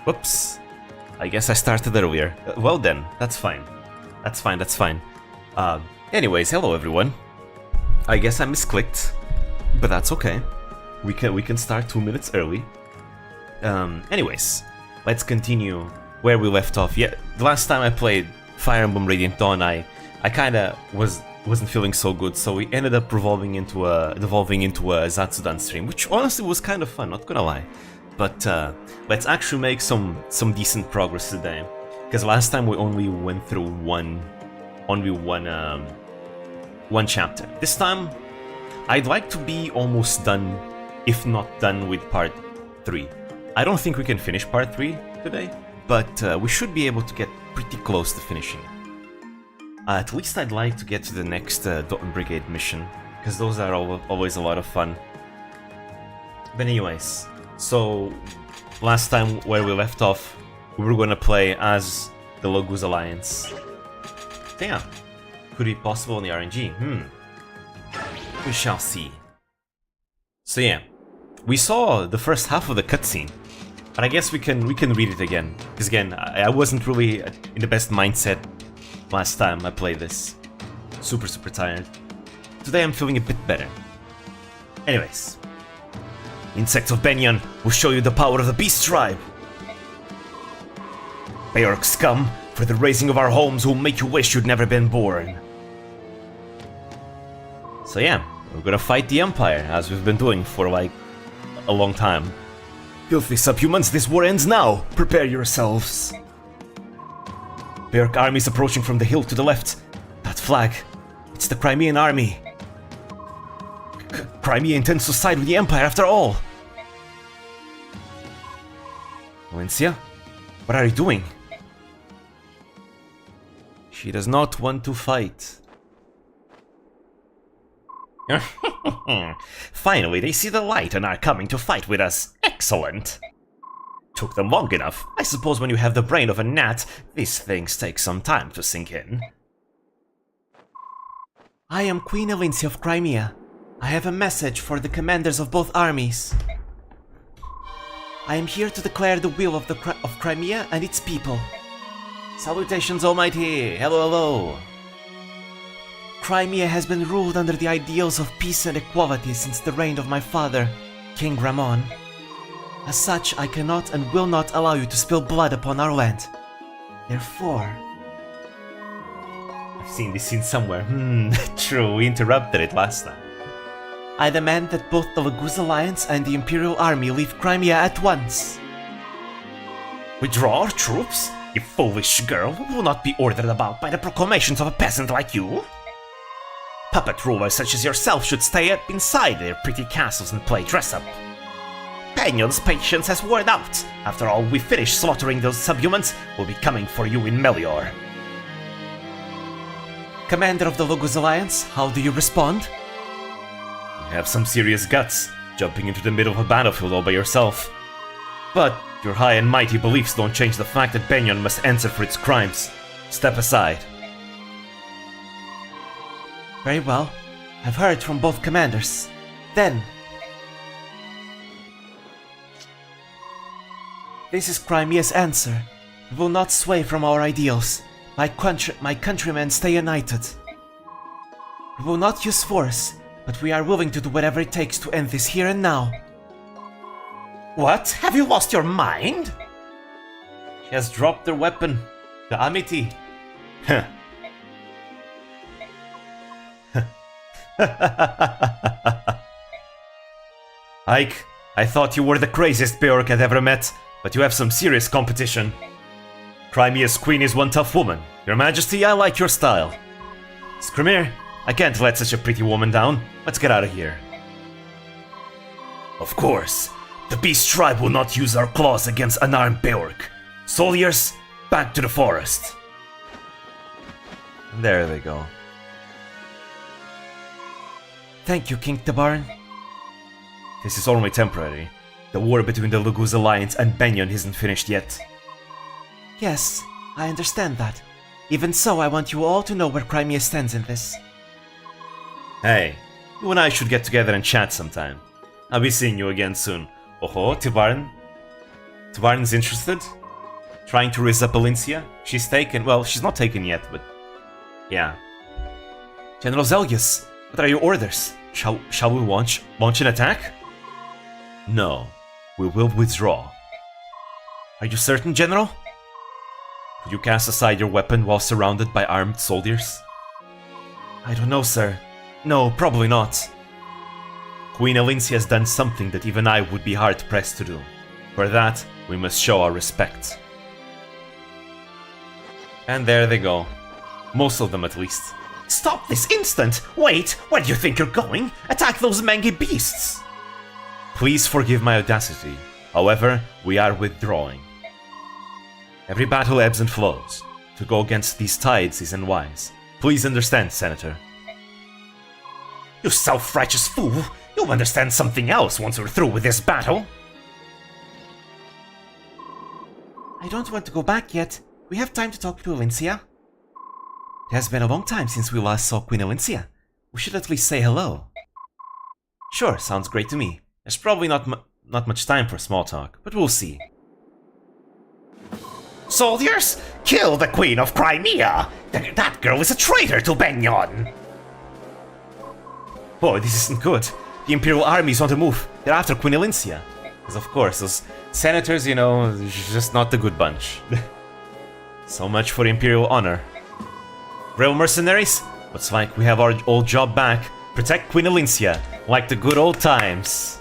Whoops. I guess I started earlier. Well then, that's fine. That's fine. Anyways, hello everyone. I guess I misclicked, but that's okay. We can start 2 minutes early. Anyways, let's continue where we left off. Yeah, the last time I played Fire Emblem Radiant Dawn, I kinda wasn't feeling so good, so we ended up devolving into a Zatsudan stream, which honestly was kind of fun, not gonna lie. But let's actually make some decent progress today, because last time we only went through one chapter. This time, I'd like to be almost done, if not done with part 3. I don't think we can finish part 3 today, but we should be able to get pretty close to finishing it. At least I'd like to get to the next Dotten Brigade mission, because those are always a lot of fun. But anyways, so last time where we left off, we were gonna play as the Loguz Alliance. Damn, could it be possible in the RNG? We shall see. So yeah, we saw the first half of the cutscene, but I guess we can read it again, because again, I wasn't really in the best mindset last time I played this. Super tired. Today I'm feeling a bit better. Anyways, Insects of Benyon will show you the power of the Beast Tribe. Beork scum, for the raising of our homes will make you wish you'd never been born. So yeah, we're gonna fight the Empire, as we've been doing for like a long time. Filthy subhumans, this war ends now! Prepare yourselves! Beork armies approaching from the hill to the left. That flag, it's the Crimean army. Crimea intends to side with the Empire after all. Valencia, what are you doing? She does not want to fight. Finally, they see the light and are coming to fight with us. Excellent. Took them long enough. I suppose when you have the brain of a gnat, these things take some time to sink in. I am Queen Valencia of Crimea. I have a message for the commanders of both armies. I am here to declare the will of Crimea and its people. Salutations, Almighty! Hello! Crimea has been ruled under the ideals of peace and equality since the reign of my father, King Ramon. As such, I cannot and will not allow you to spill blood upon our land. Therefore... I've seen this scene somewhere. True, we interrupted it last time. I demand that both the Loguz Alliance and the Imperial Army leave Crimea at once. Withdraw our troops? You foolish girl, we will not be ordered about by the proclamations of a peasant like you. Puppet rulers such as yourself should stay up inside their pretty castles and play dress-up. Penyon's patience has worn out. After all, we finish slaughtering those subhumans, we'll be coming for you in Melior. Commander of the Loguz Alliance, how do you respond? You have some serious guts, jumping into the middle of a battlefield all by yourself. But your high and mighty beliefs don't change the fact that Benyon must answer for its crimes. Step aside. Very well. I've heard from both commanders. Then... This is Crimea's answer. We will not sway from our ideals. My countrymen stay united. We will not use force, but we are willing to do whatever it takes to end this here and now. What? Have you lost your mind? She has dropped her weapon. The Amity. Ike, I thought you were the craziest Beork I'd ever met, but you have some serious competition. Crimea's queen is one tough woman. Your Majesty, I like your style. Skrimir, I can't let such a pretty woman down. Let's get out of here. Of course. The Beast Tribe will not use our claws against unarmed Beork. Soldiers, back to the forest. There they go. Thank you, King Tabarn. This is only temporary. The war between the Loguz Alliance and Benyon isn't finished yet. Yes, I understand that. Even so, I want you all to know where Crimea stands in this. Hey, you and I should get together and chat sometime. I'll be seeing you again soon. Oho, Tabarn. Tvarn's interested. Trying to raise up Elincia. She's taken. Well, she's not taken yet, but yeah. General Zelgius, what are your orders? Shall we launch an attack? No, we will withdraw. Are you certain, General? Could you cast aside your weapon while surrounded by armed soldiers? I don't know, sir. No, probably not. Queen Elincia has done something that even I would be hard-pressed to do. For that, we must show our respect. And there they go. Most of them, at least. Stop this instant! Wait! Where do you think you're going? Attack those mangy beasts! Please forgive my audacity. However, we are withdrawing. Every battle ebbs and flows. To go against these tides is unwise. Please understand, Senator. You self-righteous fool! You'll understand something else once we're through with this battle! I don't want to go back yet. We have time to talk to Elincia. It has been a long time since we last saw Queen Elincia. We should at least say hello. Sure, sounds great to me. There's probably not much time for small talk, but we'll see. Soldiers, kill the Queen of Crimea! That girl is a traitor to Benyon! Boy, this isn't good. The Imperial Army is on the move. They're after Queen Elincia. Because of course, those senators, you know, just not the good bunch. So much for Imperial honor. Real mercenaries? Looks like we have our old job back. Protect Queen Elincia, like the good old times.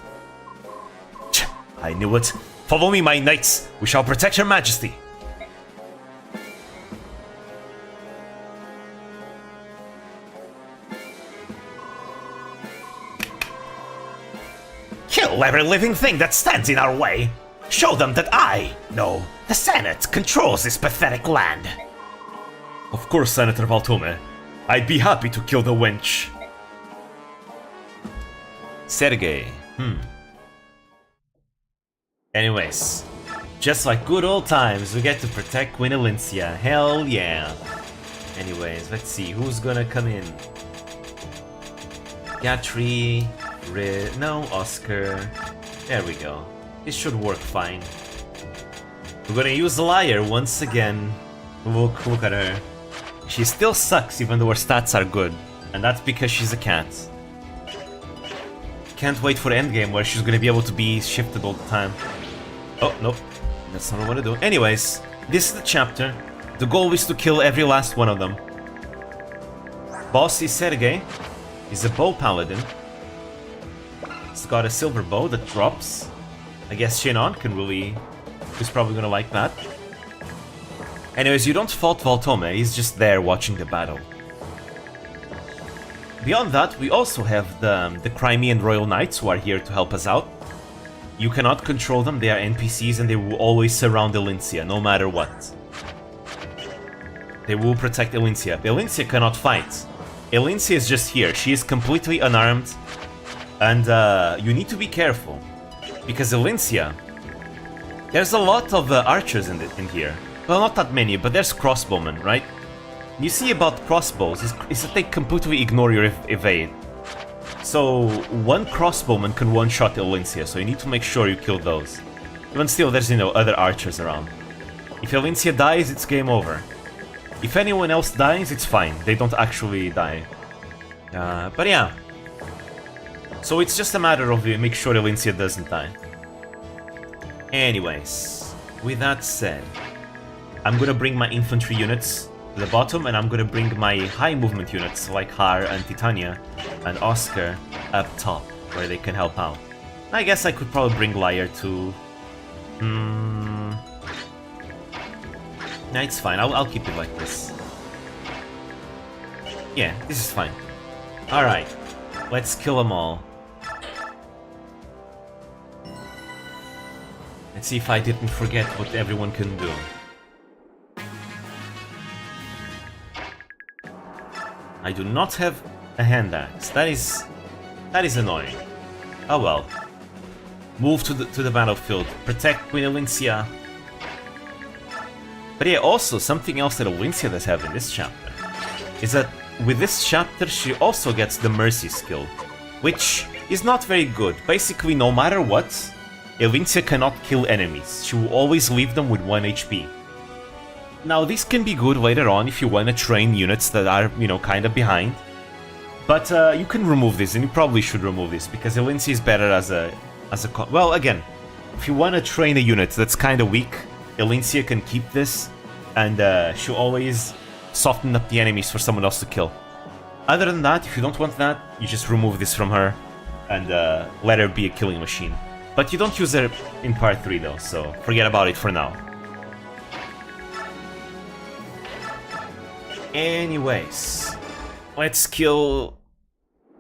I knew it. Follow me, my knights. We shall protect Her Majesty. Kill every living thing that stands in our way. Show them that the Senate, controls this pathetic land. Of course, Senator Valtome. I'd be happy to kill the wench. Sergei. Anyways, just like good old times, we get to protect Queen Elincia. Hell yeah. Anyways, let's see who's gonna come in. Gatry, no, Oscar. There we go. This should work fine. We're gonna use Liar once again. Look at her. She still sucks even though her stats are good. And that's because she's a cat. Can't wait for endgame where she's gonna be able to be shifted all the time. Oh, nope. That's not what I want to do. Anyways, this is the chapter. The goal is to kill every last one of them. Boss is Sergei. He's a bow paladin. He's got a silver bow that drops. I guess Shinon can really... He's probably gonna like that. Anyways, you don't fault Valtome, he's just there watching the battle. Beyond that, we also have the Crimean Royal Knights who are here to help us out. You cannot control them, they are NPCs and they will always surround Elincia, no matter what. They will protect Elincia. Elincia cannot fight. Elincia is just here, she is completely unarmed. And you need to be careful. Because Elincia... There's a lot of archers in here. Well, not that many, but there's crossbowmen, right? You see about crossbows is that they completely ignore your evade. So, one crossbowman can one-shot Elincia, so you need to make sure you kill those. Even still, there's, you know, other archers around. If Elincia dies, it's game over. If anyone else dies, it's fine. They don't actually die. But yeah. So it's just a matter of make sure Elincia doesn't die. Anyways, with that said, I'm gonna bring my infantry units to the bottom, and I'm gonna bring my high movement units like Har and Titania and Oscar up top, where they can help out. I guess I could probably bring Liar too. Nah, it's fine. I'll keep it like this. Yeah, this is fine. Alright, let's kill them all. Let's see if I didn't forget what everyone can do. I do not have a hand axe. That is annoying. Oh well. Move to the battlefield. Protect Queen Elincia. But yeah, also something else that Elincia does have in this chapter is that with this chapter she also gets the Mercy skill, which is not very good. Basically, no matter what, Elincia cannot kill enemies. She will always leave them with 1 HP. Now, this can be good later on if you want to train units that are, you know, kind of behind. But you can remove this, and you probably should remove this, because Elincia is better as a well, again, if you want to train a unit that's kind of weak, Elincia can keep this, and she'll always soften up the enemies for someone else to kill. Other than that, if you don't want that, you just remove this from her, and let her be a killing machine. But you don't use her in part 3 though, so forget about it for now. Anyways, let's kill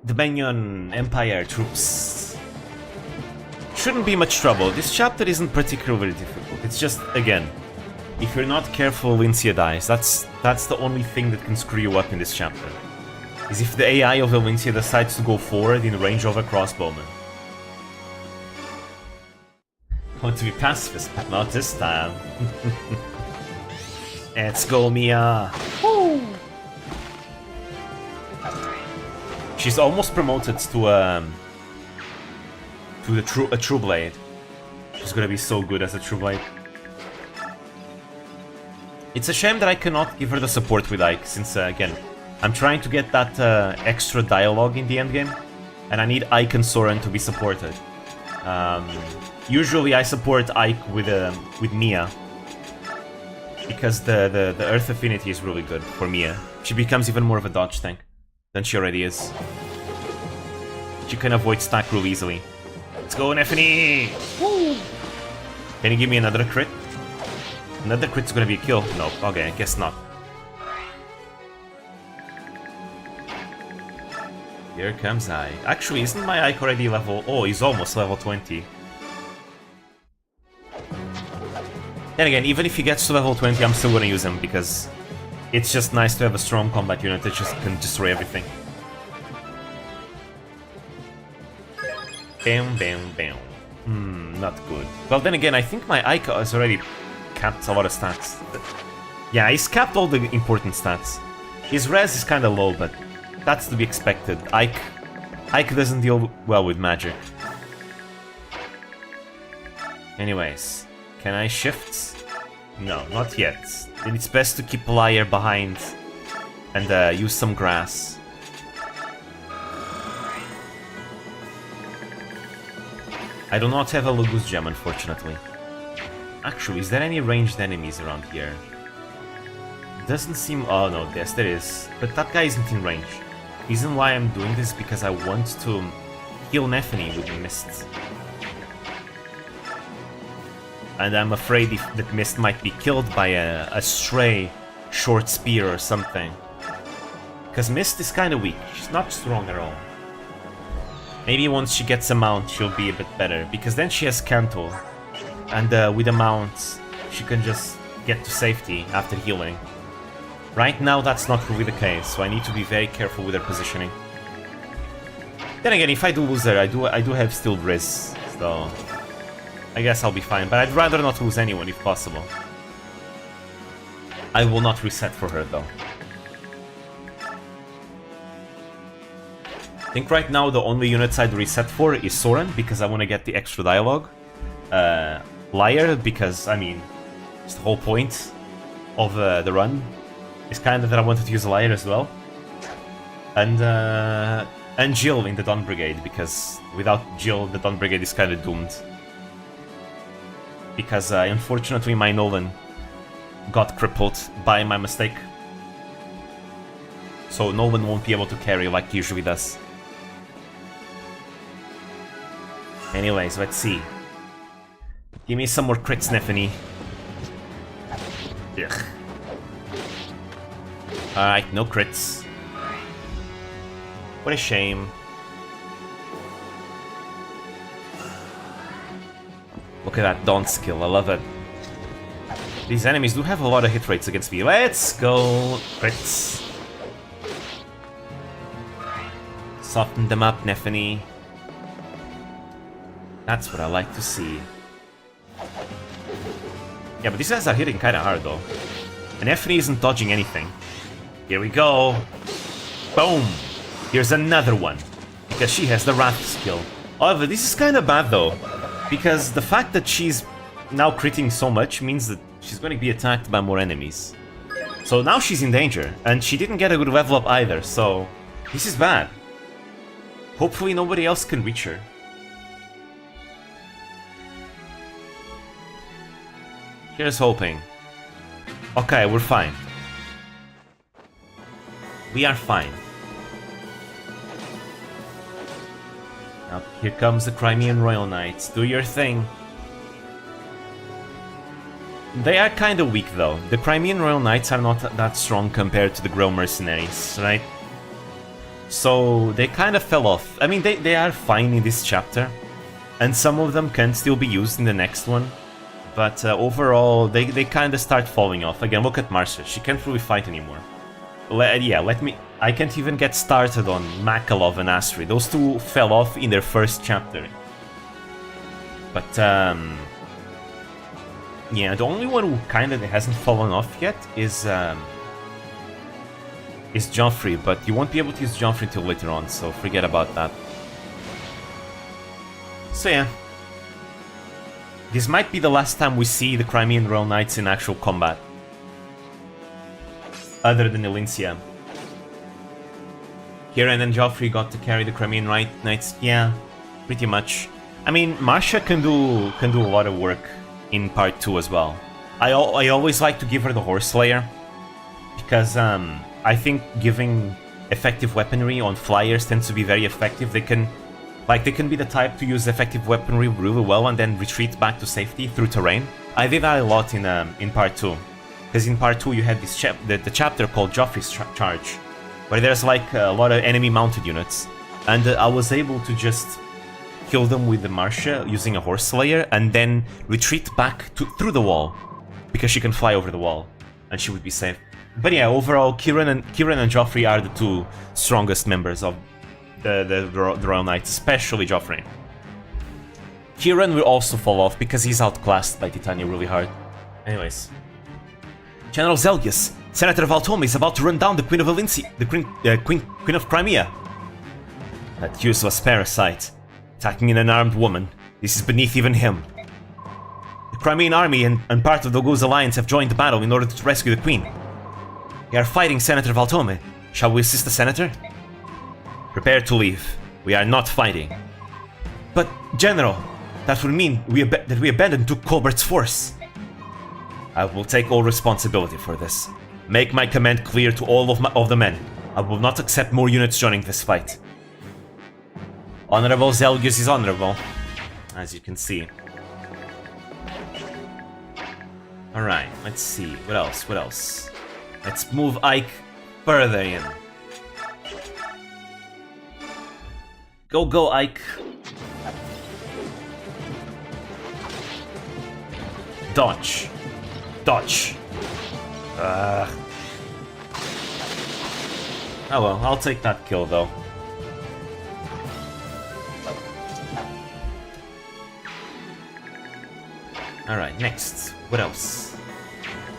the Banyan Empire troops. Shouldn't be much trouble. This chapter isn't particularly difficult. It's just, again, if you're not careful, Elincia dies. That's the only thing that can screw you up in this chapter. Is if the AI of Elincia decides to go forward in range of a crossbowman. I want to be pacifist, but not this time. Let's go, Mia! Woo! She's almost promoted to a true blade. She's gonna be so good as a true blade. It's a shame that I cannot give her the support with Ike, since again, I'm trying to get that extra dialogue in the endgame, and I need Ike and Soren to be supported. Usually I support Ike with Mia, because the Earth Affinity is really good for Mia. She becomes even more of a dodge tank than she already is. She can avoid stack real easily. Let's go, Neffany! Woo! Can you give me another crit? Another crit's gonna be a kill. No, okay, I guess not. Here comes Ike. Actually, isn't my Ike already level... Oh, he's almost level 20. Then again, even if he gets to level 20, I'm still gonna use him, because it's just nice to have a strong combat unit that just can destroy everything. Bam, bam, bam. Not good. Well, then again, I think my Ike has already capped a lot of stats. Yeah, he's capped all the important stats. His res is kinda low, but that's to be expected. Ike doesn't deal well with magic. Anyways, can I shift? No, not yet. Then it's best to keep Liar behind and use some grass. I do not have a Lugus gem, unfortunately. Actually, is there any ranged enemies around here? Doesn't seem... Oh no, yes there is. But that guy isn't in range. Reason why I'm doing this is because I want to heal Neffany with Mist. And I'm afraid that Mist might be killed by a stray short spear or something. Because Mist is kind of weak. She's not strong at all. Maybe once she gets a mount, she'll be a bit better. Because then she has Canto. And with a mount, she can just get to safety after healing. Right now, that's not really the case, so I need to be very careful with her positioning. Then again, if I do lose her, I do have still Riz, so I guess I'll be fine. But I'd rather not lose anyone if possible. I will not reset for her, though. I think right now the only units I'd reset for is Soren, because I want to get the extra dialogue. Liar, because, I mean, it's the whole point of the run. It's kind of that I wanted to use Liar as well. And Jill in the Dawn Brigade, because without Jill, the Dawn Brigade is kind of doomed. Because unfortunately my Nolan got crippled by my mistake. So Nolan won't be able to carry like he usually does. Anyways, let's see. Give me some more crits, Neffany. Ugh. Alright, no crits. What a shame. Look at that Dawn skill, I love it. These enemies do have a lot of hit rates against me. Let's go! Crits. Soften them up, Neffany. That's what I like to see. Yeah, but these guys are hitting kinda hard though. And Neffany isn't dodging anything. Here we go. Boom! Here's another one. Because she has the Wrath skill. However, this is kinda bad though. Because the fact that she's now critting so much means that she's going to be attacked by more enemies. So now she's in danger, and she didn't get a good level up either, so this is bad. Hopefully nobody else can reach her. Here's hoping. Okay, we're fine. We are fine. Now, here comes the Crimean Royal Knights. Do your thing. They are kind of weak, though. The Crimean Royal Knights are not that strong compared to the Grille Mercenaries, right? So, they kind of fell off. I mean, they are fine in this chapter. And some of them can still be used in the next one. But overall, they kind of start falling off. Again, look at Marcia. She can't really fight anymore. I can't even get started on Makalov and Astri. Those two fell off in their first chapter. But, yeah, the only one who kind of hasn't fallen off yet is Joffrey. But you won't be able to use Joffrey until later on, so forget about that. So yeah. This might be the last time we see the Crimean Royal Knights in actual combat. Other than Elincia. Kieran and Joffrey got to carry the Crimean Knights. Yeah, pretty much. I mean, Marcia can do a lot of work in part 2 as well. I always like to give her the Horse Slayer. Because I think giving effective weaponry on flyers tends to be very effective. They can be the type to use effective weaponry really well and then retreat back to safety through terrain. I did that a lot in part 2. Because in part 2 you had this the chapter called Joffrey's Charge, where there's like a lot of enemy mounted units. And I was able to just kill them with the Marcia using a Horse Slayer and then retreat back through the wall. Because she can fly over the wall and she would be safe. But yeah, overall, Kieran and Joffrey are the two strongest members of the Royal Knights, especially Joffrey. Kieran will also fall off because he's outclassed by Titania really hard. Anyways. General Zelgius, Senator Valtome is about to run down the Queen of Elincia, the Queen of Crimea. That useless parasite, attacking an unarmed woman. This is beneath even him. The Crimean army and part of the Guz alliance have joined the battle in order to rescue the Queen. We are fighting Senator Valtome. Shall we assist the Senator? Prepare to leave. We are not fighting. But, General, that would mean that we abandon Duke Colbert's force. I will take all responsibility for this. Make my command clear to all of the men. I will not accept more units joining this fight. Honorable Zelgius is honorable, as you can see. Alright, let's see. What else? Let's move Ike further in. Go, Ike. Dodge. Oh well, I'll take that kill though. Alright, next. What else?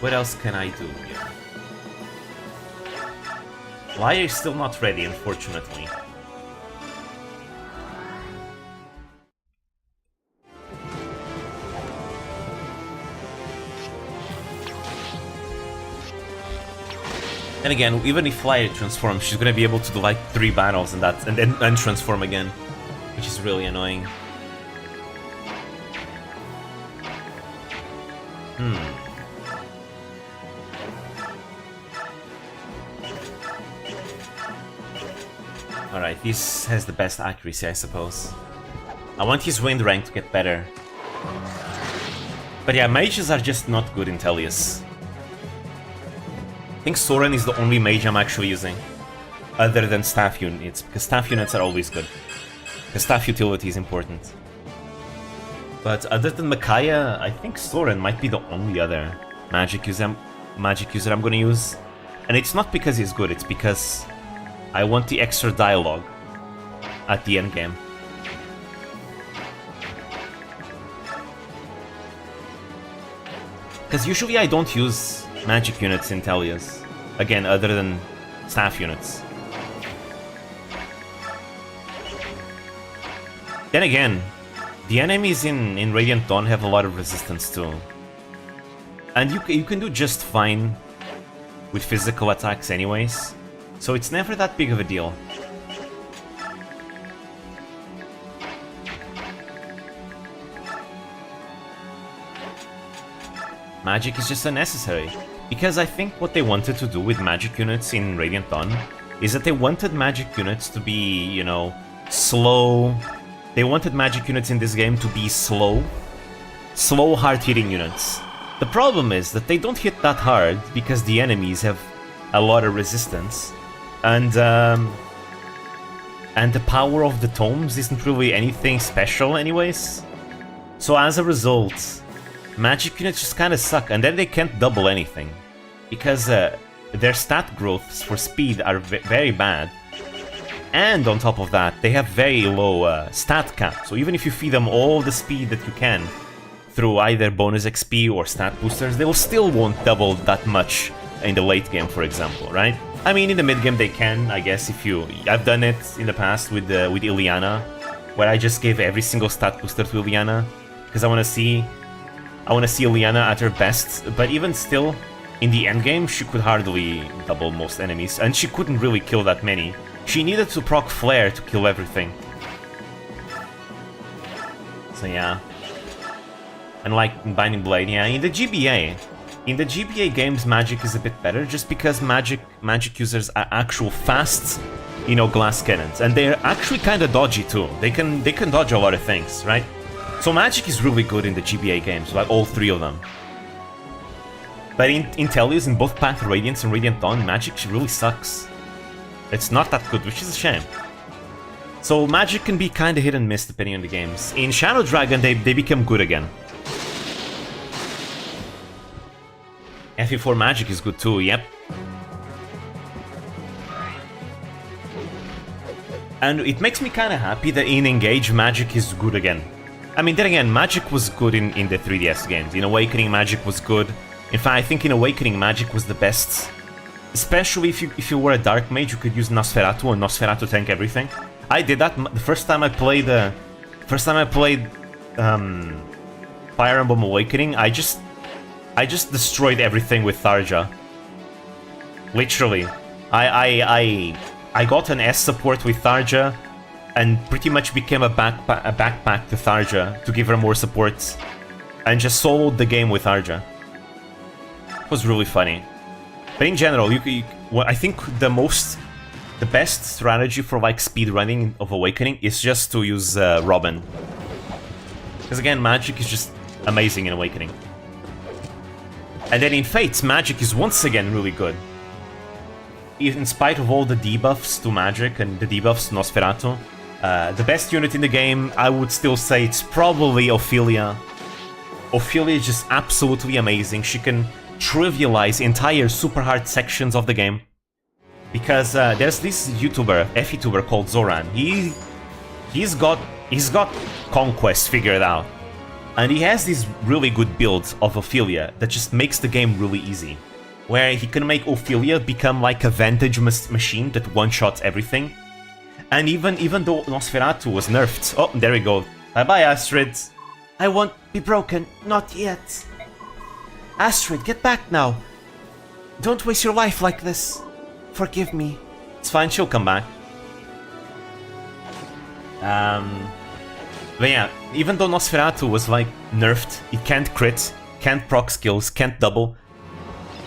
What else can I do here? Liar is still not ready, unfortunately. And again, even if Liar transforms, she's gonna be able to do like 3 battles and then transform again, which is really annoying. Alright, this has the best accuracy, I suppose. I want his wind rank to get better. But yeah, mages are just not good in Tellius. I think Soren is the only mage I'm actually using, other than staff units, because staff units are always good. Because staff utility is important. But other than Micaiah, I think Soren might be the only other magic user I'm gonna use. And it's not because he's good, it's because I want the extra dialogue at the end game. Because usually I don't use magic units in Tellius. Again, other than staff units. Then again, The enemies in Radiant Dawn have a lot of resistance too. And you can do just fine with physical attacks anyways, so it's never that big of a deal. Magic is just unnecessary, because I think what they wanted to do with magic units in Radiant Dawn is that they wanted magic units to be, you know, slow. They wanted magic units in this game to be slow, hard-hitting units. The problem is that they don't hit that hard because the enemies have a lot of resistance, and the power of the tomes isn't really anything special anyways. So as a result, magic units just kind of suck, and then they can't double anything because their stat growths for speed are very bad. And on top of that, they have very low stat cap, so even if you feed them all the speed that you can through either bonus XP or stat boosters, they will still won't double that much in the late game, for example, right? I mean, in the mid game they can, I guess, if you... I've done it in the past with Ilyana, where I just gave every single stat booster to Ilyana, because I want to see Ilyana at her best, but even still, in the end game, she could hardly double most enemies, and she couldn't really kill that many. She needed to proc Flare to kill everything. So yeah. And like Binding Blade, yeah, in the GBA games magic is a bit better, just because magic users are actual fast, you know, glass cannons, and they're actually kind of dodgy too. They can dodge a lot of things, right? So magic is really good in the GBA games, like all three of them. But in Tellius, in both Path Radiance and Radiant Dawn, magic really sucks. It's not that good, which is a shame. So magic can be kind of hit and miss depending on the games. In Shadow Dragon, they become good again. FE4 magic is good too, yep. And it makes me kind of happy that in Engage magic is good again. I mean, then again, magic was good in the 3DS games. In Awakening, magic was good. In fact, I think in Awakening, magic was the best. Especially if you were a Dark Mage, you could use Nosferatu, and Nosferatu tank everything. I did that the first time I played Fire Emblem Awakening. I just destroyed everything with Tharja. Literally, I got an S support with Tharja, and pretty much became a backpack to Tharja to give her more support, and just soloed the game with Tharja. It was really funny. But in general, I think the best strategy for like speedrunning of Awakening is just to use Robin. Because again, magic is just amazing in Awakening. And then in Fates, magic is once again really good. In spite of all the debuffs to magic and the debuffs to Nosferatu, the best unit in the game, I would still say it's probably Ophelia. Ophelia is just absolutely amazing. She can trivialize entire super hard sections of the game. Because there's this Vtuber called Zoran. He's got Conquest figured out. And he has this really good build of Ophelia that just makes the game really easy. Where he can make Ophelia become like a vantage machine that one-shots everything. And even though Nosferatu was nerfed... Oh, there we go. Bye-bye, Astrid. I won't be broken. Not yet. Astrid, get back now. Don't waste your life like this. Forgive me. It's fine, she'll come back. But yeah, even though Nosferatu was like nerfed, it can't crit, can't proc skills, can't double.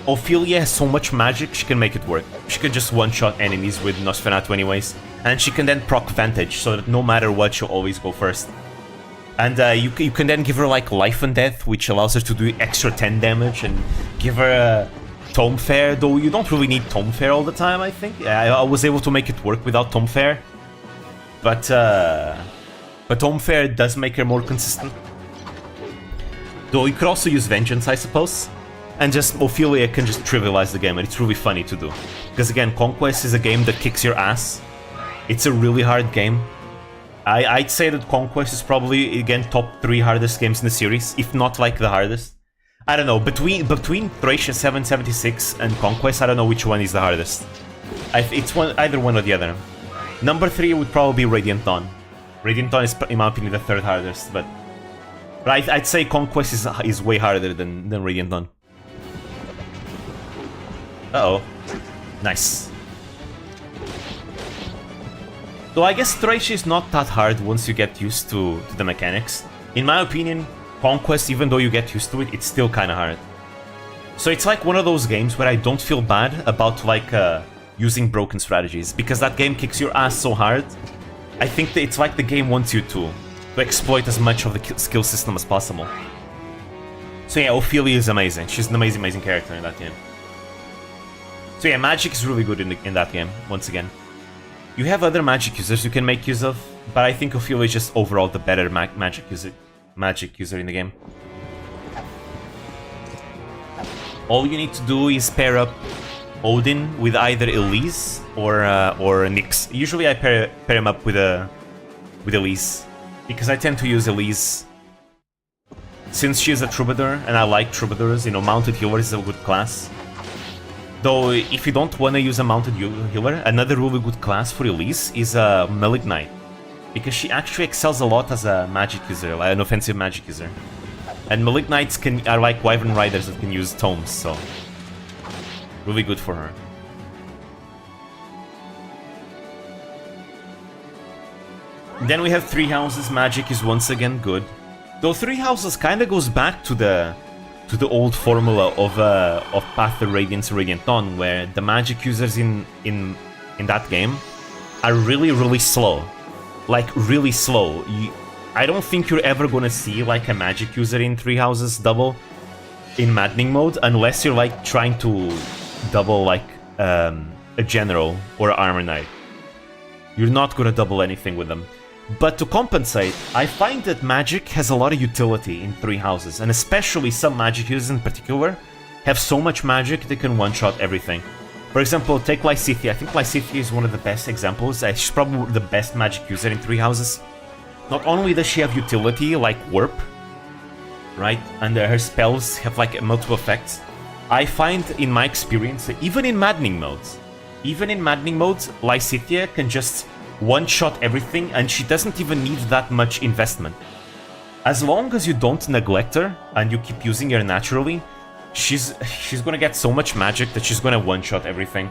Ophelia has so much magic, she can make it work. She can just one-shot enemies with Nosferatu anyways. And she can then proc Vantage, so that no matter what, she'll always go first. And you can then give her like Life and Death, which allows her to do extra 10 damage, and give her a Tome Fair, though you don't really need Tome Fair all the time, I think. I was able to make it work without Tome Fair. But Tome Fair does make her more consistent. Though you could also use Vengeance, I suppose. And just Ophelia can just trivialize the game, and it's really funny to do. Because again, Conquest is a game that kicks your ass. It's a really hard game. I'd say that Conquest is probably, again, top 3 hardest games in the series, if not like the hardest. I don't know, between Thracia 776 and Conquest, I don't know which one is the hardest. It's either one or the other. Number 3 would probably be Radiant Dawn. Radiant Dawn is, in my opinion, the third hardest, but I'd say Conquest is way harder than Radiant Dawn. Uh-oh. Nice. Though I guess Thracia is not that hard once you get used to the mechanics. In my opinion, Conquest, even though you get used to it, it's still kinda hard. So it's like one of those games where I don't feel bad about like using broken strategies, because that game kicks your ass so hard. I think that it's like the game wants you to exploit as much of the skill system as possible. So yeah, Ophelia is amazing. She's an amazing, amazing character in that game. So yeah, magic is really good in that game, once again. You have other magic users you can make use of, but I think Ophelia is just overall the better magic user in the game. All you need to do is pair up Odin with either Elise or Nyx. Usually I pair him up with Elise, because I tend to use Elise since she is a troubadour, and I like troubadours. You know, mounted healer is a good class. Though if you don't want to use a mounted healer, another really good class for Elise is a Malignite, because she actually excels a lot as a magic user, like an offensive magic user. And Malignites are like Wyvern Riders that can use tomes, so really good for her. Then we have Three Houses. Magic is once again good, though Three Houses kind of goes back to the old formula of Path of Radiance, Radiant Dawn, where the magic users in that game are really slow, like really slow. I don't think you're ever gonna see like a magic user in Three Houses double in maddening mode unless you're like trying to double like a general or armor knight. You're not gonna double anything with them. But to compensate, I find that magic has a lot of utility in Three Houses, and especially some magic users in particular have so much magic they can one-shot everything. For example, take Lysithea. I think Lysithea is one of the best examples. She's probably the best magic user in Three Houses. Not only does she have utility like Warp, right, and her spells have like multiple effects, I find in my experience that even in maddening modes, Lysithea can just one-shot everything, and she doesn't even need that much investment. As long as you don't neglect her and you keep using her naturally, she's gonna get so much magic that she's gonna one-shot everything.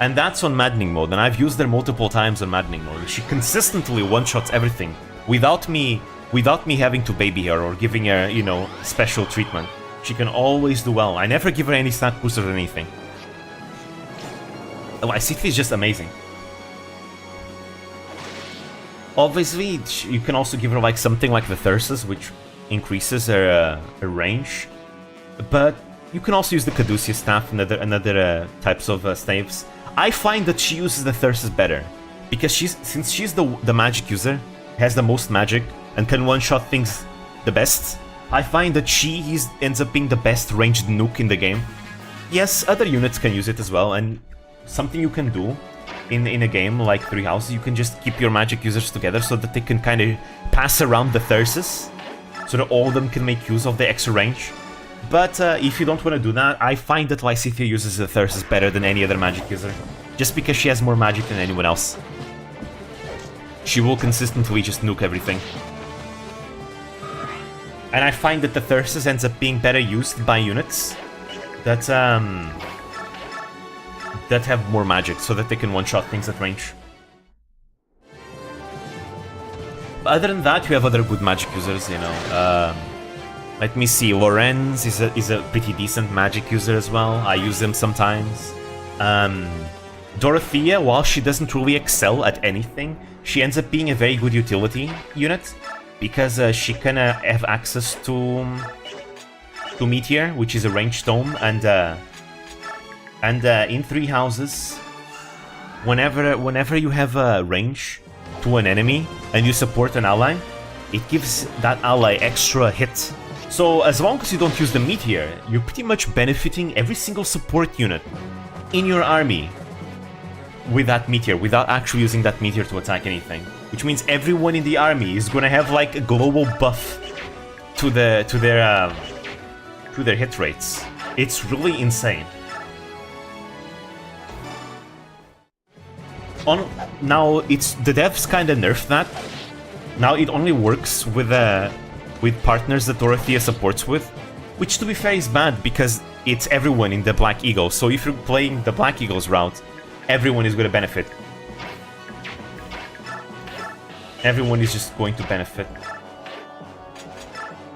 And that's on maddening mode, and I've used her multiple times on maddening mode. She consistently one-shots everything without me having to baby her or giving her, you know, special treatment. She can always do well. I never give her any stat boosters or anything. Lysithea is just amazing. Obviously, you can also give her like something like the Thyrsus, which increases her range. But you can also use the Caduceus staff and other types of staves. I find that she uses the Thyrsus better, because since she's the magic user, has the most magic, and can one-shot things the best, I find that she ends up being the best ranged nuke in the game. Yes, other units can use it as well, and something you can do in a game like Three Houses, you can just keep your magic users together so that they can kind of pass around the Thyrsus, so that all of them can make use of the extra range. But if you don't want to do that, I find that Lysithea uses the Thyrsus better than any other magic user, just because she has more magic than anyone else. She will consistently just nuke everything. And I find that the Thyrsus ends up being better used by units that have more magic, so that they can one-shot things at range. But other than that, you have other good magic users, you know. Let me see, Lorenz is a pretty decent magic user as well. I use them sometimes. Dorothea, while she doesn't really excel at anything, she ends up being a very good utility unit, because she can have access to Meteor, which is a ranged tome, and in Three Houses, whenever you have a range to an enemy and you support an ally, it gives that ally extra hit. So as long as you don't use the Meteor, you're pretty much benefiting every single support unit in your army with that Meteor, without actually using that Meteor to attack anything. Which means everyone in the army is gonna have like a global buff to their hit rates. It's really insane. on now it's the devs kind of nerfed that. Now it only works with partners that Dorothea supports with, which to be fair is bad because it's everyone in the Black Eagle. So if you're playing the Black Eagles route, everyone is going to benefit. Everyone is just going to benefit.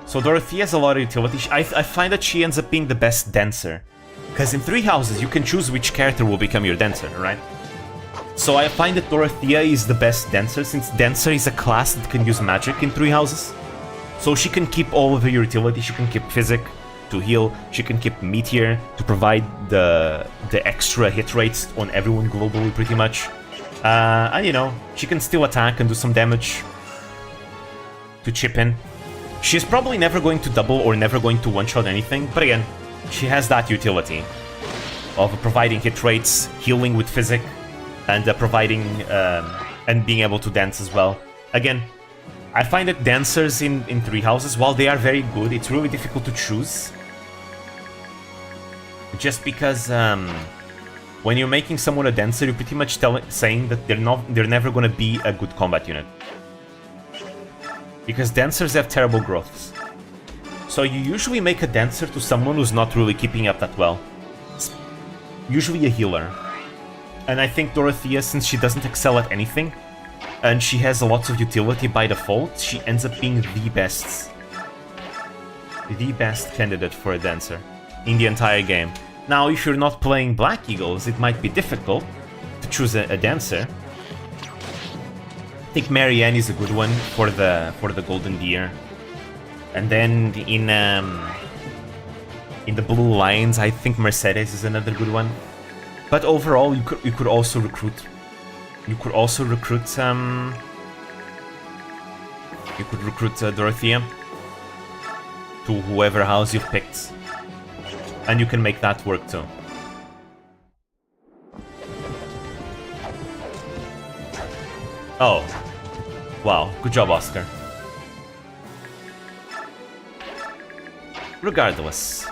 So Dorothea has a lot of utility. I find that she ends up being the best dancer. Because in 3 houses, you can choose which character will become your dancer, right? So I find that Dorothea is the best dancer, since dancer is a class that can use magic in 3 houses. So she can keep all of her utility. She can keep physic to heal. She can keep meteor to provide the extra hit rates on everyone globally, pretty much. And you know, she can still attack and do some damage to chip in. She's probably never going to double or never going to one-shot anything, but again, she has that utility of providing hit rates, healing with physic, and providing and being able to dance as well. Again, I find that dancers in 3 houses, while they are very good, it's really difficult to choose. Just because when you're making someone a dancer, you're pretty much saying that they're never going to be a good combat unit. Because dancers have terrible growths. So you usually make a dancer to someone who's not really keeping up that well. It's usually a healer. And I think Dorothea, since she doesn't excel at anything, and she has lots of utility by default, she ends up being the best candidate for a dancer in the entire game. Now, if you're not playing Black Eagles, it might be difficult to choose a dancer. I think Marianne is a good one for the Golden Deer. And then in the Blue Lions, I think Mercedes is another good one. But overall, you could also recruit. You could also recruit Dorothea to whoever house you've picked, and you can make that work too. Oh, wow! Good job, Oscar. Regardless,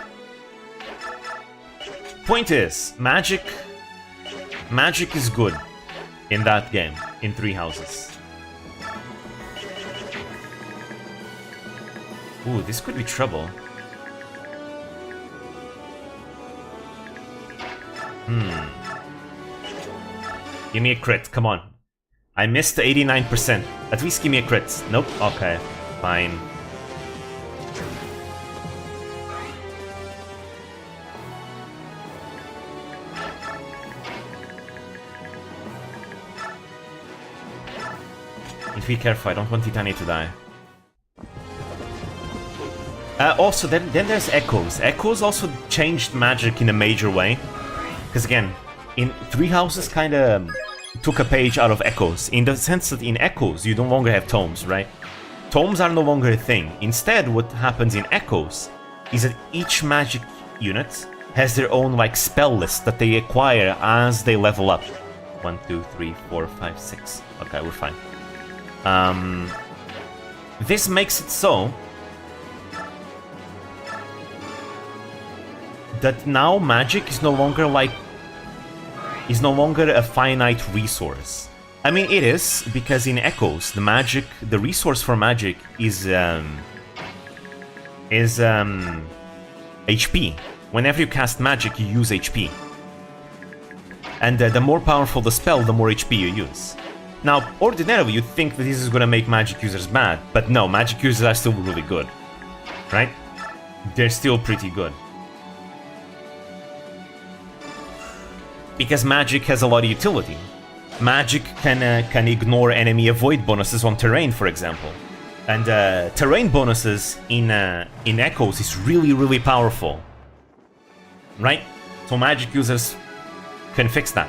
point is, magic is good in that game, in 3 houses. Ooh, this could be trouble. Give me a crit, come on. I missed the 89%. At least give me a crit. Nope, okay, fine. Be careful, I don't want Titania to die. Also, then there's Echoes. Echoes also changed magic in a major way. Because again, in 3 houses kind of took a page out of Echoes. In the sense that in Echoes, you no longer have tomes, right? Tomes are no longer a thing. Instead, what happens in Echoes is that each magic unit has their own like spell list that they acquire as they level up. 1, 2, 3, 4, 5, 6. Okay, we're fine. This makes it so that now magic is no longer a finite resource. I mean, it is, because in Echoes, the resource for magic is HP. Whenever you cast magic, you use HP. And the more powerful the spell, the more HP you use. Now, ordinarily, you'd think that this is gonna make magic users bad, but no, magic users are still really good, right? They're still pretty good. Because magic has a lot of utility. Magic can ignore enemy avoid bonuses on terrain, for example. And terrain bonuses in Echoes is really, really powerful, right? So magic users can fix that.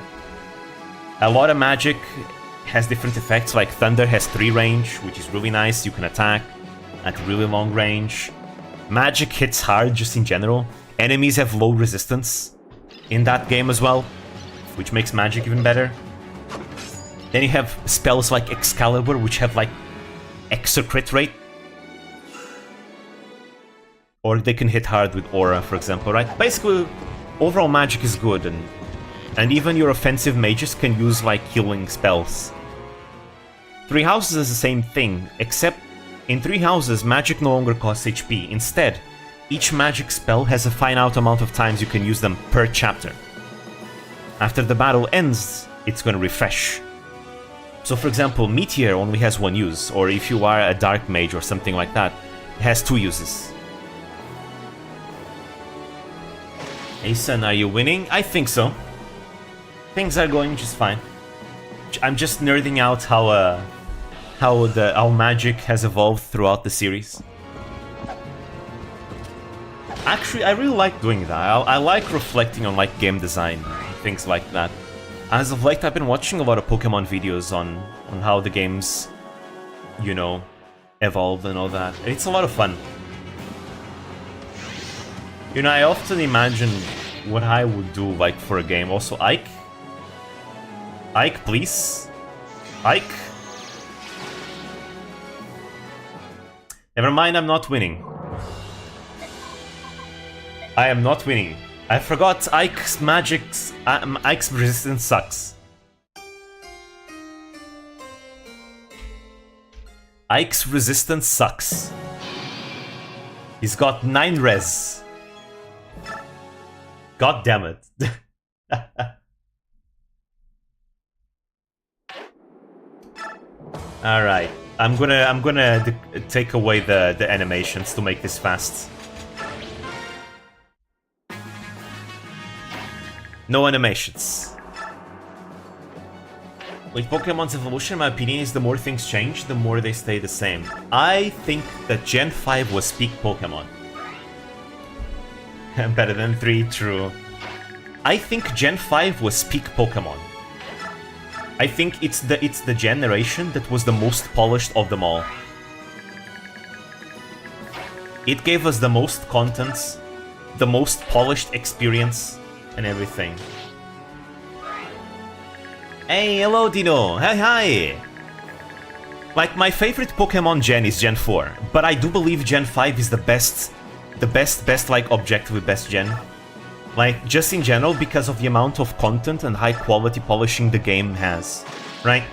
A lot of magic has different effects, like Thunder has 3 range, which is really nice. You can attack at really long range. Magic hits hard just in general. Enemies have low resistance in that game as well, which makes magic even better. Then you have spells like Excalibur, which have like extra crit rate. Or they can hit hard with Aura, for example, right? Basically, overall magic is good, and And even your offensive mages can use like healing spells. Three Houses is the same thing, except in Three Houses, magic no longer costs HP. Instead, each magic spell has a finite amount of times you can use them per chapter. After the battle ends, it's gonna refresh. So for example, Meteor only has one use, or if you are a Dark Mage or something like that, it has 2 uses. Hey son, are you winning? I think so. Things are going just fine. I'm just nerding out how magic has evolved throughout the series. Actually, I really like doing that. I like reflecting on like game design, things like that. As of late, I've been watching a lot of Pokemon videos on how the games, you know, evolved and all that. It's a lot of fun. You know, I often imagine what I would do like for a game. Also, Ike? Ike, please? Ike? Never mind, I'm not winning. I am not winning. I forgot Ike's magic's... Ike's resistance sucks. Ike's resistance sucks. He's got 9 res. God damn it. Alright. I'm gonna take away the animations to make this fast. No animations. With Pokemon's evolution, in my opinion, is the more things change, the more they stay the same. I think that Gen 5 was peak Pokemon. Better than 3, true. I think Gen 5 was peak Pokemon. I think it's the generation that was the most polished of them all. It gave us the most contents, the most polished experience, and everything. Hey, hello Dino! Hi, hi! Like, my favorite Pokemon gen is Gen 4, but I do believe Gen 5 is the best, like, objective best gen. Like, just in general, because of the amount of content and high quality polishing the game has, right?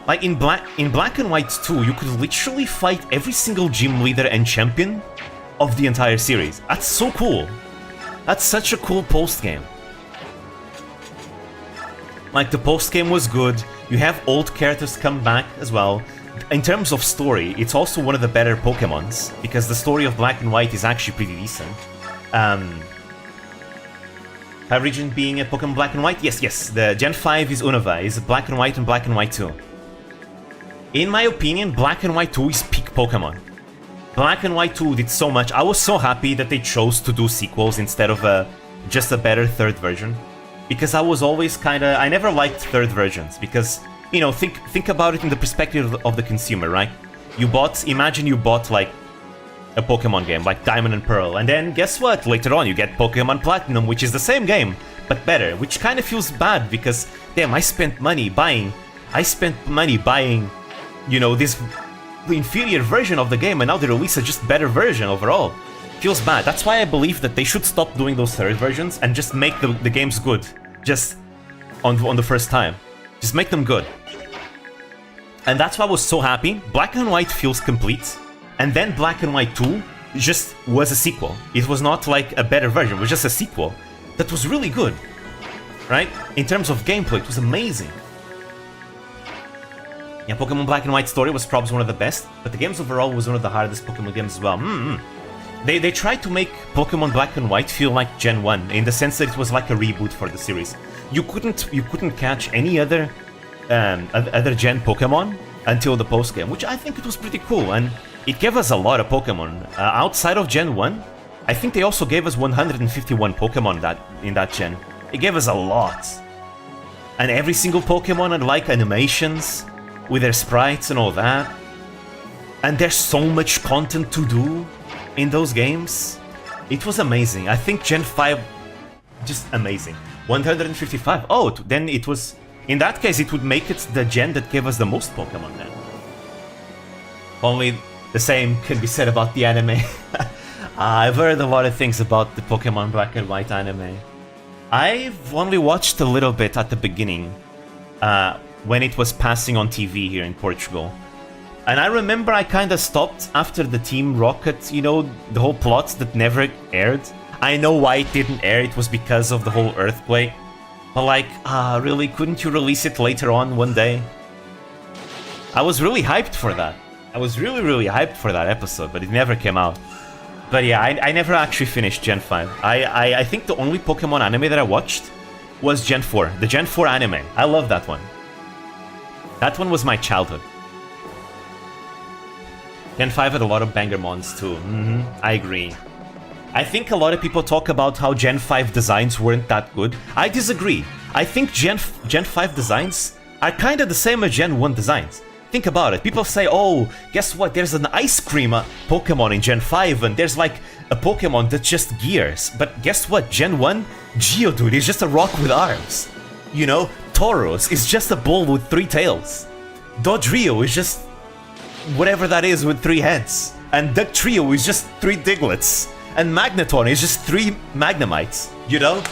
Like, in Black and White 2, you could literally fight every single gym leader and champion of the entire series. That's so cool! That's such a cool post-game. Like, the post-game was good, you have old characters come back as well. In terms of story, it's also one of the better Pokemons, because the story of Black and White is actually pretty decent. High Region being a Pokemon Black and White? Yes, the Gen 5 is Unova, is Black and White and Black and White 2. In my opinion, Black and White 2 is peak Pokemon. Black and White 2 did so much. I was so happy that they chose to do sequels instead of just a better third version. Because I was always kinda... I never liked third versions, because, you know, think about it in the perspective of the consumer, right? Imagine you bought, like, a Pokemon game, like Diamond and Pearl, and then guess what? Later on you get Pokemon Platinum, which is the same game, but better, which kinda feels bad, because, damn, I spent money buying, you know, this inferior version of the game, and now they release a just better version overall. Feels bad. That's why I believe that they should stop doing those third versions and just make the games good. Just on the first time. Just make them good. And that's why I was so happy. Black and White feels complete. And then Black and White 2 just was a sequel. It was not like a better version, it was just a sequel that was really good. Right? In terms of gameplay, it was amazing. Yeah, Pokemon Black and White story was probably one of the best, but the games overall was one of the hardest Pokemon games as well. They tried to make Pokemon Black and White feel like Gen 1, in the sense that it was like a reboot for the series. You couldn't catch any other gen Pokemon until the post game, which I think it was pretty cool, and it gave us a lot of Pokemon. Outside of Gen 1, I think they also gave us 151 Pokemon in that gen. It gave us a lot. And every single Pokemon had like animations with their sprites and all that. And there's so much content to do in those games. It was amazing. I think Gen 5, just amazing. 155. Oh, then it was... In that case, it would make it the gen that gave us the most Pokemon then. Only the same can be said about the anime. I've heard a lot of things about the Pokemon Black and White anime. I've only watched a little bit at the beginning, when it was passing on TV here in Portugal. And I remember I kind of stopped after the Team Rocket, you know, the whole plot that never aired. I know why it didn't air, it was because of the whole earthquake. But like, really, couldn't you release it later on one day? I was really hyped for that. I was really hyped for that episode, but it never came out. But yeah, I never actually finished Gen 5. I think the only Pokemon anime that I watched was Gen 4. The Gen 4 anime. I love that one. That one was my childhood. Gen 5 had a lot of banger mons too. I agree. I think a lot of people talk about how Gen 5 designs weren't that good. I disagree. I think Gen 5 designs are kind of the same as Gen 1 designs. Think about it. People say, oh, guess what? There's an ice cream Pokemon in Gen 5, and there's like a Pokemon that's just gears. But guess what? Gen 1, Geodude is just a rock with arms. You know, Tauros is just a bull with 3 tails. Dodrio is just whatever that is with 3 heads. And Dugtrio is just 3 Diglets. And Magneton is just 3 Magnemites, you know?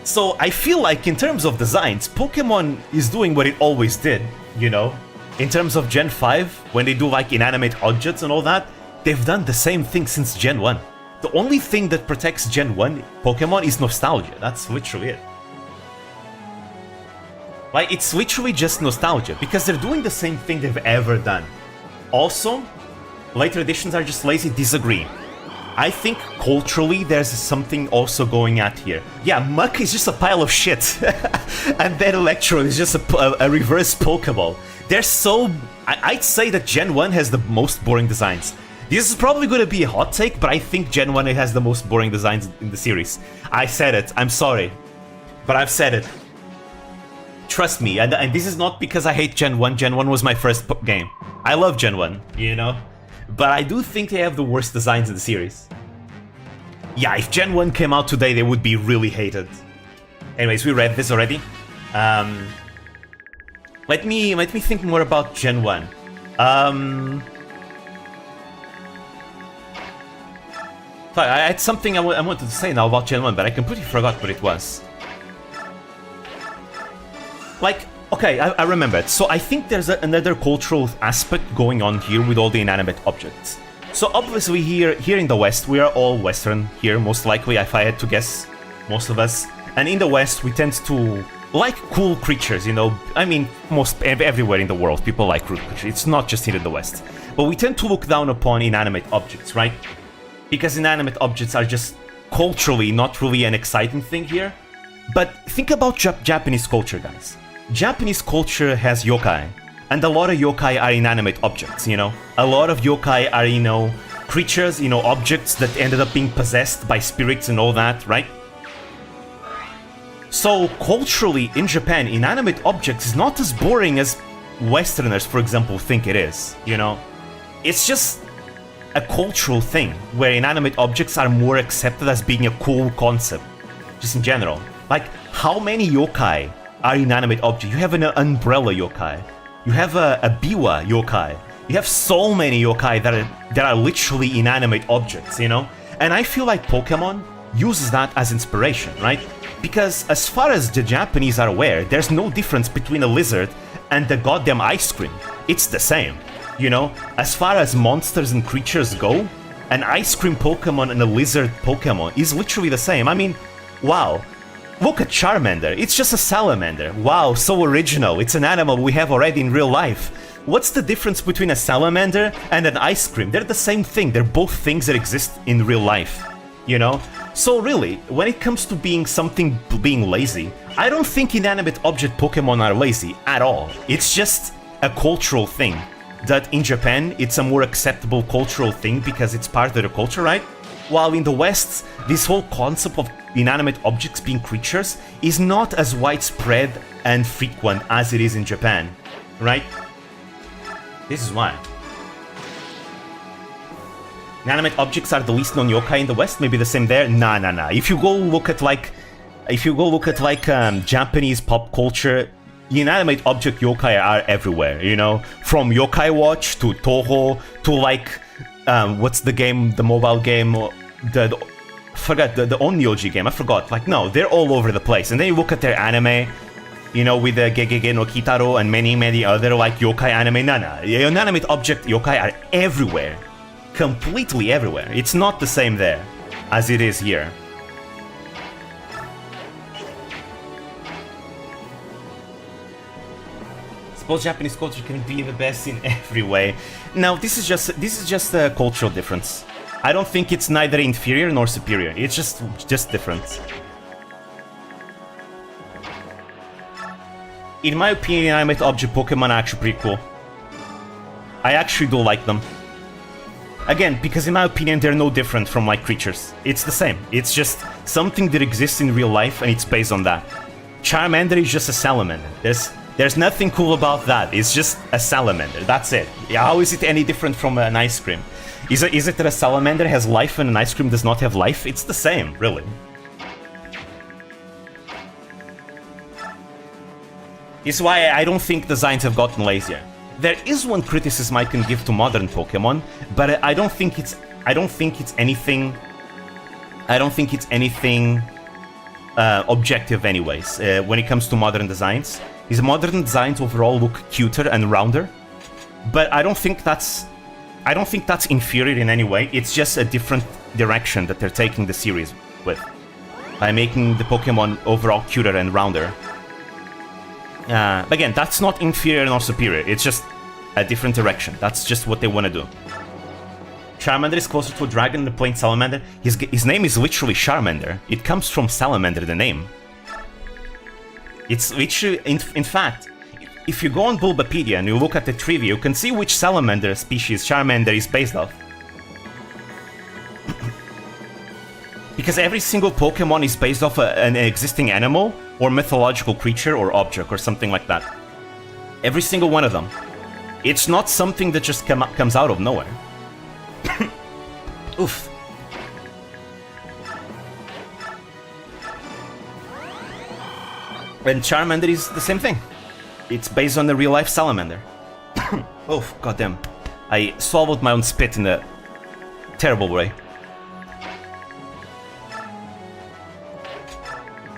So I feel like in terms of designs, Pokemon is doing what it always did, you know? In terms of Gen 5, when they do like inanimate objects and all that, they've done the same thing since Gen 1. The only thing that protects Gen 1 Pokemon is nostalgia. That's literally it. Like, it's literally just nostalgia, because they're doing the same thing they've ever done. Also, later editions are just lazy. Disagree. I think culturally there's something also going at here. Yeah, Muk is just a pile of shit. And then Electro is just a reverse Pokeball. They're so... I'd say that Gen 1 has the most boring designs. This is probably going to be a hot take, but I think Gen 1 has the most boring designs in the series. I said it. I'm sorry. But I've said it. Trust me. And this is not because I hate Gen 1. Gen 1 was my first game. I love Gen 1, you know? But I do think they have the worst designs in the series. Yeah, if Gen 1 came out today, they would be really hated. Anyways, we read this already. Let me think more about Gen 1. I had something I wanted to say now about Gen 1, but I completely forgot what it was. Like, okay, I remember it. So I think there's another cultural aspect going on here with all the inanimate objects. So obviously here in the West, we are all Western here, most likely, if I had to guess, most of us. And in the West, we tend to like cool creatures, you know. I mean, everywhere in the world, people like cool creatures. It's not just here in the West. But we tend to look down upon inanimate objects, right? Because inanimate objects are just culturally not really an exciting thing here. But think about Japanese culture, guys. Japanese culture has yokai, and a lot of yokai are inanimate objects, you know? A lot of yokai are, you know, creatures, you know, objects that ended up being possessed by spirits and all that, right? So, culturally, in Japan, inanimate objects is not as boring as Westerners, for example, think it is, you know? It's just a cultural thing, where inanimate objects are more accepted as being a cool concept, just in general. Like, how many yokai are inanimate objects? You have an umbrella yokai. You have a biwa yokai. You have so many yokai that are literally inanimate objects, you know? And I feel like Pokemon uses that as inspiration, right? Because as far as the Japanese are aware, there's no difference between a lizard and the goddamn ice cream. It's the same, you know? As far as monsters and creatures go, an ice cream Pokemon and a lizard Pokemon is literally the same. I mean, wow. Look at Charmander, it's just a salamander. Wow, so original, it's an animal we have already in real life. What's the difference between a salamander and an ice cream? They're the same thing, they're both things that exist in real life, you know? So really, when it comes to being lazy, I don't think inanimate object Pokemon are lazy at all. It's just a cultural thing. That in Japan, it's a more acceptable cultural thing because it's part of the culture, right? While in the West, this whole concept of inanimate objects being creatures is not as widespread and frequent as it is in Japan, right? This is why. Inanimate objects are the least known yokai in the West, maybe the same there? Nah. If you go look at Japanese pop culture, inanimate object yokai are everywhere, you know? From Yokai Watch to Toho to like, what's the game, the mobile game, forgot the only OG game. I forgot. Like, no, they're all over the place. And then you look at their anime, you know, with the Gegege no Kitaro and many other like yokai anime. Nana, inanimate object yokai are everywhere, completely everywhere. It's not the same there as it is here. Suppose Japanese culture can be the best in every way. Now, this is just a cultural difference. I don't think it's neither inferior nor superior. It's just different. In my opinion, animate object Pokemon are actually pretty cool. I actually do like them. Again, because in my opinion, they're no different from like creatures. It's the same. It's just something that exists in real life, and it's based on that. Charmander is just a salamander. There's nothing cool about that. It's just a salamander. That's it. How is it any different from an ice cream? Is it that a salamander has life and an ice cream does not have life? It's the same, really. It's why I don't think designs have gotten lazier. There is one criticism I can give to modern Pokemon, but I don't think it's anything objective anyways. When it comes to modern designs, these modern designs overall look cuter and rounder, but I don't think that's inferior in any way. It's just a different direction that they're taking the series with, by making the Pokemon overall cuter and rounder. Again, that's not inferior nor superior. It's just a different direction. That's just what they want to do. Charmander is closer to a dragon than a plain salamander. His name is literally Charmander. It comes from salamander, the name. It's literally, in fact, if you go on Bulbapedia and you look at the trivia, you can see which salamander species Charmander is based off. Because every single Pokemon is based off an existing animal or mythological creature or object or something like that. Every single one of them. It's not something that just comes out of nowhere. Oof. And Charmander is the same thing. It's based on the real-life salamander. Oh, goddamn. I swallowed my own spit in a terrible way.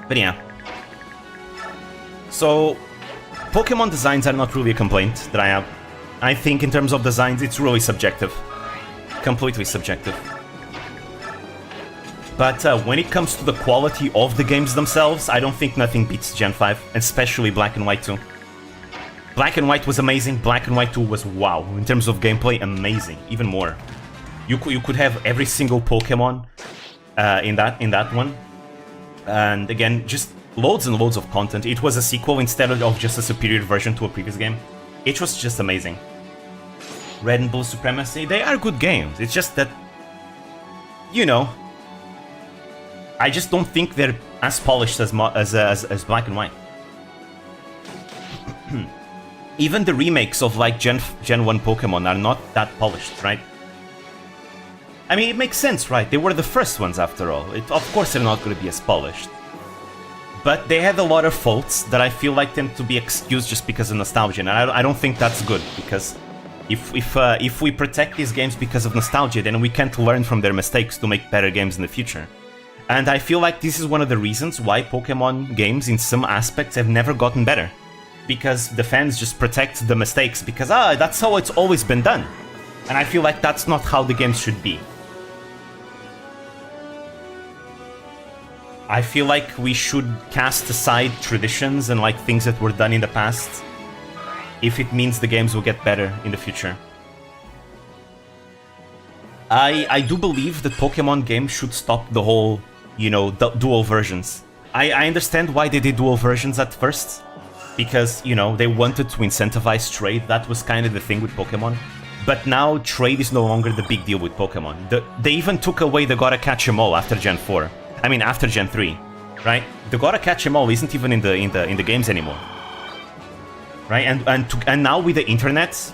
But yeah. So, Pokemon designs are not really a complaint that I have. I think in terms of designs, it's really subjective. Completely subjective. But when it comes to the quality of the games themselves, I don't think nothing beats Gen 5, especially Black and White 2. Black and White was amazing, Black and White 2 was wow. In terms of gameplay, amazing, even more. You could have every single Pokemon in that one. And again, just loads and loads of content. It was a sequel instead of just a superior version to a previous game. It was just amazing. Red and Blue Supremacy, they are good games. It's just that, you know, I just don't think they're as polished as Black and White. Even the remakes of like Gen 1 Pokemon are not that polished, right? I mean, it makes sense, right? They were the first ones after all. Of course they're not going to be as polished. But they had a lot of faults that I feel like tend to be excused just because of nostalgia, and I don't think that's good, because if we protect these games because of nostalgia, then we can't learn from their mistakes to make better games in the future. And I feel like this is one of the reasons why Pokemon games in some aspects have never gotten better. Because the fans just protect the mistakes because, that's how it's always been done. And I feel like that's not how the games should be. I feel like we should cast aside traditions and like things that were done in the past if it means the games will get better in the future. I do believe that Pokemon games should stop the whole, you know, dual versions. I understand why they did dual versions at first, because, you know, they wanted to incentivize trade. That was kind of the thing with Pokemon. But now trade is no longer the big deal with Pokemon. They even took away the Gotta Catch 'em All after Gen 4. I mean, after Gen 3, right? The Gotta Catch 'em All isn't even in the games anymore, right? And now with the internet,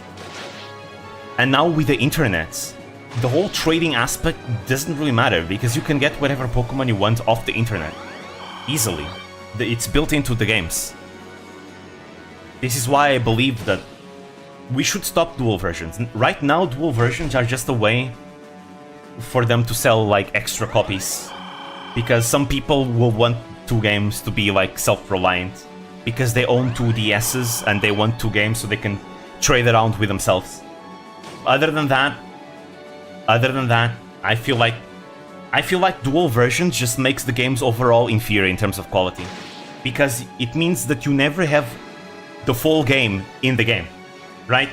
the whole trading aspect doesn't really matter, because you can get whatever Pokemon you want off the internet easily. It's built into the games. This is why I believe that we should stop dual versions. Right now, dual versions are just a way for them to sell like extra copies Because some people will want two games to be like self-reliant. Because they own two DSs and they want two games so they can trade around with themselves. Other than that, I feel like dual versions just makes the games overall inferior in terms of quality. Because it means that you never have the full game in the game, right?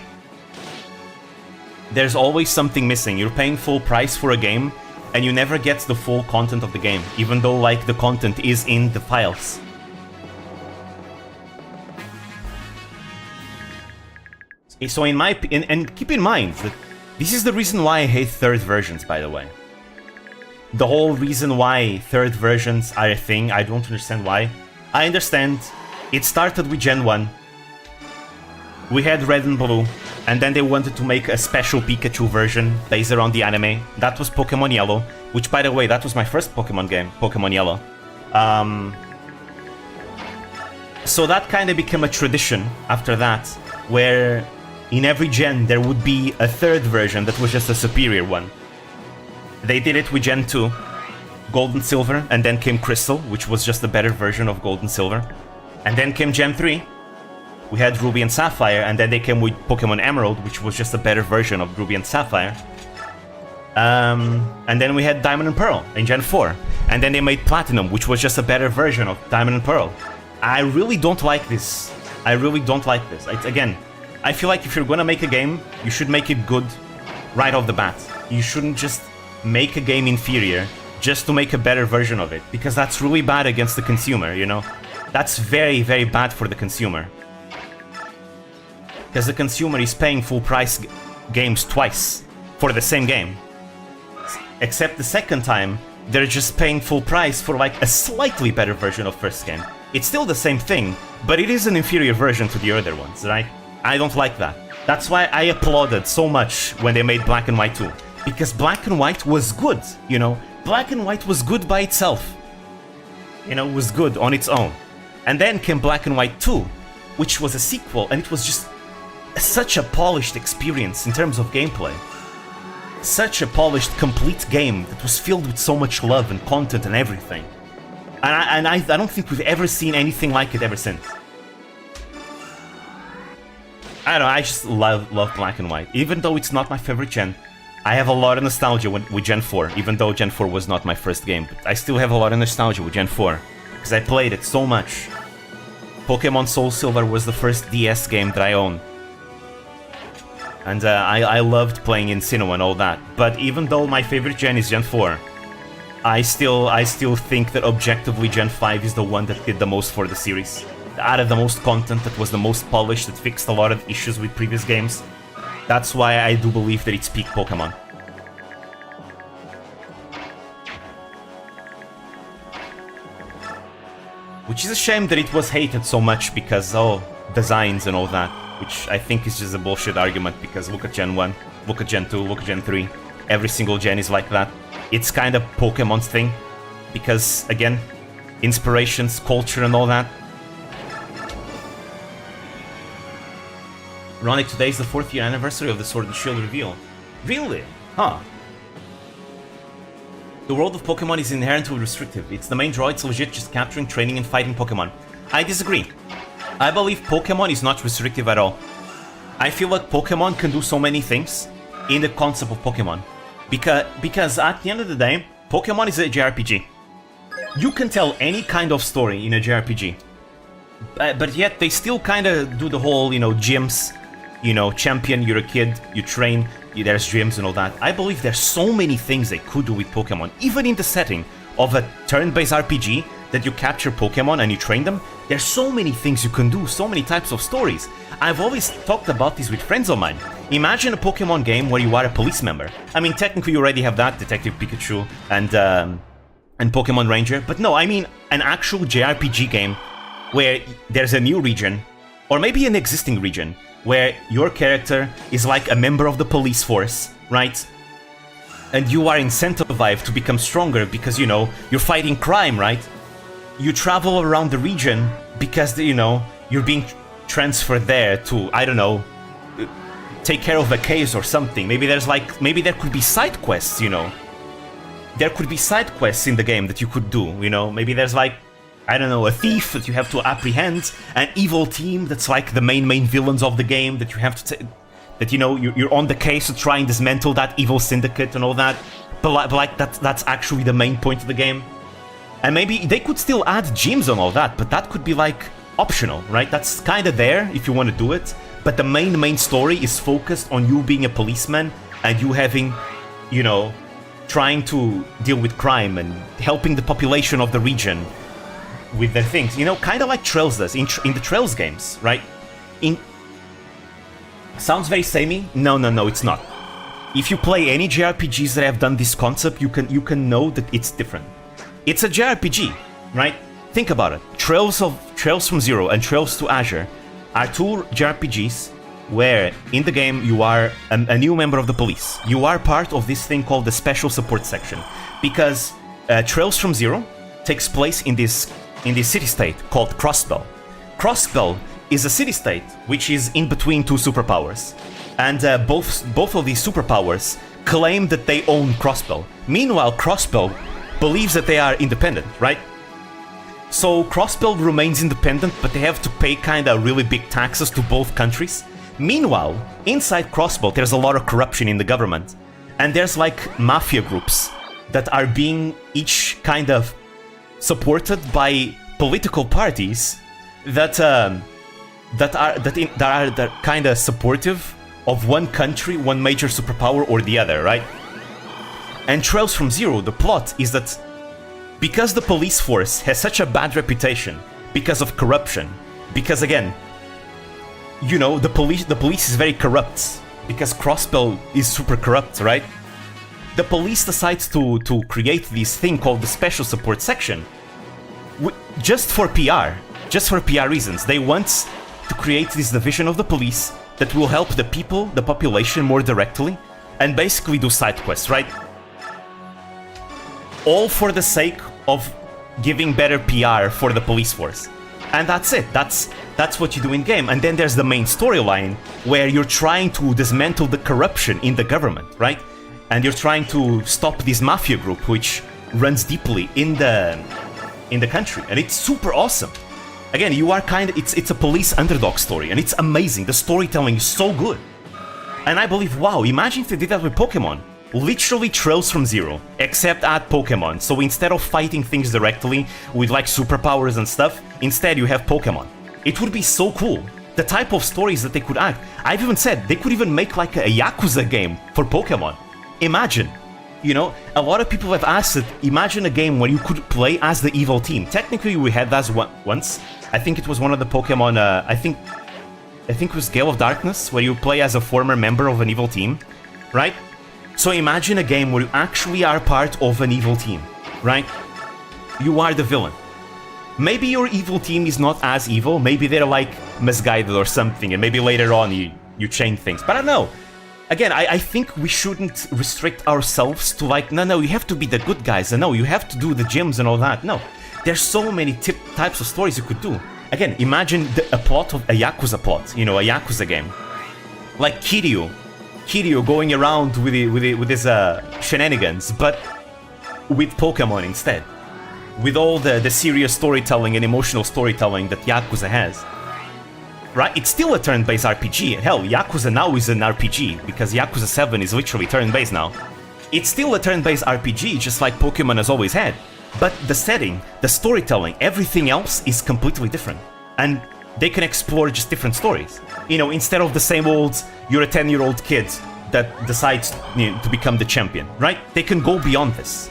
There's always something missing. You're paying full price for a game and you never get the full content of the game, even though like the content is in the files. So in my opinion, and keep in mind that this is the reason why I hate third versions, by the way. The whole reason why third versions are a thing, I don't understand why. I understand, it started with Gen 1. We had Red and Blue, and then they wanted to make a special Pikachu version based around the anime. That was Pokemon Yellow, which, by the way, that was my first Pokemon game, Pokemon Yellow. So that kind of became a tradition after that, where in every gen there would be a third version that was just a superior one. They did it with Gen 2, Gold and Silver, and then came Crystal, which was just a better version of Gold and Silver. And then came Gen 3, we had Ruby and Sapphire, and then they came with Pokemon Emerald, which was just a better version of Ruby and Sapphire. And then we had Diamond and Pearl in Gen 4, and then they made Platinum, which was just a better version of Diamond and Pearl. I really don't like this. I really don't like this. Again, I feel like if you're gonna make a game, you should make it good right off the bat. You shouldn't just make a game inferior just to make a better version of it, because that's really bad against the consumer, you know? That's very, very bad for the consumer. Because the consumer is paying full price games twice for the same game. Except the second time, they're just paying full price for like a slightly better version of first game. It's still the same thing, but it is an inferior version to the other ones, right? I don't like that. That's why I applauded so much when they made Black and White 2. Because Black and White was good, you know? Black and White was good by itself. You know, it was good on its own. And then came Black and White 2, which was a sequel, and it was just such a polished experience in terms of gameplay. Such a polished, complete game that was filled with so much love and content and everything. And I don't think we've ever seen anything like it ever since. I don't know, I just love Black and White. Even though it's not my favorite gen, I have a lot of nostalgia with Gen 4, even though Gen 4 was not my first game. But I still have a lot of nostalgia with Gen 4, because I played it so much. Pokemon Soul Silver was the first DS game that I owned. And I loved playing in Sinnoh and all that. But even though my favorite gen is Gen 4, I still think that objectively Gen 5 is the one that did the most for the series. That added the most content, that was the most polished, that fixed a lot of issues with previous games. That's why I do believe that it's peak Pokemon. Which is a shame that it was hated so much because, oh, designs and all that. Which I think is just a bullshit argument, because look at Gen 1, look at Gen 2, look at Gen 3. Every single gen is like that. It's kind of Pokemon's thing. Because, again, inspirations, culture and all that. Ronick, today is the 4th year anniversary of the Sword and Shield reveal. Really? Huh. The world of Pokemon is inherently restrictive. It's the main draw, it's legit just capturing, training and fighting Pokemon. I disagree. I believe Pokemon is not restrictive at all. I feel like Pokemon can do so many things in the concept of Pokemon. Because at the end of the day, Pokemon is a JRPG. You can tell any kind of story in a JRPG. But yet they still kind of do the whole, you know, gyms. You know, champion, you're a kid, you train, there's gyms and all that. I believe there's so many things they could do with Pokemon, even in the setting of a turn-based RPG that you capture Pokemon and you train them. There's so many things you can do, so many types of stories. I've always talked about this with friends of mine. Imagine a Pokemon game where you are a police member. I mean, technically you already have that, Detective Pikachu and Pokemon Ranger, but no, I mean an actual JRPG game where there's a new region, or maybe an existing region, where your character is like a member of the police force, right? And you are incentivized to become stronger because, you know, you're fighting crime, right? You travel around the region because, you know, you're being transferred there to, I don't know, take care of a case or something. Maybe there could be side quests, you know. there could be side quests in the game that you could do, you know? Maybe there's like, I don't know, a thief that you have to apprehend, an evil team that's like the main villains of the game that you have to that, you know, you're on the case to try and dismantle that evil syndicate and all that. But like that's actually the main point of the game. And maybe they could still add gyms and all that, but that could be like optional, right? That's kind of there if you want to do it. But the main story is focused on you being a policeman and you having, you know, trying to deal with crime and helping the population of the region with their things. You know, kind of like Trails does in the Trails games, right? Sounds very samey? No, it's not. If you play any JRPGs that have done this concept, you can know that it's different. It's a JRPG, right? Think about it. Trails from Zero and Trails to Azure are two JRPGs where in the game you are a new member of the police. You are part of this thing called the Special Support Section, because Trails from Zero takes place in this city-state called Crossbell. Crossbell is a city-state which is in between two superpowers, and both of these superpowers claim that they own Crossbell. Meanwhile, Crossbell believes that they are independent, right? So Crossbell remains independent, but they have to pay kinda really big taxes to both countries. Meanwhile, inside Crossbell, there's a lot of corruption in the government, and there's like mafia groups that are being each kind of supported by political parties that are kind of supportive of one country, one major superpower or the other, right? And Trails from Zero, the plot is that because the police force has such a bad reputation because of corruption, because again, you know, the police is very corrupt because Crossbell is super corrupt, right? The police decides to create this thing called the Special Support Section just for PR reasons. They want to create this division of the police that will help the people, the population more directly, and basically do side quests, right? All for the sake of giving better PR for the police force. And that's it. That's what you do in game. And then there's the main storyline where you're trying to dismantle the corruption in the government, right? And you're trying to stop this mafia group which runs deeply in the country, and it's super awesome. Again, you are it's a police underdog story, and it's amazing. The storytelling is so good. And I believe, wow, imagine if they did that with Pokemon. Literally Trails from Zero, except add Pokemon. So instead of fighting things directly with like superpowers and stuff, instead you have Pokemon. It would be so cool. The type of stories that they could add. I've even said they could even make like a Yakuza game for Pokemon. Imagine. You know, a lot of people have asked it, imagine a game where you could play as the evil team. Technically, we had that once. I think it was one of the Pokemon, I think it was Gale of Darkness, where you play as a former member of an evil team, right? So imagine a game where you actually are part of an evil team, right? You are the villain. Maybe your evil team is not as evil, maybe they're like misguided or something, and maybe later on you change things, but I don't know. Again, I think we shouldn't restrict ourselves to like, no, you have to be the good guys, and no, you have to do the gyms and all that. No, there's so many types of stories you could do. Again, imagine a plot of a Yakuza plot, you know, a Yakuza game. Like Kiryu going around with his shenanigans, but with Pokemon instead. With all the serious storytelling and emotional storytelling that Yakuza has. Right? It's still a turn-based RPG. Hell, Yakuza now is an RPG, because Yakuza 7 is literally turn-based now. It's still a turn-based RPG, just like Pokemon has always had. But the setting, the storytelling, everything else is completely different. And they can explore just different stories. You know, instead of the same old, you're a 10-year-old kid that decides, you know, to become the champion, right? They can go beyond this.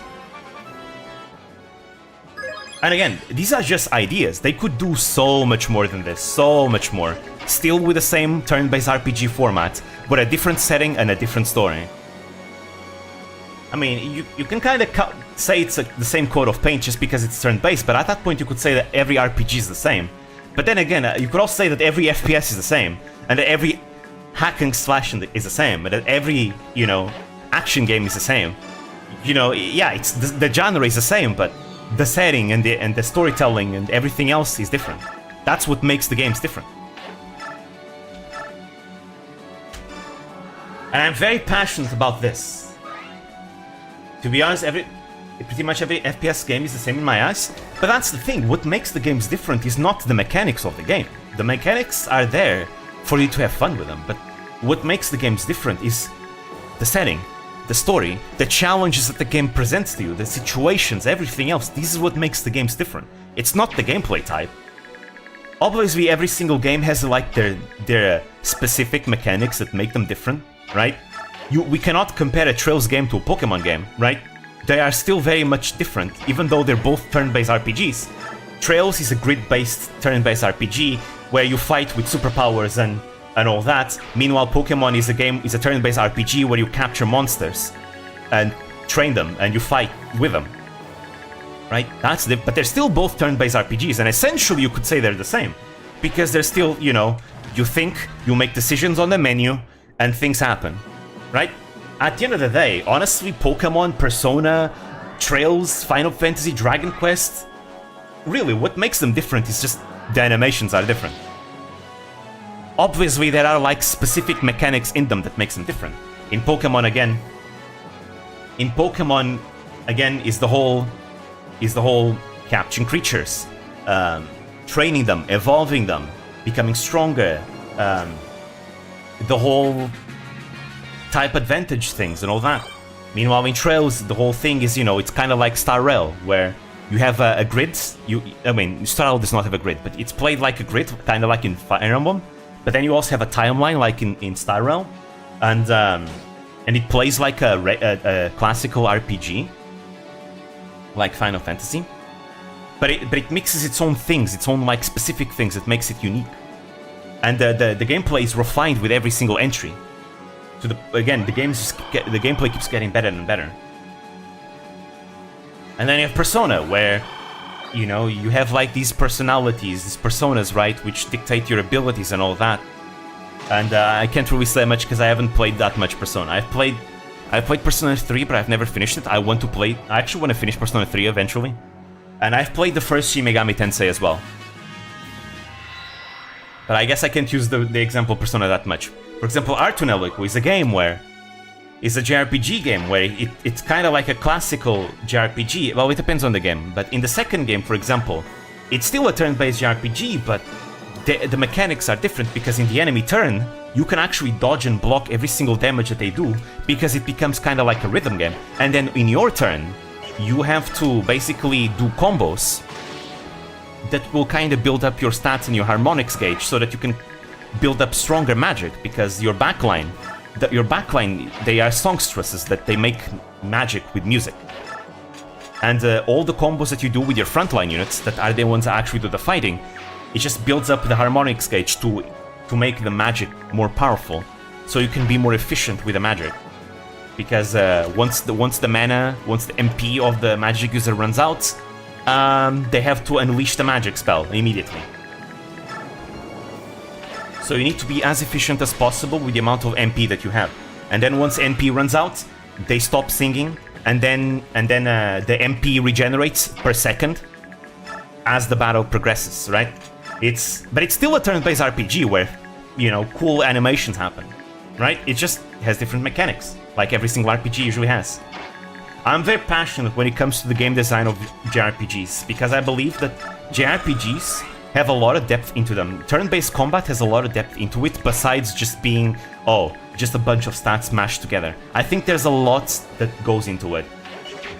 And again, these are just ideas. They could do so much more than this, so much more. Still with the same turn-based RPG format, but a different setting and a different story. I mean, you can kind of say it's the same Code of Paint just because it's turn-based, but at that point you could say that every RPG is the same. But then again, you could also say that every FPS is the same, and that every hack and slash is the same, and that every, you know, action game is the same. You know, yeah, it's the genre is the same, but the setting and the storytelling and everything else is different. That's what makes the games different. And I'm very passionate about this. To be honest, pretty much every FPS game is the same in my eyes. But that's the thing, what makes the games different is not the mechanics of the game. The mechanics are there for you to have fun with them, but what makes the games different is the setting, the story, the challenges that the game presents to you, the situations, everything else. This is what makes the games different. It's not the gameplay type. Obviously, every single game has like their specific mechanics that make them different, right? We cannot compare a Trails game to a Pokemon game, right? They are still very much different, even though they're both turn-based RPGs. Trails is a grid-based turn-based RPG where you fight with superpowers and all that. Meanwhile, Pokemon is a turn-based RPG where you capture monsters and train them and you fight with them. Right? But they're still both turn-based RPGs, and essentially you could say they're the same. Because they're still, you know, you think, you make decisions on the menu, and things happen. Right? At the end of the day, honestly, Pokemon, Persona, Trails, Final Fantasy, Dragon Quest, really, what makes them different is just the animations are different. Obviously, there are like specific mechanics in them that makes them different. In Pokemon again is the whole capturing creatures, training them, evolving them, becoming stronger, the whole type advantage things and all that. Meanwhile, in Trails, the whole thing is, you know, it's kind of like Star Rail, where you have a grid. Star Rail does not have a grid, but it's played like a grid, kind of like in Fire Emblem. But then you also have a timeline, like in Star Rail, and it plays like a classical RPG, like Final Fantasy. But it mixes its own things, its own like specific things that makes it unique. And the gameplay is refined with every single entry. So the gameplay keeps getting better and better. And then you have Persona, where, you know, you have like these personalities, these personas, right, which dictate your abilities and all that. And I can't really say much because I haven't played that much Persona. I've played Persona 3, but I've never finished it. I actually want to finish Persona 3 eventually. And I've played the first Shin Megami Tensei as well. But I guess I can't use the example Persona that much. For example, Artunelico is a game where... It's a JRPG game where it's kind of like a classical JRPG. Well, it depends on the game. But in the second game, for example, it's still a turn-based JRPG, but the mechanics are different because in the enemy turn, you can actually dodge and block every single damage that they do because it becomes kind of like a rhythm game. And then in your turn, you have to basically do combos that will kind of build up your stats and your harmonics gauge so that you can build up stronger magic because your backline, they are songstresses that they make magic with music. And all the combos that you do with your frontline units, that are the ones that actually do the fighting, it just builds up the harmonics gauge to make the magic more powerful, so you can be more efficient with the magic. Because once the MP of the magic user runs out, they have to unleash the magic spell immediately. So you need to be as efficient as possible with the amount of MP that you have. And then once MP runs out, they stop singing, and then the MP regenerates per second as the battle progresses, right? But it's still a turn-based RPG where, you know, cool animations happen, right? It just has different mechanics, like every single RPG usually has. I'm very passionate when it comes to the game design of JRPGs, because I believe that JRPGs have a lot of depth into them. Turn-based combat has a lot of depth into it, besides just being, just a bunch of stats mashed together. I think there's a lot that goes into it.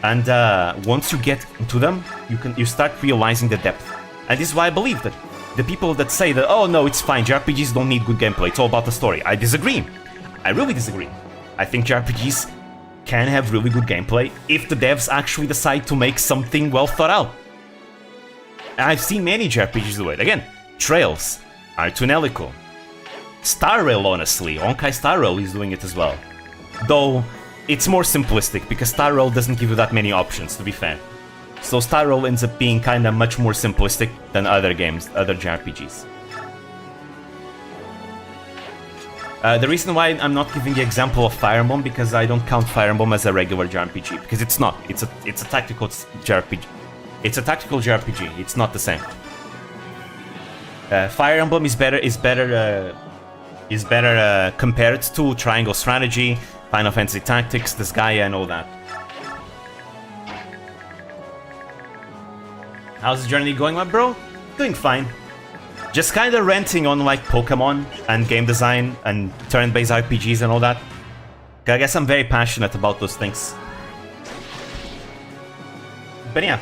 And once you get into them, you start realizing the depth. And this is why I believe that the people that say that, oh no, it's fine, JRPGs don't need good gameplay, it's all about the story. I disagree. I really disagree. I think JRPGs can have really good gameplay if the devs actually decide to make something well thought out. I've seen many JRPGs do it. Again, Trails, Artunelico, Star Rail, honestly. Honkai Star Rail is doing it as well. Though, it's more simplistic, because Star Rail doesn't give you that many options, to be fair. So Star Rail ends up being kinda much more simplistic than other games, other JRPGs. The reason why I'm not giving the example of Fire Emblem, because I don't count Fire Emblem as a regular JRPG, because it's not. It's a tactical JRPG. It's a tactical JRPG. It's not the same. Fire Emblem is better compared to Triangle Strategy, Final Fantasy Tactics, Disgaea, and all that. How's the journey going, my bro? Doing fine. Just kind of ranting on like Pokemon and game design and turn-based RPGs and all that. I guess I'm very passionate about those things. But yeah.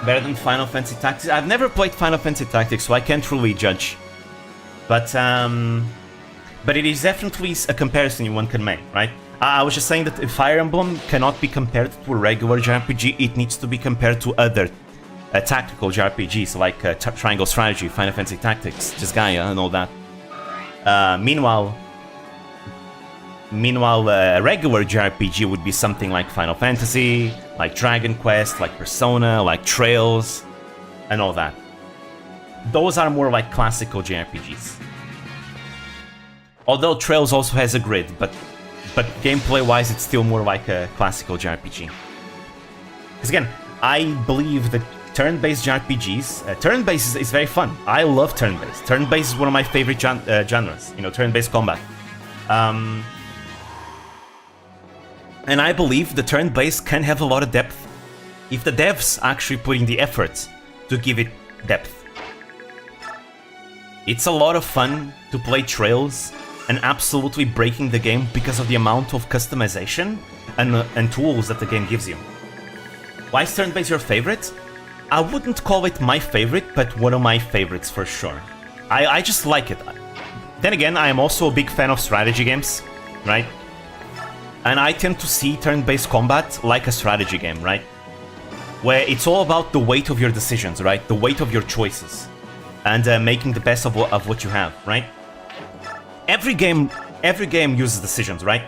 Better than Final Fantasy Tactics. I've never played Final Fantasy Tactics, so I can't really judge. But it is definitely a comparison one can make, right? I was just saying that if Fire Emblem cannot be compared to a regular JRPG, it needs to be compared to other tactical JRPGs like Triangle Strategy, Final Fantasy Tactics, Jesgaia, and all that. Meanwhile, a regular JRPG would be something like Final Fantasy, like Dragon Quest, like Persona, like Trails, and all that. Those are more like classical JRPGs. Although Trails also has a grid, but gameplay-wise, it's still more like a classical JRPG. Because again, I believe that turn-based JRPGs, turn-based is very fun. I love turn-based. Turn-based is one of my favorite genres, you know, turn-based combat. And I believe the turn-based can have a lot of depth if the devs actually put in the effort to give it depth. It's a lot of fun to play Trails and absolutely breaking the game because of the amount of customization and tools that the game gives you. Why is turn-based your favorite? I wouldn't call it my favorite, but one of my favorites for sure. I just like it. Then again, I am also a big fan of strategy games, right? And I tend to see turn-based combat like a strategy game, right? Where it's all about the weight of your decisions, right? The weight of your choices. And making the best of what you have, right? Every game uses decisions, right?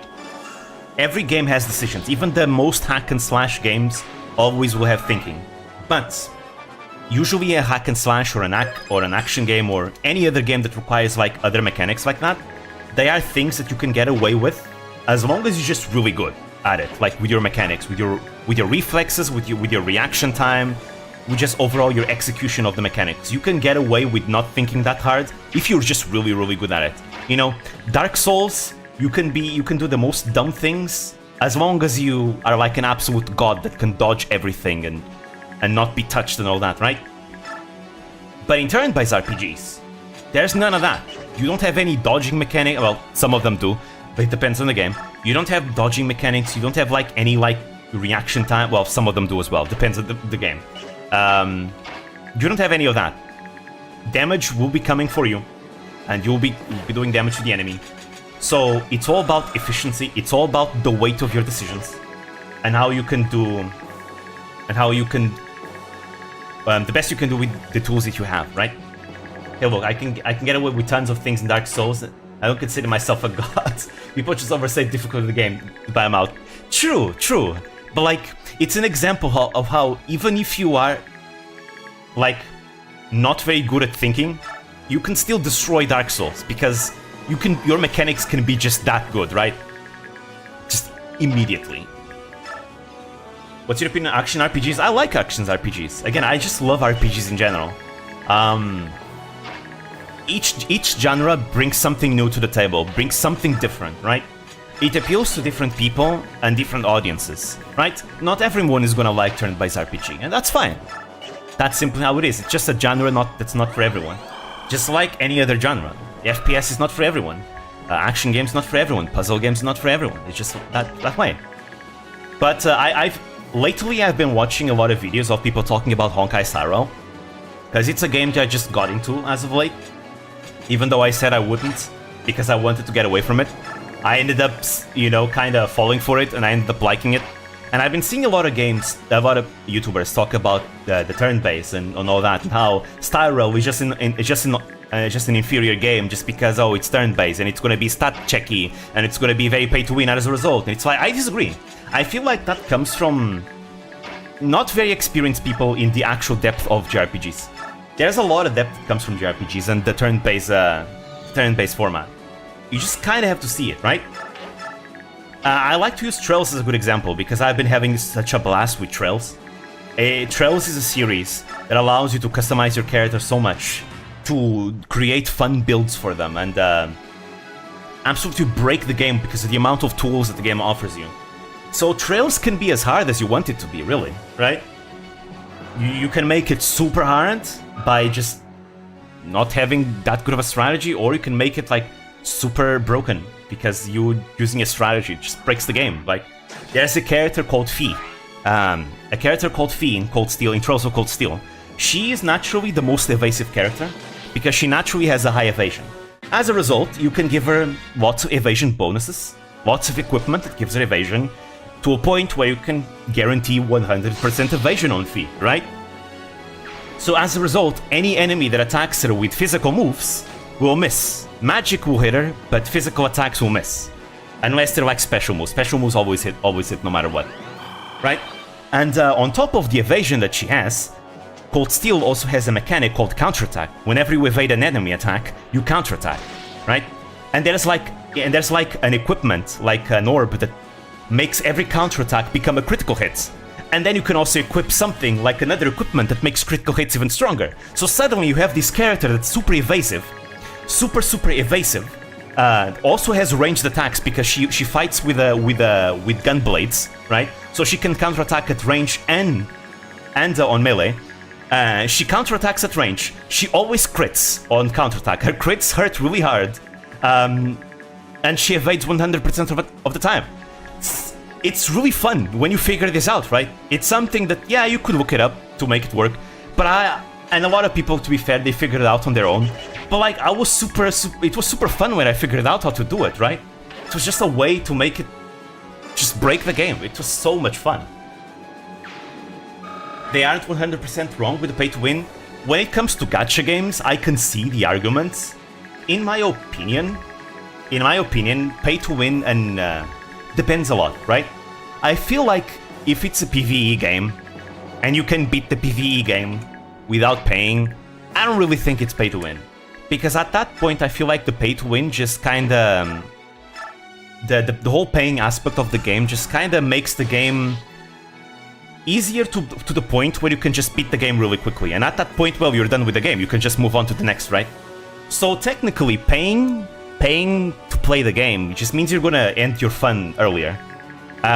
Every game has decisions. Even the most hack and slash games always will have thinking. But usually a hack and slash or an action game or any other game that requires like other mechanics like that, they are things that you can get away with as long as you're just really good at it, like with your mechanics, with your reflexes, with your reaction time, with just overall your execution of the mechanics. You can get away with not thinking that hard if you're just really, really good at it. You know, Dark Souls, you can do the most dumb things as long as you are like an absolute god that can dodge everything and not be touched and all that, right? But in turn-based RPGs, there's none of that. You don't have any dodging mechanic. Well, some of them do, but it depends on the game. You don't have dodging mechanics. You don't have like any like reaction time. Well, some of them do as well. Depends on the game. You don't have any of that. Damage will be coming for you, and you'll be doing damage to the enemy. So it's all about efficiency. It's all about the weight of your decisions, and how you can do, and how you can, the best you can do with the tools that you have, right? Hey, look, I can get away with tons of things in Dark Souls. I don't consider myself a god. People just overstate difficulty of the game by a mouth. True. But like, it's an example of how even if you are like not very good at thinking, you can still destroy Dark Souls because your mechanics can be just that good, right? Just immediately. What's your opinion on action RPGs? I like action RPGs. Again, I just love RPGs in general. Each genre brings something new to the table, brings something different, right? It appeals to different people and different audiences, right? Not everyone is gonna like turn-based RPG, and that's fine. That's simply how it is. It's just a genre that's not for everyone. Just like any other genre. FPS is not for everyone. Action games not for everyone. Puzzle games not for everyone. It's just that way. But lately I've been watching a lot of videos of people talking about Honkai Star Rail, because it's a game that I just got into as of late. Even though I said I wouldn't, because I wanted to get away from it. I ended up, you know, kind of falling for it, and I ended up liking it. And I've been seeing a lot of YouTubers talk about the turn-based and all that, and how Star Rail is just an inferior game just because, oh, it's turn-based, and it's going to be stat-checky, and it's going to be very pay-to-win as a result. And it's like, I disagree. I feel like that comes from not very experienced people in the actual depth of JRPGs. There's a lot of depth that comes from JRPGs and the turn-based format. You just kind of have to see it, right? I like to use Trails as a good example because I've been having such a blast with Trails. Trails is a series that allows you to customize your character so much, to create fun builds for them, and absolutely break the game because of the amount of tools that the game offers you. So Trails can be as hard as you want it to be, really, right? You can make it super hard by just not having that good of a strategy, or you can make it like super broken because you using a strategy just breaks the game. Like, there's a character called Fee. A character called Fee in Cold Steel, in Trials of Cold Steel. She is naturally the most evasive character because she naturally has a high evasion. As a result, you can give her lots of evasion bonuses, lots of equipment that gives her evasion, to a point where you can guarantee 100% evasion on Fee, right? So as a result, any enemy that attacks her with physical moves will miss. Magic will hit her, but physical attacks will miss. Unless they're like special moves. Special moves always hit no matter what. Right? And on top of the evasion that she has, Cold Steel also has a mechanic called counterattack. Whenever you evade an enemy attack, you counterattack. Right? And there's like an equipment, like an orb that makes every counterattack become a critical hit. And then you can also equip something like another equipment that makes critical hits even stronger. So suddenly you have this character that's super evasive, super evasive. Also has ranged attacks because she fights with gun blades, right? So she can counterattack at range and on melee. She counterattacks at range. She always crits on counterattack. Her crits hurt really hard, and she evades 100% of the time. It's really fun when you figure this out, right? It's something that, yeah, you could look it up to make it work, but and a lot of people, to be fair, they figured it out on their own. But like, it was super fun when I figured out how to do it, right? It was just a way to make it just break the game. It was so much fun. They aren't 100% wrong with the pay to win. When it comes to gacha games, I can see the arguments. In my opinion, pay to win and depends a lot, right? I feel like if it's a PvE game and you can beat the PvE game without paying, I don't really think it's pay to win. Because at that point, I feel like the pay to win just kinda... The whole paying aspect of the game just kinda makes the game easier to the point where you can just beat the game really quickly. And at that point, well, you're done with the game. You can just move on to the next, right? So technically, paying to play the game just means you're gonna end your fun earlier,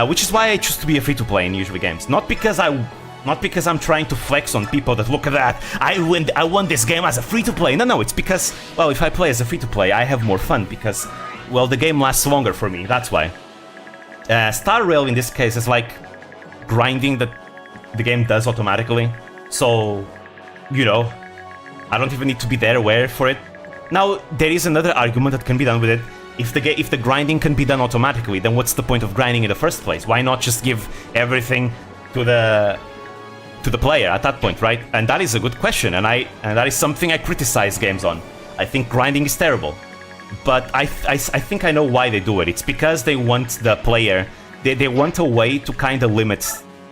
which is why I choose to be a free-to-play in usually games. Not because I'm trying to flex on people that look at that. I won this game as a free-to-play. No, it's because, well, if I play as a free-to-play, I have more fun because, well, the game lasts longer for me. That's why. Star Rail in this case is like grinding that the game does automatically. So, you know, I don't even need to be there aware for it. Now, there is another argument that can be done with it. If the grinding can be done automatically, then what's the point of grinding in the first place? Why not just give everything to the player at that point, right? And that is a good question, and that is something I criticize games on. I think grinding is terrible, but I think I know why they do it. It's because they want the player, they want a way to kind of limit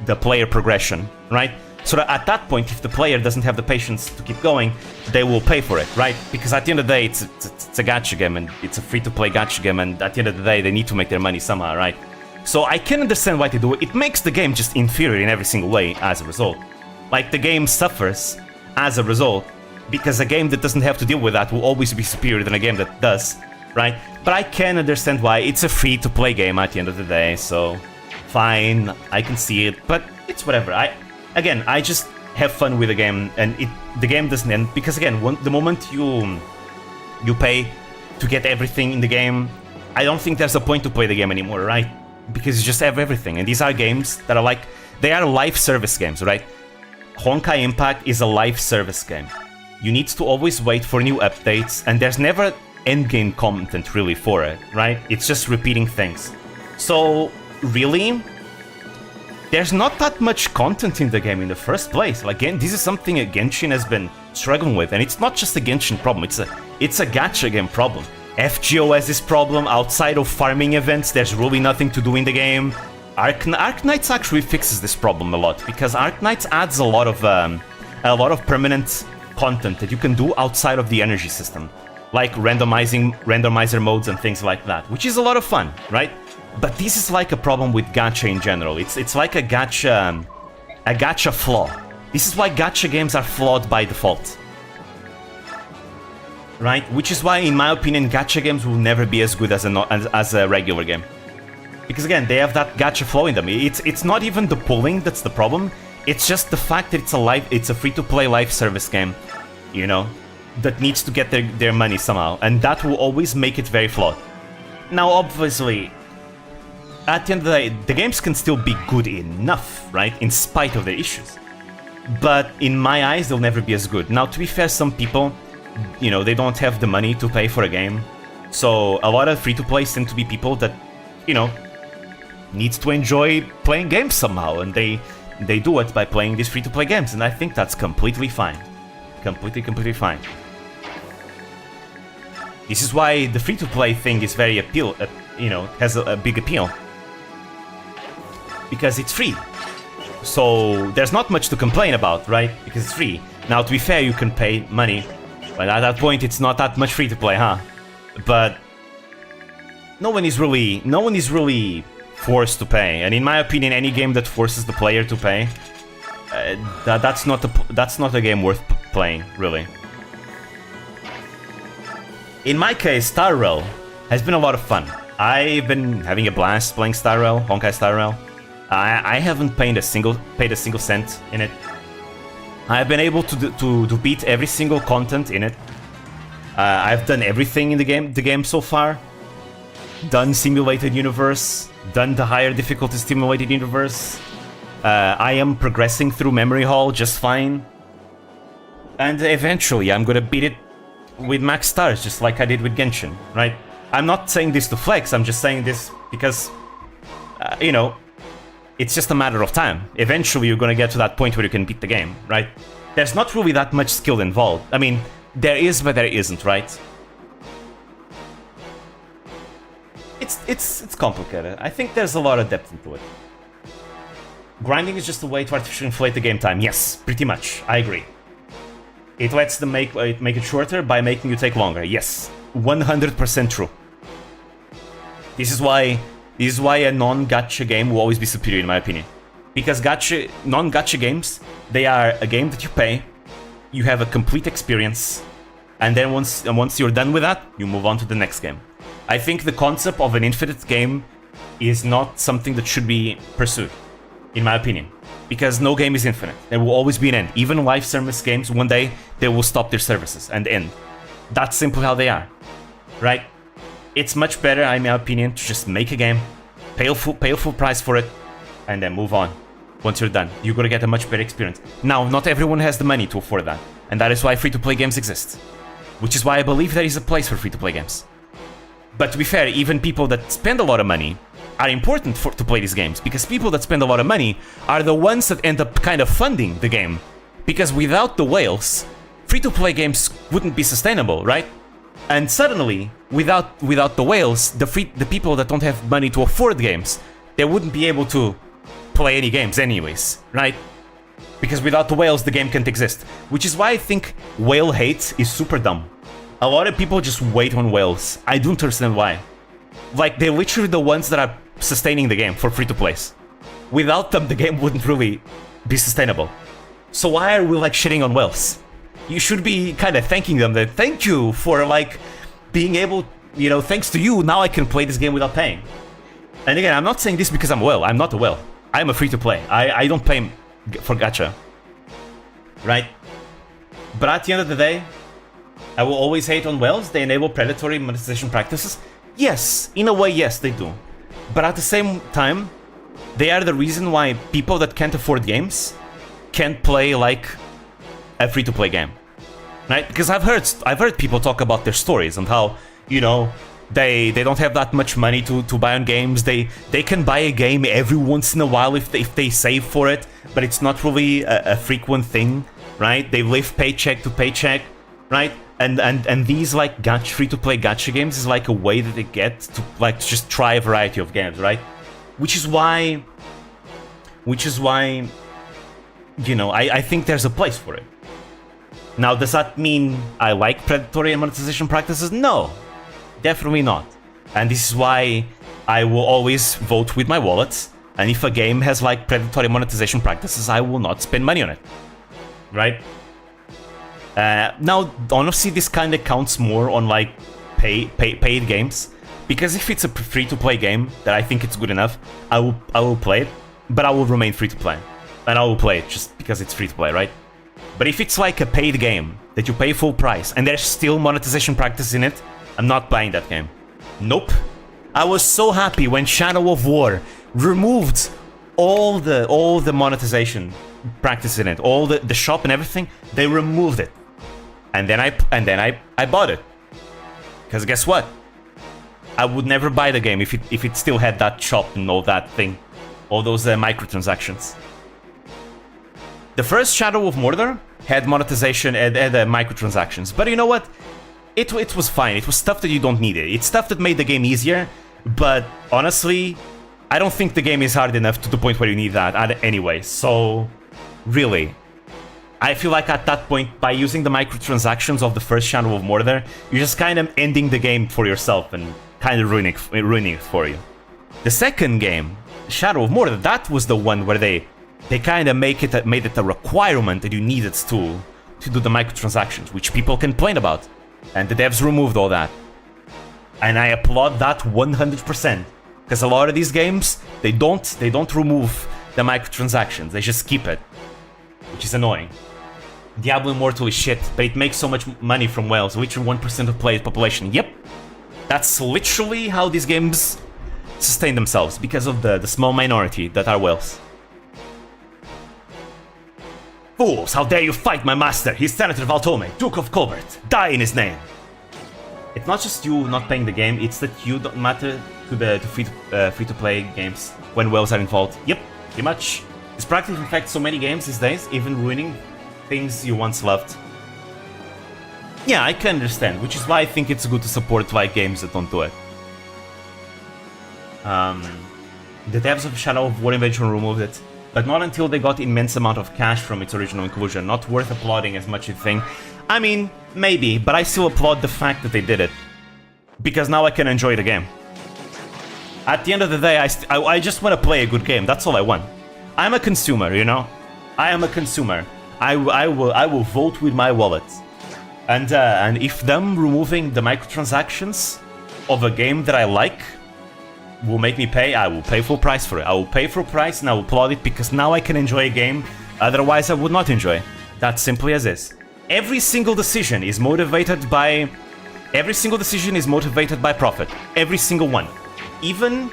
the player progression, right? So that at that point, if the player doesn't have the patience to keep going, they will pay for it, right? Because at the end of the day, it's a gacha game, and it's a free-to-play gacha game, and at the end of the day, they need to make their money somehow, right? So I can understand why they do it. It makes the game just inferior in every single way as a result. Like, the game suffers as a result, because a game that doesn't have to deal with that will always be superior than a game that does, right? But I can understand why. It's a free-to-play game at the end of the day, so fine, I can see it, but it's whatever. Again, I just have fun with the game, and the game doesn't end, because again, the moment you pay to get everything in the game, I don't think there's a point to play the game anymore, right? Because you just have everything, and these are games that are like, they are live service games, right? Honkai Impact is a live service game. You need to always wait for new updates, and there's never endgame content really for it, right? It's just repeating things. So, really, there's not that much content in the game in the first place. Like, again, this is something Genshin has been struggling with, and it's not just a Genshin problem, it's a gacha game problem. FGO has this problem. Outside of farming events, there's really nothing to do in the game. Arknights actually fixes this problem a lot, because Arknights adds a lot of permanent content that you can do outside of the energy system, like randomizer modes and things like that, which is a lot of fun, right? But this is like a problem with gacha in general. It's like a gacha flaw. This is why gacha games are flawed by default, right? Which is why, in my opinion, gacha games will never be as good as a regular game. Because again, they have that gacha flaw in them. It's not even the pulling that's the problem. It's just the fact that it's a free-to-play live service game, you know, that needs to get their money somehow, and that will always make it very flawed. Now, obviously, at the end of the day, the games can still be good enough, right, in spite of their issues. But in my eyes, they'll never be as good. Now, to be fair, some people, you know, they don't have the money to pay for a game, so a lot of free-to-plays tend to be people that, you know, needs to enjoy playing games somehow, and they do it by playing these free-to-play games, and I think that's completely fine. Completely fine. This is why the free-to-play thing is very you know, has a big appeal. Because it's free. So there's not much to complain about, right? Because it's free. Now, to be fair, you can pay money, but at that point, it's not that much free-to-play, huh? But no one is really forced to pay, and in my opinion, any game that forces the player to pay, that's not a game worth playing, really. In my case, Star Rail has been a lot of fun. I've been having a blast playing Star Rail, Honkai Star Rail. I haven't paid a single cent in it. I've been able to beat every single content in it. I've done everything in the game so far. Done simulated universe. Done the higher difficulty simulated universe. I am progressing through Memory Hall just fine. And eventually I'm gonna beat it with max stars, just like I did with Genshin, right? I'm not saying this to flex, I'm just saying this because, you know, it's just a matter of time. Eventually you're gonna get to that point where you can beat the game, right? There's not really that much skill involved. I mean, there is, but there isn't, right? It's complicated. I think there's a lot of depth into it. Grinding is just a way to artificially inflate the game time. Yes, pretty much. I agree. It lets them make it shorter by making you take longer. Yes, 100% true. This is why a non-gacha game will always be superior in my opinion. Because non-gacha games, they are a game that you pay, you have a complete experience, and then once you're done with that, you move on to the next game. I think the concept of an infinite game is not something that should be pursued, in my opinion. Because no game is infinite. There will always be an end. Even live service games, one day, they will stop their services and end. That's simply how they are. Right? It's much better, in my opinion, to just make a game, pay a full price for it, and then move on. Once you're done, you're gonna get a much better experience. Now, not everyone has the money to afford that. And that is why free-to-play games exist. Which is why I believe there is a place for free-to-play games. But to be fair, even people that spend a lot of money are important to play these games, because people that spend a lot of money are the ones that end up kind of funding the game. Because without the whales, free-to-play games wouldn't be sustainable, right? And suddenly, without the whales, the people that don't have money to afford games, they wouldn't be able to play any games anyways, right? Because without the whales, the game can't exist. Which is why I think whale hate is super dumb. A lot of people just wait on whales. I don't understand why. Like, they're literally the ones that are sustaining the game for free-to-plays. Without them, the game wouldn't really be sustainable. So why are we, like, shitting on whales? You should be kind of thanking them that, thank you for, like, being able, you know, thanks to you, now I can play this game without paying. And again, I'm not saying this because I'm a whale. I'm not a whale. I'm a free-to-play. I don't pay for gacha. Right? But at the end of the day, I will always hate on whales. They enable predatory monetization practices. Yes, in a way, yes, they do. But at the same time, they are the reason why people that can't afford games can't play, like, a free-to-play game. Right? Because I've heard people talk about their stories and how, you know, they don't have that much money to buy on games. They can buy a game every once in a while if they save for it, but it's not really a frequent thing, right? They live paycheck to paycheck, right? And these, like, free-to-play gacha games is like a way that they get to, like, just try a variety of games, right? Which is why, you know, I think there's a place for it. Now, does that mean I like predatory monetization practices? No, definitely not. And this is why I will always vote with my wallet. And if a game has, like, predatory monetization practices, I will not spend money on it, right? Now, honestly, this kind of counts more on, like, paid games, because if it's a free-to-play game that I think it's good enough, I will play it, but I will remain free-to-play. and I will play it just because it's free to play, right? But if it's like a paid game that you pay full price and there's still monetization practice in it, I'm not buying that game. Nope. I was so happy when Shadow of War removed all the monetization practice in it, all the shop and everything. They removed it, and then I bought it. Because guess what? I would never buy the game if it still had that shop and all that thing, all those microtransactions. The first Shadow of Mordor had monetization and microtransactions, but you know what? It was fine. It was stuff that you don't need it. It's stuff that made the game easier, but honestly, I don't think the game is hard enough to the point where you need that anyway. So, really, I feel like at that point, by using the microtransactions of the first Shadow of Mordor, you're just kind of ending the game for yourself and kind of ruining it for you. The second game, Shadow of Mordor, that was the one where they kind of made it a requirement that you needed to do the microtransactions, which people complain about, and the devs removed all that. And I applaud that 100%. Because a lot of these games, they don't remove the microtransactions, they just keep it, which is annoying. Diablo Immortal is shit, but it makes so much money from whales, which are 1% of played population. Yep, that's literally how these games sustain themselves, because of the small minority that are whales. Fools, how dare you fight my master, his Senator Valtome, Duke of Colbert, die in his name! It's not just you not playing the game, it's that you don't matter to the free-to-play games when whales are involved. Yep, pretty much. This practice infects so many games these days, even ruining things you once loved. Yeah, I can understand, which is why I think it's good to support like games that don't do it. The devs of Shadow of War eventually removed it, but not until they got immense amount of cash from its original inclusion. Not worth applauding as much as you think. I mean, maybe, but I still applaud the fact that they did it, because now I can enjoy the game. At the end of the day, I just want to play a good game. That's all I want. I'm a consumer, you know. I am a consumer. I will vote with my wallet. And if them removing the microtransactions of a game that I like will make me pay, I will pay full price for it. I will pay full price and I will applaud it, because now I can enjoy a game otherwise I would not enjoy. That's simply as is. Every single decision is motivated by profit. Every single one. Even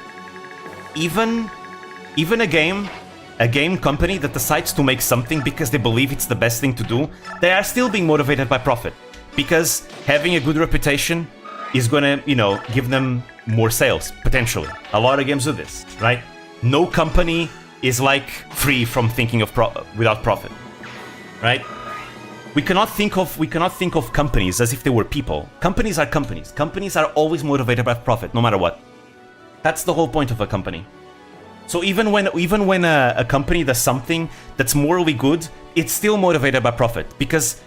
a game company that decides to make something because they believe it's the best thing to do, they are still being motivated by profit. Because having a good reputation is gonna, you know, give them more sales, potentially. A lot of games do this, right? No company is like free from thinking of without profit, right? We cannot think of companies as if they were people. Companies are companies. Companies are always motivated by profit, no matter what. That's the whole point of a company. So even when a company does something that's morally good, it's still motivated by profit, because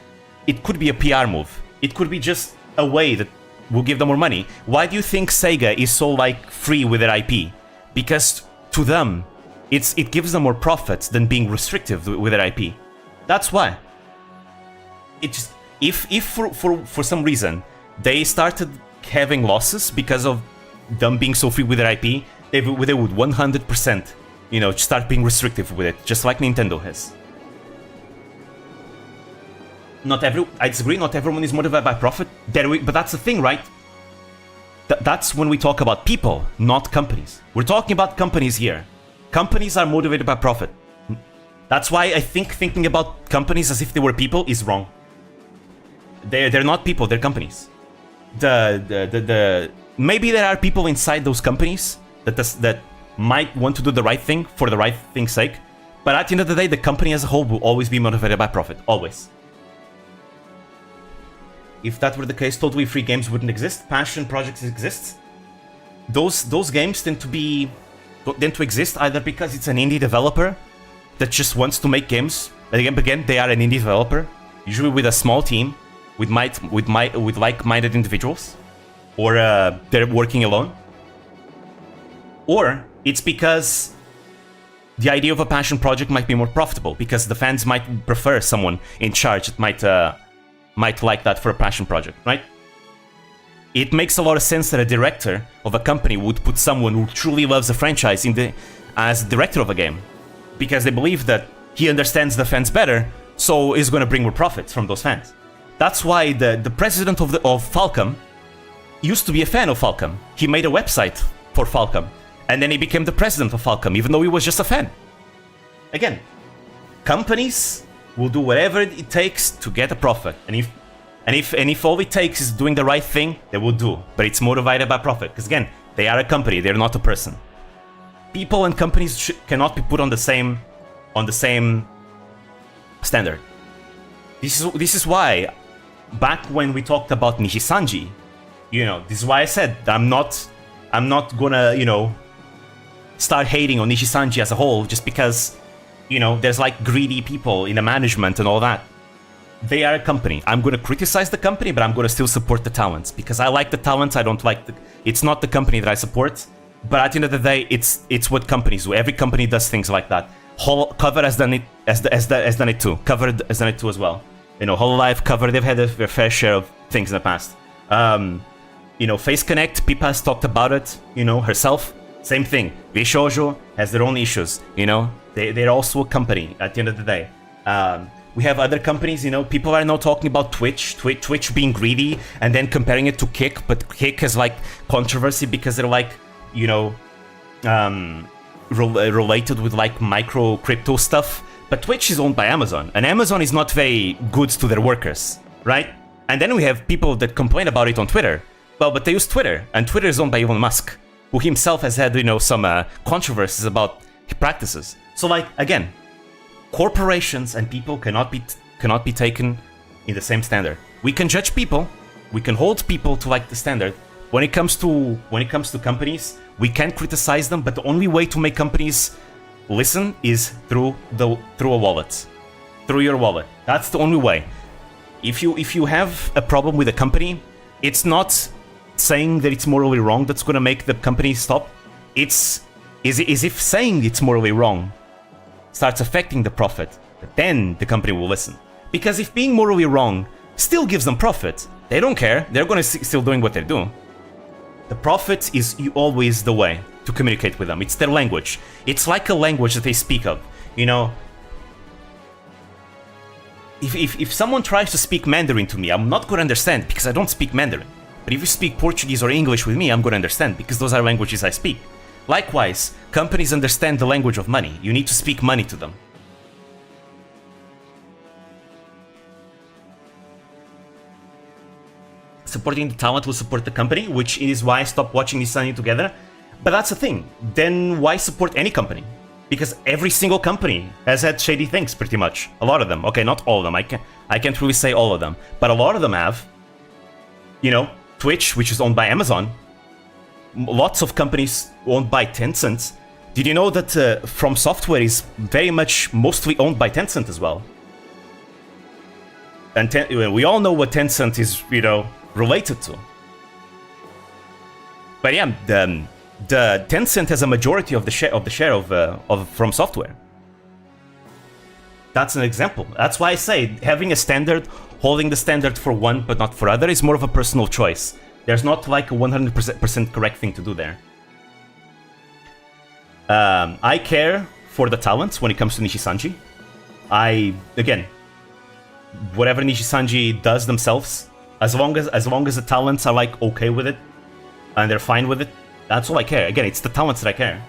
it could be a PR move. It could be just a way that will give them more money. Why do you think Sega is so like free with their IP? Because to them, it gives them more profits than being restrictive with their IP. That's why. It just, if for some reason they started having losses because of them being so free with their IP, they would 100%, you know, start being restrictive with it, just like Nintendo has. I disagree, not everyone is motivated by profit, but that's the thing, right? That's when we talk about people, not companies. We're talking about companies here. Companies are motivated by profit. That's why I think thinking about companies as if they were people is wrong. They're not people, they're companies. Maybe there are people inside those companies that might want to do the right thing for the right thing's sake, but at the end of the day, the company as a whole will always be motivated by profit, always. If that were the case, totally free games wouldn't exist. Passion projects exist. Those games tend to exist either because it's an indie developer that just wants to make games. Again, they are an indie developer, usually with a small team, with like-minded individuals, or they're working alone. Or it's because the idea of a passion project might be more profitable, because the fans might prefer someone in charge that might like that for a passion project, right? It makes a lot of sense that a director of a company would put someone who truly loves a franchise as director of a game, because they believe that He understands the fans better, so is going to bring more profits from those fans. That's why the president of Falcom used to be a fan of Falcom. He made a website for Falcom, and then he became the president of Falcom, even though he was just a fan. Again, companies will do whatever it takes to get a profit, and if all it takes is doing the right thing, they will do. But it's motivated by profit, because again, they are a company, they're not a person. People and companies cannot be put on the same standard. This is why, back when we talked about Nishisanji, this is why I said that I'm not gonna, start hating on Nishisanji as a whole just because, there's like greedy people in the management and all that. They are a company. I'm gonna criticize the company, but I'm gonna still support the talents because I like the talents. I don't like it's not the company that I support, but at the end of the day, it's what companies do. Every company does things like that. Cover has done it has done it too. Cover has done it too as well. Hololive, Cover, they've had their fair share of things in the past. Face Connect, Pipa has talked about it, herself. Same thing. Vshoujo has their own issues, They're also a company at the end of the day. We have other companies, people are now talking about Twitch being greedy and then comparing it to Kick, but Kick has like controversy because they're like, related with like micro crypto stuff. But Twitch is owned by Amazon, and Amazon is not very good to their workers, right? And then we have people that complain about it on Twitter. Well, but they use Twitter, and Twitter is owned by Elon Musk, who himself has had, some controversies about his practices. So, like, again, corporations and people cannot be taken in the same standard. We can judge people, we can hold people to like the standard. When it comes to companies, we can criticize them, but the only way to make companies listen is through a wallet, through your wallet. That's the only way. If you have a problem with a company, it's not saying that it's morally wrong that's going to make the company stop. It's if saying it's morally wrong starts affecting the profit, then the company will listen. Because if being morally wrong still gives them profit, they don't care. They're going to still doing what they're doing. The profit is always the way to communicate with them. It's their language. It's like a language that they speak of. If someone tries to speak Mandarin to me, I'm not going to understand because I don't speak Mandarin. But if you speak Portuguese or English with me, I'm going to understand because those are languages I speak. Likewise, companies understand the language of money. You need to speak money to them. Supporting the talent will support the company, which is why I stopped watching Nissan together. But that's the thing. Then why support any company? Because every single company has had shady things, pretty much. A lot of them. Okay, not all of them. I can't really say all of them. But a lot of them have. Twitch, which is owned by Amazon. Lots of companies owned by Tencent. Did you know that From Software is very much mostly owned by Tencent as well? And we all know what Tencent is, related to. But yeah, the Tencent has a majority of the share of From Software. That's an example. That's why I say having a standard, holding the standard for one but not for other, is more of a personal choice. There's not like a 100% correct thing to do there. I care for the talents when it comes to Nishisanji. Again, whatever Nishisanji does themselves, as long as the talents are like okay with it and they're fine with it, that's all I care. Again, it's the talents that I care.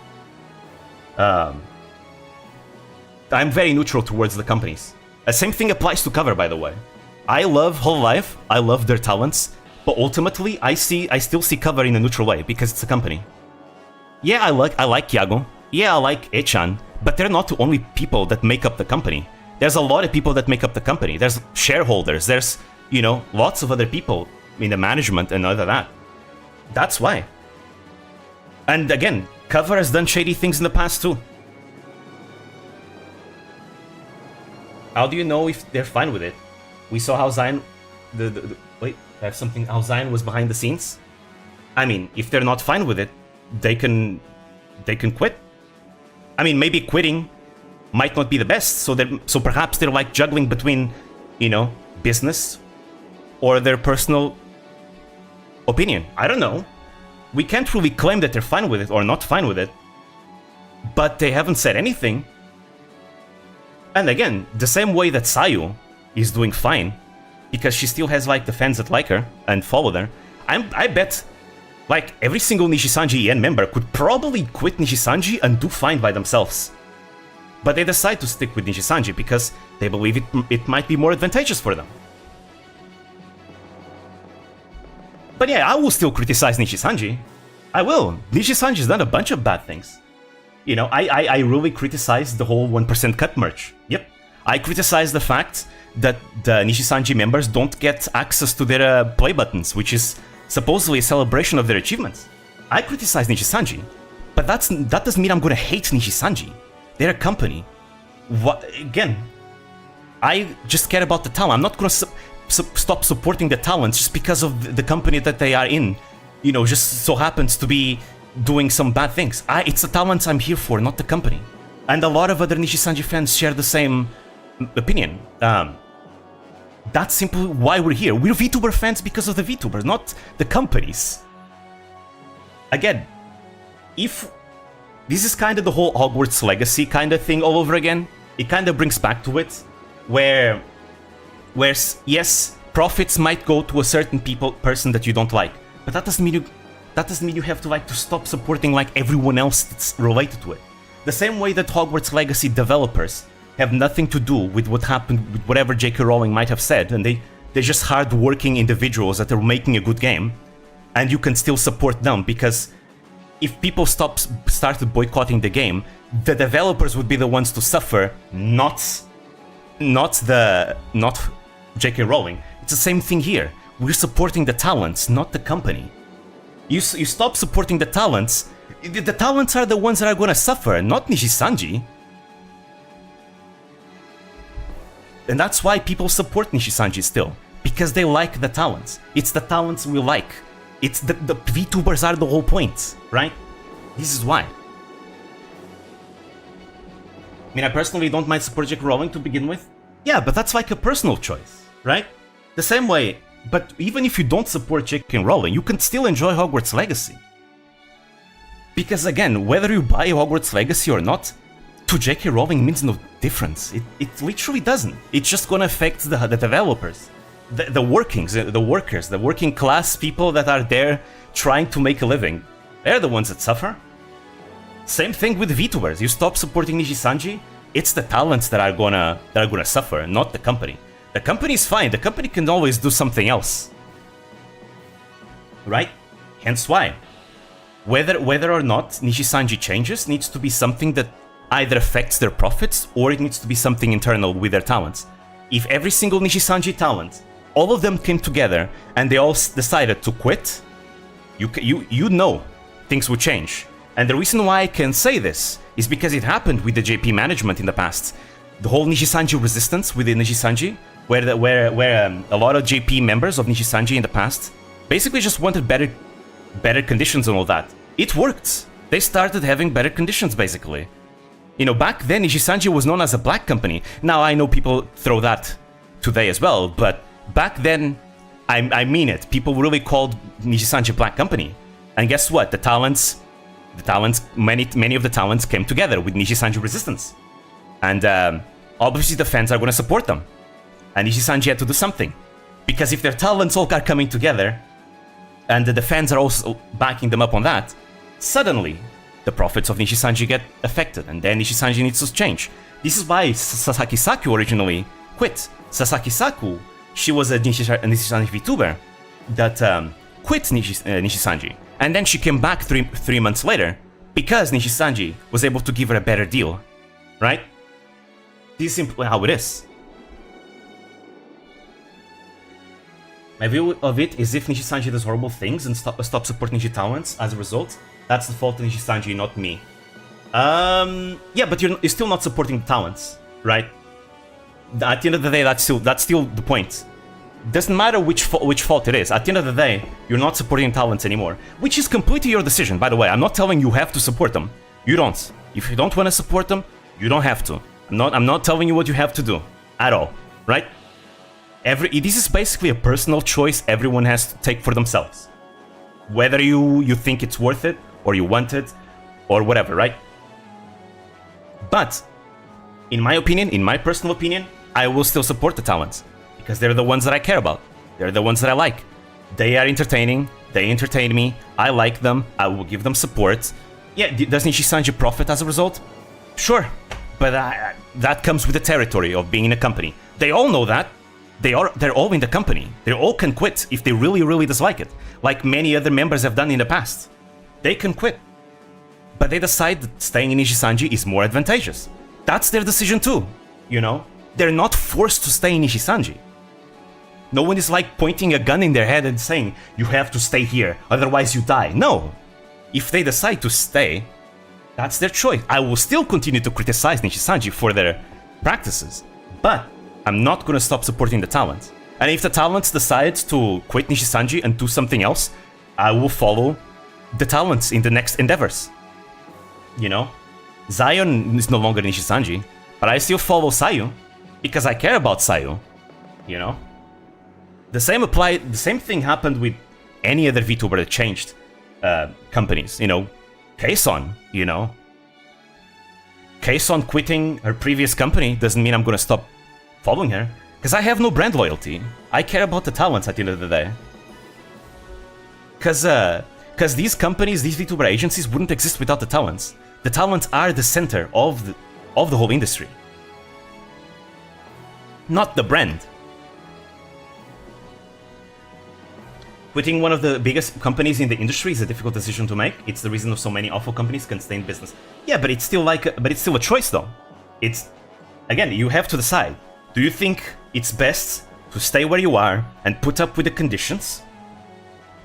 I'm very neutral towards the companies. The same thing applies to Cover, by the way. I love Hololive, I love their talents, but ultimately I still see Cover in a neutral way because it's a company. Yeah, I like Yago. Yeah, I like Echan, but they're not the only people that make up the company. There's a lot of people that make up the company. There's shareholders. There's, lots of other people in the management and other that. That's why. And again, Cover has done shady things in the past too. How do you know if they're fine with it? We saw how Zion... wait, I have something... How Zion was behind the scenes? I mean, if they're not fine with it, they can quit. I mean, maybe quitting might not be the best, so perhaps they're like juggling between, business or their personal opinion. I don't know. We can't really claim that they're fine with it or not fine with it, but they haven't said anything. And again, the same way that Sayu is doing fine, because she still has like the fans that like her and follow her, I bet like every single Nishisanji EN member could probably quit Nishisanji and do fine by themselves. But they decide to stick with Nishisanji because they believe it might be more advantageous for them. But yeah, I will still criticize Nishisanji. I will. Nishisanji's done a bunch of bad things. You know, I really criticize the whole 1% cut merch. Yep. I criticize the fact that the Nishisanji members don't get access to their play buttons, which is supposedly a celebration of their achievements. I criticize Nishisanji, but that doesn't mean I'm gonna hate Nishisanji. They're a company. Again, I just care about the talent. I'm not gonna stop supporting the talents just because of the company that they are in. You know, just so happens to be doing some bad things. It's the talents I'm here for, not the company. And a lot of other Nishisanji fans share the same opinion. That's simply why we're here. We're VTuber fans because of the VTubers, not the companies. Again, if this is kind of the whole Hogwarts Legacy kind of thing all over again, it kind of brings back to it, where yes, profits might go to a certain person that you don't like, but that doesn't mean you have to stop supporting like everyone else that's related to it. The same way that Hogwarts Legacy developers have nothing to do with what happened with whatever J.K. Rowling might have said, and they're just hard-working individuals that are making a good game, and you can still support them, because if people started boycotting the game, the developers would be the ones to suffer, not J.K. Rowling. It's the same thing here. We're supporting the talents, not the company. You stop supporting the talents are the ones that are gonna suffer, not Nishisanji. And that's why people support Nishisanji still, because they like the talents. It's the talents we like. It's the VTubers are the whole point, right? This is why. I mean, I personally don't mind supporting J.K. Rowling to begin with. Yeah, but that's like a personal choice, right? The same way, but even if you don't support J.K. Rowling, you can still enjoy Hogwarts Legacy. Because again, whether you buy Hogwarts Legacy or not, to J.K. Rowling means no difference. It literally doesn't. It's just gonna affect the developers, the workers, the working class people that are there trying to make a living. They're the ones that suffer. Same thing with VTubers. You stop supporting Nishisanji, it's the talents that are gonna suffer, not the company. The company is fine. The company can always do something else, right? Hence why, whether or not Nishisanji changes needs to be something that either affects their profits or it needs to be something internal with their talents. If every single Nishisanji talent, all of them came together and they all decided to quit, you know things would change. And the reason why I can say this is because it happened with the JP management in the past. The whole Nishisanji resistance within Nishisanji, where a lot of JP members of Nishisanji in the past basically just wanted better conditions and all that. It worked. They started having better conditions, basically. You know, back then Nishisanji was known as a black company. Now I know people throw that today as well, but back then, I mean it. People really called Nishisanji a black company. And guess what? Many of the talents came together with Nishisanji resistance. And obviously the fans are going to support them. And Nishisanji had to do something. Because if their talents all are coming together, and the fans are also backing them up on that, suddenly the profits of Nishisanji get affected, and then Nishisanji needs to change. This is why Sasaki Saku originally quit. Sasaki Saku, she was a Nishisanji VTuber that quit Nishisanji. And then she came back three months later because Nishisanji was able to give her a better deal, right? This is simply how it is. My view of it is if Nishisanji does horrible things and stop supporting Nishi talents as a result, that's the fault of Nishisanji, not me. Yeah, but you're still not supporting the talents, right? At the end of the day, that's still the point. Doesn't matter which fault it is. At the end of the day, you're not supporting talents anymore, which is completely your decision. By the way, I'm not telling you have to support them. You don't. If you don't want to support them, you don't have to. I'm not telling you what you have to do at all, right? This is basically a personal choice everyone has to take for themselves. Whether you think it's worth it, or you want it, or whatever, right? But in my opinion, in my personal opinion, I will still support the talents. Because they're the ones that I care about. They're the ones that I like. They are entertaining. They entertain me. I like them. I will give them support. Yeah, does Nishisanji profit as a result? Sure. But that comes with the territory of being in a company. They all know that. They're all in the company. They all can quit if they really, really dislike it. Like many other members have done in the past. They can quit. But they decide that staying in Nishisanji is more advantageous. That's their decision too, you know? They're not forced to stay in Nishisanji. No one is like pointing a gun in their head and saying, you have to stay here, otherwise you die. No. If they decide to stay, that's their choice. I will still continue to criticize Nishisanji for their practices, but I'm not gonna stop supporting the talent. And if the talent decides to quit Nishisanji and do something else, I will follow the talents in the next endeavors. You know? Zion is no longer Nishisanji, but I still follow Sayu, because I care about Sayu, you know? The same thing happened with any other VTuber that changed companies, you know? Kason, you know? Kason quitting her previous company doesn't mean I'm gonna stop following her, because I have no brand loyalty. I care about the talents at the end of the day. Because these companies, these VTuber agencies wouldn't exist without the talents. The talents are the center of the whole industry. Not the brand. Quitting one of the biggest companies in the industry is a difficult decision to make. It's the reason so many awful companies can stay in business. Yeah, but it's still a choice though. It's, again, you have to decide. Do you think it's best to stay where you are and put up with the conditions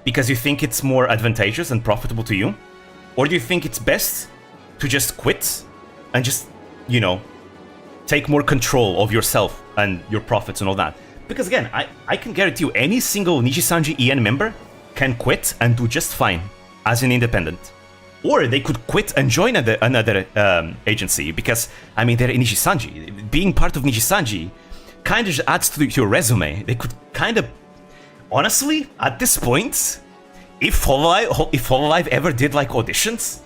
because you think it's more advantageous and profitable to you? Or do you think it's best to just quit and just, you know, take more control of yourself and your profits and all that? Because again, I can guarantee you any single Nishisanji EN member can quit and do just fine as an independent. Or they could quit and join another agency because, I mean, they're in Nishisanji. Being part of Nishisanji kind of just adds to your resume. They could kind of, honestly, at this point, if Hololive ever did like auditions,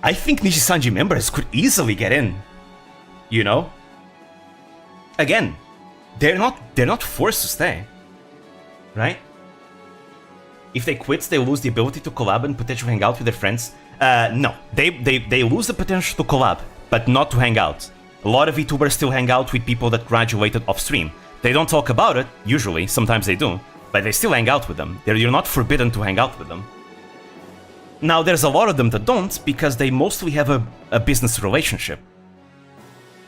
I think Nishisanji members could easily get in, you know? Again, they're not forced to stay, right? If they quit, they lose the ability to collab and potentially hang out with their friends. No, they lose the potential to collab, but not to hang out. A lot of VTubers still hang out with people that graduated off stream. They don't talk about it, usually, sometimes they do, but they still hang out with them. You're not forbidden to hang out with them. Now, there's a lot of them that don't, because they mostly have a business relationship.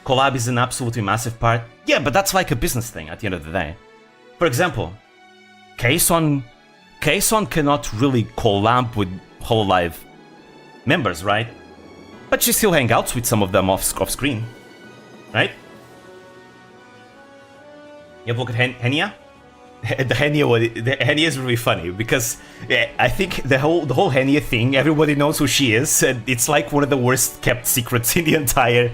Collab is an absolutely massive part. Yeah, but that's like a business thing at the end of the day. For example, Kason cannot really collab with Hololive members, right? But she still hangs out with some of them off screen, right? You have a look at Henia? The Henia is really funny because I think the whole Henia thing, everybody knows who she is, and it's like one of the worst kept secrets in the entire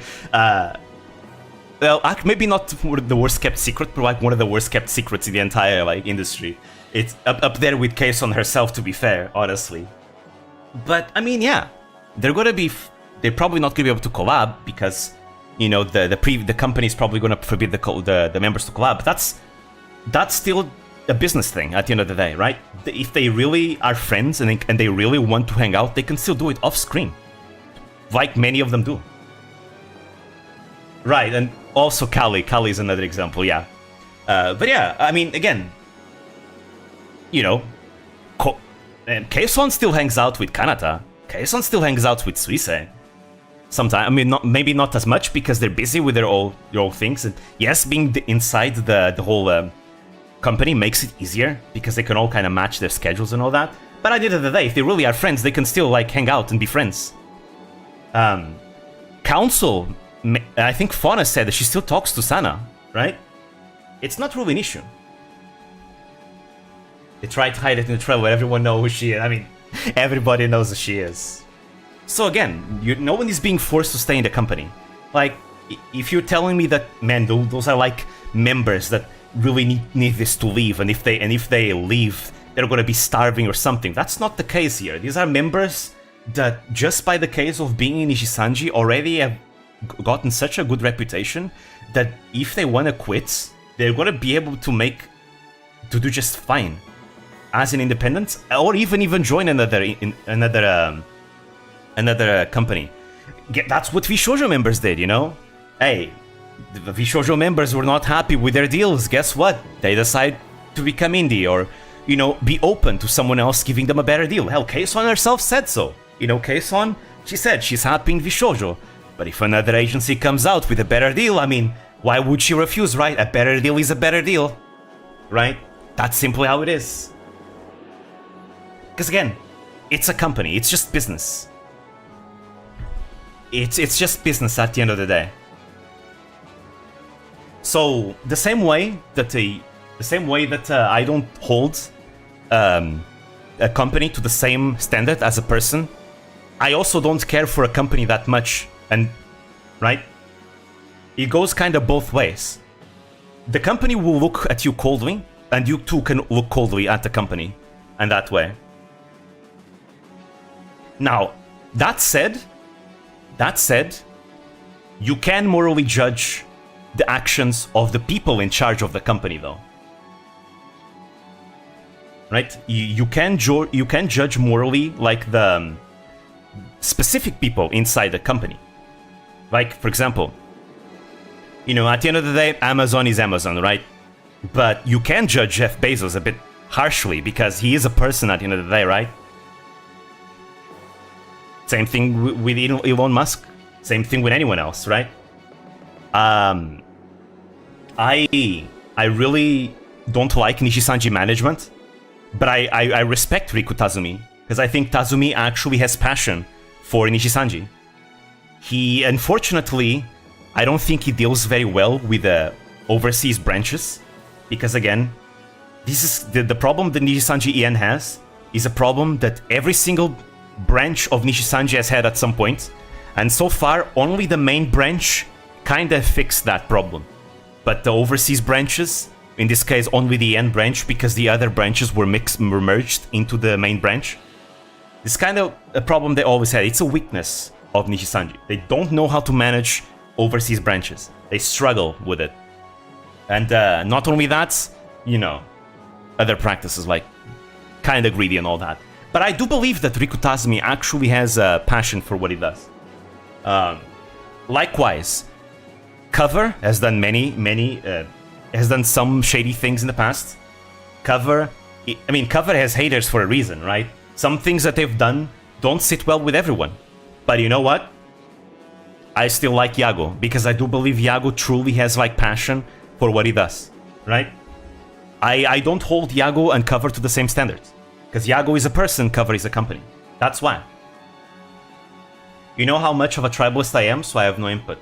well, maybe not the worst kept secret, but like one of the worst kept secrets in the entire like industry. It's up there with Kason herself, to be fair, honestly. But I mean, yeah, they're probably not gonna be able to collab because, you know, the company is probably gonna forbid the members to collab. But that's still a business thing at the end of the day, right? If they really are friends and they really want to hang out, they can still do it off screen, like many of them do. Right, and also Kali is another example, yeah. But yeah, I mean, again, you know, Kason still hangs out with Kanata. Kason still hangs out with Suisei. Sometimes, I mean, maybe not as much because they're busy with their own things. And yes, being inside the whole company makes it easier because they can all kind of match their schedules and all that. But at the end of the day, if they really are friends, they can still like hang out and be friends. Council, I think Fauna said that she still talks to Sana, right? It's not really an issue. They try to hide it in the trailer, but everyone knows who she is. I mean, everybody knows who she is. So again, no one is being forced to stay in the company. Like, if you're telling me that, man, those are like members that really need this to leave, and if they leave, they're gonna be starving or something. That's not the case here. These are members that, just by the case of being in Nishisanji, already have gotten such a good reputation that if they want to quit, they're gonna be able to do just fine as an independent, or even join another company. That's what Vshoujo members did, you know? Hey, the Vshoujo members were not happy with their deals. Guess what? They decide to become indie, or, you know, be open to someone else giving them a better deal. Hell, Keisun herself said so. You know, Keisun, she said she's happy in Vshoujo. But if another agency comes out with a better deal, I mean, why would she refuse, right? A better deal is a better deal, right? That's simply how it is. Because again, it's a company. It's just business. It's just business at the end of the day. So the same way that I don't hold a company to the same standard as a person, I also don't care for a company that much. And right, it goes kind of both ways. The company will look at you coldly, and you too can look coldly at the company, and that way. Now, that said, you can morally judge the actions of the people in charge of the company, though. Right? You can judge morally, like, the specific people inside the company. Like, for example, you know, at the end of the day, Amazon is Amazon, right? But you can judge Jeff Bezos a bit harshly because he is a person at the end of the day, right? Same thing with Elon Musk. Same thing with anyone else, right? I really don't like Nishisanji management, but I respect Riku Tazumi, because I think Tazumi actually has passion for Nishisanji. He, unfortunately, I don't think he deals very well with the overseas branches, because again, this is the problem that Nishisanji EN has, is a problem that every single branch of Nishisanji has had at some point, and so far only the main branch kinda fixed that problem. But the overseas branches, in this case only the EN branch, because the other branches were merged into the main branch, it's kind of a problem they always had. It's a weakness of Nishisanji. They don't know how to manage overseas branches. They struggle with it. And not only that, you know, other practices like kinda greedy and all that. But I do believe that Riku Tazumi actually has a passion for what he does. Likewise, Cover has done has done some shady things in the past. Cover has haters for a reason, right? Some things that they've done don't sit well with everyone. But you know what? I still like Yago, because I do believe Yago truly has, like, passion for what he does, right? I don't hold Yago and Cover to the same standards. Because Yago is a person, Cover is a company. That's why. You know how much of a tribalist I am, so I have no input.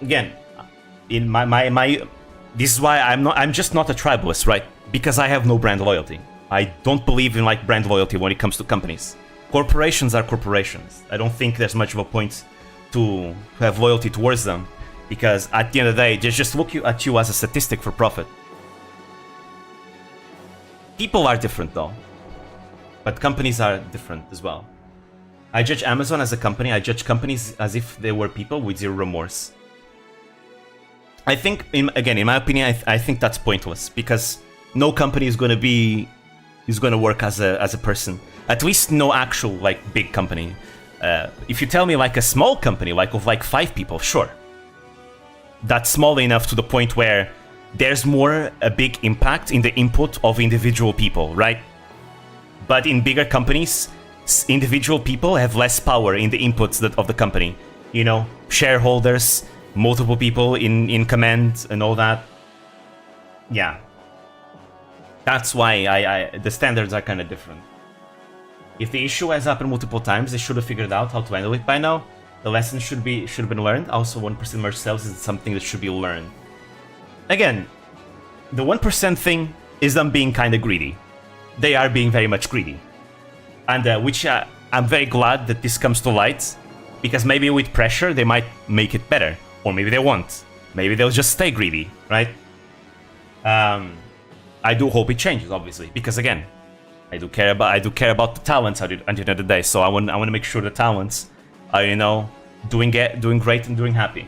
Again, in my this is why I'm just not a tribalist, right? Because I have no brand loyalty. I don't believe in, like, brand loyalty when it comes to companies. Corporations are corporations. I don't think there's much of a point to have loyalty towards them, because at the end of the day, they just look at you as a statistic for profit. People are different, though. But companies are different as well. I judge Amazon as a company. I judge companies as if they were people with zero remorse. I think, in my opinion, I think that's pointless, because no company is going to work as a person. At least no actual, like, big company. If you tell me, like, a small company, like of like 5 people, sure. That's small enough to the point where there's more a big impact in the input of individual people, right? But in bigger companies, individual people have less power in the inputs of the company. You know, shareholders, multiple people in command and all that. Yeah. That's why the standards are kind of different. If the issue has happened multiple times, they should have figured out how to handle it by now. The lesson should have been learned. Also, 1% merge sales is something that should be learned. Again, the 1% thing is them being kind of greedy. They are being very much greedy. And which I'm very glad that this comes to light, because maybe with pressure they might make it better. Or maybe they won't. Maybe they'll just stay greedy, right? I do hope it changes, obviously, because again, I do care about the talents at the end of the day. So I want to make sure the talents are, you know, doing great and doing happy.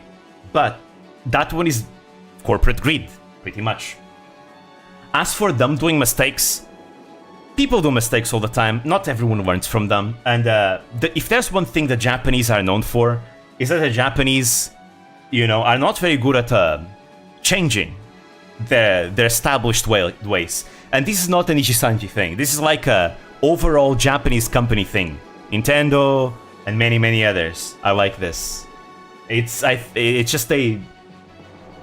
But that one is corporate greed, pretty much. As for them doing mistakes, people do mistakes all the time. Not everyone learns from them. And if there's one thing the Japanese are known for, is that the Japanese, are not very good at changing their established ways. And this is not an Ichisanji thing. This is like a overall Japanese company thing. Nintendo and many, many others are like this. It's just they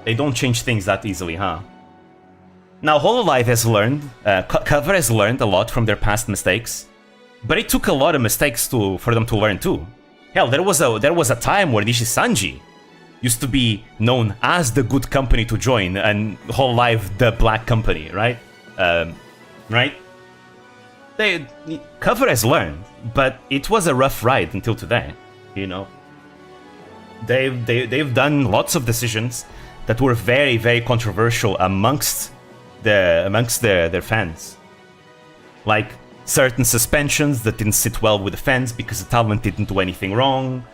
don't change things that easily, huh? Now, Hololive has learned, Cover has learned a lot from their past mistakes, but it took a lot of mistakes for them to learn too. Hell, there was a time where Nishisanji used to be known as the good company to join, and Hololive the black company, right? Right? Cover has learned, but it was a rough ride until today. They've done lots of decisions that were very, very controversial amongst their fans, like certain suspensions that didn't sit well with the fans because the talent didn't do anything wrong.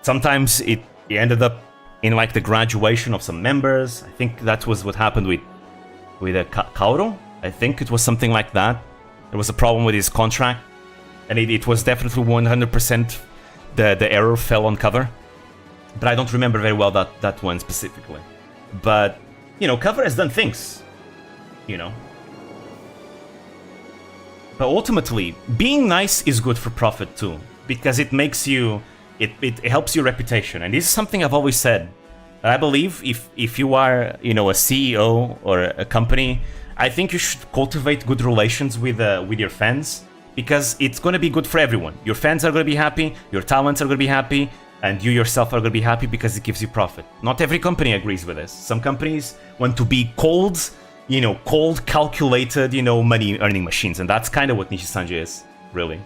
Sometimes it ended up in like the graduation of some members. I think that was what happened with Kaoru. I think it was something like that. There was a problem with his contract, and it was definitely 100% the error fell on Cover. But I don't remember very well that one specifically. But Cover has done things, But ultimately, being nice is good for profit too, because it makes you, it helps your reputation. And this is something I've always said. I believe if you are, a CEO or a company, I think you should cultivate good relations with your fans, because it's going to be good for everyone. Your fans are going to be happy, your talents are going to be happy, and you yourself are going to be happy because it gives you profit. Not every company agrees with this. Some companies want to be cold, calculated, money earning machines, and that's kind of what Nishisanji is, really.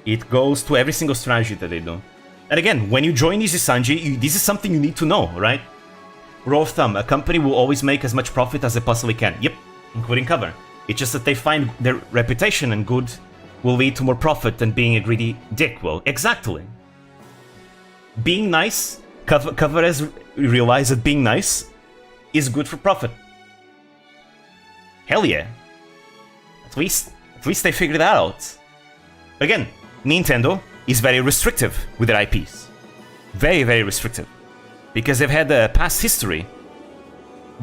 It goes to every single strategy that they do. And again, when you join Nishisanji, this is something you need to know, right? Rule of thumb, a company will always make as much profit as they possibly can. Yep, including Cover. It's just that they find their reputation and good will lead to more profit than being a greedy dick. Well, exactly. Being nice, Cover has realized that being nice is good for profit. Hell yeah. At least they figured that out. Again, Nintendo is very restrictive with their IPs. Very, very restrictive. Because they've had a past history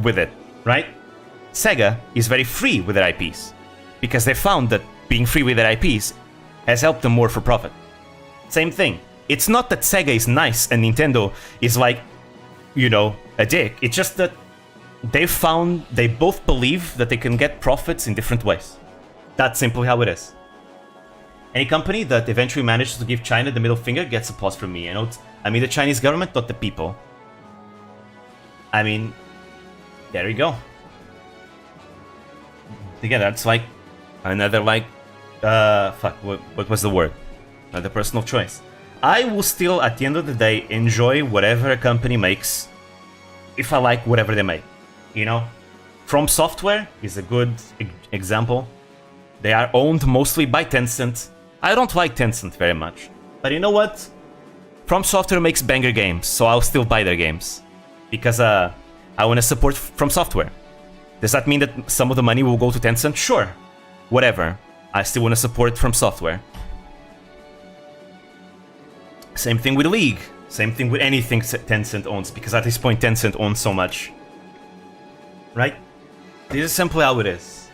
with it, right? Sega is very free with their IPs, because they found that being free with their IPs has helped them more for profit. Same thing. It's not that Sega is nice and Nintendo is like, a dick. It's just that they both believe that they can get profits in different ways. That's simply how it is. Any company that eventually manages to give China the middle finger gets applause from me. I mean the Chinese government, not the people. I mean, there you go. Again, that's like another what was the word? Another personal choice. I will still, at the end of the day, enjoy whatever a company makes if I like whatever they make. From Software is a good example. They are owned mostly by Tencent. I don't like Tencent very much. But you know what? From Software makes banger games, so I'll still buy their games. Because I want to support From Software. Does that mean that some of the money will go to Tencent? Sure. Whatever. I still want to support From Software. Same thing with League. Same thing with anything Tencent owns, because at this point Tencent owns so much. Right? This is simply how it is.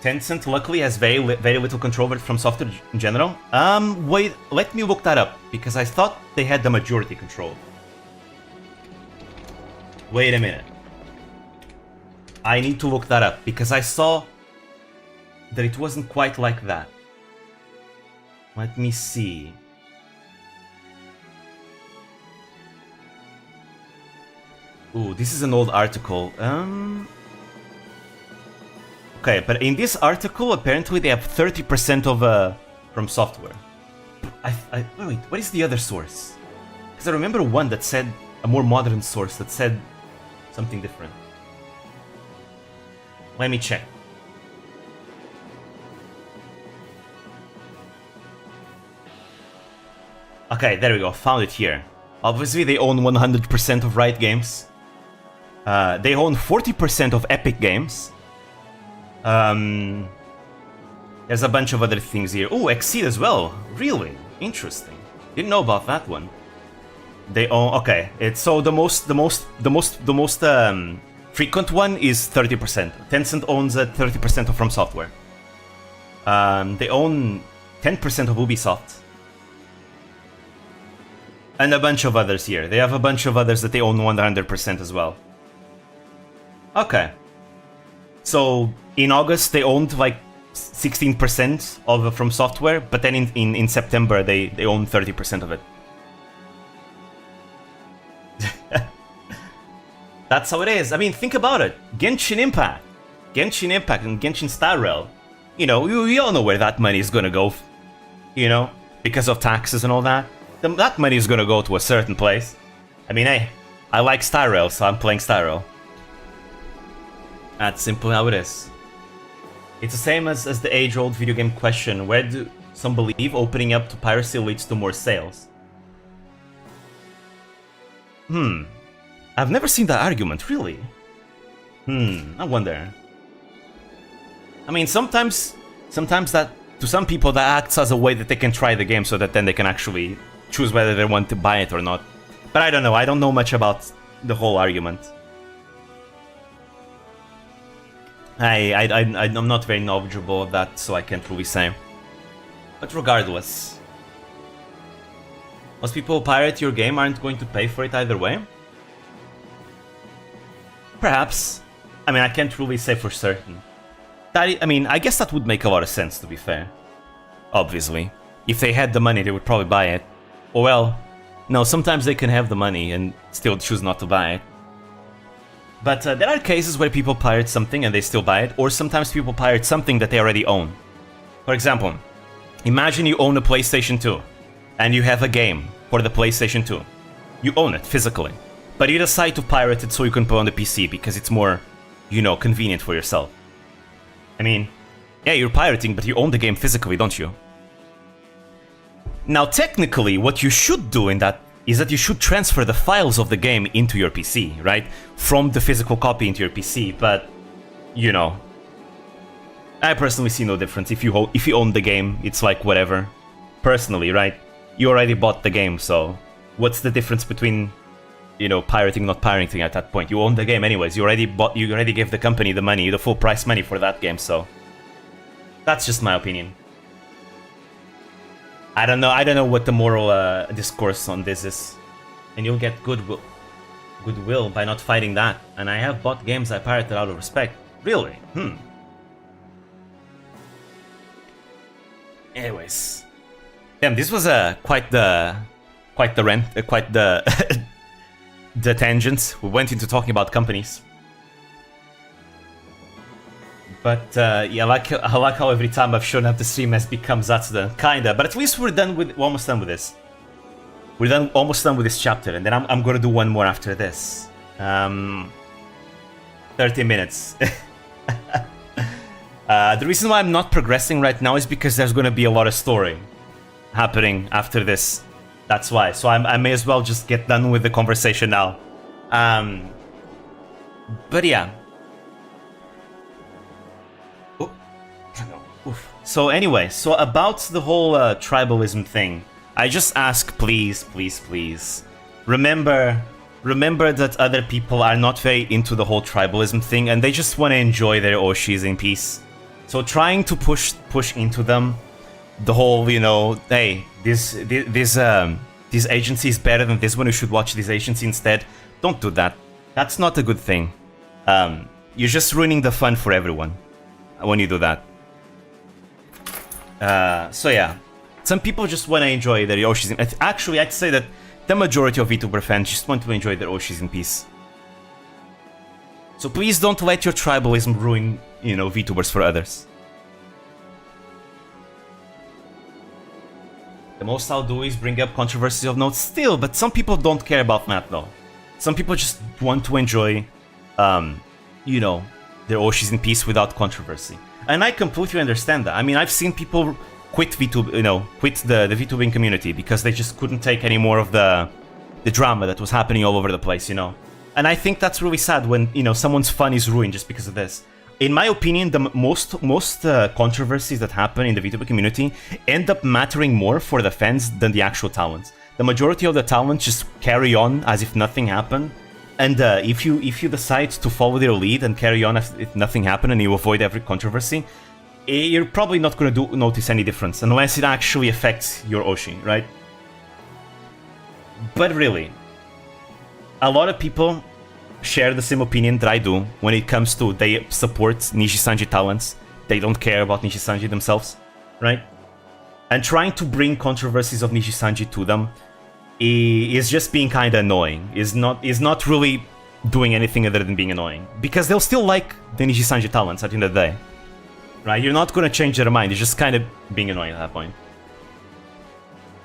Tencent luckily has very little control over From Software in general. Wait, let me look that up, because I thought they had the majority control. Wait a minute. I need to look that up, because I saw that it wasn't quite like that. Let me see. Ooh, this is an old article. Okay, but in this article, apparently they have 30% of From Software. Wait, what is the other source? Because I remember one that said, a more modern source that said something different. Let me check. Okay, there we go. Found it here. Obviously, they own 100% of Riot Games. They own 40% of Epic Games. There's a bunch of other things here. Oh, Exceed as well. Really interesting. Didn't know about that one. They own. Okay, it's so the most frequent one is 30%. Tencent owns 30% of From Software. They own 10% of Ubisoft. And a bunch of others here. They have a bunch of others that they own 100% as well. Okay. So, in August, they owned like 16% of From Software, but then in September, they own 30% of it. That's how it is. I mean, think about it. Genshin Impact and Genshin Star Rail. You know, we all know where that money is gonna go. You know, because of taxes and all that. That money is gonna go to a certain place. I mean, hey, I like Star Rail, so I'm playing Star Rail. That's simply how it is. It's the same as the age-old video game question, where do some believe opening up to piracy leads to more sales? I've never seen that argument, really. I wonder. I mean, sometimes that, to some people, that acts as a way that they can try the game so that then they can actually choose whether they want to buy it or not. But I don't know. I don't know much about the whole argument. I'm not very knowledgeable of that, so I can't really say. But regardless, most people who pirate your game aren't going to pay for it either way. Perhaps. I mean, I can't really say for certain. I mean, I guess that would make a lot of sense, to be fair. Obviously. If they had the money, they would probably buy it. Or well, no, sometimes they can have the money and still choose not to buy it. But there are cases where people pirate something and they still buy it, or sometimes people pirate something that they already own. For example, imagine you own a PlayStation 2, and you have a game for the PlayStation 2. You own it physically, but you decide to pirate it so you can put it on the PC because it's more, you know, convenient for yourself. I mean, yeah, you're pirating, but you own the game physically, don't you? Now, technically, what you should do in that is that you should transfer the files of the game into your PC, right? From the physical copy into your PC, but, you know, I personally see no difference. If you own the game, it's like whatever. Personally, right? You already bought the game, so what's the difference between, you know, pirating, not pirating at that point? You own the game anyways. You already gave the company the money, the full price money for that game, so that's just my opinion. I don't know what the moral discourse on this is. And you'll get goodwill by not fighting that. And I have bought games I pirated out of respect. Really? Anyways. Damn, this was quite the the tangent. We went into talking about companies. But yeah, I like how every time I've shown up the stream has become Zatsudan, kinda. But at least we're almost done with this. We're almost done with this chapter, and then I'm gonna do one more after this. 30 minutes. The reason why I'm not progressing right now is because there's gonna be a lot of story happening after this. That's why. So I may as well just get done with the conversation now. But yeah. So anyway, so about the whole tribalism thing, I just ask, please, remember that other people are not very into the whole tribalism thing, and they just want to enjoy their Oshis in peace. So trying to push into them the whole, you know, hey, this agency is better than this one, you should watch this agency instead. Don't do that. That's not a good thing. You're just ruining the fun for everyone when you do that. So yeah, some people just want to enjoy their Yoshis. Actually, I'd say that the majority of VTuber fans just want to enjoy their Oshis in peace. So please don't let your tribalism ruin, you know, VTubers for others. The most I'll do is bring up controversies of note still, but some people don't care about that though. Some people just want to enjoy, you know, their Oshis in peace without controversy. And I completely understand that. I mean, I've seen people quit VTube, quit the VTubing community because they just couldn't take any more of the drama that was happening all over the place, And I think that's really sad when, someone's fun is ruined just because of this. In my opinion, the most controversies that happen in the VTuber community end up mattering more for the fans than the actual talents. The majority of the talents just carry on as if nothing happened, and if you decide to follow their lead and carry on as if nothing happened and you avoid every controversy, you're probably not going to notice any difference unless it actually affects your Oshi, right? But really, a lot of people share the same opinion that I do when it comes to they support Nishi-Sanji talents. They don't care about Nishi-Sanji themselves, right? And trying to bring controversies of Nishi-Sanji to them is just being kind of annoying. Is not really doing anything other than being annoying. Because they'll still like the Nishi-Sanji talents at the end of the day. Right? You're not going to change their mind. It's just kind of being annoying at that point.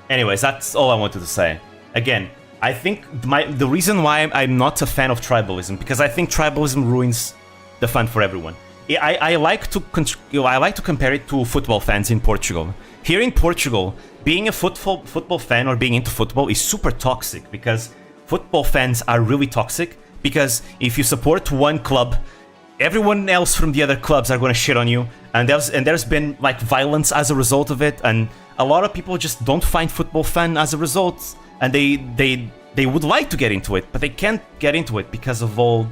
Anyways, that's all I wanted to say. Again, I think the reason why I'm not a fan of tribalism, because I think tribalism ruins the fun for everyone. I like to compare it to football fans in Portugal. Here in Portugal, being a football fan or being into football is super toxic because football fans are really toxic. Because if you support one club, everyone else from the other clubs are going to shit on you, and there's been like violence as a result of it, and a lot of people just don't find football fun as a result. And they would like to get into it, but they can't get into it because of all,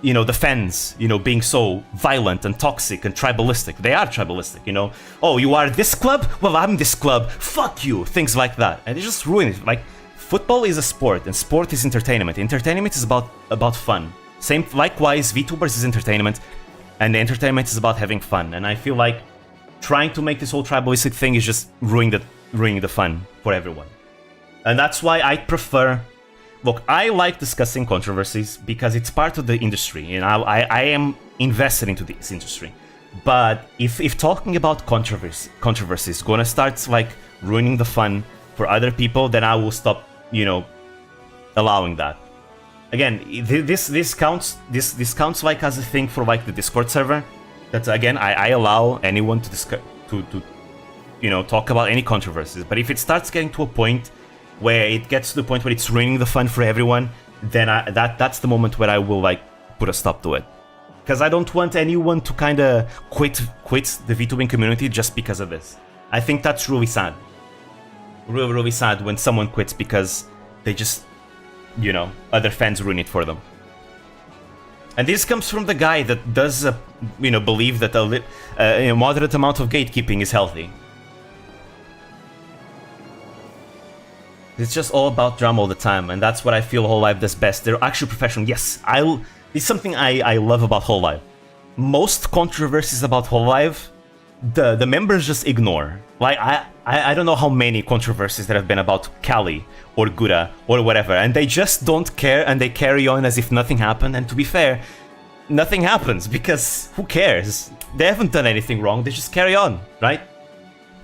the fans, being so violent and toxic and tribalistic. They are tribalistic, Oh, you are this club? Well, I'm this club. Fuck you. Things like that. And they just ruin it. Like, football is a sport, and sport is entertainment. Entertainment is about fun. Likewise, VTubers is entertainment, and the entertainment is about having fun. And I feel like trying to make this whole tribalistic thing is just ruining the fun for everyone. And that's why I prefer... Look, I like discussing controversies because it's part of the industry, and I am invested into this industry. But if talking about controversies is gonna start like ruining the fun for other people, then I will stop, allowing that. Again, this counts like as a thing for like the Discord server. That again, I allow anyone to discuss talk about any controversies. But if it starts getting to a point where it gets to the point where it's ruining the fun for everyone, then that's the moment where I will like put a stop to it. Because I don't want anyone to kind of quit the VTubing community just because of this. I think that's really sad. Really, really sad when someone quits because they just, other fans ruin it for them. And this comes from the guy that does, believe that a moderate amount of gatekeeping is healthy. It's just all about drama all the time, and that's what I feel Hololive does best. They're actually professional. Yes, it's something I love about Hololive. Most controversies about Hololive, the members just ignore. Like, I don't know how many controversies there have been about Kali or Gura or whatever, and they just don't care, and they carry on as if nothing happened. And to be fair, nothing happens, because who cares? They haven't done anything wrong, they just carry on, right?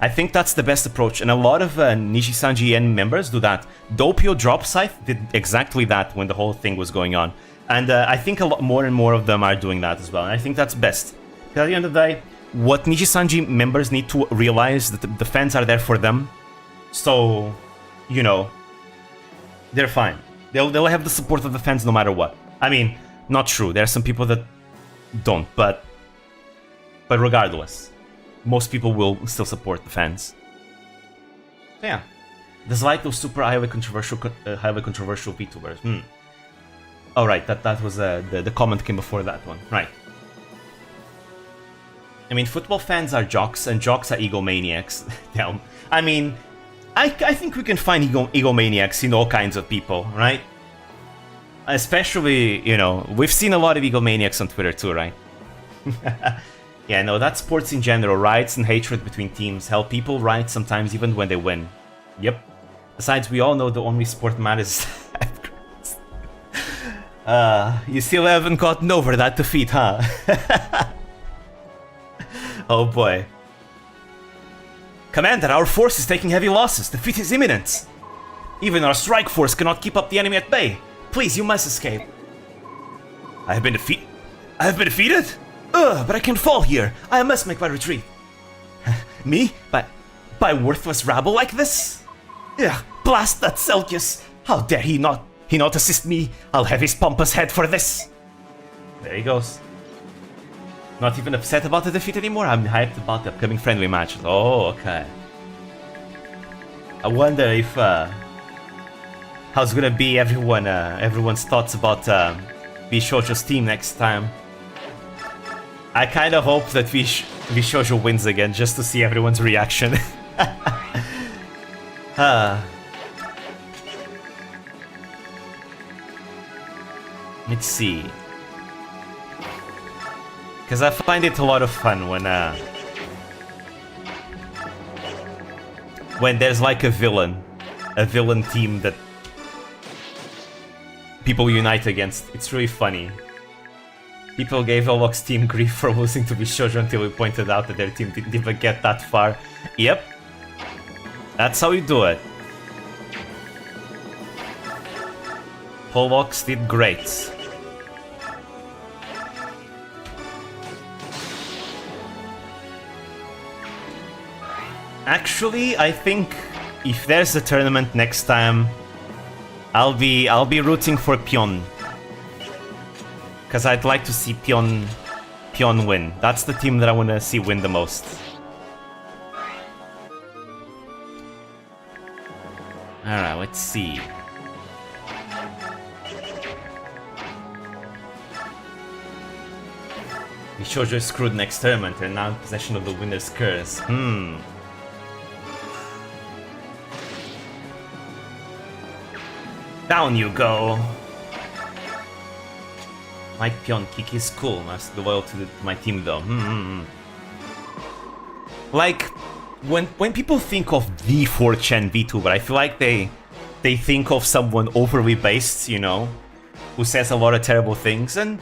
I think that's the best approach, and a lot of Nishi-Sanji EN members do that. Doppio Drop Scythe did exactly that when the whole thing was going on. And I think a lot more and more of them are doing that as well, and I think that's best. Because at the end of the day, what Nishi-Sanji members need to realize that the fans are there for them. So, they're fine. They'll have the support of the fans no matter what. I mean, not true. There are some people that don't, but regardless, most people will still support the fans. So yeah, dislike those super highly controversial VTubers. Oh right, that was the comment came before that one. Right. I mean, football fans are jocks, and jocks are egomaniacs. Damn. I mean, I think we can find egomaniacs in all kinds of people, right? Especially, we've seen a lot of egomaniacs on Twitter too, right? Yeah, no, that's sports in general. Riots and hatred between teams. Hell, people riot sometimes even when they win. Yep. Besides, we all know the only sport matters. You still haven't gotten over that defeat, huh? Oh boy. Commander, our force is taking heavy losses. Defeat is imminent. Even our strike force cannot keep up the enemy at bay. Please, you must escape. I have been defeated? But I can fall here. I must make my retreat. Me? by worthless rabble like this? Ugh, blast that Selkius! How dare he not assist me? I'll have his pompous head for this! There he goes. Not even upset about the defeat anymore? I'm hyped about the upcoming friendly matches. Oh, okay. I wonder if how's gonna be everyone's thoughts about Bishoujo's team next time. I kind of hope that Bishoujo wins again just to see everyone's reaction. Let's see. Because I find it a lot of fun when there's like a villain team that people unite against. It's really funny. People gave Elvox's team grief for losing to Bishoujo until we pointed out that their team didn't even get that far. Yep. That's how you do it. Polvox did great. Actually, I think if there's a tournament next time, I'll be rooting for Pion. Because I'd like to see Pion win. That's the team that I want to see win the most. Alright, let's see. Bishoujo is screwed next tournament and now in possession of the winner's curse. Down you go! Mike Pion, Kiki is cool. I'm still loyal to my team though. Like, when people think of the 4chan VTuber, I feel like they think of someone overly based, you know, who says a lot of terrible things, and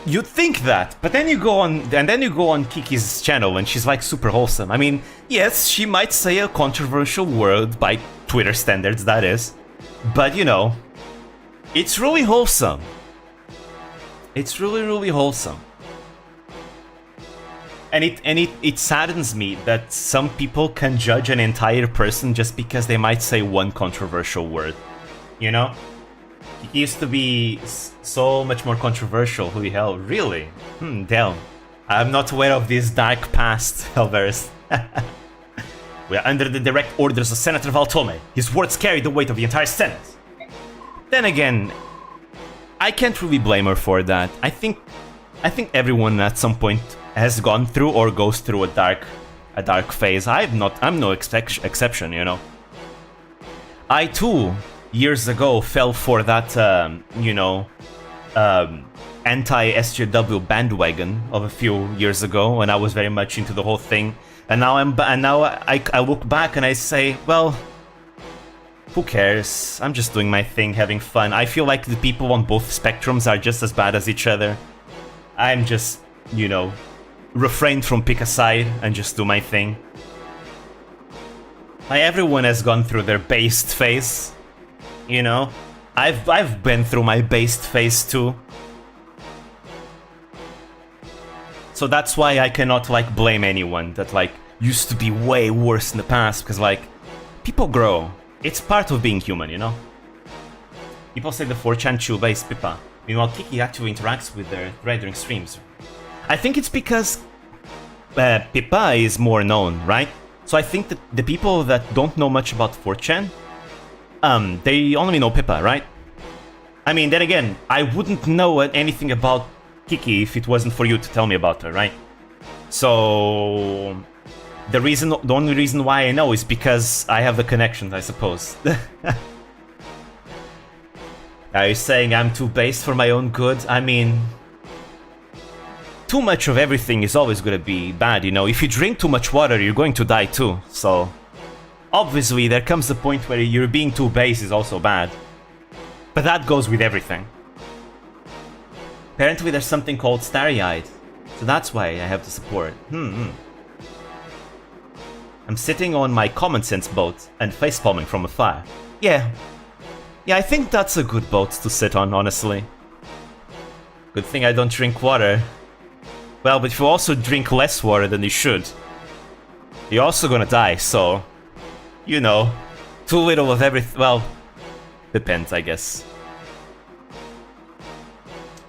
you'd think that, but then you go on Kiki's channel and she's like super wholesome. I mean, yes, she might say a controversial word by Twitter standards, that is, but you know, it's really wholesome. It's really, really wholesome. And it saddens me that some people can judge an entire person just because they might say one controversial word. You know? He used to be so much more controversial. Holy hell, really? Damn. I'm not aware of this dark past, Helveris. We are under the direct orders of Senator Valtome. His words carry the weight of the entire Senate. Then again, I can't really blame her for that. I think everyone at some point has gone through or goes through a dark phase. I'm no exception, you know. I too, years ago, fell for that, anti-SJW bandwagon of a few years ago, when I was very much into the whole thing. And now I look back and I say, well, who cares? I'm just doing my thing, having fun. I feel like the people on both spectrums are just as bad as each other. I'm just, you know, refrained from pick a side and just do my thing. Like, everyone has gone through their based phase, you know? I've been through my based phase too. So that's why I cannot, like, blame anyone that, like, used to be way worse in the past, because, like, people grow. It's part of being human, you know? People say the 4chan Chuba is Pippa. Meanwhile, Kiki actually interacts with their thread during streams. I think it's because Pippa is more known, right? So I think that the people that don't know much about 4chan, they only know Pippa, right? I mean, then again, I wouldn't know anything about Kiki if it wasn't for you to tell me about her, right? So the only reason why I know is because I have the connections, I suppose. Are you saying I'm too based for my own good? I mean, too much of everything is always gonna be bad, you know? If you drink too much water, you're going to die too, so obviously there comes a point where you're being too base is also bad. But that goes with everything. Apparently there's something called starry-eyed, so that's why I have to support. I'm sitting on my common sense boat and facepalming from afar. Yeah, I think that's a good boat to sit on, honestly. Good thing I don't drink water. Well, but if you also drink less water than you should, you're also gonna die, so... You know, too little of everything. Well, depends, I guess.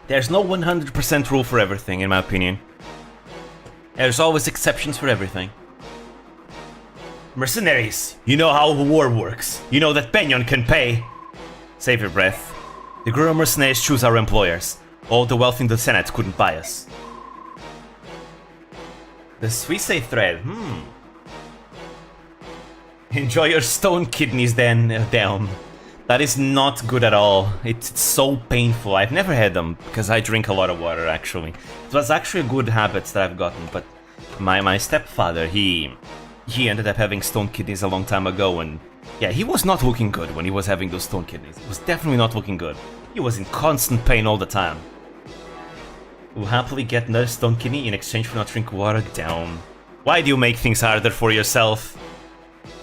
There's no 100% rule for everything, in my opinion. There's always exceptions for everything. Mercenaries, you know how war works. You know that Penyon can pay. Save your breath. The Guerrilla mercenaries choose our employers. All the wealth in the Senate couldn't buy us. The Suisse thread, Enjoy your stone kidneys then, down. That is not good at all. It's so painful. I've never had them, because I drink a lot of water, actually. It was actually a good habit that I've gotten, but my stepfather, he ended up having stone kidneys a long time ago, and yeah, he was not looking good when he was having those stone kidneys. He was definitely not looking good. He was in constant pain all the time. We'll happily get another stone kidney in exchange for not drinking water. Down. Why do you make things harder for yourself?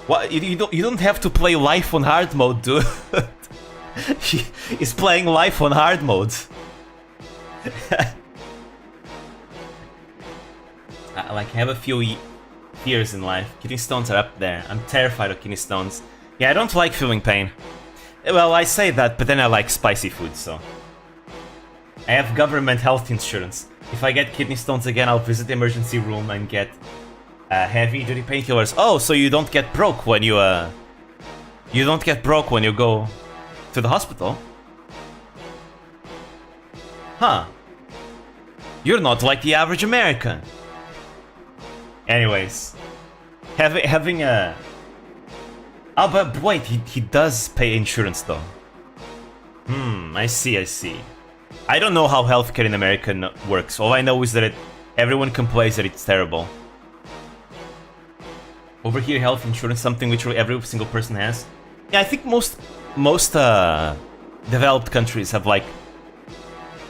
What, you don't have to play life on hard mode, dude. He's playing life on hard mode. I have a few fears in life. Kidney stones are up there. I'm terrified of kidney stones. Yeah, I don't like feeling pain. Well, I say that, but then I like spicy food, so... I have government health insurance. If I get kidney stones again, I'll visit the emergency room and get heavy-duty painkillers. Oh, so you don't get broke when you don't get broke when you go to the hospital? Huh. You're not like the average American. Anyways. Having a... Oh, but wait, he does pay insurance though. I see. I don't know how healthcare in America works. All I know is that everyone complains that it's terrible. Over here, health insurance, something literally every single person has. Yeah, I think most developed countries have like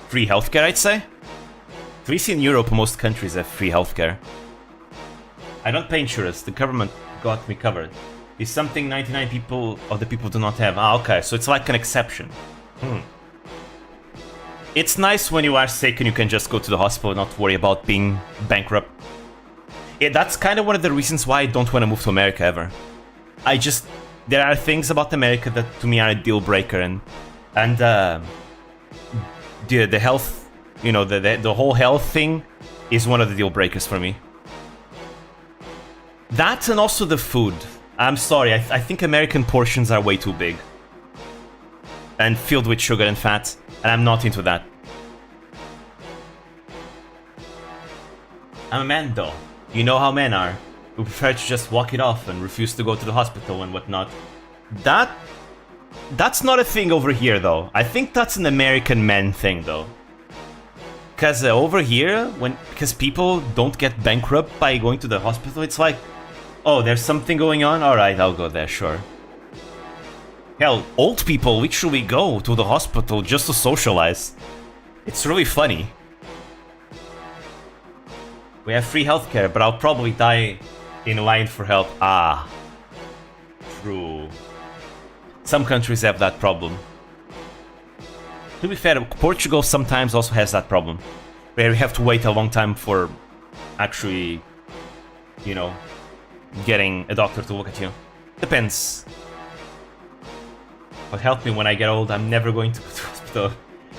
free healthcare, I'd say. At least in Europe, most countries have free healthcare. I don't pay insurance. The government got me covered. It's something 99% of the people do not have. Ah, okay, so it's like an exception. It's nice when you are sick and you can just go to the hospital and not worry about being bankrupt. Yeah, that's kind of one of the reasons why I don't want to move to America ever. There are things about America that to me are a deal breaker, and the health, you know, the whole health thing is one of the deal breakers for me. That and also the food. I'm sorry, I think American portions are way too big. And filled with sugar and fat, and I'm not into that. I'm a man though. You know how men are. Who prefer to just walk it off and refuse to go to the hospital and whatnot. That's not a thing over here though. I think that's an American man thing though. Because over here, because people don't get bankrupt by going to the hospital, it's like, oh, there's something going on? Alright, I'll go there, sure. Hell, old people literally go to the hospital just to socialize. It's really funny. We have free healthcare, but I'll probably die in line for help. Ah. True. Some countries have that problem. To be fair, Portugal sometimes also has that problem. Where you have to wait a long time for actually, you know, getting a doctor to look at you. Depends. But help me when I get old, I'm never going to go to hospital.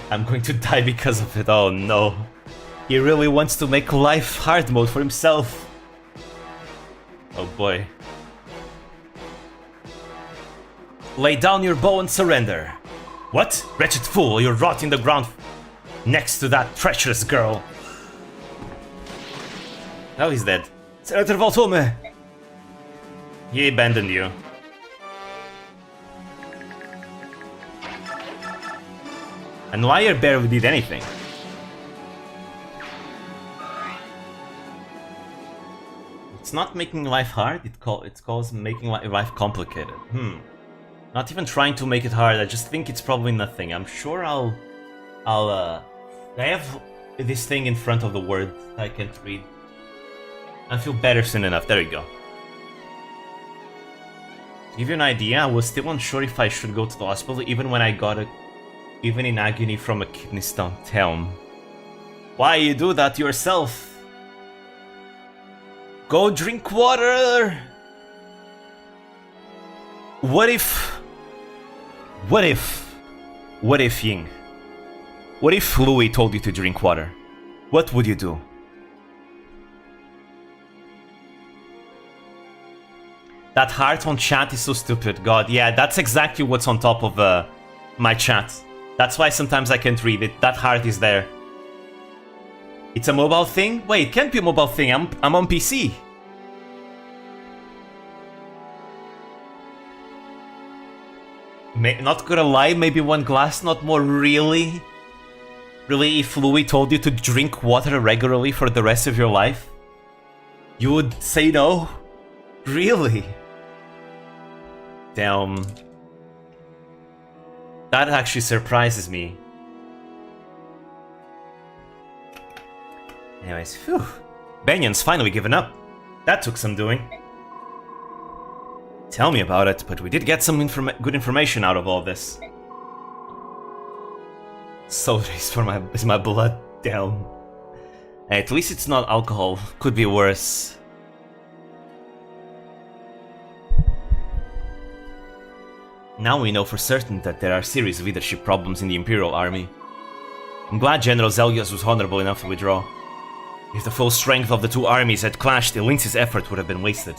I'm going to die because of it. Oh no. He really wants to make life hard mode for himself. Oh boy. Lay down your bow and surrender. What? Wretched fool, you'll rot in the ground next to that treacherous girl. Now he's dead. Senator Voltome! He abandoned you. And Liar barely did anything. It's not making life hard, it's called making life complicated. Not even trying to make it hard, I just think it's probably nothing. I'm sure I have this thing in front of the word I can't read. I feel better soon enough, there we go. To give you an idea, I was still unsure if I should go to the hospital even when I got even in agony from a kidney stone. Why you do that yourself? Go drink water! What if, Ying? What if Louis told you to drink water? What would you do? That heart on chat is so stupid, God. Yeah, that's exactly what's on top of my chat. That's why sometimes I can't read it. That heart is there. It's a mobile thing? Wait, it can't be a mobile thing. I'm on PC. Not gonna lie, maybe one glass, not more. Really? Really, if Louis told you to drink water regularly for the rest of your life, you would say no? Really? Damn. That actually surprises me. Anyways, phew. Banyan's finally given up. That took some doing. Tell me about it, but we did get some good information out of all this. So taste for my blood. Damn. At least it's not alcohol. Could be worse. Now we know for certain that there are serious leadership problems in the Imperial Army. I'm glad General Zelgius was honorable enough to withdraw. If the full strength of the two armies had clashed, Elince's effort would have been wasted.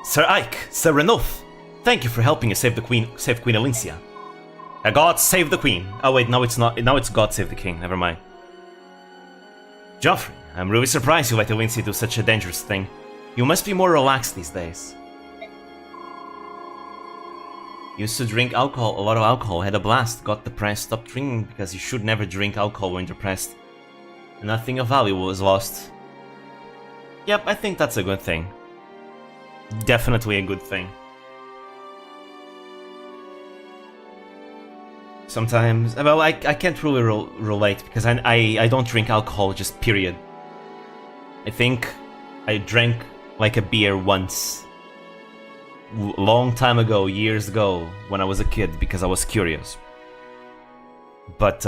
Sir Ike, Sir Renouf, thank you for helping us save Queen Elincia. God save the Queen. Oh wait, no it's not. Now it's God save the King. Never mind. Joffrey, I'm really surprised you let Elincia do such a dangerous thing. You must be more relaxed these days. Used to drink alcohol, a lot of alcohol, had a blast, got depressed, stopped drinking because you should never drink alcohol when depressed. Nothing of value was lost. Yep, I think that's a good thing. Definitely a good thing. Sometimes, well, I can't really relate because I don't drink alcohol, just period. I think I drank like a beer once. Long time ago, years ago, when I was a kid, because I was curious. But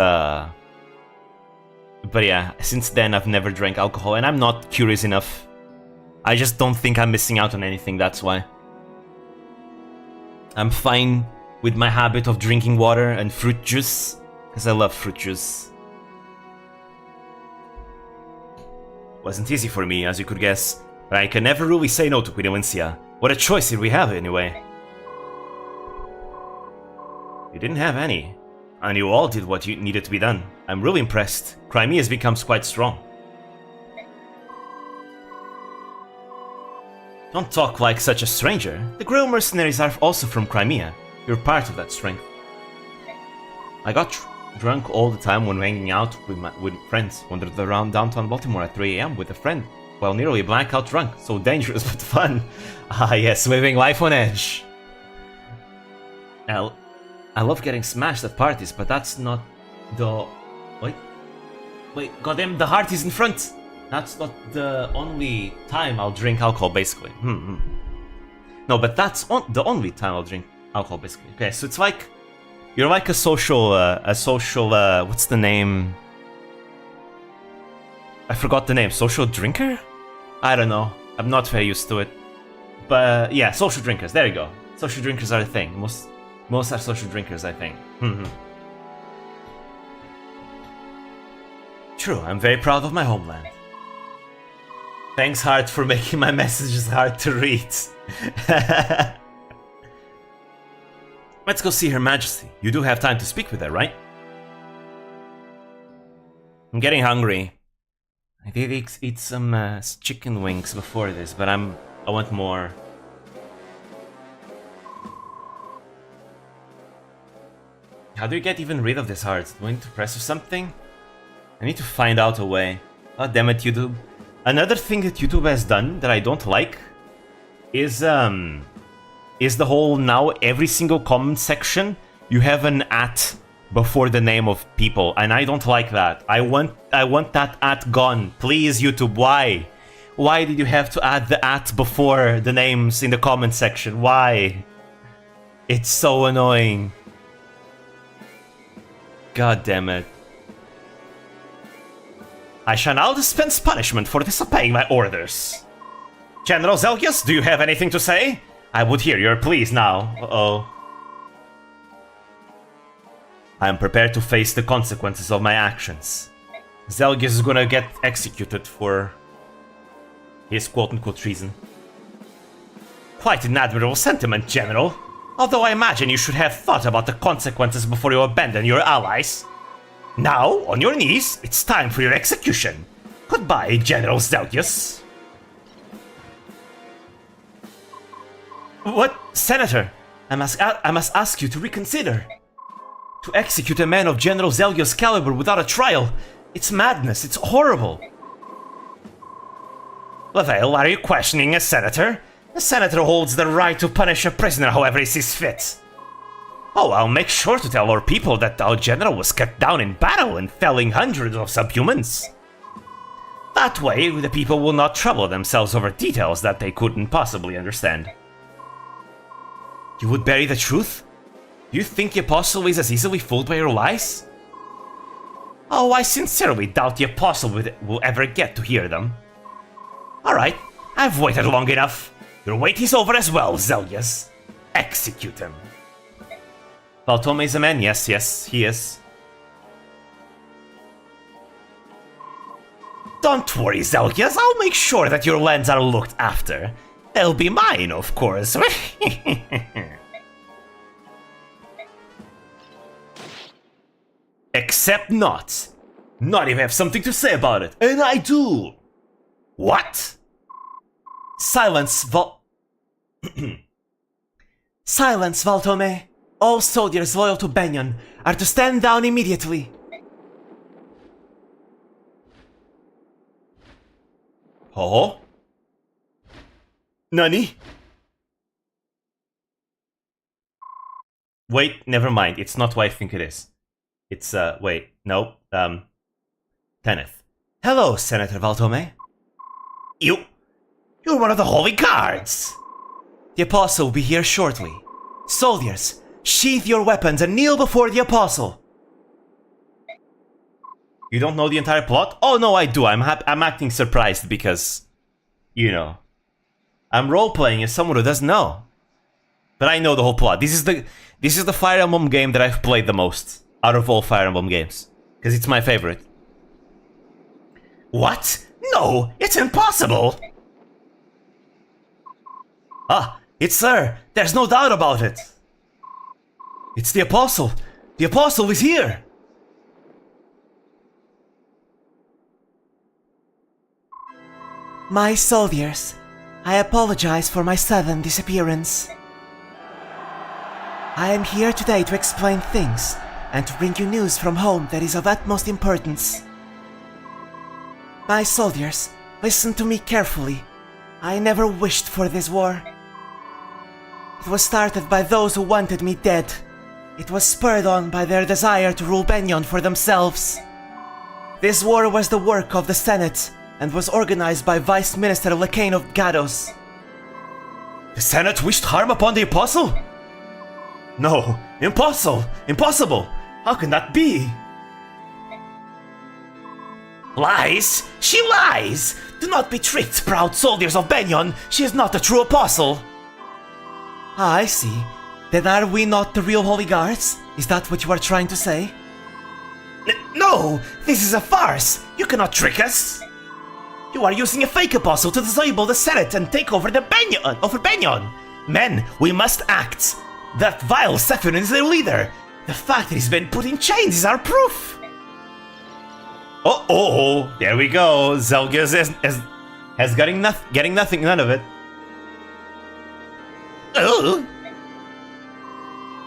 yeah, since then I've never drank alcohol, and I'm not curious enough. I just don't think I'm missing out on anything, that's why. I'm fine with my habit of drinking water and fruit juice, because I love fruit juice. Wasn't easy for me, as you could guess, but I can never really say no to Queen Elincia. What a choice did we have, anyway? You didn't have any, and you all did what needed to be done. I'm really impressed. Crimea has become quite strong. Don't talk like such a stranger. The Grail mercenaries are also from Crimea. You're part of that strength. I got drunk all the time when hanging out with friends. Wandered around downtown Baltimore at 3 AM with a friend. Well, nearly blackout drunk. So dangerous but fun. Ah yes, living life on edge. I love getting smashed at parties, but that's not the... Wait, goddamn, the heart is in front! That's not the only time I'll drink alcohol, basically. No, but that's the only time I'll drink alcohol, basically. Okay, so it's like... You're like a social, what's the name? I forgot the name. Social drinker? I don't know. I'm not very used to it. But yeah, social drinkers. There you go. Social drinkers are a thing. Most are social drinkers, I think. True, I'm very proud of my homeland. Thanks, Heart, for making my messages hard to read. Let's go see Her Majesty. You do have time to speak with her, right? I'm getting hungry. I did eat some chicken wings before this, but I want more. How do you get even rid of this heart? Do I need to press or something? I need to find out a way. God damn it, YouTube. Another thing that YouTube has done that I don't like is the whole now every single comment section you have an @ before the name of people, and I don't like that. I want that @ gone. Please, YouTube, why? Why did you have to add the @ before the names in the comment section? Why? It's so annoying. God damn it. I shall now dispense punishment for disobeying my orders. General Zelgius, do you have anything to say? I would hear your pleas now. Uh-oh. I am prepared to face the consequences of my actions. Zelgius is gonna get executed for his quote-unquote treason. Quite an admirable sentiment, General. Although I imagine you should have thought about the consequences before you abandon your allies. Now, on your knees, it's time for your execution. Goodbye, General Zelgius. What? Senator, I must ask you to reconsider. To execute a man of General Zelgius' caliber without a trial, it's madness, it's horrible. Lavelle, are you questioning a senator? A senator holds the right to punish a prisoner however he sees fit. Oh, I'll make sure to tell our people that our general was cut down in battle and felling hundreds of subhumans. That way, the people will not trouble themselves over details that they couldn't possibly understand. You would bury the truth? You think the Apostle is as easily fooled by your lies? Oh, I sincerely doubt the Apostle will ever get to hear them. Alright, I've waited long enough. Your wait is over as well, Zelgius. Execute him. Valtome is a man, yes, he is. Don't worry, Zelgius, I'll make sure that your lands are looked after. They'll be mine, of course. Except not. Not if I have something to say about it. And I do. What? Silence, Silence, Valtome. All soldiers loyal to Benyon are to stand down immediately. Oh? Nani? Wait, never mind. It's not what I think it is. It's, wait, no, Kenneth. Hello, Senator Valtome. You're one of the Holy Guards! The Apostle will be here shortly. Soldiers, sheath your weapons and kneel before the Apostle. You don't know the entire plot? Oh no, I do. I'm acting surprised because, you know, I'm role-playing as someone who doesn't know. But I know the whole plot. This is the Fire Emblem game that I've played the most out of all Fire Emblem games, because it's my favorite. What? No, it's impossible! Ah, it's her! There's no doubt about it! It's the Apostle! The Apostle is here! My soldiers, I apologize for my sudden disappearance. I am here today to explain things and to bring you news from home that is of utmost importance. My soldiers, listen to me carefully. I never wished for this war. It was started by those who wanted me dead. It was spurred on by their desire to rule Benyon for themselves. This war was the work of the Senate and was organized by Vice Minister Lacane of Gados. The Senate wished harm upon the Apostle? No, impossible! Impossible! How can that be? Lies? She lies! Do not be tricked, proud soldiers of Benyon! She is not a true Apostle! Ah, I see. Then are we not the real Holy Guards? Is that what you are trying to say? No! This is a farce! You cannot trick us! You are using a fake Apostle to disable the Senate and take over Benyon! Men, we must act! That vile Sephiron is their leader! The fact that he's been put in chains is our proof! Oh, there we go. Zelgius has getting nothing, none of it.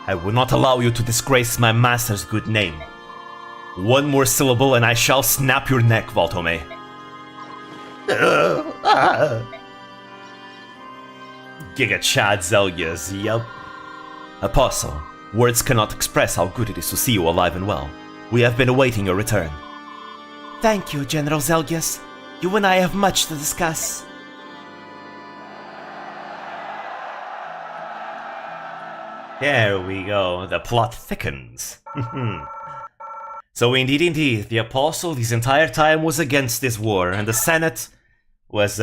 I will not allow you to disgrace my master's good name. One more syllable and I shall snap your neck, Valtome. Giga Chad Zelgius, yep. Apostle, words cannot express how good it is to see you alive and well. We have been awaiting your return. Thank you, General Zelgius. You and I have much to discuss. There we go, the plot thickens. So indeed, the Apostle this entire time was against this war, and the Senate, was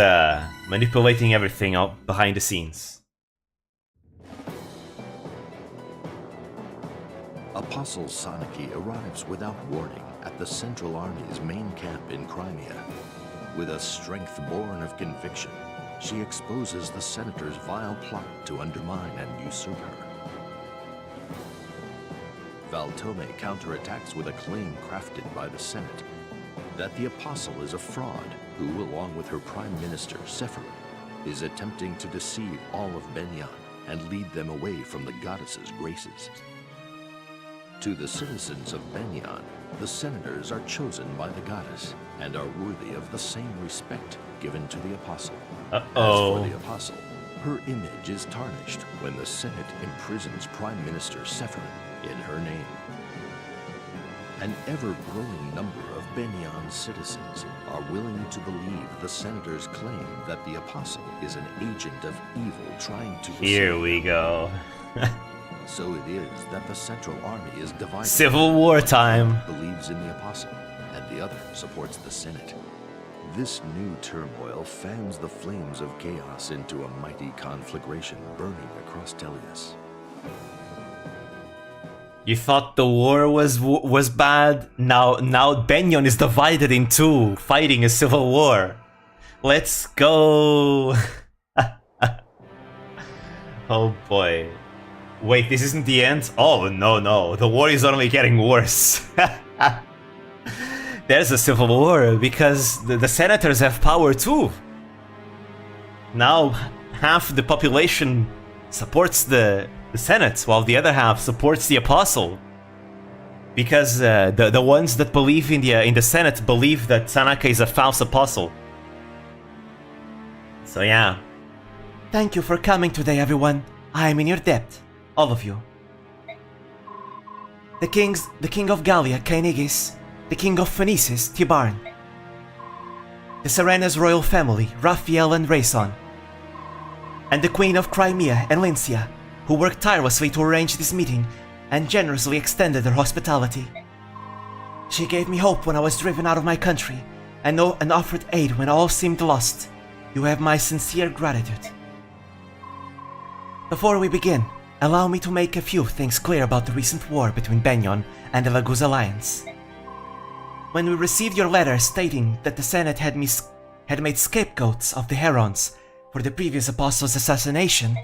manipulating everything out behind the scenes. Apostle Soniki arrives without warning at the Central Army's main camp in Crimea. With a strength born of conviction, she exposes the Senator's vile plot to undermine and usurp her. Valtome counterattacks with a claim crafted by the Senate that the Apostle is a fraud who, along with her Prime Minister, Sephiroth, is attempting to deceive all of Benyan and lead them away from the goddess's graces. To the citizens of Benyan, the senators are chosen by the goddess and are worthy of the same respect given to the Apostle. As for the Apostle, her image is tarnished when the Senate imprisons Prime Minister Sephiroth in her name. An ever-growing number of Benyan citizens are willing to believe the senator's claim that the Apostle is an agent of evil trying to deceive. Here we go. So it is that the Central Army is divided. Civil War time. Believes in the Apostle, and the other supports the Senate. This new turmoil fans the flames of chaos into a mighty conflagration burning across Tellius. You thought the war was bad? Now Benyon is divided in two, fighting a civil war. Let's go. Oh boy. Wait, this isn't the end? Oh no, the war is only getting worse. There's a civil war because the senators have power too. Now half the population supports the Senate, while the other half supports the Apostle. Because the ones that believe in the Senate believe that Tanaka is a false apostle. So yeah. Thank you for coming today, everyone. I am in your debt. All of you. The King of Gallia, Kainigis. The King of Phoenicis, Tibarn. The Serena's royal family, Raphael and Rayson. And the Queen of Crimea, Enlincia, who worked tirelessly to arrange this meeting and generously extended her hospitality. She gave me hope when I was driven out of my country and offered aid when all seemed lost. You have my sincere gratitude. Before we begin, allow me to make a few things clear about the recent war between Benyon and the Laguz Alliance. When we received your letter stating that the Senate had made scapegoats of the Herons for the previous apostle's assassination,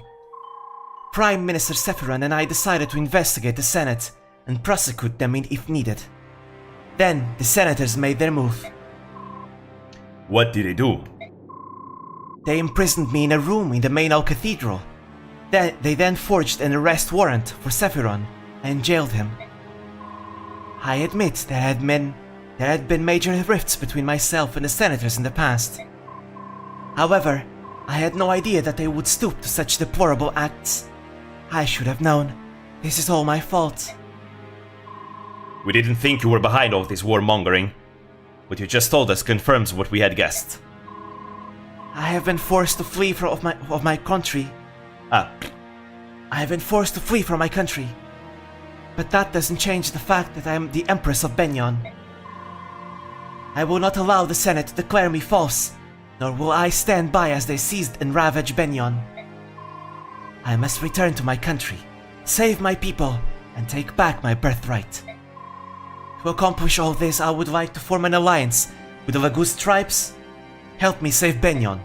Prime Minister Sephiroth and I decided to investigate the Senate and prosecute them if needed. Then the senators made their move. What did they do? They imprisoned me in a room in the main cathedral. They then forged an arrest warrant for Sephiroth and jailed him. I admit there had been major rifts between myself and the senators in the past. However, I had no idea that they would stoop to such deplorable acts. I should have known. This is all my fault. We didn't think you were behind all this warmongering. What you just told us confirms what we had guessed. I have been forced to flee from my country. I have been forced to flee from my country. But that doesn't change the fact that I am the Empress of Benyon. I will not allow the Senate to declare me false, nor will I stand by as they seized and ravaged Benyon. I must return to my country, save my people, and take back my birthright. To accomplish all this, I would like to form an alliance with the Laguz tribes. Help me save Benyon.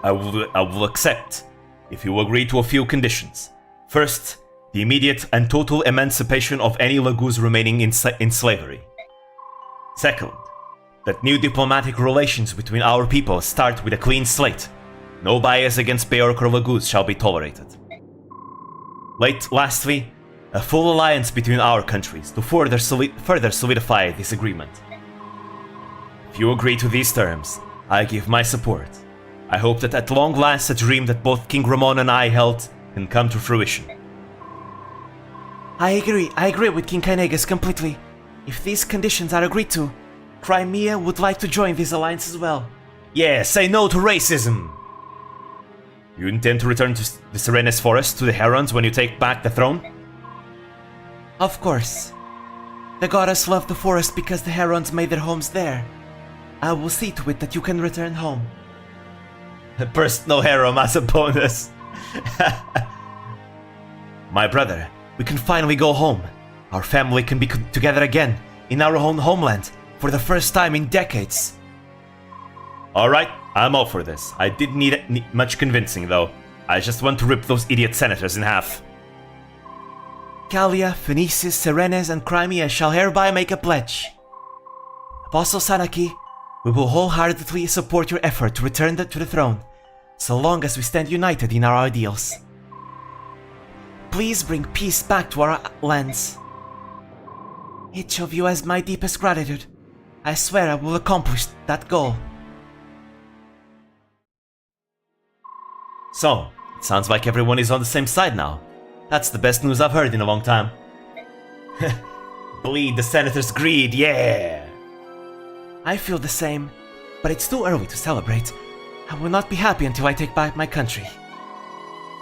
I will accept, if you agree to a few conditions. First, the immediate and total emancipation of any Laguz remaining in slavery. Second, that new diplomatic relations between our people start with a clean slate. No bias against Beork or Laguz shall be tolerated. Lastly, a full alliance between our countries to further solidify this agreement. If you agree to these terms, I give my support. I hope that at long last a dream that both King Ramon and I held can come to fruition. I agree with King Kainegis completely. If these conditions are agreed to, Crimea would like to join this alliance as well. Yeah, say no to racism! You intend to return to the Serenes Forest to the Herons when you take back the throne? Of course. The goddess loved the forest because the Herons made their homes there. I will see to it that you can return home. Personal harem as a bonus. My brother, we can finally go home. Our family can be together again in our own homeland for the first time in decades. Alright, I'm all for this. I didn't need much convincing though. I just want to rip those idiot senators in half. Gallia, Phoenicis, Serenes, and Crimea shall hereby make a pledge. Apostle Sanaki, we will wholeheartedly support your effort to return to the throne, so long as we stand united in our ideals. Please bring peace back to our lands. Each of you has my deepest gratitude. I swear I will accomplish that goal. So, it sounds like everyone is on the same side now. That's the best news I've heard in a long time. Bleed the senator's greed, yeah! I feel the same, but it's too early to celebrate. I will not be happy until I take back my country.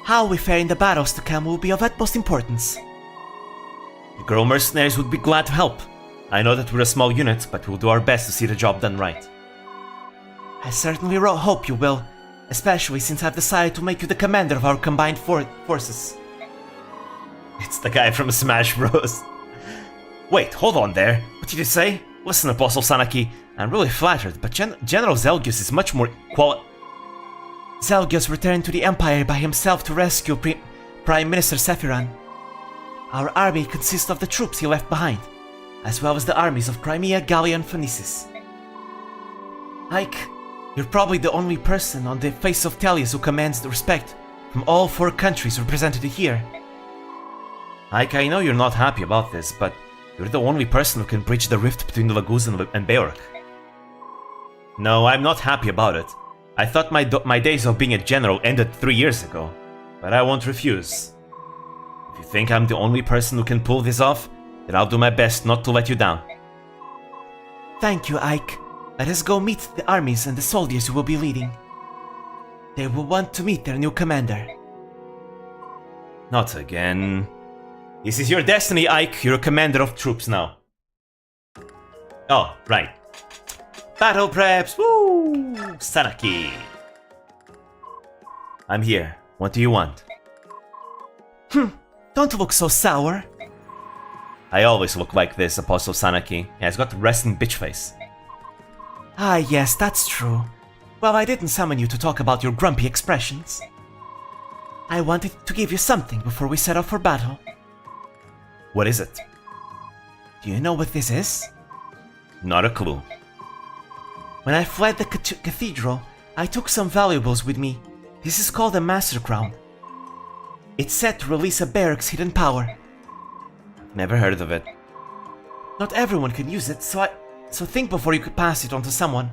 How we fare in the battles to come will be of utmost importance. The girl mercenaries would be glad to help. I know that we're a small unit, but we'll do our best to see the job done right. I certainly hope you will, especially since I've decided to make you the commander of our combined forces. It's the guy from Smash Bros. Wait, hold on there. What did you say? Listen, Apostle Sanaki, I'm really flattered, but General Zelgius is much more Zelgius returned to the Empire by himself to rescue Prime Minister Sephiron. Our army consists of the troops he left behind, as well as the armies of Crimea, Gallia, and Phoenicis. Ike, you're probably the only person on the face of Tellius who commands the respect from all 4 countries represented here. Ike, I know you're not happy about this, but you're the only person who can bridge the rift between the Laguz and Beork. No, I'm not happy about it. I thought my days of being a general ended 3 years ago, but I won't refuse. If you think I'm the only person who can pull this off, then I'll do my best not to let you down. Thank you, Ike. Let us go meet the armies and the soldiers you will be leading. They will want to meet their new commander. Not again. This is your destiny, Ike. You're a commander of troops now. Oh, right. Battle preps! Woo! Sanaki! I'm here. What do you want? Don't look so sour. I always look like this, Apostle Sanaki. He has got resting bitch face. Ah, yes, that's true. Well, I didn't summon you to talk about your grumpy expressions. I wanted to give you something before we set off for battle. What is it? Do you know what this is? Not a clue. When I fled the cathedral, I took some valuables with me. This is called a Master Crown. It's said to release a Beork's hidden power. Never heard of it. Not everyone can use it, so think before you could pass it on to someone.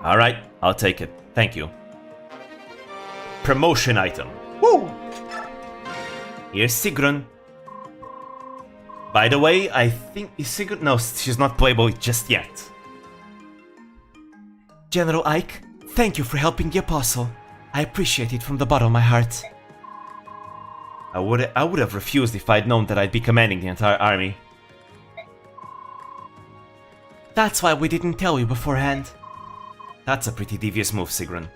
Alright, I'll take it. Thank you. Promotion item. Woo! Here's Sigrun. By the way, I think is Sigrun... No, she's not playable just yet. General Ike, thank you for helping the Apostle. I appreciate it from the bottom of my heart. I would have refused if I'd known that I'd be commanding the entire army. That's why we didn't tell you beforehand. That's a pretty devious move, Sigrun.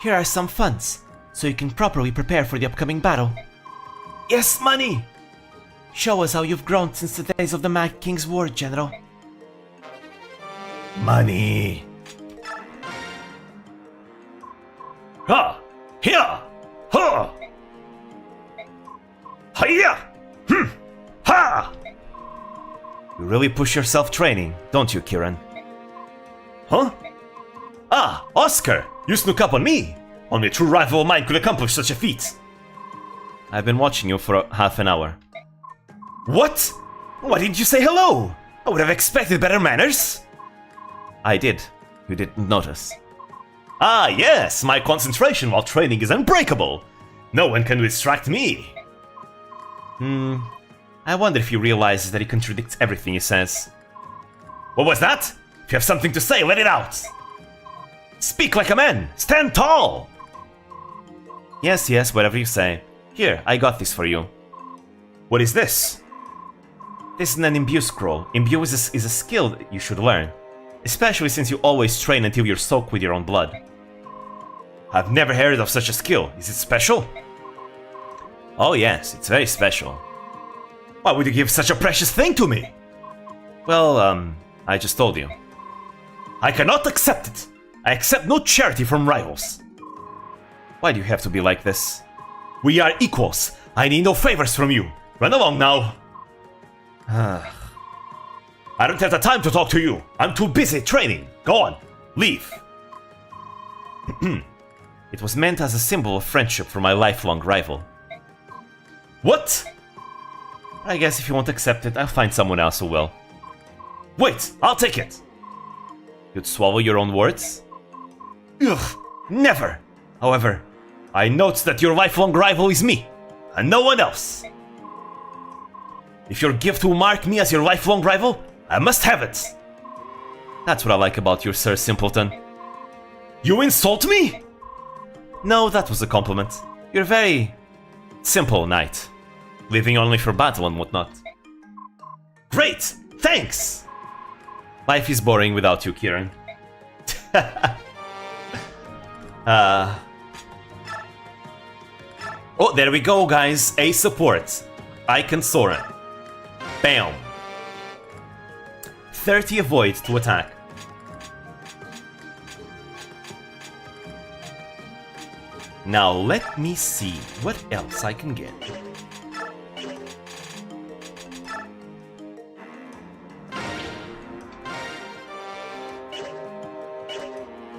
Here are some funds, so you can properly prepare for the upcoming battle. Yes, money! Show us how you've grown since the days of the Mad King's War, General. Money! Ha! Here! Ha! Hiya! Ha! You really push yourself training, don't you, Kiran? Huh? Ah, Oscar! You snuck up on me! Only a true rival of mine could accomplish such a feat. I've been watching you for half an hour. What? Why didn't you say hello? I would have expected better manners. I did. You didn't notice. Ah, yes! My concentration while training is unbreakable! No one can distract me! I wonder if he realizes that he contradicts everything he says. What was that? If you have something to say, let it out! Speak like a man! Stand tall! Yes, yes, whatever you say. Here, I got this for you. What is this? This is an imbue scroll. Imbue is a skill that you should learn. Especially since you always train until you're soaked with your own blood. I've never heard of such a skill. Is it special? Oh yes, it's very special. Why would you give such a precious thing to me? Well, I just told you. I cannot accept it. I accept no charity from rivals. Why do you have to be like this? We are equals. I need no favors from you. Run along now. I don't have the time to talk to you. I'm too busy training. Go on. Leave. It was meant as a symbol of friendship for my lifelong rival. What? I guess if you won't accept it, I'll find someone else who will. Wait, I'll take it. You'd swallow your own words? Ugh, never. However, I note that your lifelong rival is me, and no one else. If your gift will mark me as your lifelong rival, I must have it. That's what I like about you, Sir Simpleton. You insult me? No, that was a compliment. You're a very simple knight, living only for battle and whatnot. Great! Thanks! Life is boring without you, Kieran. Oh, there we go, guys. A support. Icon Soren. Bam. 30 avoid to attack. Now let me see what else I can get.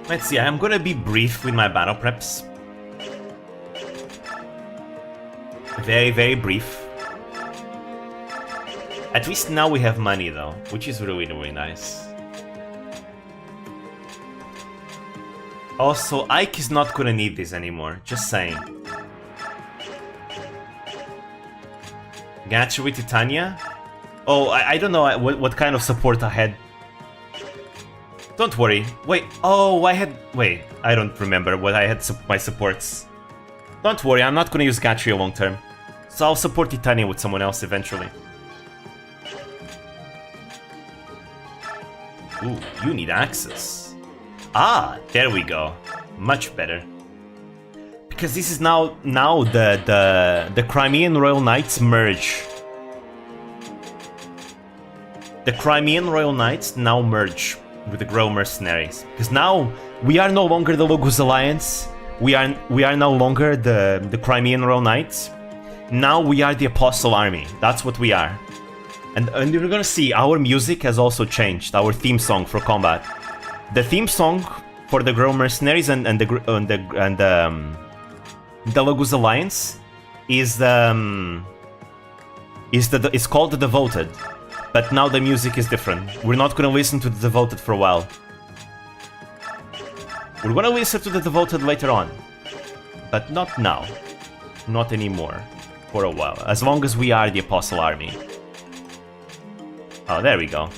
Let's see, I'm gonna be brief with my battle preps. Very, very brief. At least now we have money though, which is really, really nice. Also, Ike is not gonna need this anymore, just saying. Gacha with Titania? Oh, I don't know what kind of support I had. Don't worry. Wait, oh, wait, I don't remember what I had my supports. Don't worry, I'm not gonna use Gacha long term. So I'll support Titania with someone else eventually. Ooh, you need access. Ah, there we go. Much better. Because this is now the Crimean Royal Knights merge. The Crimean Royal Knights now merge with the Grow Mercenaries. Because now we are no longer the Logos Alliance. We are no longer the Crimean Royal Knights. Now we are the Apostle Army. That's what we are. And you're gonna see our music has also changed. Our theme song for combat. The theme song for the Grow Mercenaries and the Logos Alliance is it's called the Devoted. But now the music is different. We're not gonna listen to the Devoted for a while. We're gonna listen to the Devoted later on. But not now. Not anymore. For a while. As long as we are the Apostle Army. Oh, there we go.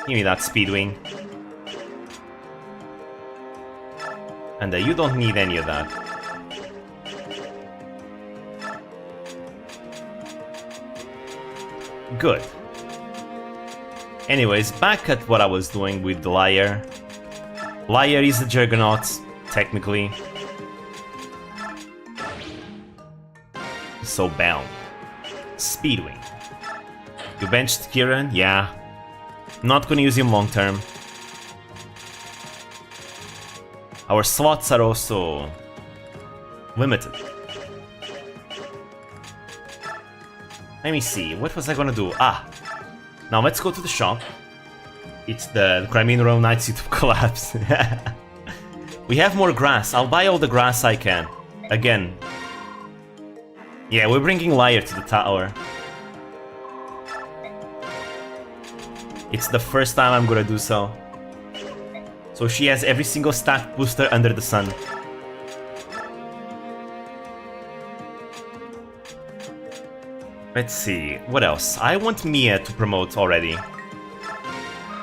Give me that speed wing. And you don't need any of that. Good. Anyways, back at what I was doing with the Liar. Liar is a Juggernaut, technically. So bound. Speedwing. You benched Kieran? Yeah. Not gonna use him long term. Our slots are also limited. Let me see, what was I gonna do? Ah! Now let's go to the shop. It's the Crimean Royal Knights YouTube collapse. We have more grass. I'll buy all the grass I can. Again. Yeah, we're bringing Liar to the tower. It's the first time I'm gonna do so. So she has every single stat booster under the sun. Let's see, what else? I want Mia to promote already.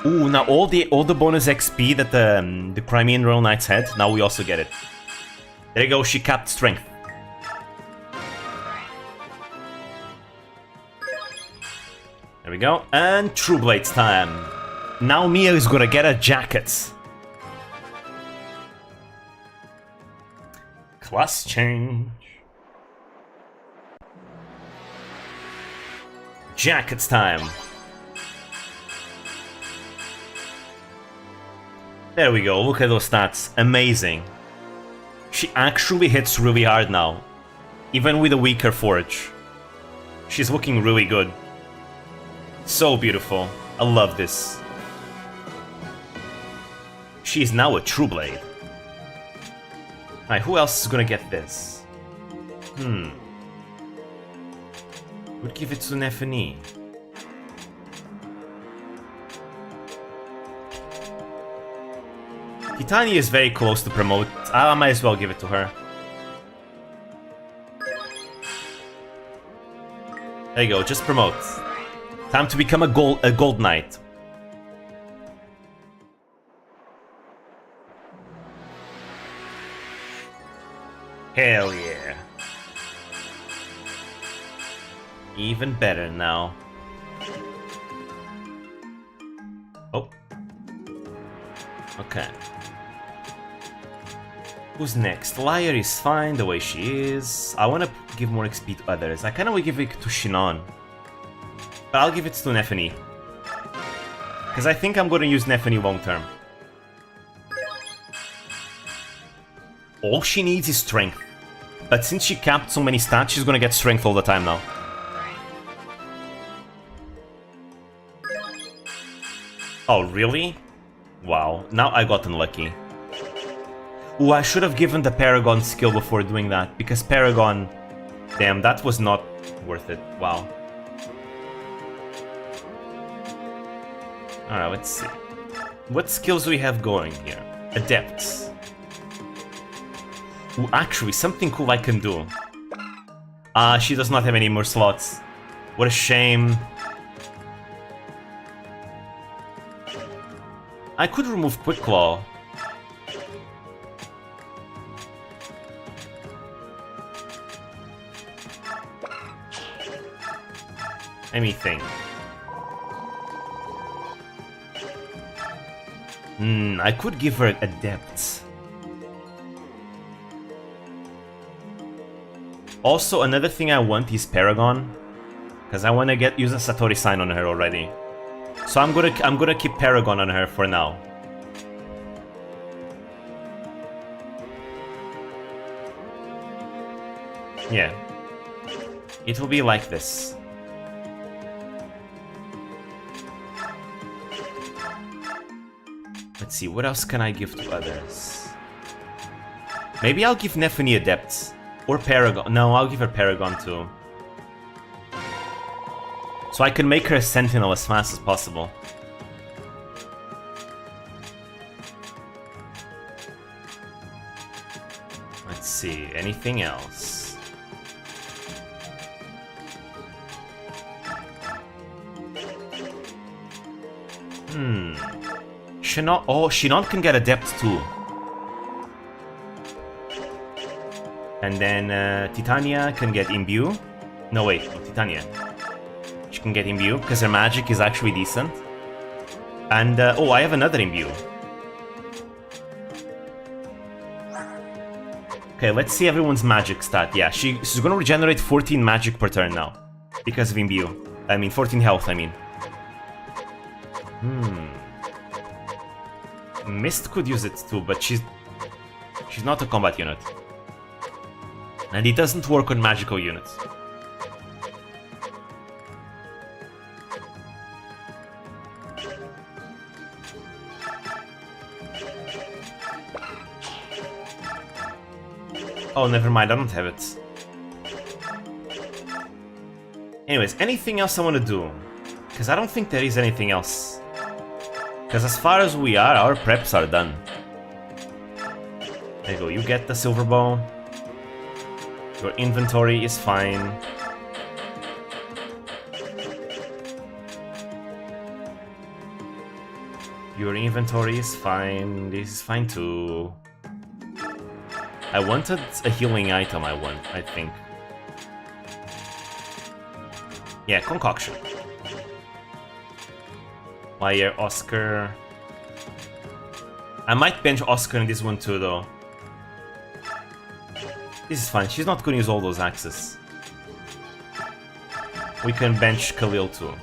Ooh, now all the bonus XP that the Crimean Royal Knights had, now we also get it. There you go, she capped strength. There we go, and True Blades time. Now Mia is gonna get a jacket. Class change. Jackets time. There we go, look at those stats. Amazing. She actually hits really hard now. Even with a weaker forge. She's looking really good. So beautiful. I love this. She is now a true blade. Alright, who else is gonna get this? Would give it to Nefani. Titania is very close to promote. I might as well give it to her. There you go, just promote. Time to become a gold knight. Hell yeah. Even better now. Oh. Okay. Who's next? Liar is fine the way she is. I want to give more XP to others. I kind of want to give it to Shinon. But I'll give it to Nefani. Because I think I'm going to use Nefani long term. All she needs is strength. But since she capped so many stats, she's going to get strength all the time now. Oh, really? Wow, now I got unlucky. Ooh, I should have given the Paragon skill before doing that, because Paragon... Damn, that was not worth it. Wow. Alright, let's see. What skills do we have going here? Adepts. Ooh, actually, something cool I can do. She does not have any more slots. What a shame. I could remove Quick Claw. Let me think. I could give her Adepts. Also, another thing I want is Paragon, because I want to use a Satori sign on her already. So I'm gonna keep Paragon on her for now. Yeah. It will be like this. Let's see, what else can I give to others? Maybe I'll give Nefani Adepts. Or Paragon. No, I'll give her Paragon too. So I can make her a Sentinel as fast as possible. Let's see, anything else? Shinon, oh, Shinon can get Adept too. And then Titania can get Imbue. No, wait, no, Titania. She can get Imbue, because her magic is actually decent. And, oh, I have another Imbue. Okay, let's see everyone's magic stat. Yeah, she's gonna regenerate 14 magic per turn now. Because of Imbue. I mean, 14 health, I mean. Mist could use it too, but she's not a combat unit. And it doesn't work on magical units. Oh, never mind, I don't have it. Anyways, anything else I want to do? Because I don't think there is anything else. Because as far as we are, our preps are done. There you go, you get the silver bow. Your inventory is fine. Your inventory is fine. This is fine too. I wanted a healing item, I think. Yeah, concoction. Meyer, Oscar. I might bench Oscar in this one too, though. This is fine. She's not going to use all those axes. We can bench Khalil too.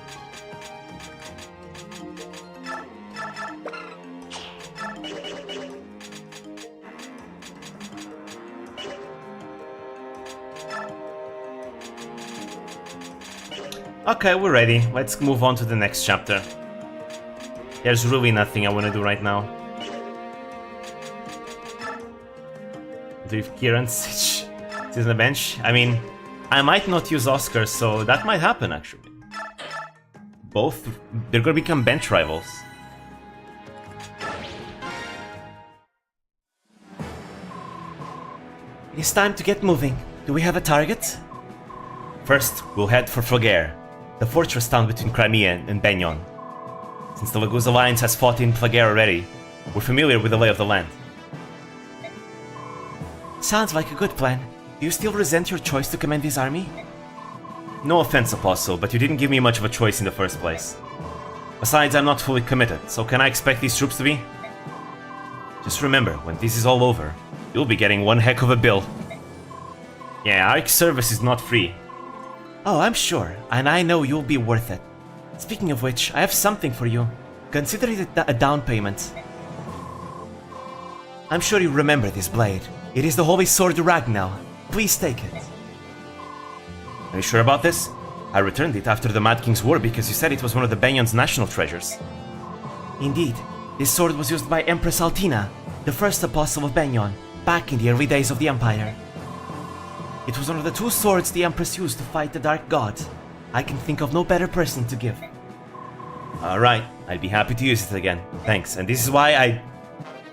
Okay, we're ready. Let's move on to the next chapter. There's really nothing I want to do right now. Do you have Kieran sit on the bench? I mean, I might not use Oscar, so that might happen actually. Both, they're gonna become bench rivals. It's time to get moving. Do we have a target? First, we'll head for Flagare, the fortress town between Crimea and Benyon. Since the Laguz Alliance has fought in Flagare already, we're familiar with the lay of the land. Sounds like a good plan. Do you still resent your choice to command this army? No offense, Apostle, but you didn't give me much of a choice in the first place. Besides, I'm not fully committed, so can I expect these troops to be? Just remember, when this is all over, you'll be getting one heck of a bill. Yeah, our service is not free. Oh, I'm sure, and I know you'll be worth it. Speaking of which, I have something for you. Consider it a down payment. I'm sure you remember this blade. It is the Holy Sword Ragnall. Please take it. Are you sure about this? I returned it after the Mad King's War because you said it was one of the Benyon's national treasures. Indeed, this sword was used by Empress Altina, the first apostle of Benyon, back in the early days of the Empire. It was one of the two swords the Empress used to fight the Dark God. I can think of no better person to give. Alright, I'd be happy to use it again. Thanks, and this is why I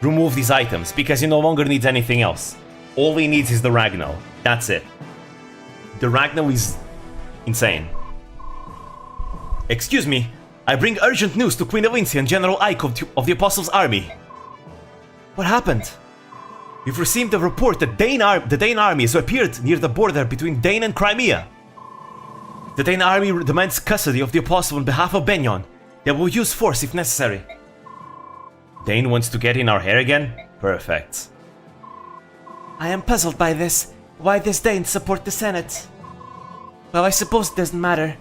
remove these items, because he no longer needs anything else. All he needs is the Ragnall. That's it. The Ragnall is insane. Excuse me, I bring urgent news to Queen Elincia and General Ike of the Apostles' Army. What happened? We've received a report that the Dane army has appeared near the border between Dane and Crimea. The Dane army demands custody of the Apostle on behalf of Benyon. They will use force if necessary. Dane wants to get in our hair again? Perfect. I am puzzled by this. Why does Dane support the Senate? Well, I suppose it doesn't matter.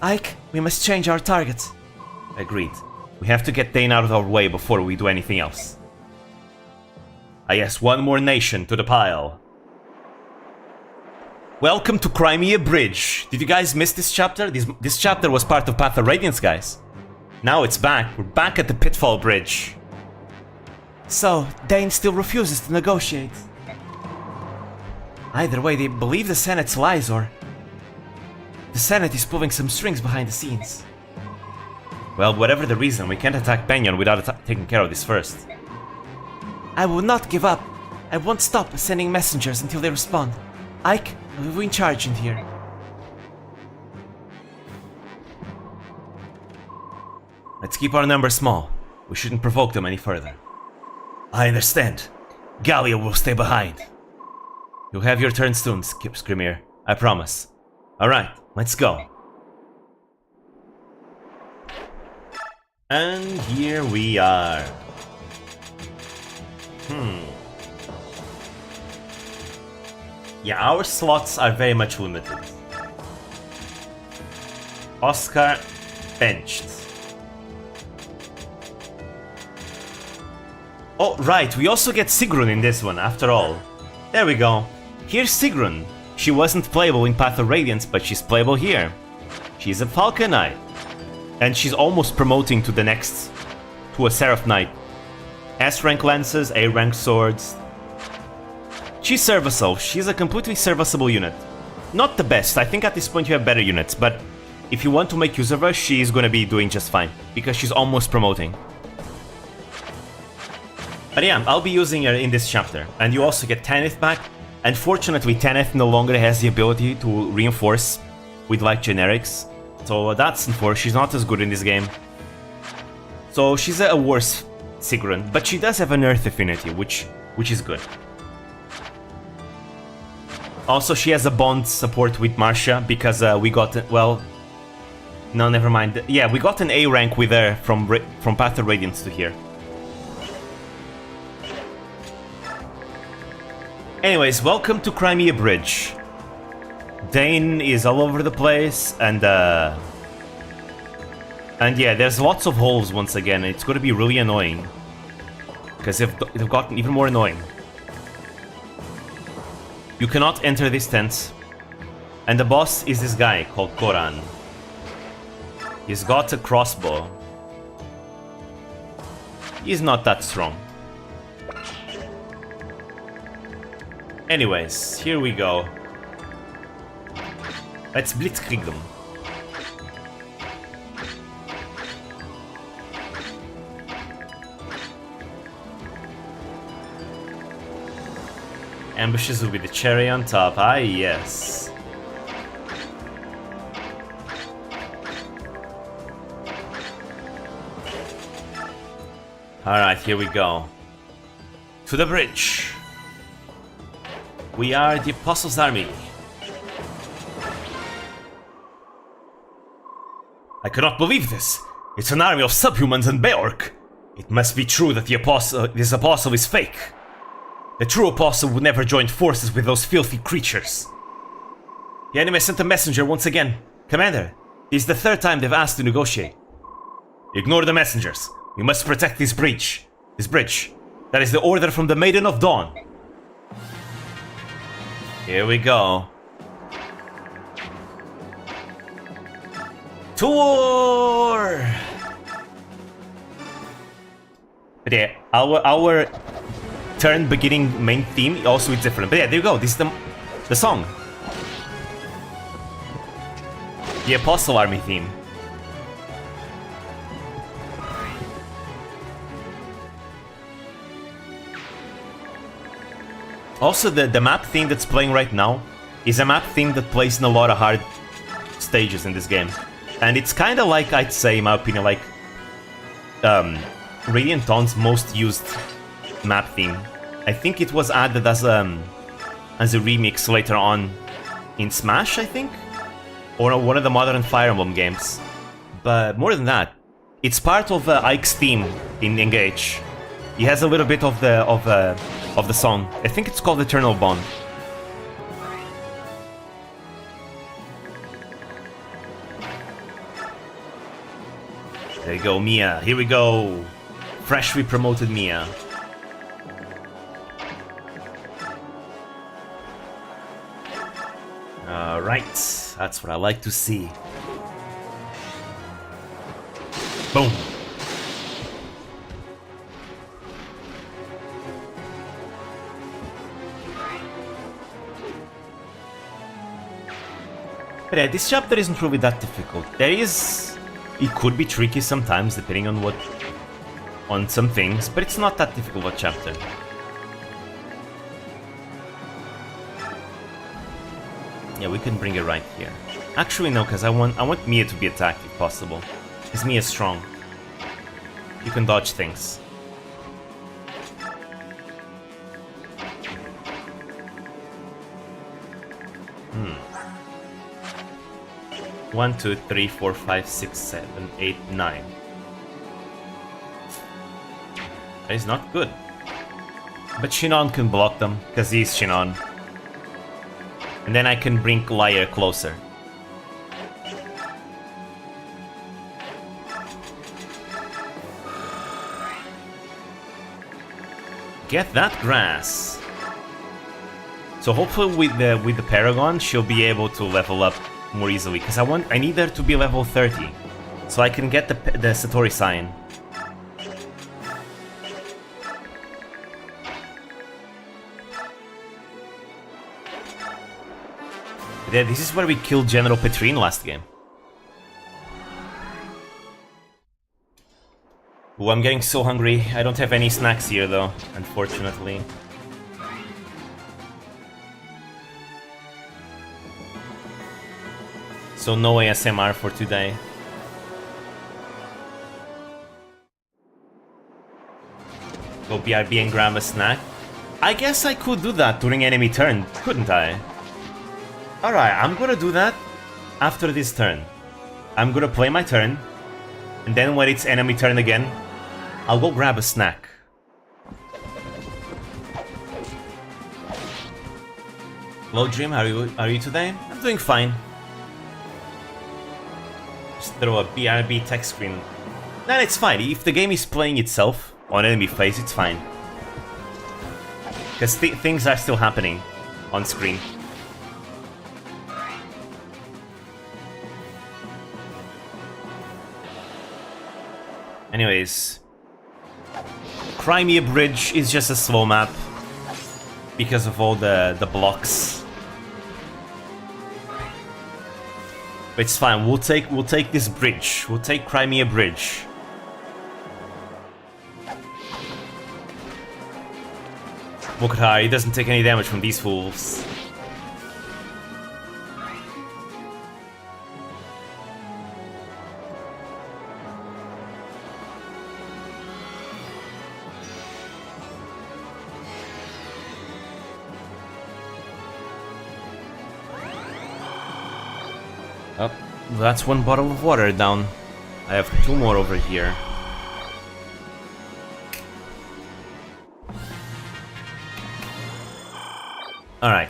Ike, we must change our target. Agreed. We have to get Dane out of our way before we do anything else. Ah yes, one more nation to the pile. Welcome to Crimea Bridge. Did you guys miss this chapter? This chapter was part of Path of Radiance, guys. Now it's back. We're back at the Pitfall Bridge. So, Dane still refuses to negotiate. Either way, they believe the Senate's lies, or the Senate is pulling some strings behind the scenes. Well, whatever the reason, we can't attack Benyon without taking care of this first. I will not give up. I won't stop sending messengers until they respond. Ike, we're in charge in here. Let's keep our numbers small. We shouldn't provoke them any further. I understand. Gallia will stay behind. You'll have your turn soon, Skrimir. I promise. Alright, let's go. And here we are. Yeah, our slots are very much limited. Oscar benched. Oh, right, we also get Sigrun in this one, after all. There we go. Here's Sigrun. She wasn't playable in Path of Radiance, but she's playable here. She's a Falcon Knight. And she's almost promoting to a Seraph Knight. S-rank lances, A-rank swords. She's serviceable. She's a completely serviceable unit. Not the best. I think at this point you have better units, but if you want to make use of her, she's gonna be doing just fine, because she's almost promoting. But yeah, I'll be using her in this chapter. And you also get Tanith back. Unfortunately, Tanith no longer has the ability to reinforce with like generics. So that's unfortunate. She's not as good in this game. So she's a worse Sigrun, but she does have an Earth affinity, which is good. Also, she has a bond support with Marcia because we got, well, No, never mind. Yeah, we got an A rank with her from Path of Radiance to here. Anyways, welcome to Crimea Bridge. Dane is all over the place, and yeah, there's lots of holes once again. It's going to be really annoying, because they've gotten even more annoying. You cannot enter this tent, and the boss is this guy called Koran. He's got a crossbow. He's not that strong. Anyways, here we go. Let's blitzkrieg them. Ambushes will be the cherry on top. Ah, yes. Alright, here we go. To the bridge. We are the Apostles' Army. I cannot believe this. It's an army of subhumans and Beorc. It must be true that this apostle is fake. The true apostle would never join forces with those filthy creatures. The enemy sent a messenger once again. Commander, this is the third time they've asked to negotiate. Ignore the messengers. We must protect this bridge. That is the order from the Maiden of Dawn. Here we go. To war! But yeah, our turn beginning main theme also is different. But yeah, there you go. This is the song. The Apostle Army theme. Also, the map theme that's playing right now is a map theme that plays in a lot of hard stages in this game. And it's kind of like, I'd say, in my opinion, like Radiant Dawn's most used map theme. I think it was added as a remix later on in Smash, I think? Or one of the modern Fire Emblem games. But more than that, it's part of Ike's theme in Engage. He has a little bit of the song. I think it's called Eternal Bond. There you go, Mia. Here we go. Freshly promoted Mia. Alright, that's what I like to see. Boom. But yeah, this chapter isn't really that difficult. It could be tricky sometimes, depending on some things, but it's not that difficult a chapter. Yeah, we can bring it right here. Actually, no, because I want Mia to be attacked if possible. Because Mia's strong. You can dodge things. 1, 2, 3, 4, 5, 6, 7, 8, 9. That is not good. But Shinon can block them, because he's Shinon. And then I can bring Lyre closer. Get that grass. So hopefully with the Paragon, she'll be able to level up more easily, because I need her to be level 30, so I can get the Satori sign. Yeah, this is where we killed General Petrine last game. Ooh, I'm getting so hungry. I don't have any snacks here though, unfortunately. So no ASMR for today. Go BRB and grab a snack. I guess I could do that during enemy turn, couldn't I? Alright, I'm gonna do that after this turn. I'm gonna play my turn, and then when it's enemy turn again, I'll go grab a snack. Hello Dream, how are you today? I'm doing fine. Just throw a BRB text screen. Then it's fine. If the game is playing itself on enemy face, it's fine. Because things are still happening on screen. Anyways, Crimea Bridge is just a slow map because of all the blocks. But it's fine. We'll take this bridge. We'll take Crimea Bridge. Look at her. He doesn't take any damage from these fools. Oh, that's one bottle of water down. I have 2 more over here. Alright.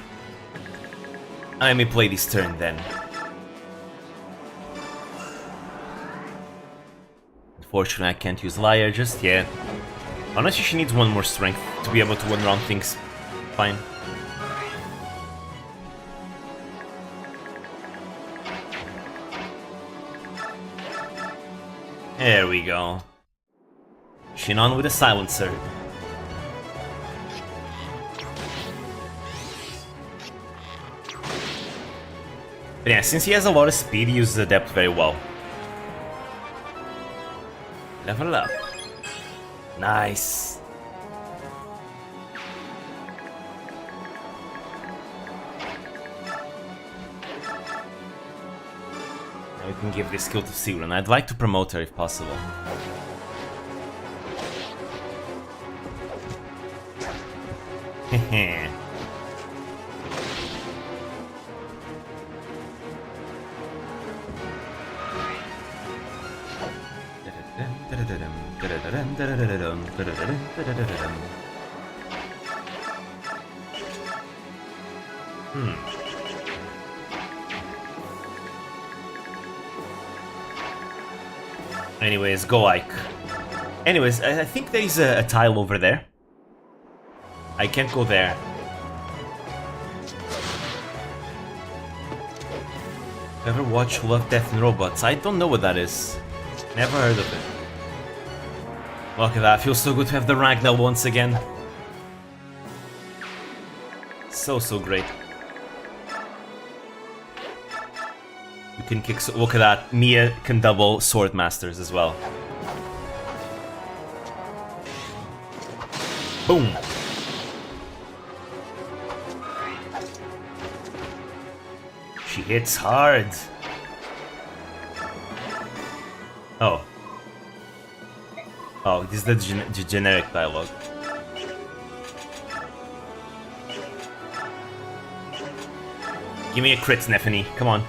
I may play this turn then. Unfortunately, I can't use Liar just yet. Honestly, she needs 1 more strength to be able to run around things fine. There we go. Shinon with a silencer. But yeah, since he has a lot of speed, he uses Adept very well. Level up. Nice. Now we can give this skill to Siren. I'd like to promote her if possible. Hehe. Anyways, go Ike. Anyways, I think there is a tile over there. I can't go there. Ever watch Love, Death and Robots? I don't know what that is. Never heard of it. Look at that, feels so good to have the Ragnar once again. So great. You can kick, look at that, Mia can double Sword Masters as well. Boom! She hits hard. Oh. Oh, this is the generic dialogue. Give me a crit, Stephanie. Come on.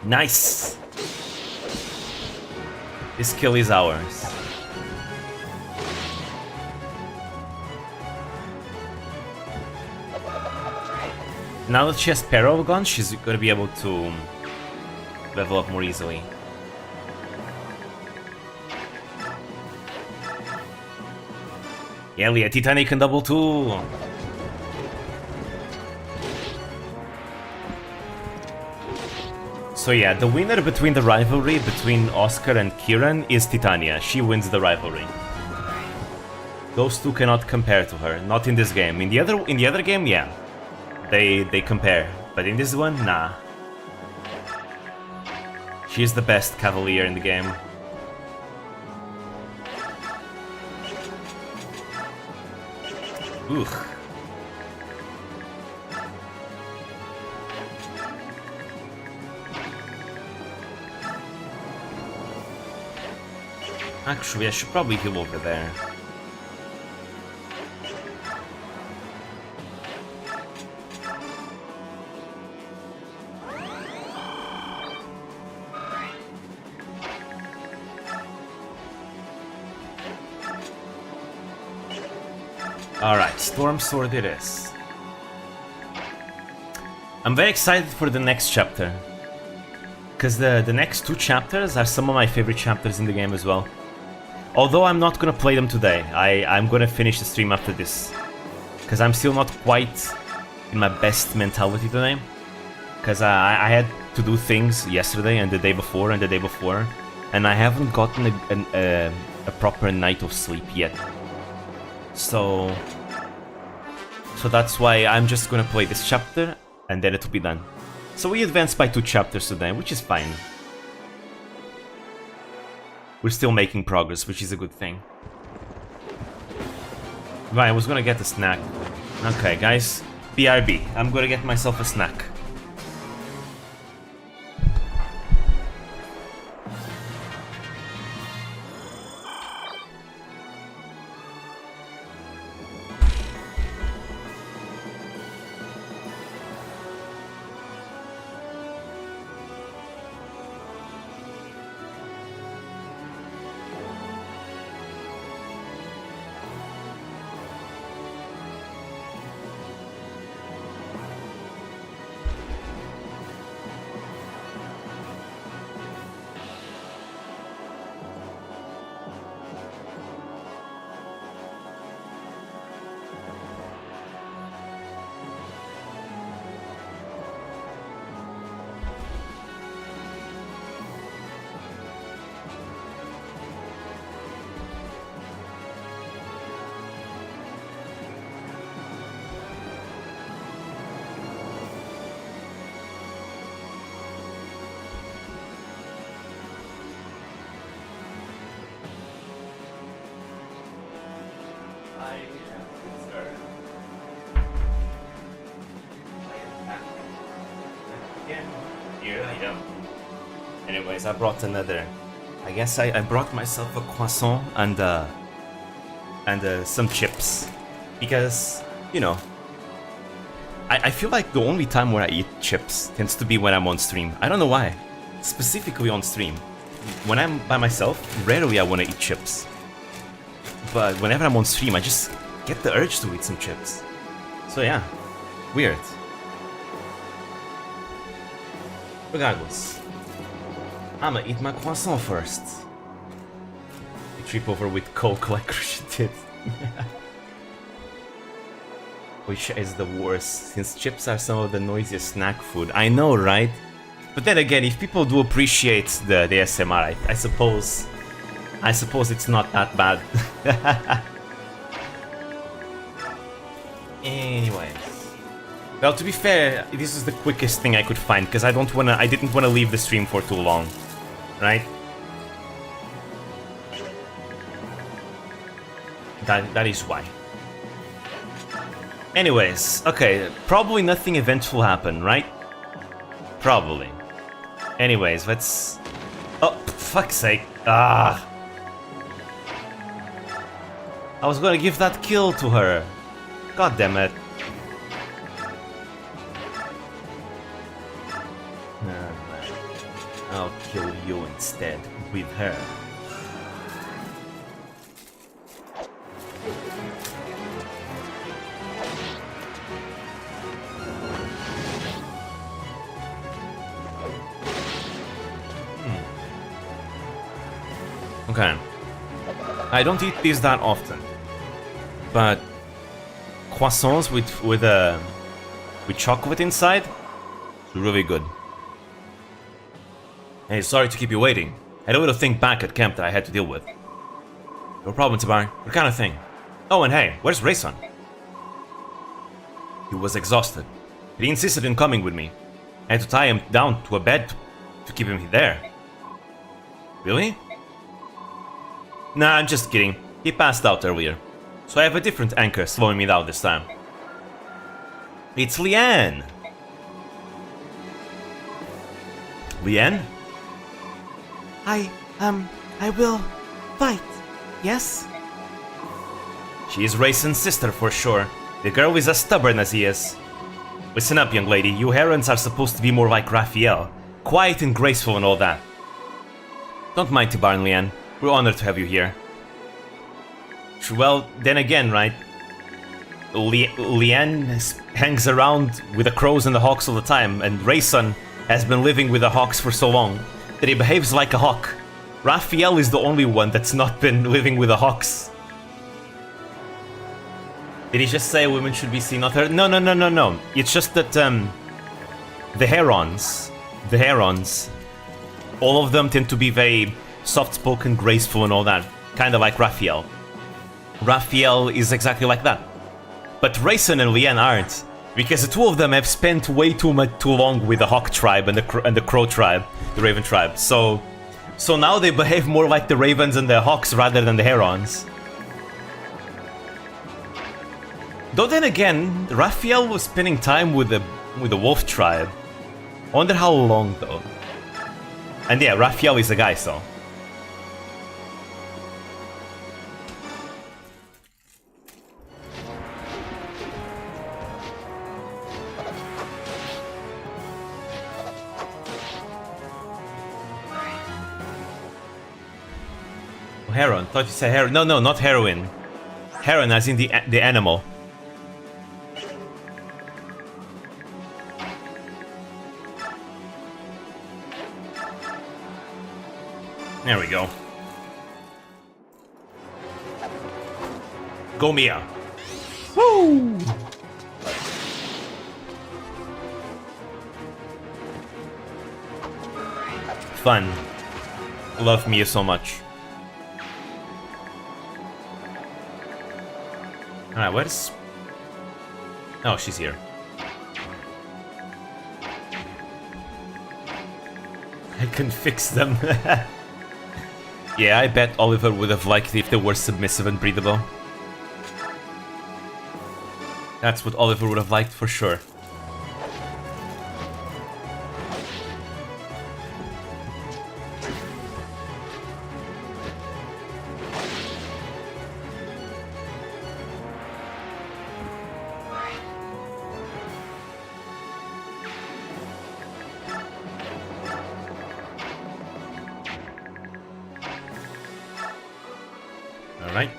Nice! This kill is ours. Now that she has Paragon, she's gonna be able to level up more easily. Yeah, Leah, Titanic can double too! So yeah, the winner between the rivalry between Oscar and Kieran is Titania. She wins the rivalry. Those two cannot compare to her, not in this game. In the other game, yeah. They compare, but in this one, nah. She's the best Cavalier in the game. Ugh. Actually, I should probably heal over there. Alright, Storm Sword it is. I'm very excited for the next chapter. Because the next 2 chapters are some of my favorite chapters in the game as well. Although I'm not gonna play them today. I'm gonna finish the stream after this. Because I'm still not quite in my best mentality today. Because I had to do things yesterday and the day before and the day before. And I haven't gotten a proper night of sleep yet. So that's why I'm just gonna play this chapter and then it'll be done. So we advanced by 2 chapters today, which is fine. We're still making progress, which is a good thing. Right, I was gonna get a snack. Okay, guys. BRB. I'm gonna get myself a snack. Here I am. Anyways, I brought another. I guess I brought myself a croissant and some chips. Because, you know, I feel like the only time where I eat chips tends to be when I'm on stream. I don't know why. Specifically on stream. When I'm by myself, rarely I want to eat chips. But whenever I'm on stream, I just get the urge to eat some chips. So yeah, weird. Regardless, I'ma eat my croissant first. You trip over with Coke like Christian did. Which is the worst, since chips are some of the noisiest snack food. I know, right? But then again, if people do appreciate the ASMR, I suppose it's not that bad. Anyways. Well, to be fair, this is the quickest thing I could find, because I didn't wanna leave the stream for too long. Right? That is why. Anyways, okay, probably nothing eventful happened, right? Probably. Anyways, let's... Oh, fuck's sake. Ah! I was gonna give that kill to her. God damn it. I'll kill you instead, with her. Okay. I don't eat these that often. But croissants with chocolate inside, really good. Hey, sorry to keep you waiting. I had a little thing back at camp that I had to deal with. No problem, Tabar. What kind of thing? Oh, and hey, where's Rayson? He was exhausted. He insisted in coming with me. I had to tie him down to a bed to keep him there. Really? Nah, I'm just kidding. He passed out earlier. So I have a different anchor slowing me down this time. It's Leanne! Leanne? I will fight, yes? She is Rayson's sister for sure. The girl is as stubborn as he is. Listen up, young lady. You Herons are supposed to be more like Raphael. Quiet and graceful and all that. Don't mind Tibar and Leanne. We're honored to have you here. Well, then again, right? Lian hangs around with the crows and the hawks all the time, and Rayson has been living with the hawks for so long that he behaves like a hawk. Raphael is the only one that's not been living with the hawks. Did he just say women should be seen, not heard? No, no, no, no, no. It's just that, the herons, all of them tend to be very soft-spoken, graceful and all that. Kinda like Raphael. Raphael is exactly like that. But Rayson and Lian aren't, because the two of them have spent way too long with the Hawk tribe and the Crow tribe, the Raven tribe. So now they behave more like the Ravens and the Hawks rather than the Herons. Though then again, Raphael was spending time with the Wolf tribe. I wonder how long though. And yeah, Raphael is a guy, so. Heron. Thought you said heron. No, no, not heroin. Heron as in the animal. There we go. Go Mia. Woo! Fun. Love Mia so much. Alright, where's... Oh, she's here. I can fix them. Yeah, I bet Oliver would have liked it if they were submissive and breathable. That's what Oliver would have liked for sure. Alright.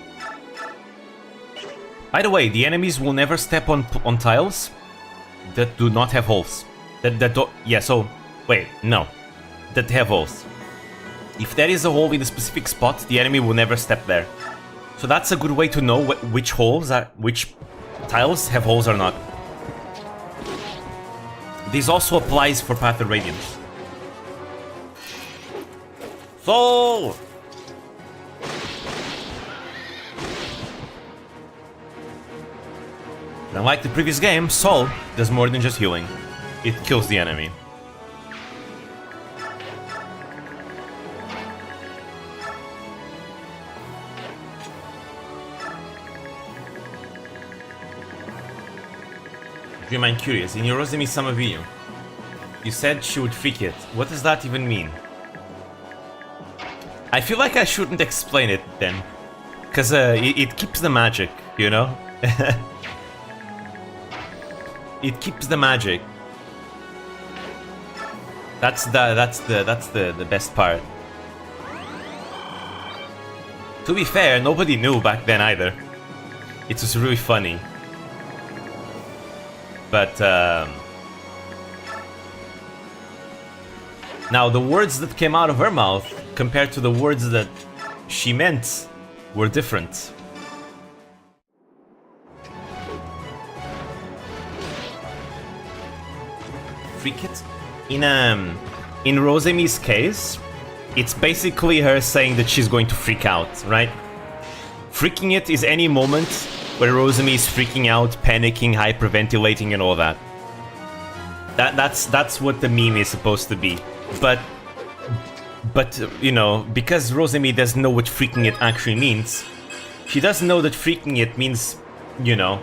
By the way, the enemies will never step on tiles that do not have holes. That don't... Yeah, so... Wait, no. That have holes. If there is a hole in a specific spot, the enemy will never step there. So that's a good way to know which holes are... Which tiles have holes or not. This also applies for Path of Radiance. Soul! Unlike the previous game, Soul does more than just healing. It kills the enemy. Dream, I'm curious. In your Rosemi summer video, you said she would freak it. What does that even mean? I feel like I shouldn't explain it then. Because it keeps the magic, you know? It keeps the magic. That's the best part. To be fair, nobody knew back then either. It was really funny. But now the words that came out of her mouth compared to the words that she meant were different. Freak it? In Rosemi's case, it's basically her saying that she's going to freak out, right? Freaking it is any moment where Rosemi is freaking out, panicking, hyperventilating, and all that. That's what the meme is supposed to be. But you know, because Rosemi doesn't know what freaking it actually means, she doesn't know that freaking it means, you know,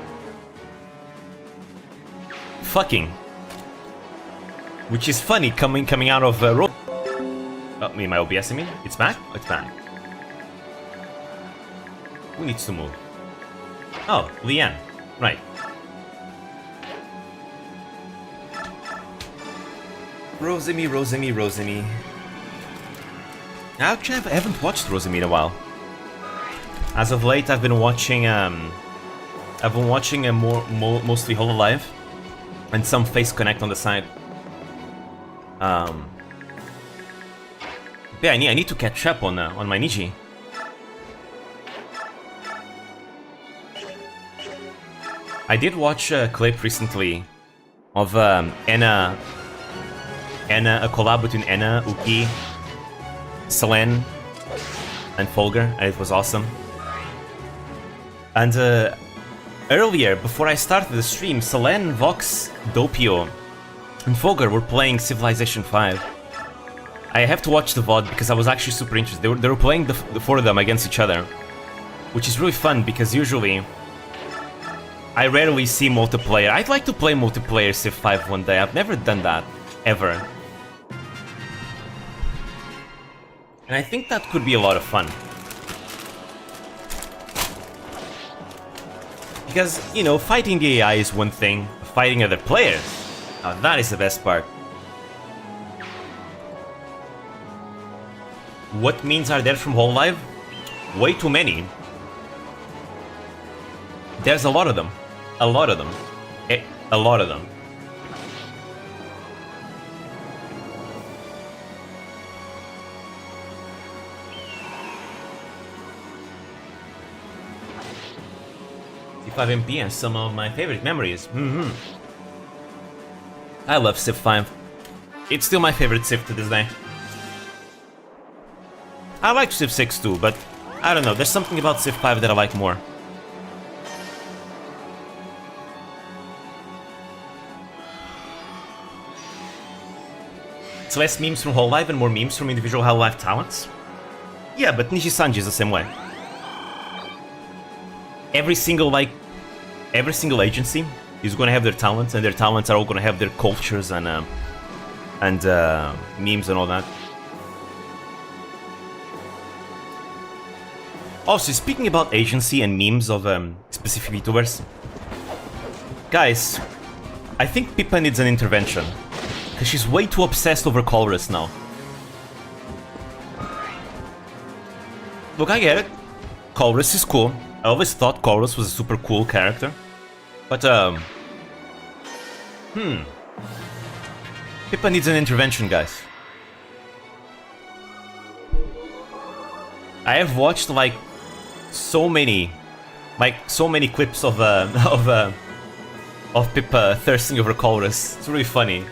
fucking. Which is funny coming out of oh, me, my OBS, I mean? It's back? It's back. Who needs to move? Oh, Lian. Right. Rosemi. Actually, I haven't watched Rosemi in a while. As of late, I've been watching I've been watching a mostly Hololive and some Face Connect on the side. Yeah, I need to catch up on my Niji. I did watch a clip recently of Anna, a collab between Anna, Uki, Selene, and Folger, and it was awesome. And earlier, before I started the stream, Selene, Vox, Doppio, and Folger were playing Civilization 5. I have to watch the VOD because I was actually super interested. They were playing the four of them against each other, which is really fun because usually I rarely see multiplayer. I'd like to play multiplayer Civ 5 one day. I've never done that, ever. And I think that could be a lot of fun. Because, you know, fighting the AI is one thing, fighting other players, now that is the best part. What memes are there from Hololive? Way too many. There's a lot of them. A lot of them. A lot of them. C5 MP and some of my favorite memories. I love Civ 5. It's still my favorite Civ to this day. I like Civ 6 too, but I don't know, there's something about Civ 5 that I like more. It's less memes from Hololive and more memes from individual Hololive talents? Yeah, but Nishi-Sanji is the same way. Every single agency is gonna have their talents, and their talents are all gonna have their cultures and memes and all that. Also, speaking about agency and memes of specific VTubers, guys, I think Pippa needs an intervention, because she's way too obsessed over Colress now. Look, I get it. Colress is cool. I always thought Colress was a super cool character. But, Pippa needs an intervention, guys. I have watched, like, so many clips of Pippa thirsting over Colress. It's really funny.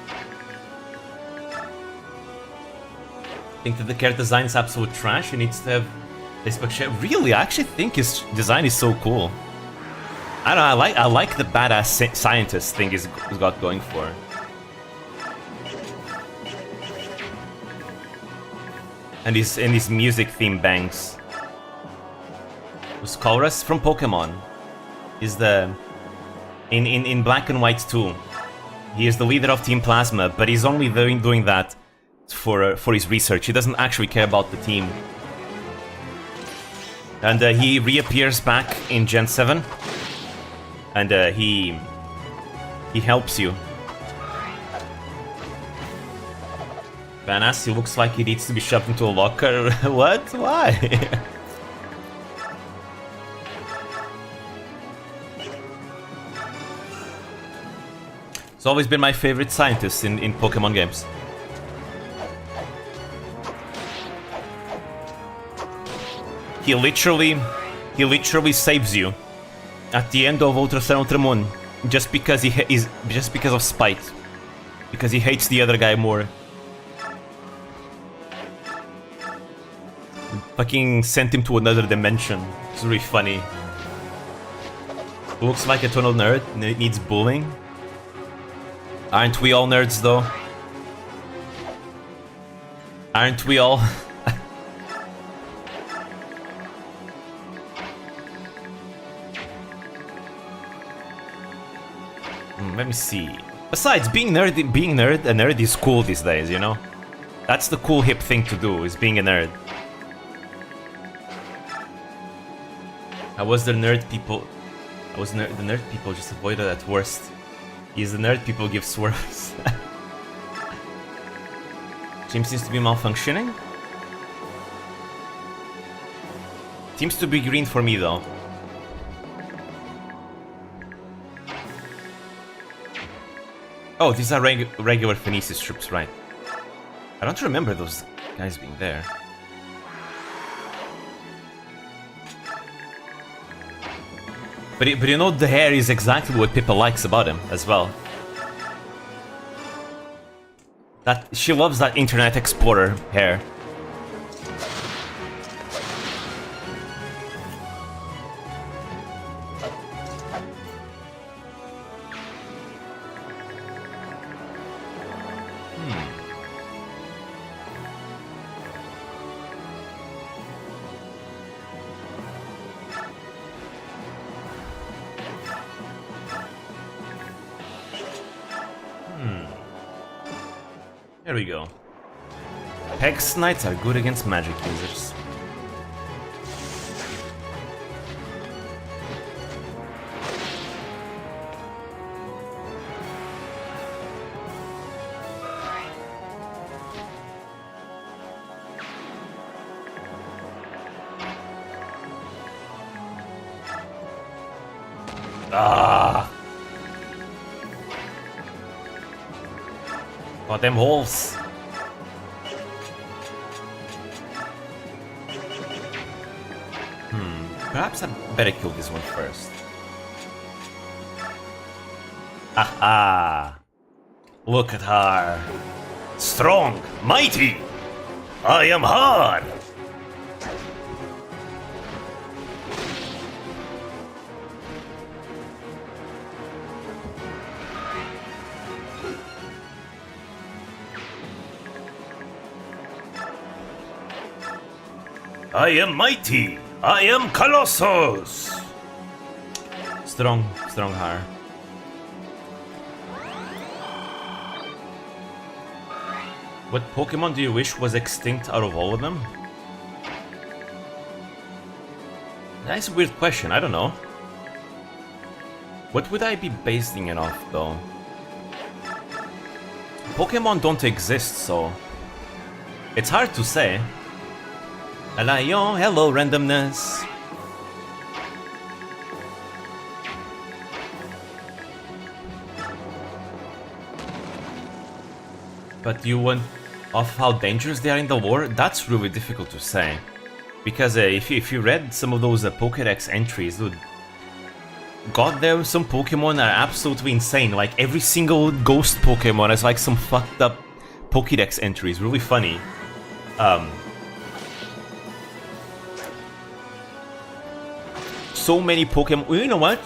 I think that the character design is absolute trash. He needs to have this picture. Really, I actually think his design is so cool. I don't know. I like the badass scientist thing he's got going for. And his music theme bangs. Was Colress from Pokemon? Is the in Black and White 2. He is the leader of Team Plasma, but he's only doing that for his research. He doesn't actually care about the team. And he reappears back in Gen 7, and he helps you. Bananas, he looks like he needs to be shoved into a locker. What? Why? He's always been my favorite scientist in Pokemon games. He literally saves you at the end of Ultra Sun Ultra Moon just because just because of spite, because he hates the other guy more. Fucking sent him to another dimension. It's really funny. Looks like a total nerd. Needs bullying. Aren't we all nerds though? Aren't we all? Let me see. Besides, being a nerd is cool these days, you know? That's the cool hip thing to do, is being a nerd. The nerd people just avoided at worst. He's the nerd people give swerves. Team seems to be malfunctioning. Seems to be green for me though. Oh, these are regular Phoenicis troops, right? I don't remember those guys being there. But you know, the hair is exactly what Pippa likes about him as well. That she loves that Internet Explorer hair. There we go. Hex Knights are good against magic users. Ah! Got them holes. Perhaps I better kill this one first. Aha! Look at her. Strong, mighty. I am hard. I am mighty. I am Colossus. Strong her. What Pokemon do you wish was extinct out of all of them? That's a weird question, I don't know. What would I be basing it off, though? Pokemon don't exist, so... it's hard to say. Hello, randomness. But you want off how dangerous they are in the lore? That's really difficult to say. Because if you read some of those Pokédex entries, dude, God, there some Pokemon are absolutely insane. Like every single ghost Pokemon has like some fucked up Pokédex entries. Really funny. So many Pokemon. Well, you know what?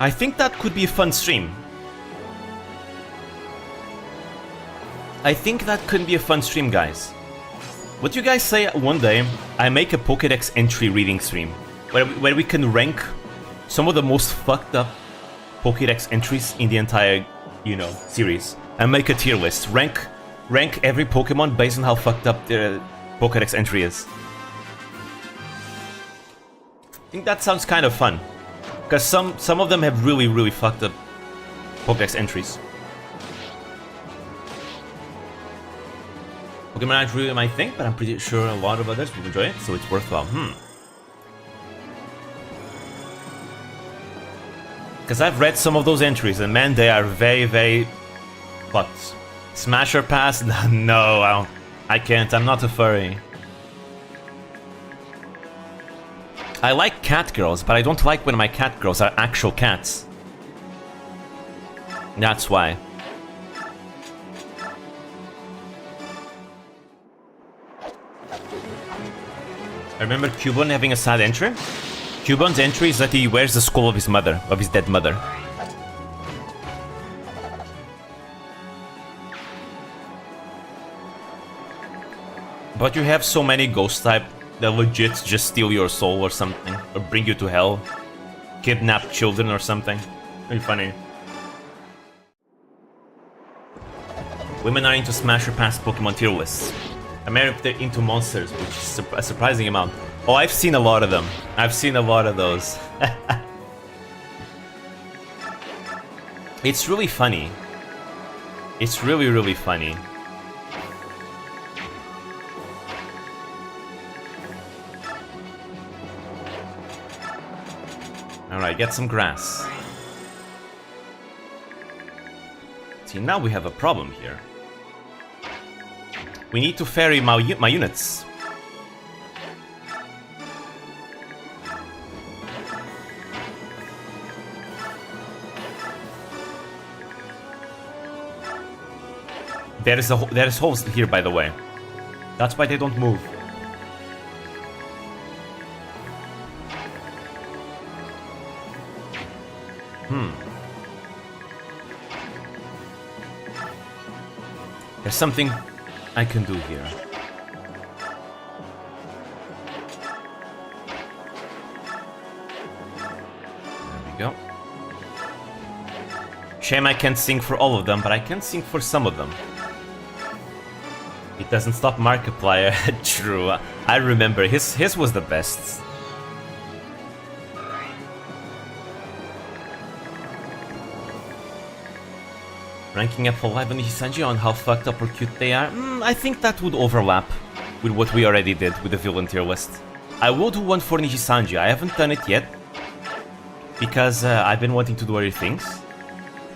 I think that could be a fun stream. I think that could be a fun stream, guys. What do you guys say one day I make a Pokédex entry reading stream where we can rank some of the most fucked up Pokédex entries in the entire, you know, series, and make a tier list. Rank every Pokemon based on how fucked up their Pokédex entry is. I think that sounds kind of fun, because some of them have really fucked up Pokédex entries. Pokemon aren't really my thing, but I'm pretty sure a lot of others will enjoy it, so it's worthwhile. Because I've read some of those entries, and man, they are very fucked. Smash or pass? No, I can't. I'm not a furry. I like cat girls, but I don't like when my cat girls are actual cats. That's why. I remember Cubone having a sad entry. Cubone's entry is that he wears the skull of his mother, of his dead mother. But you have so many ghost type that legit just steal your soul or something, or bring you to hell, kidnap children or something. Pretty funny. Women are into Smash or Pass Pokemon tier lists. America into monsters, which is a surprising amount. Oh, I've seen a lot of them. I've seen a lot of those. It's really funny. It's really funny. Alright, get some grass. See, now we have a problem here. We need to ferry my units. There's holes here, by the way. That's why they don't move. There's something I can do here. There we go. Shame I can't sing for all of them, but I can sing for some of them. It doesn't stop Markiplier. True. I remember his was the best. Ranking up 11 Nishisanji on how fucked up or cute they are? I think that would overlap with what we already did with the volunteer list. I will do one for Nishisanji. I haven't done it yet because I've been wanting to do other things.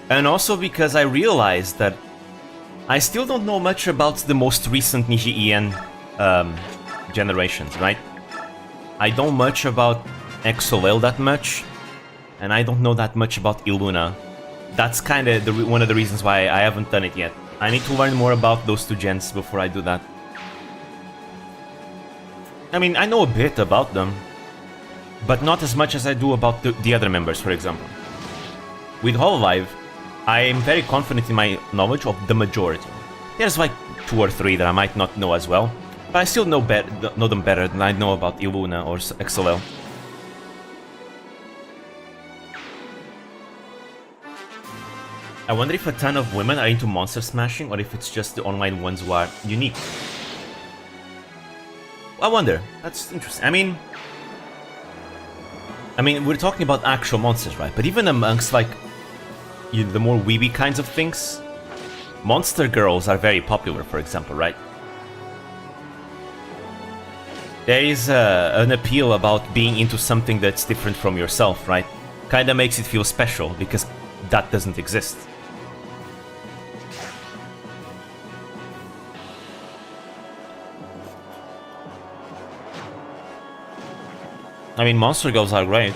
And also because I realized that I still don't know much about the most recent Nishi-En generations, right? I don't know much about XOL that much, and I don't know that much about Illuna. That's kind of one of the reasons why I haven't done it yet. I need to learn more about those two gens before I do that. I mean, I know a bit about them, but not as much as I do about the other members, for example. With Hololive, I am very confident in my knowledge of the majority. There's like 2 or 3 that I might not know as well, but I still know them better than I know about Illuna or XLL. I wonder if a ton of women are into monster smashing or if it's just the online ones who are unique. I wonder. That's interesting. I mean, we're talking about actual monsters, right? But even amongst like the more weeby kinds of things, monster girls are very popular, for example, right? There is an appeal about being into something that's different from yourself, right? Kinda makes it feel special, because that doesn't exist. I mean, monster girls are great.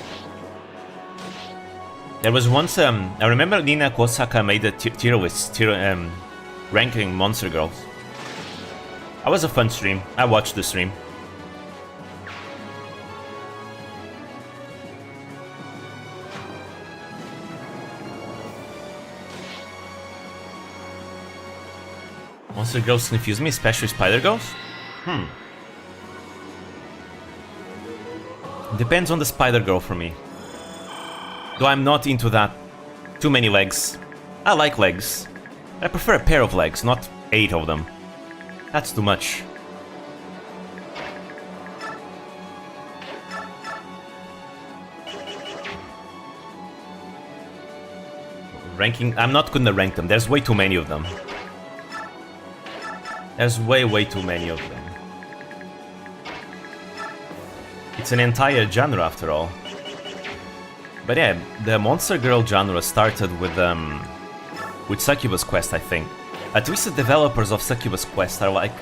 There was once, I remember Nina Kosaka made a tier list, ranking monster girls. That was a fun stream. I watched the stream. Monster girls confuse me, especially spider girls? Depends on the spider girl for me. Though I'm not into that. Too many legs. I like legs. I prefer a pair of legs, not 8 of them. That's too much. Ranking... I'm not gonna rank them. There's way too many of them. There's way too many of them. It's an entire genre after all. But yeah, the Monster Girl genre started with Succubus Quest, I think. At least the developers of Succubus Quest are like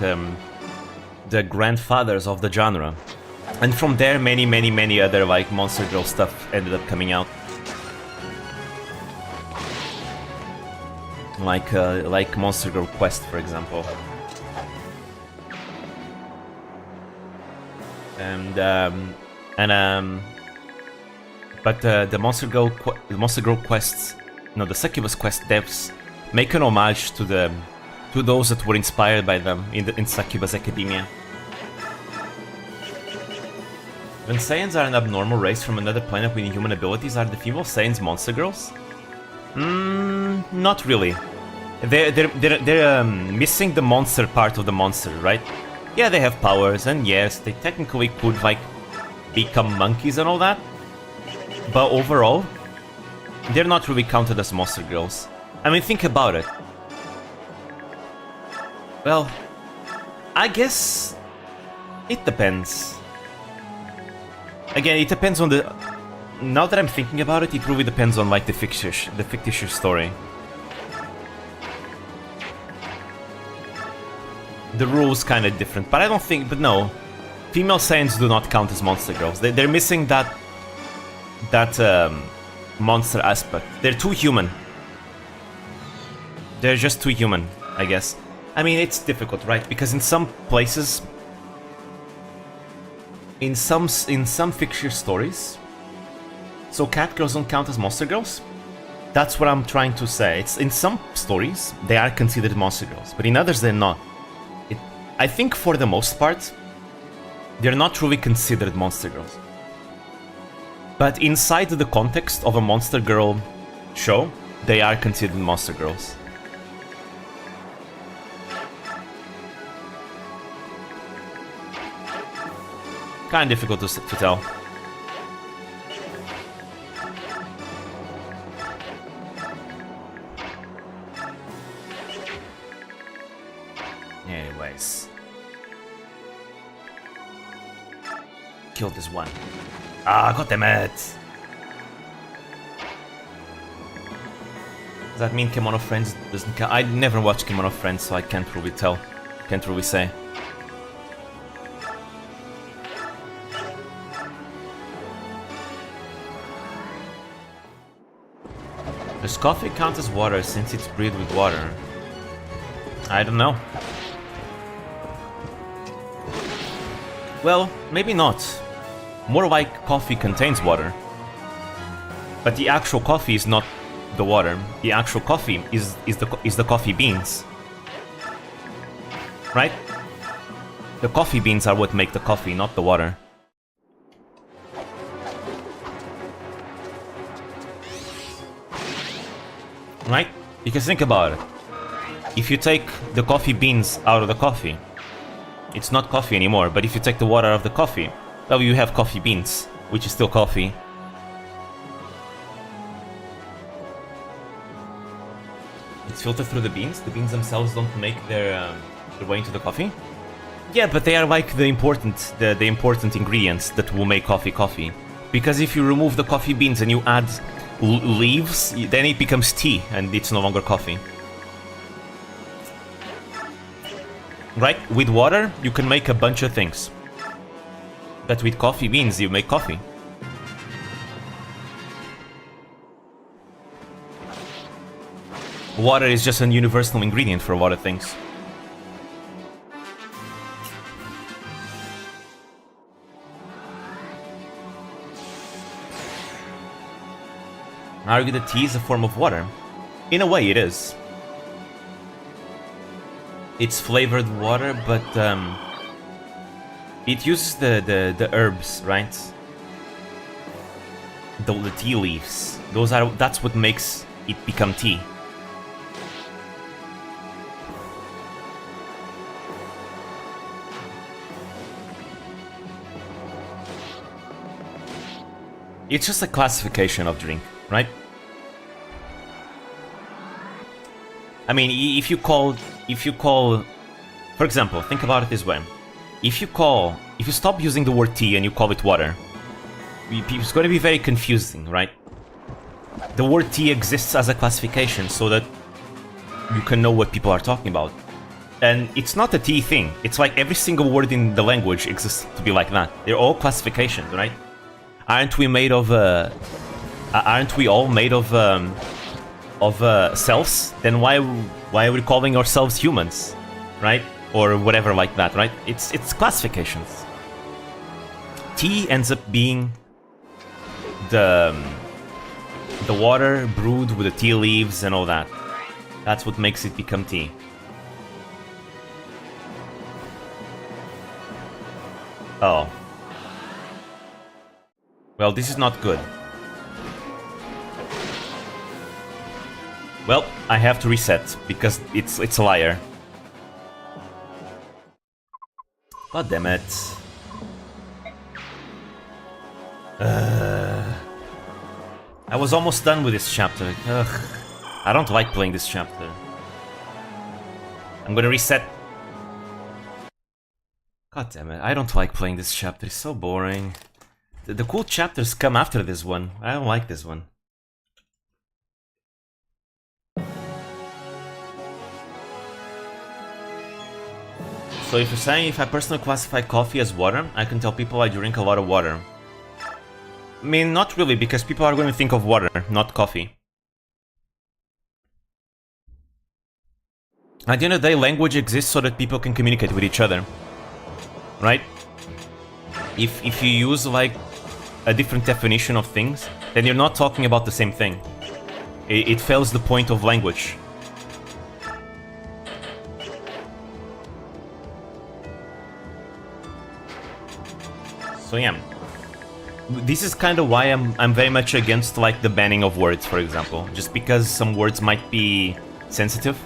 the grandfathers of the genre. And from there, many other like Monster Girl stuff ended up coming out. Like Monster Girl Quest, for example. But the Monster Girl quests, no, the Succubus Quest devs make an homage to those that were inspired by them in Succubus Academia. When Saiyans are an abnormal race from another planet with inhuman abilities, are the female Saiyans monster girls? Not really. They're missing the monster part of the monster, right? Yeah, they have powers, and yes, they technically could like become monkeys and all that. But overall, they're not really counted as monster girls. I mean, think about it. Well, I guess it depends. Again, it depends on the... Now that I'm thinking about it, it really depends on like the fictitious story. the rules kind of different. But I don't think, but no, female Saiyans do not count as monster girls. They're missing that monster aspect. They're too human. They're just too human, I guess. I mean, it's difficult, right? Because in some places, in some fictional stories, so cat girls don't count as monster girls. That's what I'm trying to say. It's in some stories they are considered monster girls, but in others they're not. I think for the most part, they're not truly considered monster girls. But inside the context of a monster girl show, they are considered monster girls. Kind of difficult to tell. Anyways. Kill this one. Ah, goddammit! Does that mean Kemono Friends doesn't count? I never watched Kemono Friends, so I can't really tell. Can't really say. Does coffee count as water since it's brewed with water? I don't know. Well, maybe not. More like coffee contains water. But the actual coffee is not the water. The actual coffee is the coffee beans. Right? The coffee beans are what make the coffee, not the water. Right? Because think about it. If you take the coffee beans out of the coffee, it's not coffee anymore. But if you take the water out of the coffee, well, you have coffee beans, which is still coffee. It's filtered through the beans? The beans themselves don't make their way into the coffee? Yeah, but they are like the important ingredients that will make coffee. Because if you remove the coffee beans and you add leaves, then it becomes tea and it's no longer coffee. Right? With water, you can make a bunch of things. But with coffee beans, you make coffee. Water is just a universal ingredient for a lot of things. Argue that tea is a form of water. In a way, it is. It's flavored water, but it uses the herbs, right? The tea leaves. That's what makes it become tea. It's just a classification of drink, right? I mean, if you call, for example, think about it this way. If you stop using the word tea and you call it water, it's going to be very confusing, right? The word tea exists as a classification so that you can know what people are talking about. And it's not a tea thing. It's like every single word in the language exists to be like that. They're all classifications, right? Aren't we made of? Aren't we all made of cells? Then why are we calling ourselves humans, right? Or whatever like that, right? It's classifications. Tea ends up being the water brewed with the tea leaves and all that. That's what makes it become tea. Oh. Well, this is not good. Well, I have to reset, because it's a liar. God damn it. I was almost done with this chapter. Ugh. I don't like playing this chapter. I'm gonna reset. God damn it, I don't like playing this chapter, it's so boring. The cool chapters come after this one. I don't like this one. So if you're saying if I personally classify coffee as water, I can tell people I drink a lot of water. I mean, not really, because people are going to think of water, not coffee. At the end of the day, language exists so that people can communicate with each other. Right? If you use, like, a different definition of things, then you're not talking about the same thing. It fails the point of language. So yeah, this is kind of why I'm very much against, like, the banning of words, for example. Just because some words might be sensitive.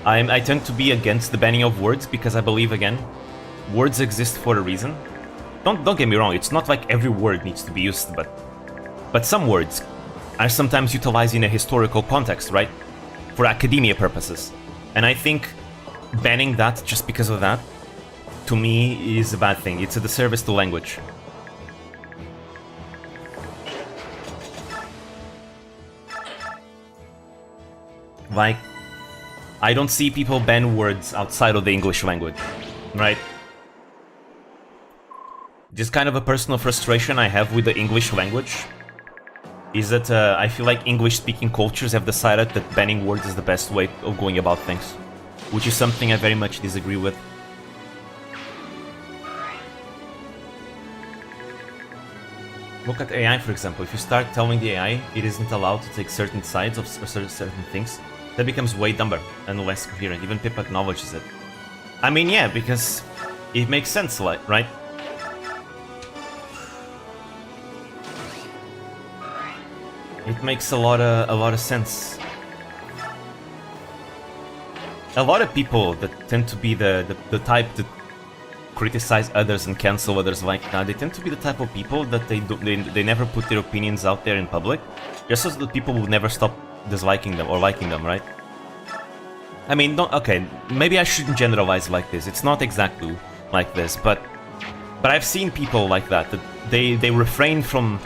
I tend to be against the banning of words because I believe, again, words exist for a reason. Don't get me wrong, it's not like every word needs to be used, but some words are sometimes utilized in a historical context, right? For academia purposes. And I think banning that just because of that, to me, is a bad thing. It's a disservice to language. Like, I don't see people ban words outside of the English language, right? Just kind of a personal frustration I have with the English language is that I feel like English-speaking cultures have decided that banning words is the best way of going about things, which is something I very much disagree with. Look at AI, for example. If you start telling the AI it isn't allowed to take certain sides of certain things, that becomes way dumber and less coherent. Even Pip acknowledges it. I mean, yeah, because it makes sense, like, right? It makes a lot of sense. A lot of people that tend to be the type that criticize others and cancel others like that, they tend to be the type of people that they never put their opinions out there in public, just so that people will never stop disliking them or liking them, right? I mean, okay, maybe I shouldn't generalize like this. It's not exactly like this, but I've seen people like that they refrain from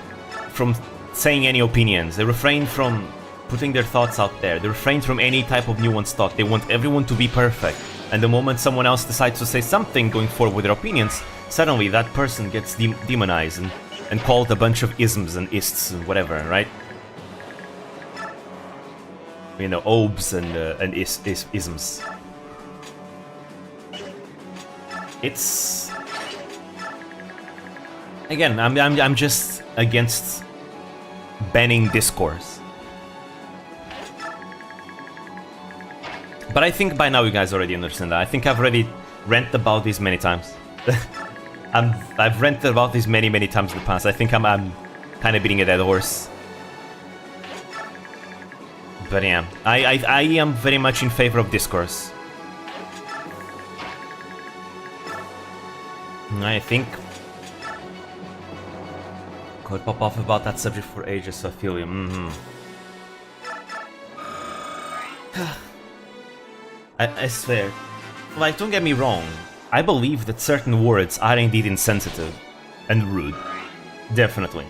saying any opinions. They refrain from putting their thoughts out there. They refrain from any type of nuanced thought. They want everyone to be perfect. And the moment someone else decides to say something going forward with their opinions, suddenly that person gets demonized and called a bunch of isms and ists and whatever, right? You know, obes and isms. It's... Again, I'm just against banning discourse. But I think by now you guys already understand that. I think I've already ranted about this many times. I've ranted about this many times in the past. I think I'm kind of beating a dead horse. But yeah, I am very much in favor of discourse. I think could pop off about that subject for ages, so I feel you. I swear, like, don't get me wrong, I believe that certain words are indeed insensitive and rude, definitely.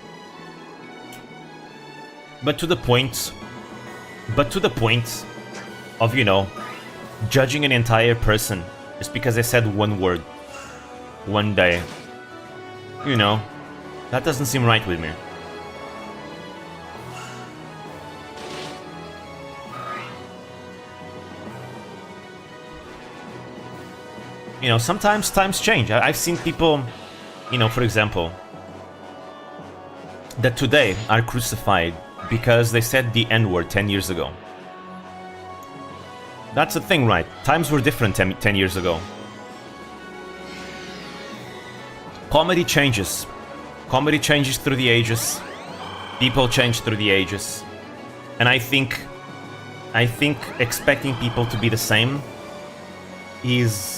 But to the point of, you know, judging an entire person just because they said one word, one day, you know, that doesn't seem right with me. You know, sometimes times change. I've seen people, you know, for example, that today are crucified because they said the N-word 10 years ago. That's the thing, right? Times were different 10 years ago. Comedy changes. Comedy changes through the ages. People change through the ages. And I think expecting people to be the same is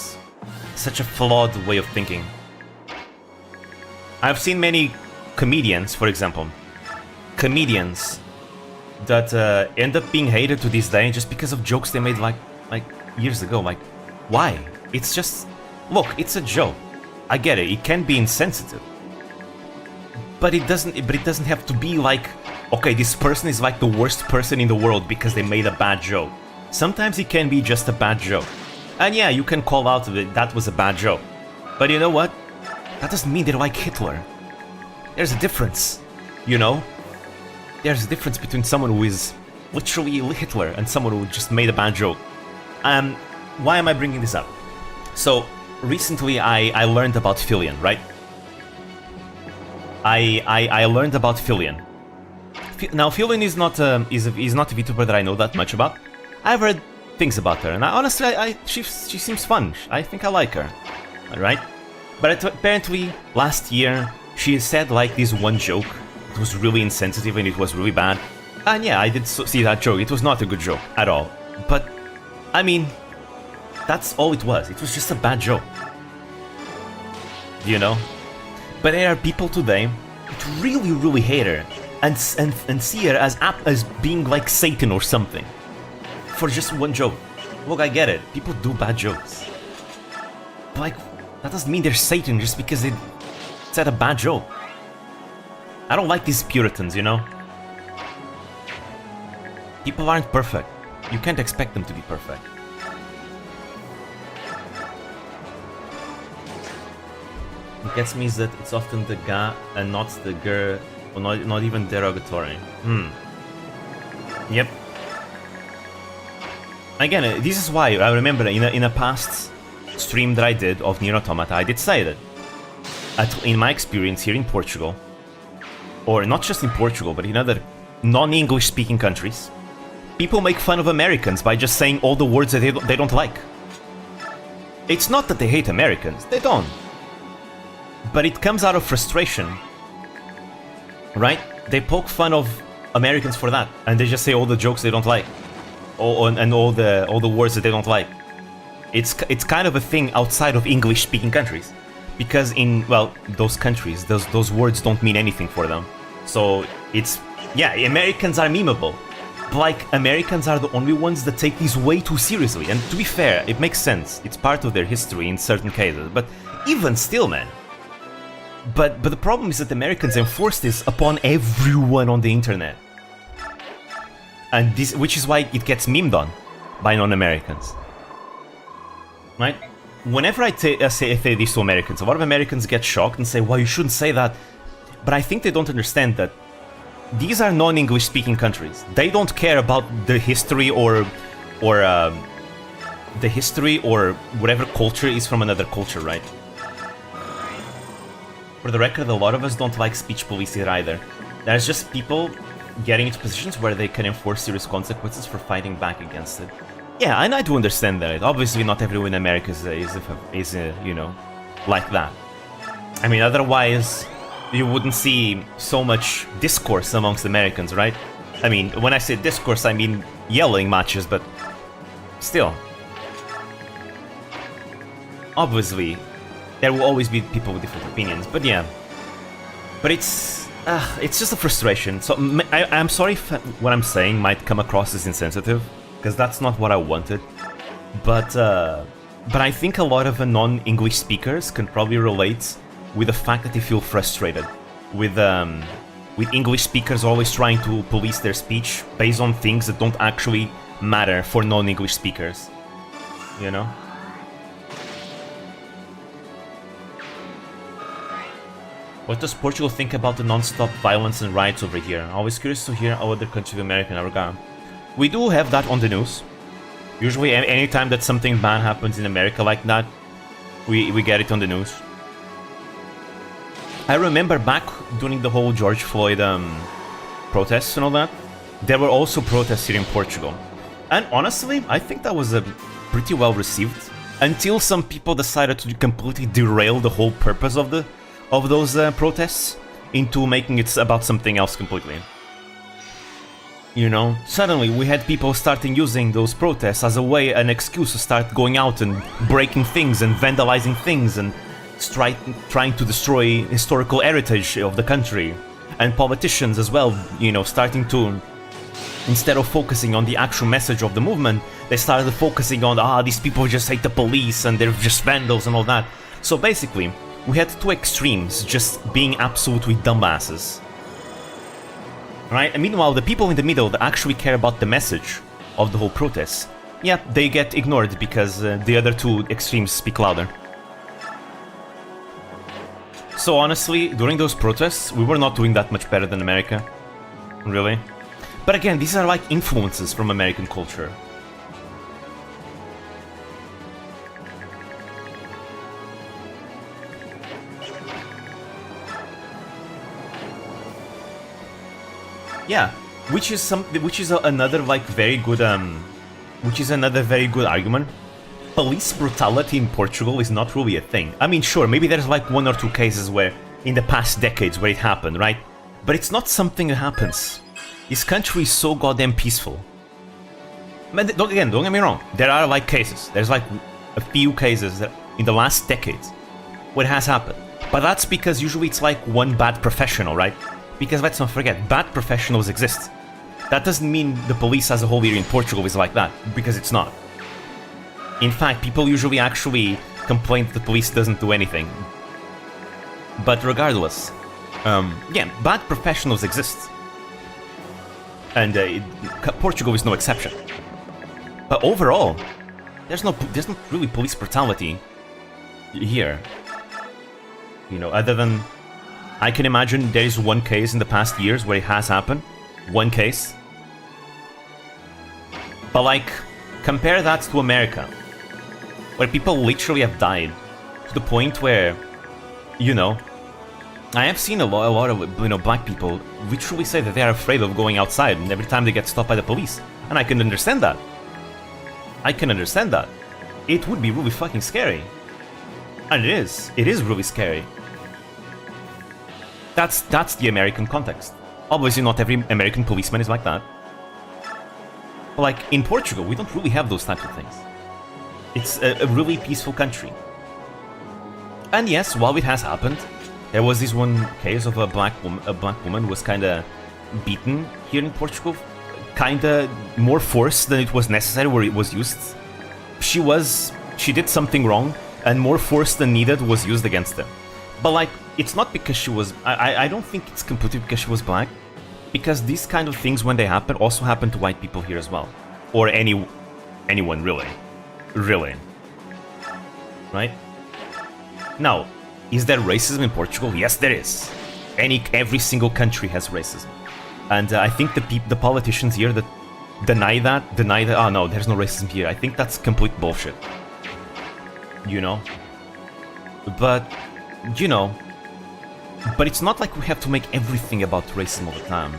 such a flawed way of thinking. I've seen many comedians, for example, comedians that end up being hated to this day just because of jokes they made like years ago. Like, why? It's just, look, it's a joke. I get it. It can be insensitive, but it doesn't have to be like, okay, this person is like the worst person in the world because they made a bad joke. Sometimes it can be just a bad joke. And yeah, you can call out that that was a bad joke. But you know what? That doesn't mean they like Hitler. There's a difference, you know? There's a difference between someone who is literally Hitler and someone who just made a bad joke. Why am I bringing this up? So, recently I learned about Filion, right? I learned about Filion. Now, Filion is not a VTuber that I know that much about. I've heard things about her, and honestly, she seems fun. I think I like her, alright? But apparently, last year, she said like this one joke. It was really insensitive and it was really bad. And yeah, I did see that joke. It was not a good joke at all. But, I mean, that's all it was. It was just a bad joke. You know? But there are people today that really, really hate her and see her as being like Satan or something. For just one joke. Look, I get it. People do bad jokes. But like, that doesn't mean they're Satan just because they said a bad joke. I don't like these Puritans, you know? People aren't perfect. You can't expect them to be perfect. What gets me is that it's often the ga and not the ger, or not even derogatory. Yep. Again, this is why I remember in a past stream that I did of Nier Automata, I did say that in my experience here in Portugal, or not just in Portugal, but in other non-English speaking countries, people make fun of Americans by just saying all the words that they don't like. It's not that they hate Americans, they don't. But it comes out of frustration, right? They poke fun of Americans for that, and they just say all the jokes they don't like, and all the words that they don't like. It's kind of a thing outside of English-speaking countries, because in those countries, those words don't mean anything for them. So yeah, Americans are memeable. But like, Americans are the only ones that take these way too seriously. And to be fair, it makes sense. It's part of their history in certain cases. But even still, man. But the problem is that Americans enforce this upon everyone on the internet. And which is why it gets memed on by non-Americans. Right? Whenever I say this to Americans, a lot of Americans get shocked and say, well, you shouldn't say that. But I think they don't understand that these are non-English speaking countries. They don't care about the history or whatever culture is from another culture, right? For the record, a lot of us don't like speech police either. There's just people getting into positions where they can enforce serious consequences for fighting back against it. Yeah, and I do understand that. Obviously, not everyone in America is you know, like that. I mean, otherwise, you wouldn't see so much discourse amongst Americans, right? I mean, when I say discourse, I mean yelling matches, but still. Obviously, there will always be people with different opinions, but yeah. But it's just a frustration. So I'm sorry if what I'm saying might come across as insensitive, because that's not what I wanted. But I think a lot of non-English speakers can probably relate with the fact that they feel frustrated with English speakers always trying to police their speech based on things that don't actually matter for non-English speakers. You know? What does Portugal think about the non-stop violence and riots over here? Always curious to hear how other countries of America are going. We do have that on the news. Usually anytime that something bad happens in America like that, we get it on the news. I remember back during the whole George Floyd protests and all that, there were also protests here in Portugal. And honestly, I think that was pretty well received, until some people decided to completely derail the whole purpose of those protests into making it about something else completely. You know, suddenly we had people starting using those protests as an excuse to start going out and breaking things and vandalizing things and trying to destroy historical heritage of the country. And politicians as well, you know, starting to, instead of focusing on the actual message of the movement, they started focusing on, these people just hate the police and they're just vandals and all that. So basically, we had two extremes just being absolutely dumbasses. Right? And meanwhile, the people in the middle that actually care about the message of the whole protest yeah, they get ignored because the other two extremes speak louder. So honestly, during those protests, we were not doing that much better than America. Really. But again, these are like influences from American culture. Yeah, which is another like very good argument. Police brutality in Portugal is not really a thing. I mean, sure, maybe there's like 1 or 2 cases where in the past decades where it happened, right? But it's not something that happens. This country is so goddamn peaceful. But don't get me wrong. There are like cases. There's like a few cases that in the last decades where it has happened. But that's because usually it's like one bad professional, right? Because let's not forget, bad professionals exist. That doesn't mean the police as a whole here in Portugal is like that, because it's not. In fact, people usually actually complain that the police doesn't do anything. But regardless, yeah, bad professionals exist. And Portugal is no exception. But overall, there's not really police brutality here. You know, other than I can imagine there is one case in the past years where it has happened. One case. But like, compare that to America, where people literally have died to the point where, you know, I have seen a lot of, you know, black people literally say that they are afraid of going outside and every time they get stopped by the police. And I can understand that. I can understand that. It would be really fucking scary. And it is. It is really scary. That's the American context. Obviously not every American policeman is like that. But like, in Portugal, we don't really have those types of things. It's a really peaceful country. And yes, while it has happened, there was this one case of a black woman was kinda beaten here in Portugal. Kinda more force than it was necessary where it was used. She did something wrong, and more force than needed was used against her. But like, it's not because she was... I don't think it's completely because she was black. Because these kind of things, when they happen, also happen to white people here as well. Or anyone, really. Really. Right? Now, is there racism in Portugal? Yes, there is. Every single country has racism. And I think the politicians here that deny that, oh no, there's no racism here. I think that's complete bullshit. You know? But, you know... But it's not like we have to make everything about racism all the time.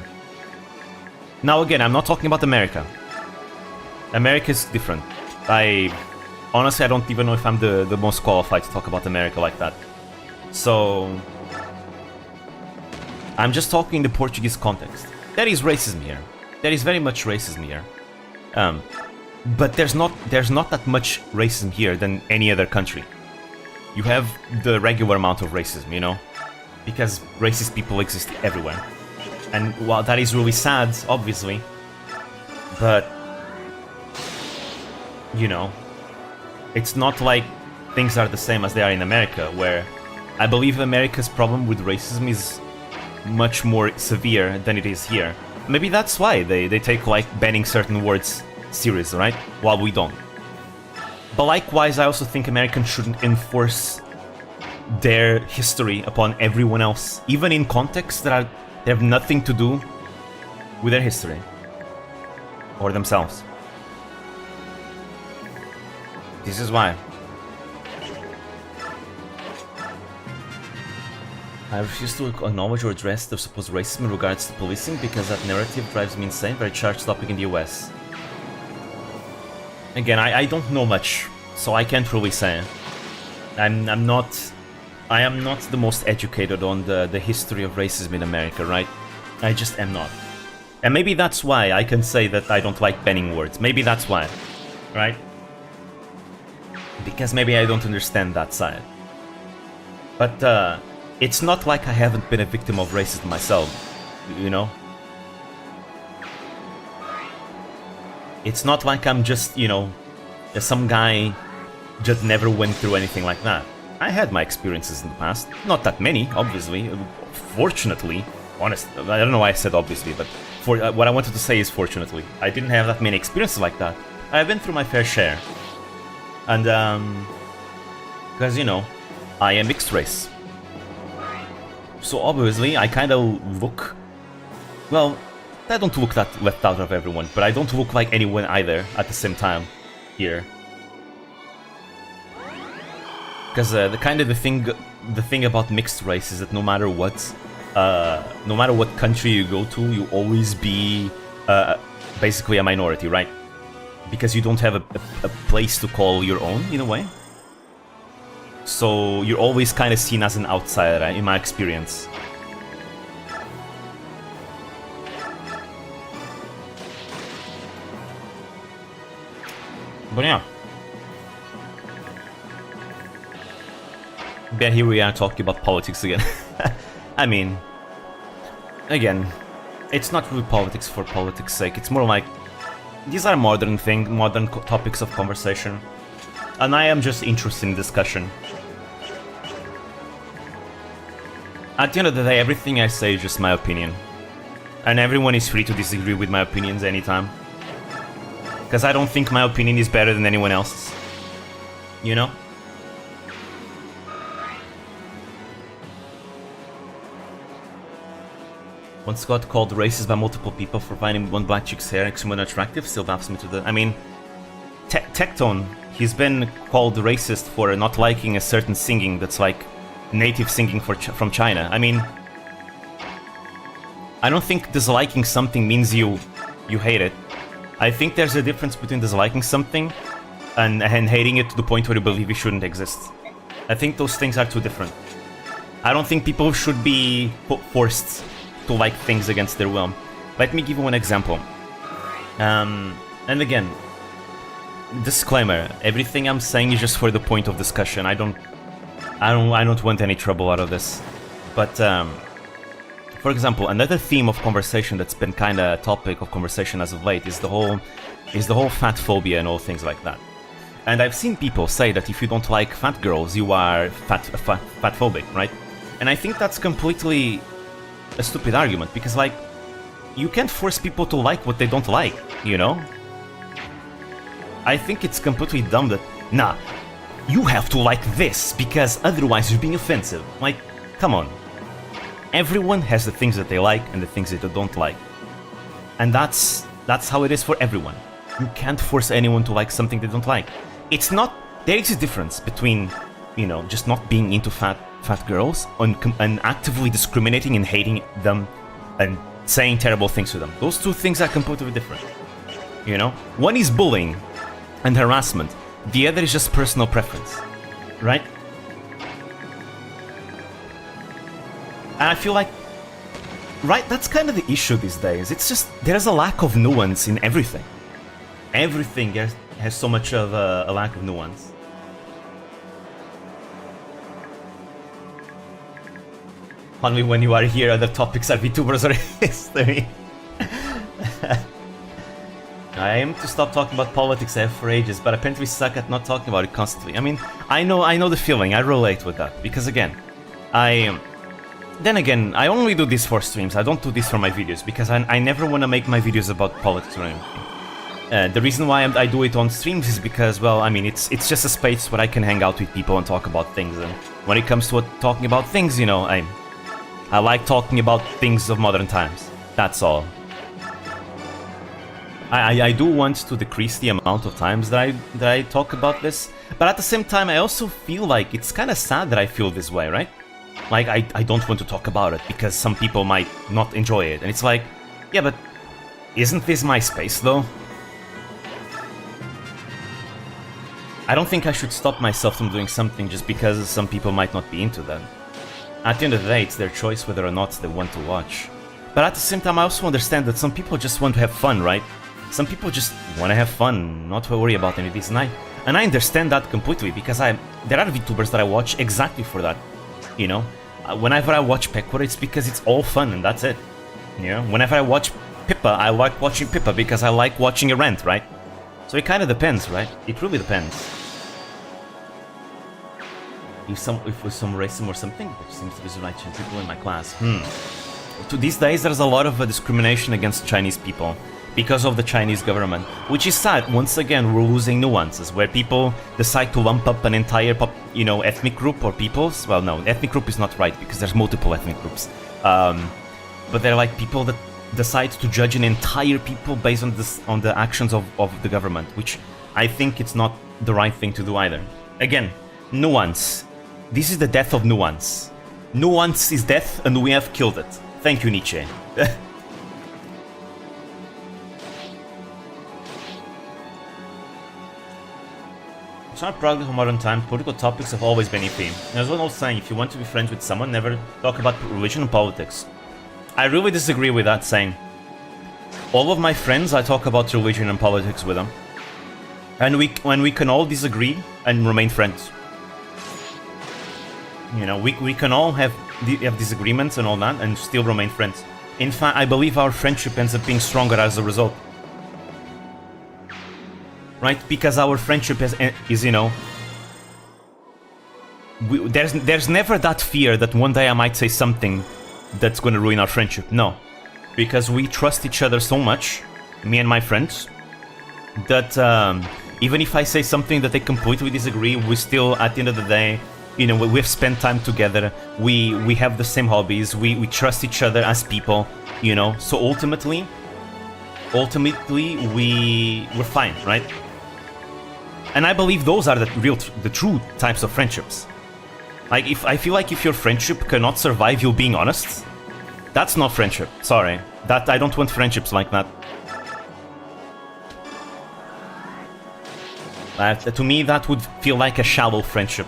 Now again, I'm not talking about America. America is different. Honestly, I don't even know if I'm the most qualified to talk about America like that. So... I'm just talking in the Portuguese context. There is racism here. There is very much racism here. But there's not that much racism here than any other country. You have the regular amount of racism, you know? Because racist people exist everywhere. And while that is really sad, obviously, but, you know, it's not like things are the same as they are in America, where I believe America's problem with racism is much more severe than it is here. Maybe that's why they take, like, banning certain words serious, right? While we don't. But likewise, I also think Americans shouldn't enforce their history upon everyone else, even in contexts that have nothing to do with their history or themselves. This is why I refuse to acknowledge or address the supposed racism in regards to policing because that narrative drives me insane. Very charged topic in the US. Again, I don't know much, so I can't really say. I am not the most educated on the history of racism in America, right? I just am not. And maybe that's why I can say that I don't like banning words. Maybe that's why, right? Because maybe I don't understand that side. But it's not like I haven't been a victim of racism myself, you know? It's not like I'm just, you know, some guy just never went through anything like that. I had my experiences in the past. Not that many, obviously. Fortunately. Honest, I don't know why I said obviously, but what I wanted to say is fortunately. I didn't have that many experiences like that. I've been through my fair share. And, because, you know, I am mixed race. So obviously, I kind of look... Well, I don't look that left out of everyone, but I don't look like anyone either at the same time here. Because the thing about mixed race is that no matter what country you go to, you always be basically a minority, right? Because you don't have a place to call your own, in a way. So you're always kind of seen as an outsider, in my experience. But yeah. Yeah, here we are talking about politics again. I mean, again, it's not really politics for politics' sake. It's more like these are modern topics of conversation, and I am just interested in discussion. At the end of the day, everything I say is just my opinion, and everyone is free to disagree with my opinions anytime. Because I don't think my opinion is better than anyone else's. You know? Once got called racist by multiple people for finding one black chick's hair extremely unattractive, still laughs me to the... I mean, Tectone, he's been called racist for not liking a certain singing that's like native singing from China. I mean, I don't think disliking something means you hate it. I think there's a difference between disliking something and hating it to the point where you believe it shouldn't exist. I think those things are too different. I don't think people should be forced to like things against their will. Let me give you one example. And again, disclaimer: everything I'm saying is just for the point of discussion. I don't want any trouble out of this. But for example, another theme of conversation that's been kind of a topic of conversation as of late is the whole fat phobia and all things like that. And I've seen people say that if you don't like fat girls, you are fat phobic, right? And I think that's completely a stupid argument, because like, you can't force people to like what they don't like, you know? I think it's completely dumb that, nah, you have to like this because otherwise you're being offensive. Like, come on. Everyone has the things that they like and the things that they don't like. And that's how it is for everyone. You can't force anyone to like something they don't like. It's not... There is a difference between, you know, just not being into fat girls and actively discriminating and hating them and saying terrible things to them. Those two things are completely different. You know? One is bullying and harassment. The other is just personal preference. Right? And I feel like, right, that's kind of the issue these days. It's just, there's a lack of nuance in everything. Everything has so much of a lack of nuance. Only when you are here, other topics are Vtubers or history. I aim to stop talking about politics for ages, but apparently we suck at not talking about it constantly. I mean, I know the feeling, I relate with that. Because again, Then again, I only do this for streams, I don't do this for my videos, because I never want to make my videos about politics or anything. The reason why I do it on streams is because, well, I mean, it's just a space where I can hang out with people and talk about things, and when it comes to talking about things, you know, I like talking about things of modern times, that's all. I do want to decrease the amount of times that I talk about this, but at the same time, I also feel like it's kind of sad that I feel this way, right? Like, I don't want to talk about it, because some people might not enjoy it. And it's like, yeah, but isn't this my space, though? I don't think I should stop myself from doing something just because some people might not be into that. At the end of the day, it's their choice whether or not they want to watch. But at the same time, I also understand that some people just want to have fun, right? Some people just want to have fun, not to worry about any of this. And I understand that completely, because there are VTubers that I watch exactly for that. You know, whenever I watch Pecor, it's because it's all fun and that's it. You know, whenever I watch Pippa, I like watching Pippa because I like watching a rant, right? So it kind of depends, right? It really depends. If with some racism or something, which seems to be right people in my class. These days, there's a lot of discrimination against Chinese people. because of the Chinese government, which is sad. Once again, we're losing nuances where people decide to lump up an entire ethnic group or peoples. Well, no, ethnic group is not right because there's multiple ethnic groups. But they're like people that decide to judge an entire people based on the actions of the government, which I think it's not the right thing to do either. Again, nuance. This is the death of nuance. Nuance is death, and we have killed it. Thank you, Nietzsche. It's not progress of modern time. Political topics have always been a theme. There's one old saying: if you want to be friends with someone, never talk about religion and politics. I really disagree with that saying. All of my friends, I talk about religion and politics with them. And we can all disagree and remain friends. You know, we can all have disagreements and all that and still remain friends. In fact, I believe our friendship ends up being stronger as a result. Right? Because our friendship is you know... there's never that fear that one day I might say something that's gonna ruin our friendship. No. Because we trust each other so much, me and my friends, that even if I say something that they completely disagree, we still, at the end of the day, you know, we've spent time together, we have the same hobbies, we trust each other as people, you know, so ultimately we're fine, right? And I believe those are the true types of friendships. Like, I feel like if your friendship cannot survive you being honest, that's not friendship. Sorry. I don't want friendships like that. To me, that would feel like a shallow friendship.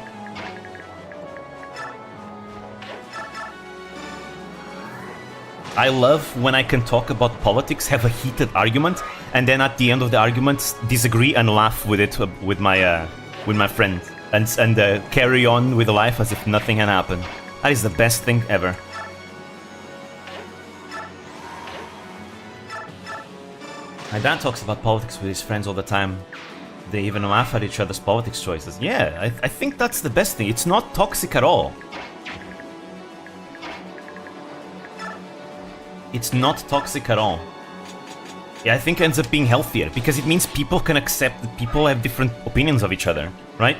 I love when I can talk about politics, have a heated argument, and then at the end of the argument disagree and laugh with it with my friend, and carry on with life as if nothing had happened. That is the best thing ever. My dad talks about politics with his friends all the time. They even laugh at each other's politics choices. Yeah, I think that's the best thing. It's not toxic at all. It's not toxic at all. Yeah, I think it ends up being healthier, because it means people can accept that people have different opinions of each other, right?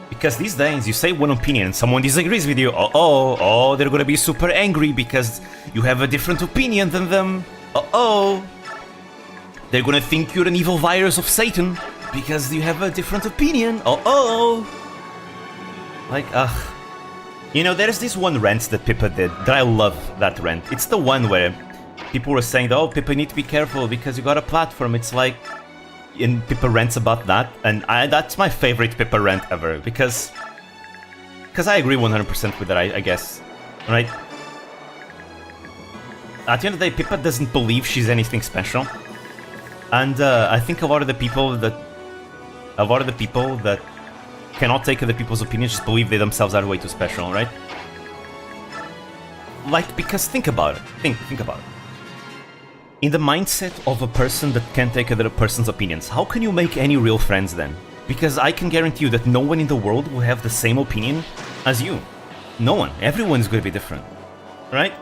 Because these days, you say one opinion and someone disagrees with you, they're gonna be super angry because you have a different opinion than them. They're gonna think you're an evil virus of Satan because you have a different opinion. Like, you know, there's this one rant that Pippa did that I love, that rant. It's the one where people were saying, oh, Pippa, you need to be careful because you got a platform. It's like, and Pippa rants about that, and that's my favorite Pippa rant ever, because I agree 100% with that, I guess, right? At the end of the day, Pippa doesn't believe she's anything special. And I think a lot of the people that cannot take other people's opinions just believe they themselves are way too special, right? Like, because think about it. Think about it. In the mindset of a person that can't take other person's opinions, how can you make any real friends then? Because I can guarantee you that no one in the world will have the same opinion as you. No one. Everyone's going to be different. Right?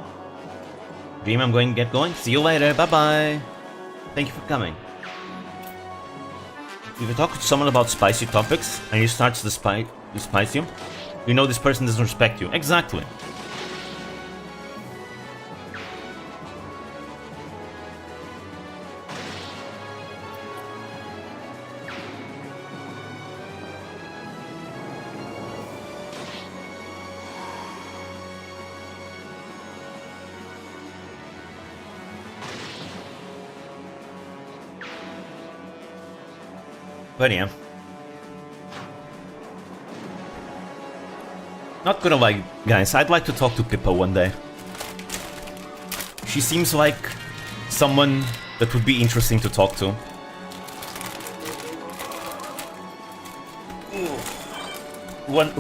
Dream, I'm going to get going. See you later. Bye-bye. Thank you for coming. If you talk to someone about spicy topics and he starts to spice you, you know this person doesn't respect you. Exactly. But yeah. Not gonna lie, guys, I'd like to talk to Pippa one day. She seems like someone that would be interesting to talk to.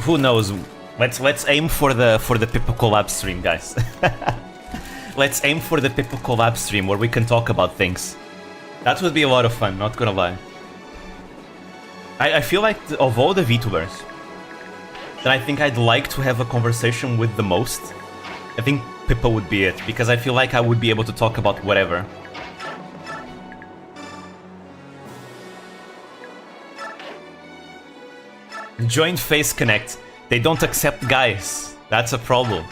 Who knows? Let's aim for the Pippa collab stream, guys. Let's aim for the Pippa collab stream where we can talk about things. That would be a lot of fun, not gonna lie. I feel like of all the Vtubers that I think I'd like to have a conversation with the most, I think Pippa would be it, because I feel like I would be able to talk about whatever. Join Face Connect. They don't accept guys. That's a problem.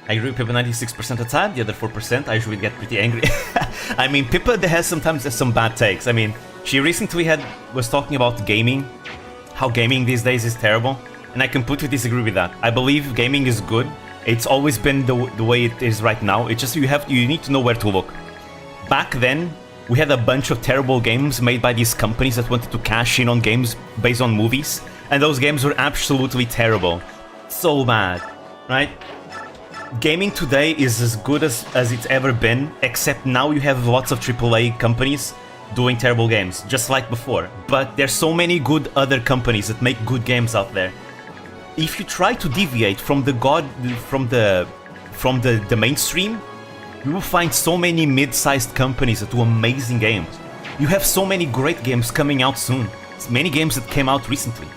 I agree with Pippa 96% of the time, the other 4% I usually get pretty angry. I mean, Pippa has sometimes some bad takes. I mean, she recently was talking about gaming, how gaming these days is terrible, and I completely disagree with that. I believe gaming is good. It's always been the way it is right now. It's just you need to know where to look. Back then, we had a bunch of terrible games made by these companies that wanted to cash in on games based on movies, and those games were absolutely terrible. So bad, right? Gaming today is as good as it's ever been, except now you have lots of AAA companies doing terrible games, just like before. But there's so many good other companies that make good games out there. If you try to deviate from the mainstream, you will find so many mid-sized companies that do amazing games. You have so many great games coming out soon. Many games that came out recently.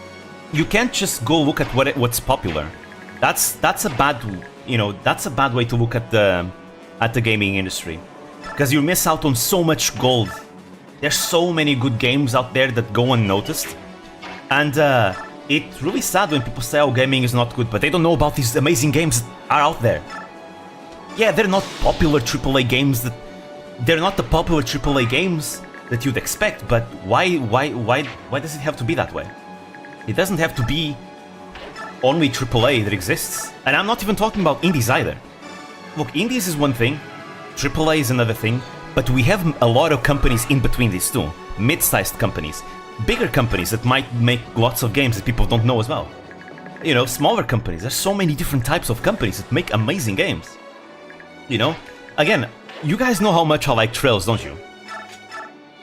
You can't just go look at what's popular. That's a bad, that's a bad way to look at the gaming industry, because you miss out on so much gold. There's so many good games out there that go unnoticed, and it's really sad when people say, "Oh, gaming is not good," but they don't know about these amazing games that are out there. Yeah, they're not popular AAA games. They're not the popular AAA games that you'd expect. But why does it have to be that way? It doesn't have to be only AAA that exists. And I'm not even talking about indies either. Look, indies is one thing, AAA is another thing, but we have a lot of companies in between these two. Mid-sized companies, bigger companies that might make lots of games that people don't know as well. Smaller companies. There's so many different types of companies that make amazing games. Again, you guys know how much I like Trails, don't you?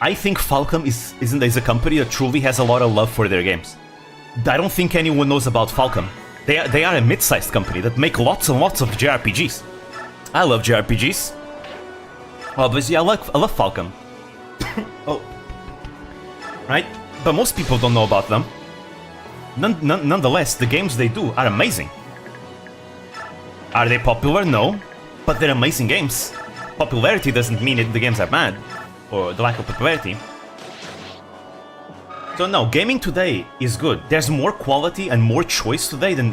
I think Falcom is a company that truly has a lot of love for their games. I don't think anyone knows about Falcom. They are a mid-sized company that make lots and lots of JRPGs. I love JRPGs. Obviously, I love Falcom. Oh. Right? But most people don't know about them. Nonetheless, the games they do are amazing. Are they popular? No. But they're amazing games. Popularity doesn't mean the games are bad, or the lack of popularity. So no, gaming today is good. There's more quality and more choice today than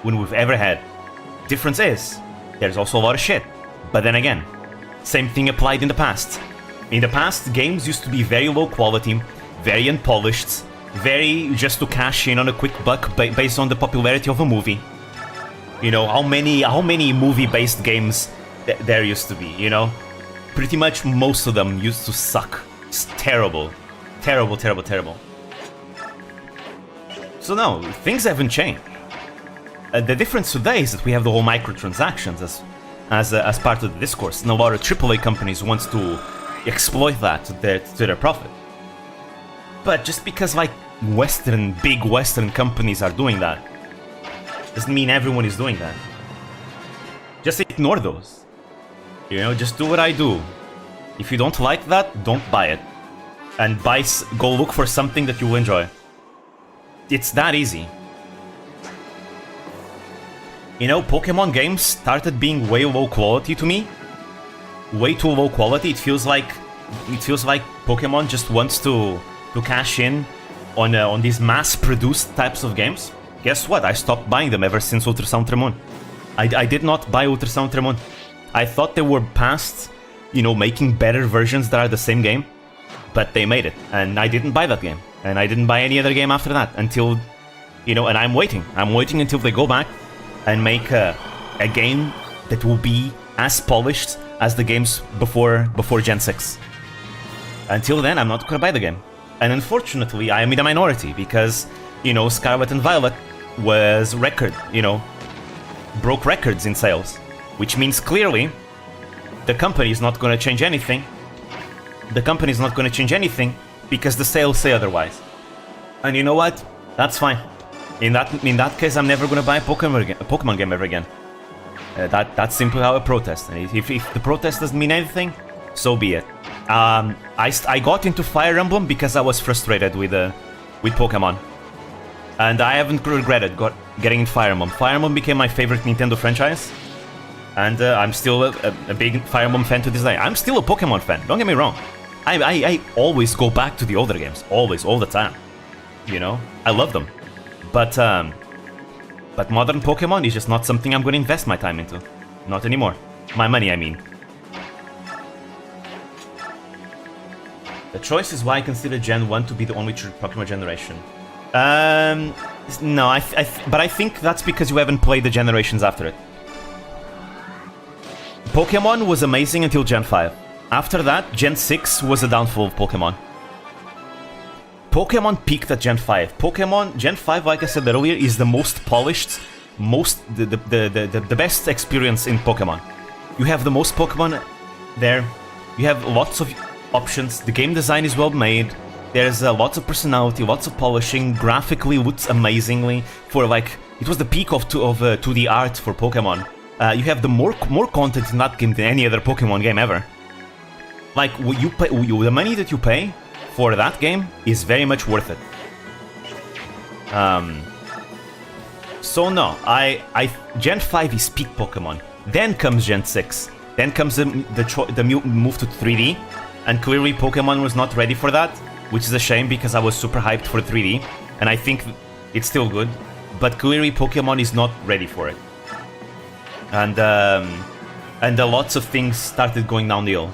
when we've ever had. Difference is, there's also a lot of shit. But then again, same thing applied in the past. In the past, games used to be very low quality, very unpolished, very just to cash in on a quick buck based on the popularity of a movie. How many movie-based games there used to be, Pretty much most of them used to suck. It's terrible. Terrible, terrible, terrible. So no, things haven't changed. The difference today is that we have the whole microtransactions as part of the discourse, and a lot of AAA companies want to exploit that to their profit. But just because big Western companies are doing that, doesn't mean everyone is doing that. Just ignore those. Just do what I do. If you don't like that, don't buy it. And go look for something that you will enjoy. It's that easy. Pokemon games started being way low quality to me. Way too low quality. It feels like Pokemon just wants to cash in on these mass-produced types of games. Guess what? I stopped buying them ever since Ultrasound Tremon. I did not buy Ultrasound Tremon. I thought they were past, making better versions that are the same game, but they made it, and I didn't buy that game. And I didn't buy any other game after that until, and I'm waiting. I'm waiting until they go back and make a game that will be as polished as the games before Gen 6. Until then, I'm not gonna buy the game. And unfortunately, I am in the minority because, Scarlet and Violet was broke records in sales. Which means clearly, the company is not gonna change anything. The company is not gonna change anything because the sales say otherwise. And you know what? That's fine. In that case, I'm never gonna buy a Pokemon game ever again. That's simply how I protest. And if the protest doesn't mean anything, so be it. I got into Fire Emblem because I was frustrated with Pokemon. And I haven't regretted getting into Fire Emblem. Fire Emblem became my favorite Nintendo franchise. And I'm still a big Fire Emblem fan to this day. I'm still a Pokemon fan, don't get me wrong. I always go back to the older games. Always, all the time. You know, I love them, but modern Pokemon is just not something I'm going to invest my time into. Not anymore. My money, I mean. The choice is why I consider Gen 1 to be the only true Pokemon generation. No, but I think that's because you haven't played the generations after it. Pokemon was amazing until Gen 5. After that, Gen 6 was a downfall of Pokemon. Pokemon peaked at Gen 5. Gen 5, like I said earlier, is the most polished, the best experience in Pokemon. You have the most Pokemon there. You have lots of options. The game design is well made. There's lots of personality, lots of polishing. Graphically, looks amazingly. For like, it was the peak of 2D art for Pokemon. You have the more content in that game than any other Pokemon game ever. Like, the money that you pay for that game is very much worth it. So no, Gen 5 is peak Pokemon. Then comes Gen 6. Then comes the move to 3D, and clearly Pokemon was not ready for that, which is a shame because I was super hyped for 3D, and I think it's still good, but clearly Pokemon is not ready for it. And lots of things started going downhill.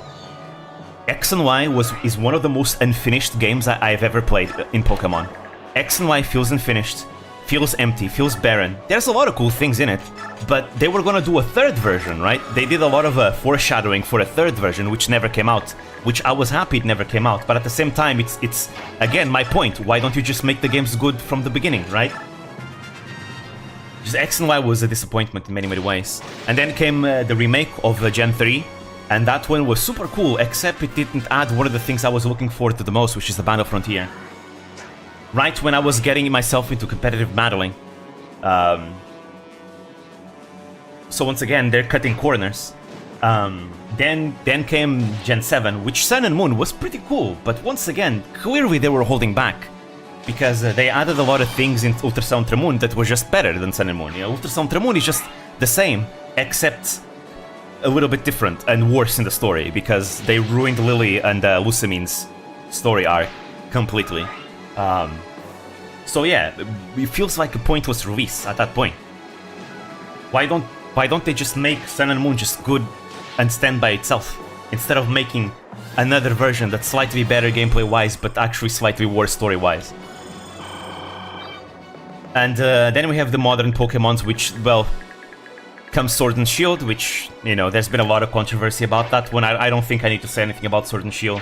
X and Y is one of the most unfinished games I've ever played in Pokemon. X and Y feels unfinished, feels empty, feels barren. There's a lot of cool things in it, but they were gonna do a third version, right? They did a lot of foreshadowing for a third version, which never came out, which I was happy it never came out, but at the same time, it's again, my point. Why don't you just make the games good from the beginning, right? Just X and Y was a disappointment in many, many ways. And then came the remake of Gen 3, and that one was super cool, except it didn't add one of the things I was looking forward to the most, which is the Battle Frontier. Right when I was getting myself into competitive battling. So once again, they're cutting corners. Then came Gen 7, which Sun and Moon was pretty cool, but once again, clearly they were holding back. Because they added a lot of things in Ultra Sun Ultra Moon that were just better than Sun and Moon. You know, Ultra Sun Ultra Moon is just the same, except a little bit different and worse in the story, because they ruined Lily and Lucamine's story arc completely. So yeah, it feels like a pointless release at that point. Why don't they just make Sun and Moon just good and stand by itself, instead of making another version that's slightly better gameplay-wise, but actually slightly worse story-wise? And then we have the modern Pokemons, which, well, comes Sword and Shield, which, you know, there's been a lot of controversy about that one. I don't think I need to say anything about Sword and Shield,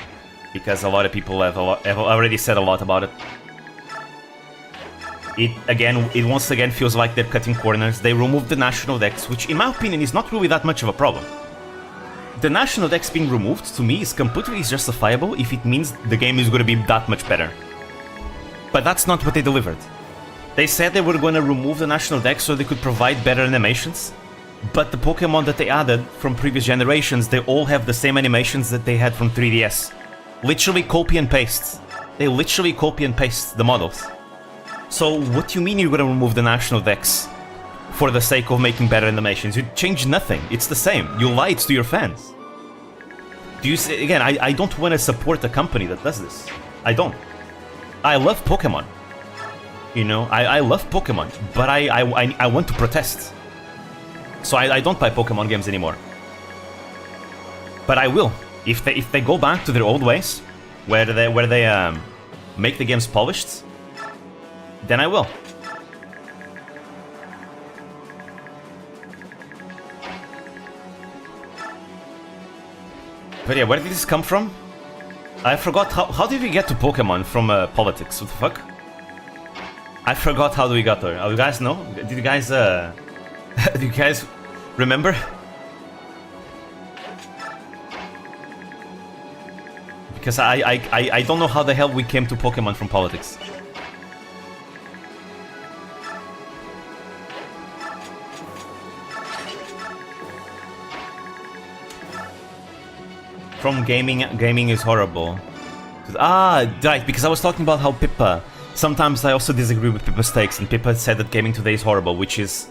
because a lot of people have already said a lot about it. It once again feels like they're cutting corners. They removed the National Dex, which in my opinion is not really that much of a problem. The National Dex being removed, to me, is completely justifiable if it means the game is going to be that much better. But that's not what they delivered. They said they were going to remove the National Dex so they could provide better animations, but the Pokemon that they added from previous generations, they all have the same animations that they had from 3DS. Literally copy and paste. They literally copy and paste the models. So what do you mean you're going to remove the National Dex for the sake of making better animations? You change nothing. It's the same. You lied to your fans. Do you see? Again, I don't want to support a company that does this. I don't. I love Pokemon. You know, I love Pokemon, but I want to protest. So I don't buy Pokemon games anymore. But I will. If they go back to their old ways, where they make the games polished, then I will. But yeah, where did this come from? I forgot how did we get to Pokemon from politics? What the fuck? I forgot how we got there. Oh, you guys know? Did you guys do you guys remember? Because I don't know how the hell we came to Pokemon from politics. From gaming is horrible. Ah, right, because I was talking about how Pippa. Sometimes I also disagree with Pippa's takes, and Pippa said that gaming today is horrible, which is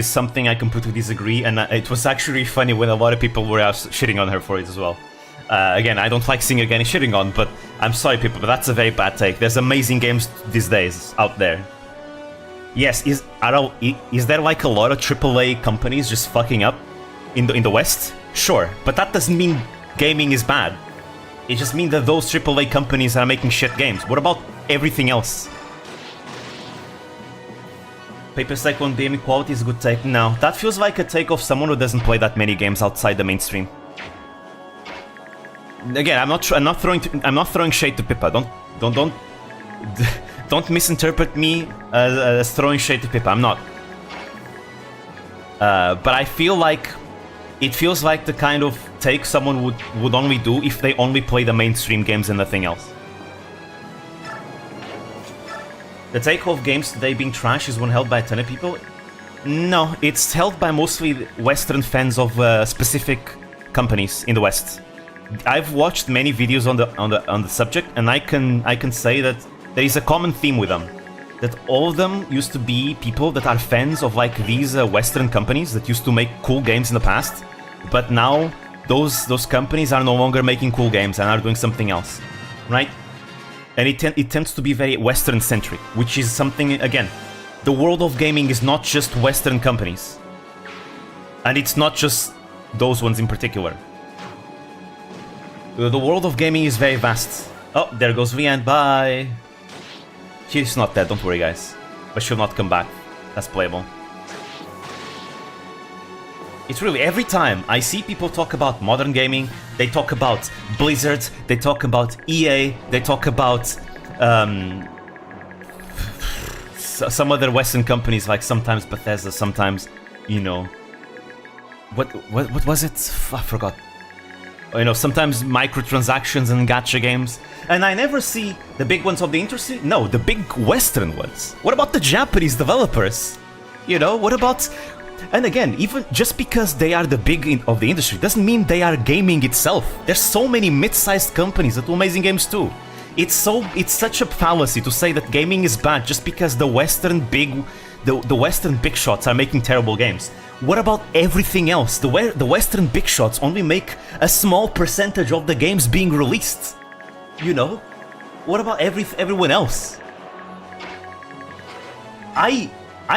something I completely disagree, and it was actually funny when a lot of people were shitting on her for it as well. Again, I don't like seeing her getting shitting on, but I'm sorry, people, but that's a very bad take. There's amazing games these days out there. Yes, is there like a lot of AAA companies just fucking up in the West? Sure, but that doesn't mean gaming is bad. It just means that those AAA companies are making shit games. What about everything else? Paper's take on gaming quality is a good take. No, that feels like a take of someone who doesn't play that many games outside the mainstream. Again, I'm not throwing shade to Pippa. Don't misinterpret me as throwing shade to Pippa. I'm not. But I feel like it feels like the kind of take someone would only do if they only play the mainstream games and nothing else. The take of games today being trash is one held by a ton of people. No, it's held by mostly Western fans of specific companies in the West. I've watched many videos on the subject, and I can say that there is a common theme with them. That all of them used to be people that are fans of like these Western companies that used to make cool games in the past, but now those companies are no longer making cool games and are doing something else, right? And it tends to be very Western-centric, which is something, again, the world of gaming is not just Western companies. And it's not just those ones in particular. The world of gaming is very vast. Oh, there goes Leanne, bye! She's not dead, don't worry guys. But she'll not come back. That's playable. It's really, every time I see people talk about modern gaming, they talk about Blizzard, they talk about EA, they talk about some other Western companies, like sometimes Bethesda, sometimes, you know, what was it? I forgot. You know, sometimes microtransactions and gacha games. And I never see the big ones of the industry. No, the big Western ones. What about the Japanese developers? You know, what about... And again, even just because they are the big of the industry doesn't mean they are gaming itself. There's so many mid-sized companies that do amazing games too. It's such a fallacy to say that gaming is bad just because the Western big shots are making terrible games. What about everything else? The Western big shots only make a small percentage of the games being released. You know? What about everyone else? I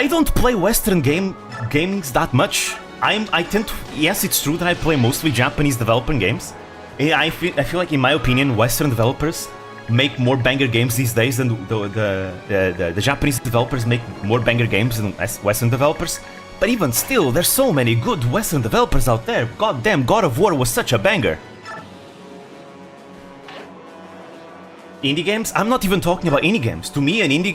don't play Western games that much. I tend to... Yes, it's true that I play mostly Japanese developer games. I feel like, in my opinion, Western developers make more banger games these days than the Japanese developers make more banger games than Western developers. But even still, there's so many good Western developers out there. God damn, God of War was such a banger. Indie games? I'm not even talking about indie games. To me, an indie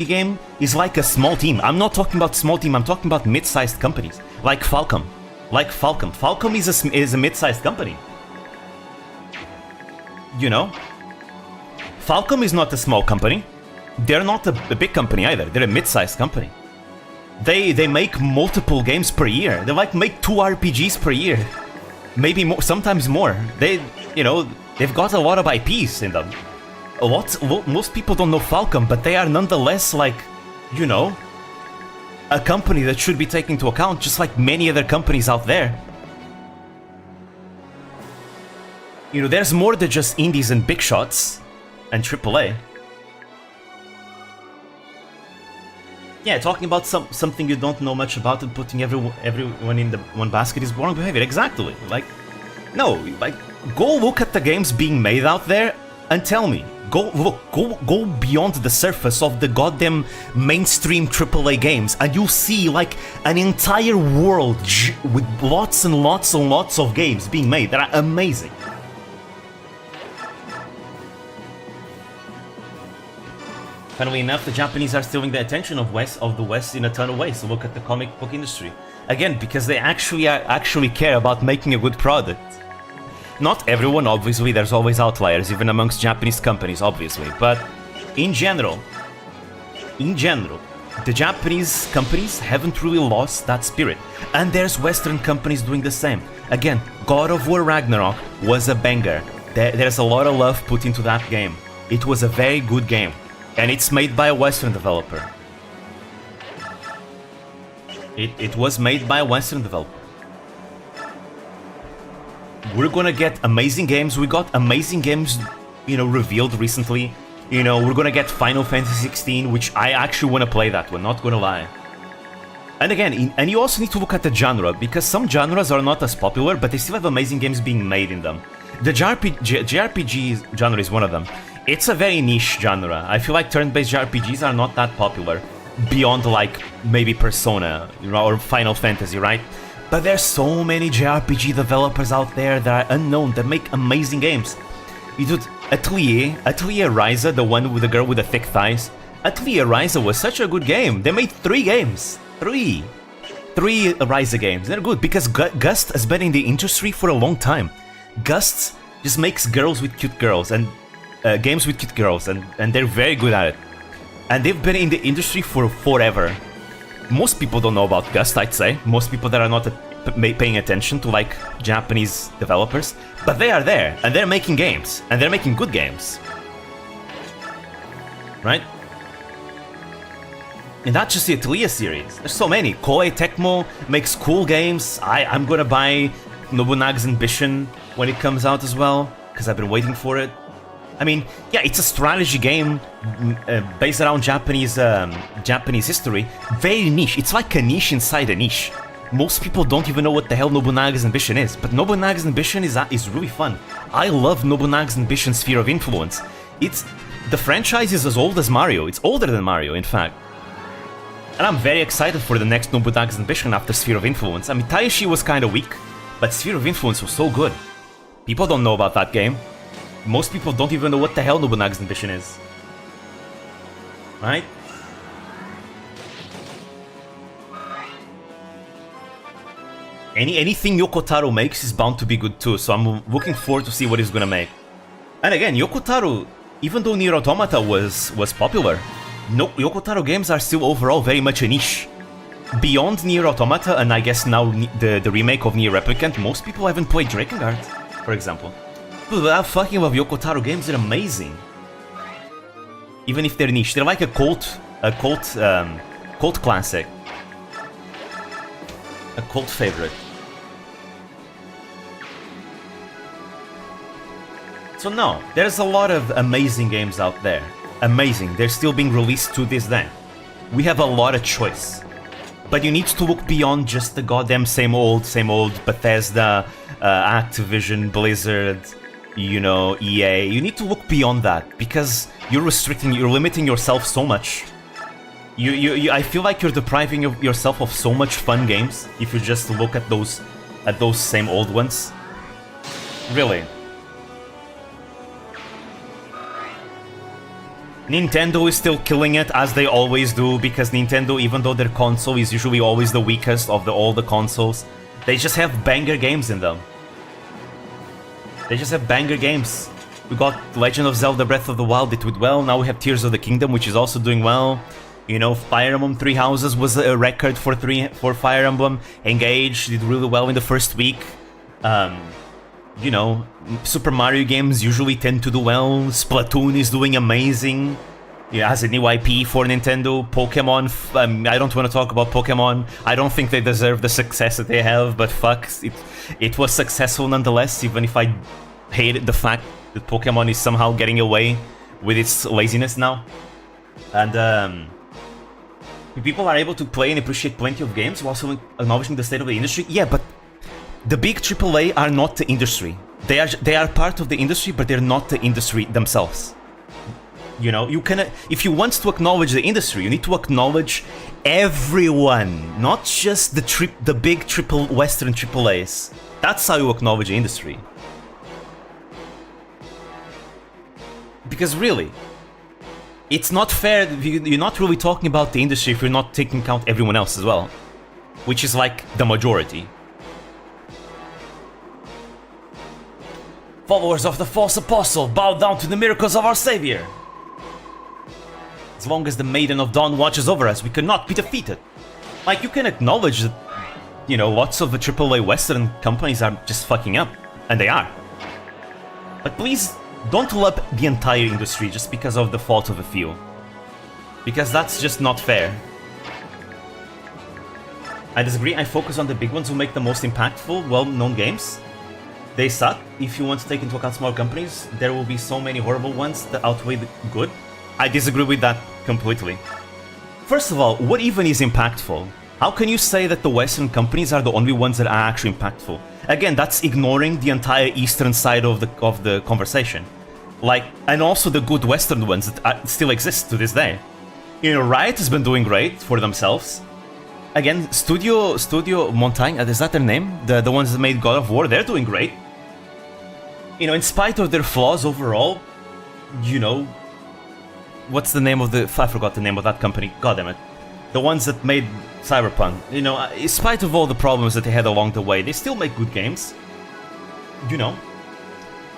game is like a small team. I'm not talking about small team, I'm talking about mid-sized companies. Like Falcom. Falcom is a mid-sized company. You know? Falcom is not a small company. They're not a big company either. They're a mid-sized company. They make multiple games per year. They like make 2 RPGs per year. Maybe more, sometimes more. They've got a lot of IPs in them. Most people don't know Falcom, but they are nonetheless, like, you know, a company that should be taken into account, just like many other companies out there. You know, there's more than just indies and big shots and AAA. Yeah, talking about something you don't know much about and putting everyone in the one basket is wrong behavior. Exactly. Like, no, like, go look at the games being made out there and tell me. Go beyond the surface of the goddamn mainstream AAA games and you'll see like an entire world with lots and lots and lots of games being made that are amazing. Funnily enough, the Japanese are stealing the attention of the West in a ton of ways. So look at the comic book industry. Again, because they actually care about making a good product. Not everyone, obviously, there's always outliers, even amongst Japanese companies, obviously. But in general, the Japanese companies haven't really lost that spirit. And there's Western companies doing the same. Again, God of War Ragnarok was a banger. There's a lot of love put into that game. It was a very good game. And it's made by a Western developer. It was made by a Western developer. We're gonna get amazing games. We got amazing games revealed recently. We're gonna get Final Fantasy 16, which I actually want to play that one, not gonna lie. And again, and you also need to look at the genre, because some genres are not as popular, but they still have amazing games being made in them. The JRPG genre is one of them. It's a very niche genre. I feel like turn-based JRPGs are not that popular, beyond like maybe Persona, or Final Fantasy, right? But there's so many JRPG developers out there that are unknown that make amazing games. Dude, Atelier Ryza, the one with the girl with the thick thighs. Atelier Ryza was such a good game. They made 3 games. 3 Ryza games. They're good because Gust has been in the industry for a long time. Gust just makes girls with cute girls and games with cute girls, and they're very good at it. And they've been in the industry for forever. Most people don't know about Gust, I'd say. Most people that are not paying attention to like Japanese developers, but they are there and they're making games, and they're making good games, right? And not just the Atelier series. There's so many. Koei Tecmo makes cool games. I'm gonna buy Nobunaga's Ambition when it comes out as well, because I've been waiting for it. I mean, yeah, it's a strategy game based around Japanese history. Very niche. It's like a niche inside a niche. Most people don't even know what the hell Nobunaga's Ambition is, but Nobunaga's Ambition is really fun. I love Nobunaga's Ambition Sphere of Influence. The franchise is as old as Mario. It's older than Mario, in fact. And I'm very excited for the next Nobunaga's Ambition after Sphere of Influence. I mean, Taishi was kind of weak, but Sphere of Influence was so good. People don't know about that game. Most people don't even know what the hell Nobunaga's Ambition is. Right? Anything Yoko Taro makes is bound to be good too, so I'm looking forward to see what he's gonna make. And again, Yoko Taro, even though Nier Automata was popular, Yoko Taro games are still overall very much a niche. Beyond Nier Automata, and I guess now the remake of Nier Replicant, most people haven't played Drakengard, for example. Dude, I fucking love Yoko Taro games, they're amazing. Even if they're niche, they're like a cult classic. A cult favorite. So no, there's a lot of amazing games out there. Amazing, they're still being released to this day. We have a lot of choice. But you need to look beyond just the goddamn same old Bethesda, Activision, Blizzard, EA. You need to look beyond that, because you're limiting yourself so much. I feel like you're depriving yourself of so much fun games if you just look at those same old ones. Really. Nintendo is still killing it, as they always do, because Nintendo, even though their console is usually always the weakest of all the consoles, they just have banger games in them. They just have banger games. We got Legend of Zelda Breath of the Wild, it did well. Now we have Tears of the Kingdom, which is also doing well. Fire Emblem Three Houses was a record for Fire Emblem. Engage did really well in the first week. Super Mario games usually tend to do well. Splatoon is doing amazing. Yeah, as a new IP for Nintendo. Pokemon, I don't want to talk about Pokemon. I don't think they deserve the success that they have, but fuck, it was successful nonetheless, even if I hated the fact that Pokemon is somehow getting away with its laziness now. And people are able to play and appreciate plenty of games while also acknowledging the state of the industry. Yeah, but the big AAA are not the industry. They are part of the industry, but they're not the industry themselves. You can, if you want to acknowledge the industry, you need to acknowledge everyone, not just the big Western AAAs. That's how you acknowledge the industry. Because really, it's not fair. You're not really talking about the industry if you're not taking account everyone else as well, which is like the majority. Followers of the false apostle, bow down to the miracles of our savior. As long as the Maiden of Dawn watches over us, we cannot be defeated. Like, you can acknowledge that, lots of the AAA Western companies are just fucking up, and they are. But please, don't lump the entire industry just because of the fault of a few. Because that's just not fair. I disagree, I focus on the big ones who make the most impactful, well-known games. They suck. If you want to take into account small companies, there will be so many horrible ones that outweigh the good. I disagree with that completely. First of all, what even is impactful? How can you say that the Western companies are the only ones that are actually impactful? Again, that's ignoring the entire Eastern side of the conversation. Like, and also the good Western ones that still exist to this day. You know, Riot has been doing great for themselves. Again, Studio Montaigne, is that their name? The ones that made God of War, they're doing great. You know, in spite of their flaws overall, you know, what's the name of I forgot the name of that company, god damn it. The ones that made Cyberpunk, you know, in spite of all the problems that they had along the way, they still make good games. You know.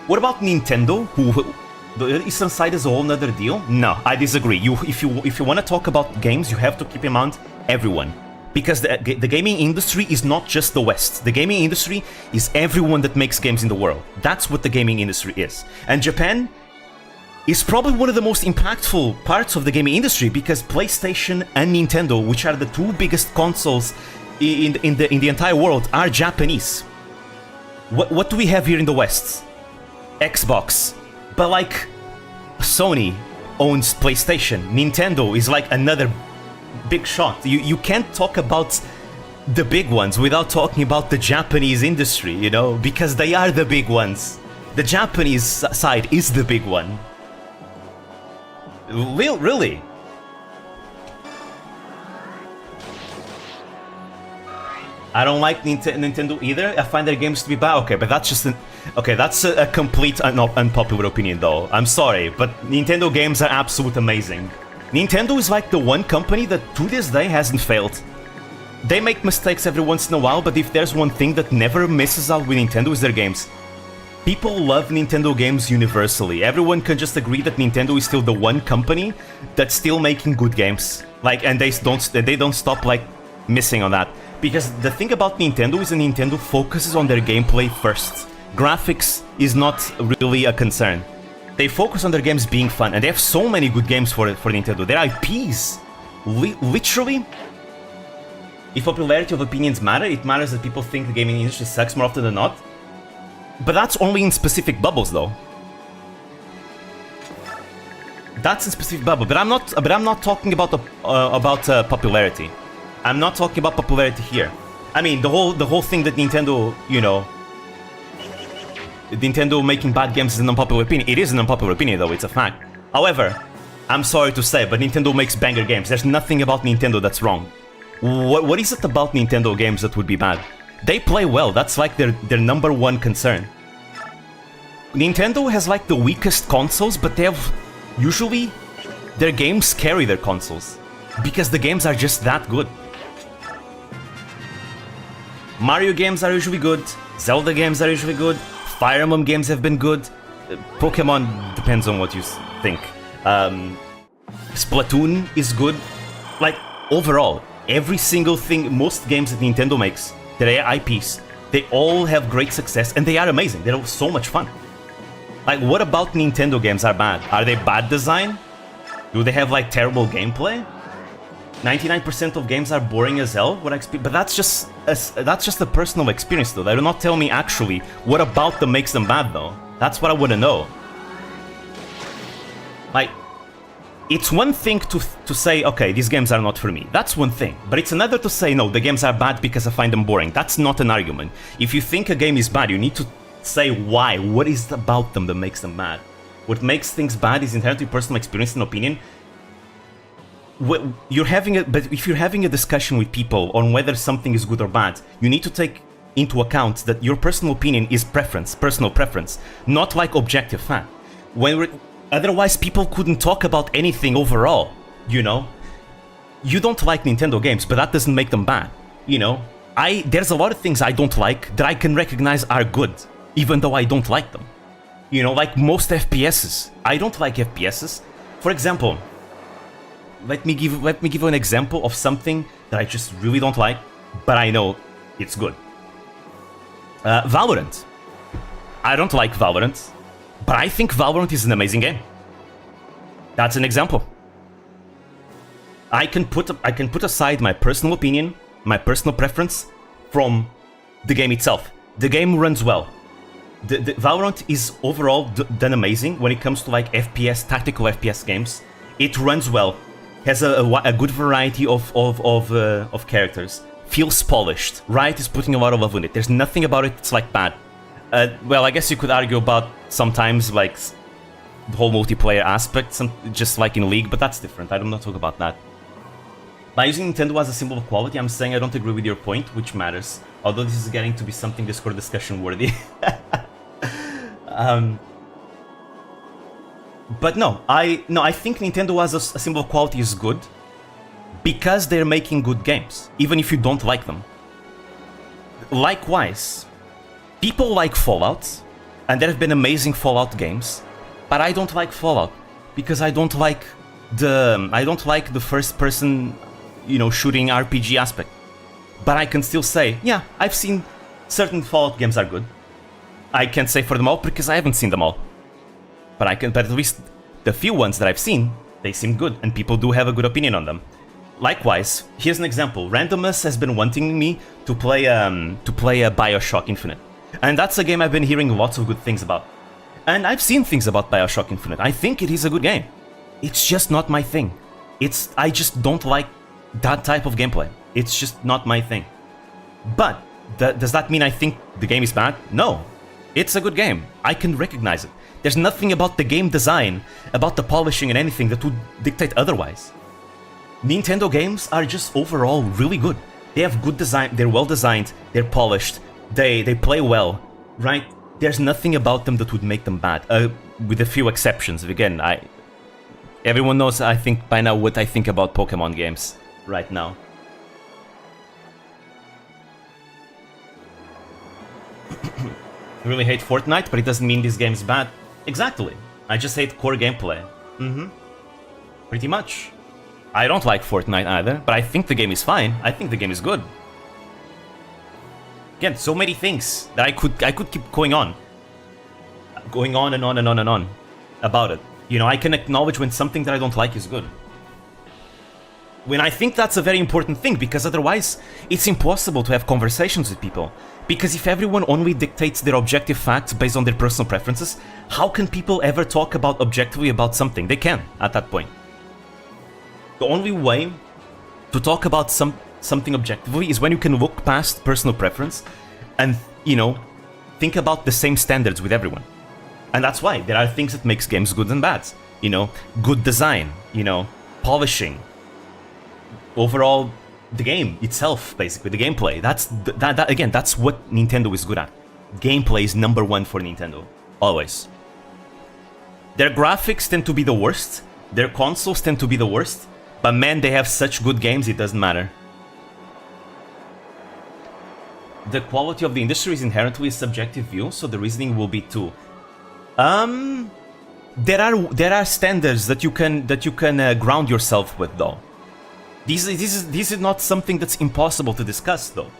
What about Nintendo, who the Eastern side is a whole nother deal? No, I disagree. If you want to talk about games, you have to keep in mind everyone. Because the gaming industry is not just the West. The gaming industry is everyone that makes games in the world. That's what the gaming industry is. And Japan is probably one of the most impactful parts of the gaming industry because PlayStation and Nintendo, which are the two biggest consoles in the entire world, are Japanese. What do we have here in the West? Xbox. But like, Sony owns PlayStation. Nintendo is like another big shot. You can't talk about the big ones without talking about the Japanese industry, you know, because they are the big ones. The Japanese side is the big one. Really? I don't like Nintendo either. I find their games to be bad. Okay, but that's just that's a complete unpopular opinion, though. I'm sorry, but Nintendo games are absolutely amazing. Nintendo is like the one company that to this day hasn't failed. They make mistakes every once in a while, but if there's one thing that never misses out with Nintendo is their games. People love Nintendo games universally. Everyone can just agree that Nintendo is still the one company that's still making good games. Like, and they don't stop like missing on that. Because the thing about Nintendo is that Nintendo focuses on their gameplay first. Graphics is not really a concern. They focus on their games being fun, and they have so many good games for Nintendo. Their IPs, literally, if popularity of opinions matter, it matters that people think the gaming industry sucks more often than not. But that's only in specific bubbles, though. That's in specific bubble. But I'm not talking about popularity. I'm not talking about popularity here. I mean, the whole thing that Nintendo, you know, Nintendo making bad games is an unpopular opinion. It is an unpopular opinion, though, it's a fact. However, I'm sorry to say, but Nintendo makes banger games. There's nothing about Nintendo that's wrong. What is it about Nintendo games that would be bad? They play well, that's like their number one concern. Nintendo has like the weakest consoles, but they have... Usually, their games carry their consoles. Because the games are just that good. Mario games are usually good, Zelda games are usually good, Fire Emblem games have been good, Pokemon depends on what you think. Splatoon is good. Like, overall, every single thing, most games that Nintendo makes, their IPs, they all have great success and they are amazing. They're so much fun. Like, what about Nintendo games are bad? Are they bad design? Do they have like terrible gameplay? 99% of games are boring as hell. But that's just a personal experience, though. They do not tell me actually what about them makes them bad, though. That's what I want to know. Like, it's one thing to say, okay, these games are not for me. That's one thing. But it's another to say, no, the games are bad because I find them boring. That's not an argument. If you think a game is bad, you need to say why. What is it about them that makes them bad? What makes things bad is inherently personal experience and opinion. But if you're having a discussion with people on whether something is good or bad, you need to take into account that your personal opinion is personal preference, not like objective fact. Otherwise, people couldn't talk about anything overall, you know? You don't like Nintendo games, but that doesn't make them bad, you know? There's a lot of things I don't like that I can recognize are good, even though I don't like them. You know, like most FPSs. I don't like FPSs. For example, let me give you an example of something that I just really don't like, but I know it's good. Valorant. I don't like Valorant, but I think Valorant is an amazing game. That's an example. I can put aside my personal opinion, my personal preference from the game itself. The game runs well. The Valorant is overall done amazing when it comes to like FPS, tactical FPS games. It runs well, has a good variety of characters, feels polished. Riot is putting a lot of love in it. There's nothing about it that's like bad. Well, I guess you could argue about sometimes like the whole multiplayer aspect, just like in League, but that's different. I'm not talking about that. By using Nintendo as a symbol of quality, I'm saying I don't agree with your point, which matters. Although this is getting to be something Discord discussion worthy. But no, I think Nintendo as a symbol of quality is good because they're making good games, even if you don't like them. Likewise, people like Fallout, and there have been amazing Fallout games, but I don't like Fallout because I don't like the first person, shooting RPG aspect. But I can still say, yeah, I've seen certain Fallout games are good. I can't say for them all because I haven't seen them all. But at least the few ones that I've seen, they seem good, and people do have a good opinion on them. Likewise, here's an example. Randomness has been wanting me to play a BioShock Infinite. And that's a game I've been hearing lots of good things about. And I've seen things about BioShock Infinite. I think it is a good game. It's just not my thing. I just don't like that type of gameplay. It's just not my thing. But does that mean I think the game is bad? No. It's a good game. I can recognize it. There's nothing about the game design, about the polishing and anything that would dictate otherwise. Nintendo games are just overall really good. They have good design, they're well designed, they're polished, they play well, right? There's nothing about them that would make them bad, with a few exceptions. Again, everyone knows, I think, by now what I think about Pokemon games right now. I really hate Fortnite, but it doesn't mean this game is bad. Exactly. I just hate core gameplay. Pretty much. I don't like Fortnite either, but I think the game is fine. I think the game is good. Again, so many things that I could keep going on and on and on and on about it. I can acknowledge when something that I don't like is good. When I think that's a very important thing, because otherwise it's impossible to have conversations with people. Because if everyone only dictates their objective facts based on their personal preferences, how can people ever talk objectively about something? They can, at that point. The only way to talk about something objectively is when you can look past personal preference and, think about the same standards with everyone. And that's why there are things that makes games good and bad. Good design, polishing. Overall, the game itself, basically, the gameplay. That's what Nintendo is good at. Gameplay is number one for Nintendo. Always. Their graphics tend to be the worst. Their consoles tend to be the worst. But man, they have such good games, it doesn't matter. The quality of the industry is inherently a subjective view, so the reasoning will be too. There are standards that you can ground yourself with, though. This is not something that's impossible to discuss, though.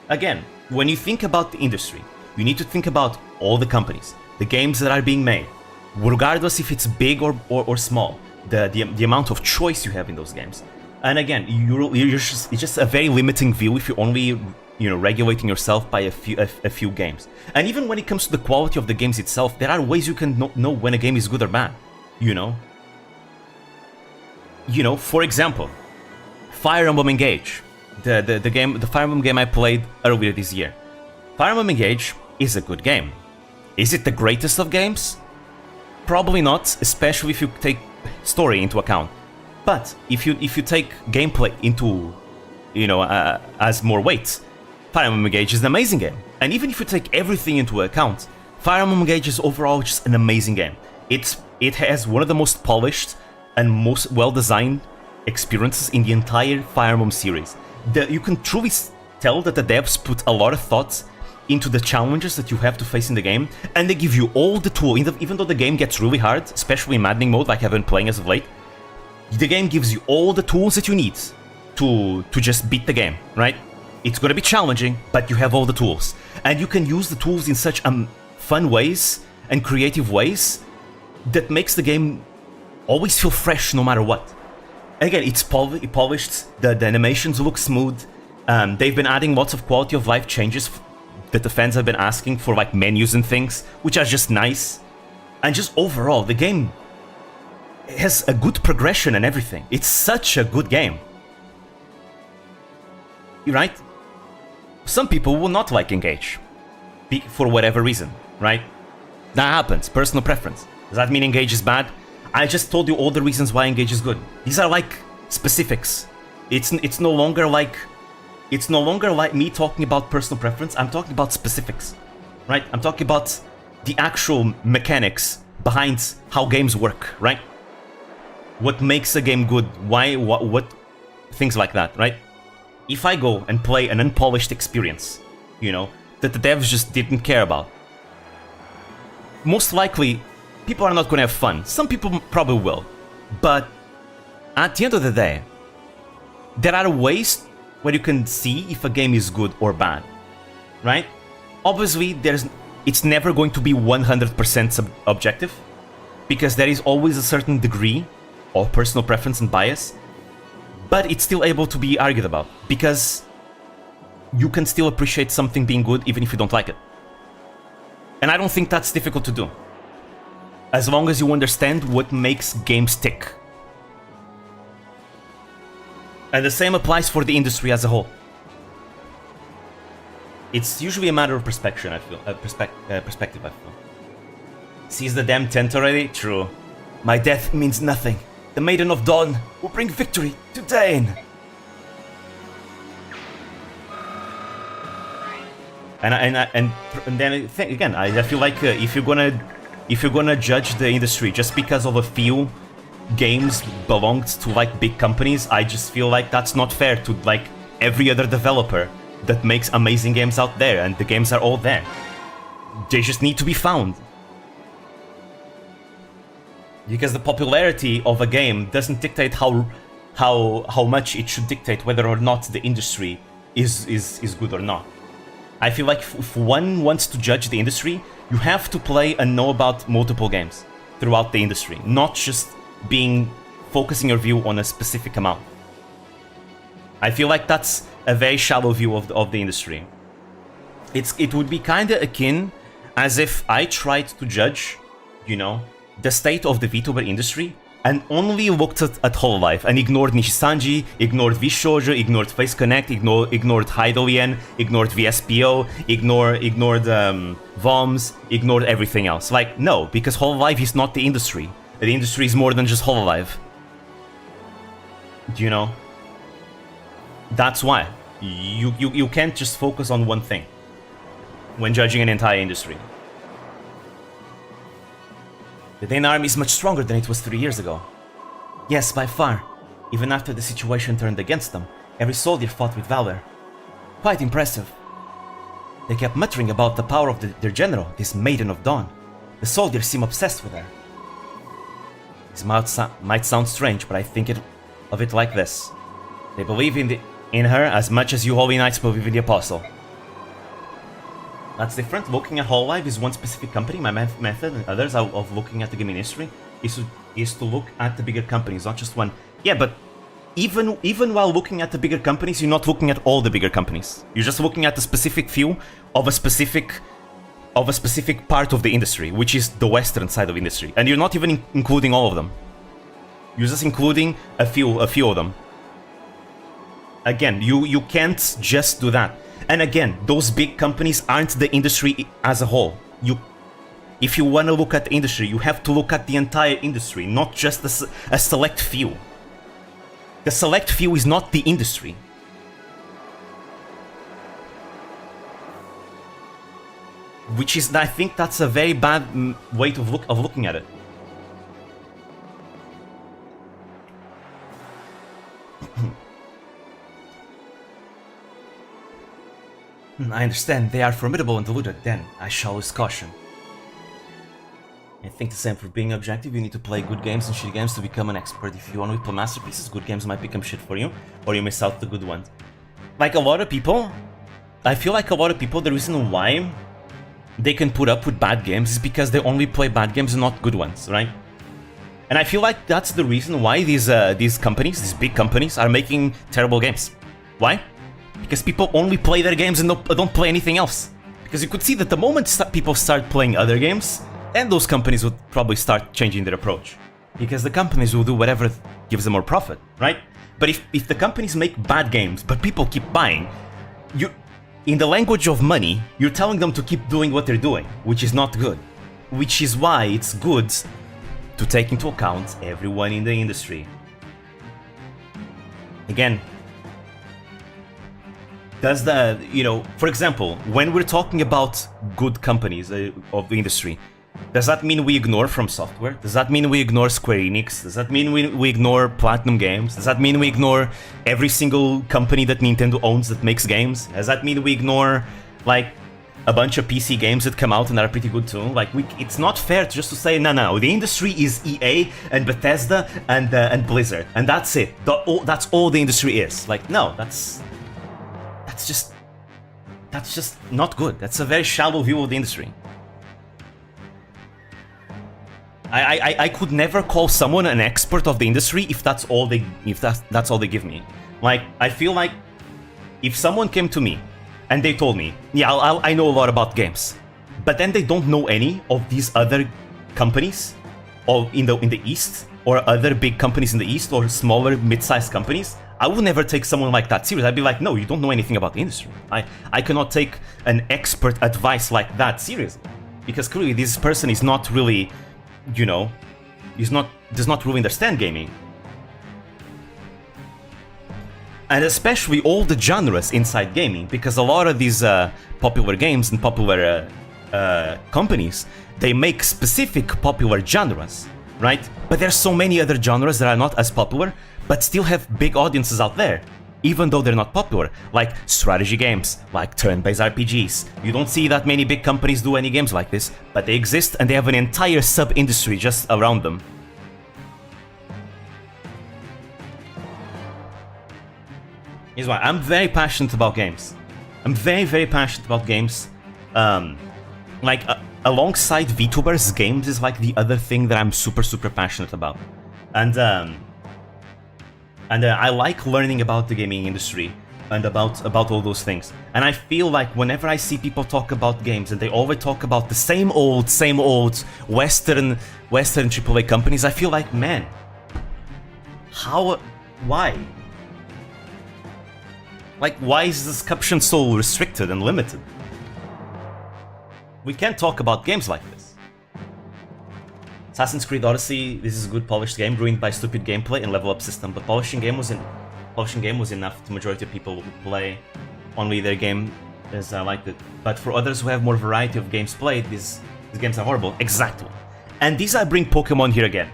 Again, when you think about the industry, you need to think about all the companies, the games that are being made, regardless if it's big or small, the amount of choice you have in those games. And again, it's just a very limiting view if you're only regulating yourself by a few games. And even when it comes to the quality of the games itself, there are ways you can know when a game is good or bad. For example, Fire Emblem Engage, the Fire Emblem game I played earlier this year. Fire Emblem Engage is a good game. Is it the greatest of games? Probably not, especially if you take story into account. But if you take gameplay into, as more weight, Fire Emblem Engage is an amazing game. And even if you take everything into account, Fire Emblem Engage is overall just an amazing game. It has one of the most polished and most well-designed experiences in the entire Fire Emblem series. You can truly tell that the devs put a lot of thought into the challenges that you have to face in the game, and they give you all the tools. Even though the game gets really hard, especially in maddening mode like I've been playing as of late, the game gives you all the tools that you need to just beat the game, right? It's gonna be challenging, but you have all the tools. And you can use the tools in such fun ways and creative ways that makes the game always feel fresh no matter what. Again, it's polished, the animations look smooth, they've been adding lots of quality of life changes that the fans have been asking for, like menus and things, which are just nice. And just overall, the game has a good progression and everything. It's such a good game. Right? Some people will not like Engage. For whatever reason, right? That happens. Personal preference. Does that mean Engage is bad? I just told you all the reasons why Engage is good. These are like specifics. It's no longer like me talking about personal preference. I'm talking about specifics, right? I'm talking about the actual mechanics behind how games work, right? What makes a game good? Why? What? Things like that, right? If I go and play an unpolished experience, you know, that the devs just didn't care about, most likely people are not going to have fun. Some people probably will, but at the end of the day, there are ways where you can see if a game is good or bad, right? Obviously, it's never going to be 100% objective, because there is always a certain degree of personal preference and bias, but it's still able to be argued about, because you can still appreciate something being good even if you don't like it. And I don't think that's difficult to do, as long as you understand what makes games tick. And the same applies for the industry as a whole. It's usually a matter of perspective, I feel. Perspective, I feel. Sees the damn tent already? True. My death means nothing. The Maiden of Dawn will bring victory to Dane. And then again, I feel like if you're gonna judge the industry just because of a few games belonged to like big companies, I just feel like that's not fair to like every other developer that makes amazing games out there, and the games are all there. They just need to be found. Because the popularity of a game doesn't dictate how much it should dictate whether or not the industry is good or not. I feel like if one wants to judge the industry, you have to play and know about multiple games throughout the industry, not just focusing your view on a specific amount. I feel like that's a very shallow view of the industry. It would be kind of akin as if I tried to judge, you know, the state of the VTuber industry and only looked at Hololive and ignored Nishisanji, ignored Vshoujo, ignored Face Connect, ignored Hydelien, ignored VSPO, ignored VOMs, ignored everything else. Like, no, because Hololive is not the industry. The industry is more than just Hololive. You know? That's why. You can't just focus on one thing when judging an entire industry. The Dane army is much stronger than it was 3 years ago. Yes, by far. Even after the situation turned against them, every soldier fought with valor. Quite impressive. They kept muttering about the power of their general, this Maiden of Dawn. The soldiers seem obsessed with her. This might sound strange, but I think of it like this. They believe in her as much as you Holy Knights believe in the Apostle. That's different. Looking at Hololive is one specific company. My method and others of looking at the gaming industry is to look at the bigger companies, not just one. Yeah, but even while looking at the bigger companies, you're not looking at all the bigger companies. You're just looking at the specific view of a specific part of the industry, which is the western side of industry, and you're not even including all of them. You're just including a few of them. Again, you can't just do that. And again, those big companies aren't the industry as a whole. If you want to look at the industry, you have to look at the entire industry, not just a select few. The select few is not the industry. Which is, I think that's a very bad way of looking at it. I understand, they are formidable and deluded, then I shall use caution. I think the same for being objective. You need to play good games and shitty games to become an expert. If you want to play masterpieces, good games might become shit for you, or you miss out the good ones. Like a lot of people, I feel like a lot of people, the reason why they can put up with bad games is because they only play bad games and not good ones, right? And I feel like that's the reason why these companies, these big companies, are making terrible games. Why? Because people only play their games and don't play anything else. Because you could see that the moment people start playing other games, then those companies would probably start changing their approach. Because the companies will do whatever gives them more profit, right? But if the companies make bad games, but people keep buying, in the language of money, you're telling them to keep doing what they're doing, which is not good. Which is why it's good to take into account everyone in the industry. Again, does the, for example, when we're talking about good companies of the industry, does that mean we ignore From Software? Does that mean we ignore Square Enix? Does that mean we ignore Platinum Games? Does that mean we ignore every single company that Nintendo owns that makes games? Does that mean we ignore, like, a bunch of PC games that come out and are pretty good too? Like, it's not fair just to say, no, the industry is EA and Bethesda and Blizzard, and that's it. That's all the industry is. Like, no, that's just not good. That's a very shallow view of the industry. I could never call someone an expert of the industry if that's all they give me. Like, I feel like if someone came to me and they told me, yeah, I know a lot about games, but then they don't know any of these other companies in the East, or other big companies in the East, or smaller mid-sized companies, I would never take someone like that serious. I'd be like, no, you don't know anything about the industry. I cannot take an expert advice like that seriously, because clearly this person is not really, does not really understand gaming. And especially all the genres inside gaming, because a lot of these popular games and popular companies, they make specific popular genres, right? But there's so many other genres that are not as popular, but still have big audiences out there, even though they're not popular, like strategy games, like turn-based RPGs. You don't see that many big companies do any games like this, but they exist and they have an entire sub-industry just around them. Here's why. I'm very passionate about games. I'm very, very passionate about games. Alongside Vtubers, games is like the other thing that I'm super, super passionate about. And I like learning about the gaming industry and about all those things. And I feel like whenever I see people talk about games and they always talk about the same old Western AAA companies, I feel like, man, why? Like, why is this caption so restricted and limited? We can't talk about games like this. Assassin's Creed Odyssey, this is a good polished game, ruined by stupid gameplay and level up system, but polishing game was enough to majority of people who play only their game as I liked it. But for others who have more variety of games played, these games are horrible. Exactly. And these I bring Pokemon here again.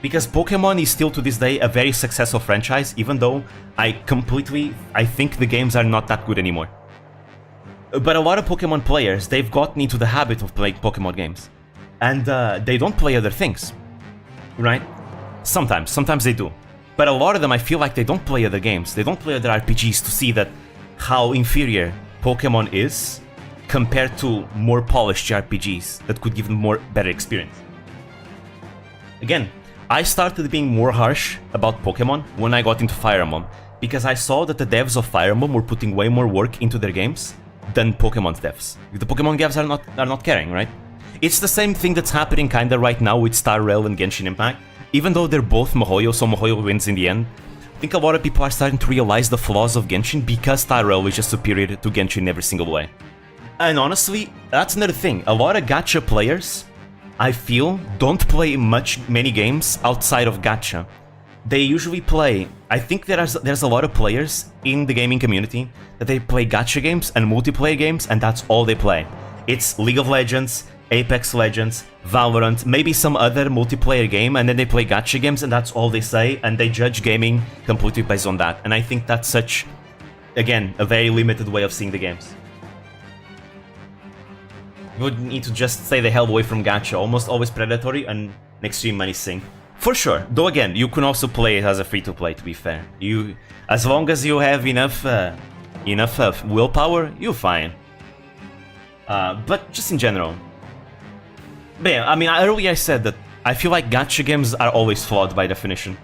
Because Pokemon is still to this day a very successful franchise, even though I think the games are not that good anymore. But a lot of Pokemon players, they've gotten into the habit of playing Pokemon games. And they don't play other things, right? Sometimes they do. But a lot of them, I feel like they don't play other games. They don't play other RPGs to see that how inferior Pokemon is compared to more polished RPGs that could give them better experience. Again, I started being more harsh about Pokemon when I got into Fire Emblem, because I saw that the devs of Fire Emblem were putting way more work into their games than Pokemon's devs. The Pokemon devs are not caring, right? It's the same thing that's happening kinda right now with Star Rail and Genshin Impact. Even though they're both MiHoYo, so MiHoYo wins in the end, I think a lot of people are starting to realize the flaws of Genshin because Star Rail is just superior to Genshin in every single way. And honestly, that's another thing. A lot of gacha players, I feel, don't play many games outside of gacha. They usually play... I think there's a lot of players in the gaming community that they play gacha games and multiplayer games, and that's all they play. It's League of Legends, Apex Legends, Valorant, maybe some other multiplayer game, and then they play gacha games, and that's all they say, and they judge gaming completely based on that. And I think that's such, again, a very limited way of seeing the games. You would need to just stay the hell away from gacha, almost always predatory and an extreme money sink. For sure, though again, you can also play it as a free-to-play, to be fair. As long as you have enough willpower, you're fine. But just in general. But yeah, I mean, earlier I said that I feel like gacha games are always flawed by definition.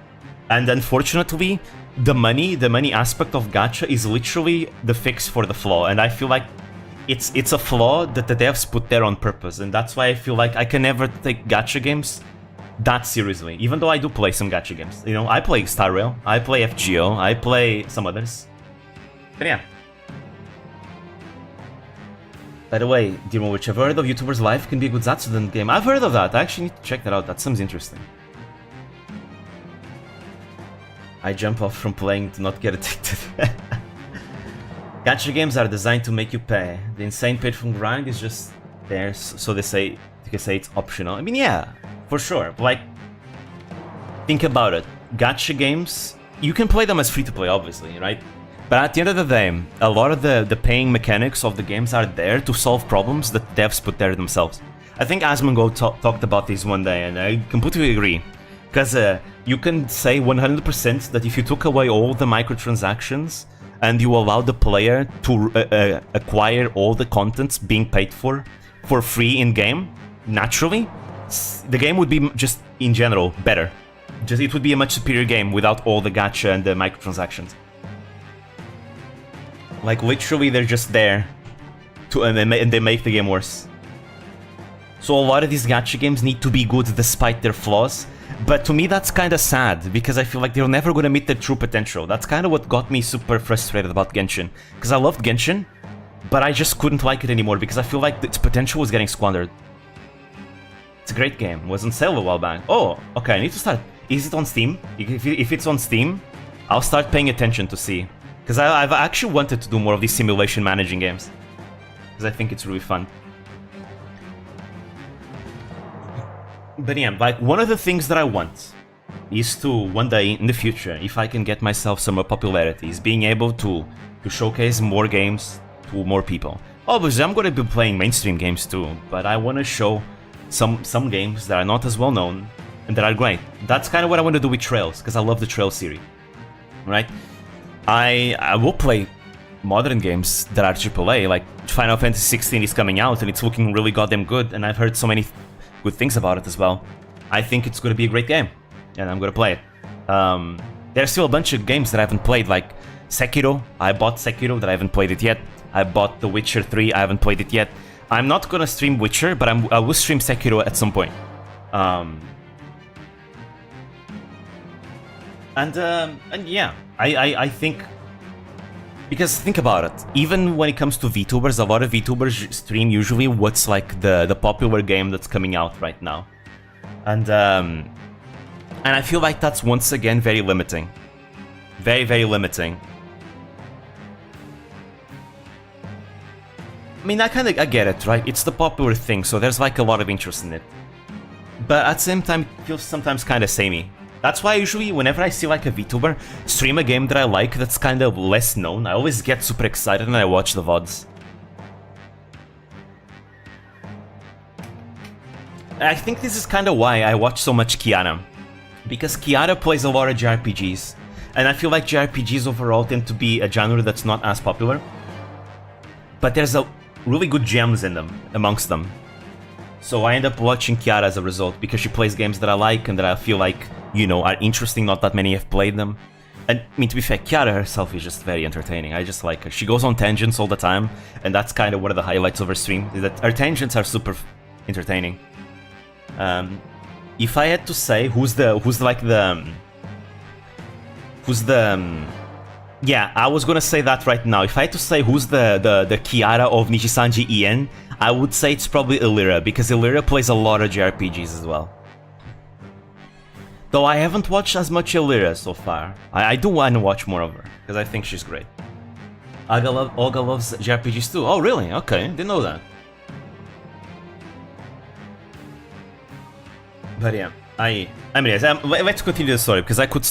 And unfortunately, the money aspect of gacha is literally the fix for the flaw, and I feel like it's a flaw that the devs put there on purpose, and that's why I feel like I can never take gacha games that seriously. Even though I do play some gacha games, you know, I play Star Rail, I play FGO, I play some others. But yeah. By the way, Dimo, which I've heard of YouTubers Live can be a good Zatsuden game. I've heard of that. I actually need to check that out. That sounds interesting. I jump off from playing to not get addicted. Gacha games are designed to make you pay. The insane painful grind is just there, so they can say it's optional. I mean, yeah, for sure. Like, think about it. Gacha games, you can play them as free-to-play, obviously, right? But at the end of the day, a lot of the paying mechanics of the games are there to solve problems that devs put there themselves. I think Asmongo talked about this one day, and I completely agree. Because you can say 100% that if you took away all the microtransactions and you allow the player to acquire all the contents being paid for free in-game, naturally, the game would be just, in general, better. It would be a much superior game without all the gacha and the microtransactions. Like, literally, they're just there, and they make the game worse. So a lot of these gacha games need to be good despite their flaws. But to me, that's kind of sad, because I feel like they're never going to meet their true potential. That's kind of what got me super frustrated about Genshin. Because I loved Genshin, but I just couldn't like it anymore, because I feel like its potential was getting squandered. It's a great game. It was on sale a while back. Oh, okay, I need to start. Is it on Steam? If it's on Steam, I'll start paying attention to see. Because I've actually wanted to do more of these simulation managing games. Because I think it's really fun. But yeah, like, one of the things that I want is to, one day in the future, if I can get myself some more popularity, is being able to showcase more games to more people. Obviously, I'm going to be playing mainstream games too, but I want to show some games that are not as well known and that are great. That's kind of what I want to do with Trails, because I love the Trails series, right? I will play modern games that are AAA, like Final Fantasy 16 is coming out and it's looking really goddamn good, and I've heard so many good things about it as well. I think it's going to be a great game, and I'm going to play it. There's still a bunch of games that I haven't played, like Sekiro. I bought Sekiro, that I haven't played it yet. I bought The Witcher 3, I haven't played it yet. I'm not going to stream Witcher, but I will stream Sekiro at some point. And yeah, I think... Because think about it, even when it comes to VTubers, a lot of VTubers stream usually what's like the popular game that's coming out right now. And I feel like that's once again very limiting. Very, very limiting. I mean, I get it, right? It's the popular thing, so there's like a lot of interest in it. But at the same time, it feels sometimes kind of samey. That's why usually, whenever I see like a VTuber stream a game that I like that's kind of less known, I always get super excited and I watch the VODs. I think this is kind of why I watch so much Kiara. Because Kiara plays a lot of JRPGs, and I feel like JRPGs overall tend to be a genre that's not as popular. But there's a really good gems in them, amongst them. So I end up watching Kiara as a result, because she plays games that I like and that I feel like, you know, are interesting, not that many have played them. And, I mean, to be fair, Kiara herself is just very entertaining. I just like her. She goes on tangents all the time, and that's kind of one of the highlights of her stream, is that her tangents are super entertaining. If I had to say yeah, I was gonna say that right now. If I had to say who's the Kiara of Nijisanji Ien, I would say it's probably Illyria, because Illyria plays a lot of JRPGs as well. Though I haven't watched as much Illyria so far. I do want to watch more of her, because I think she's great. Olga loves JRPGs too. Oh, really? Okay, didn't know that. But yeah, let's continue the story, because I could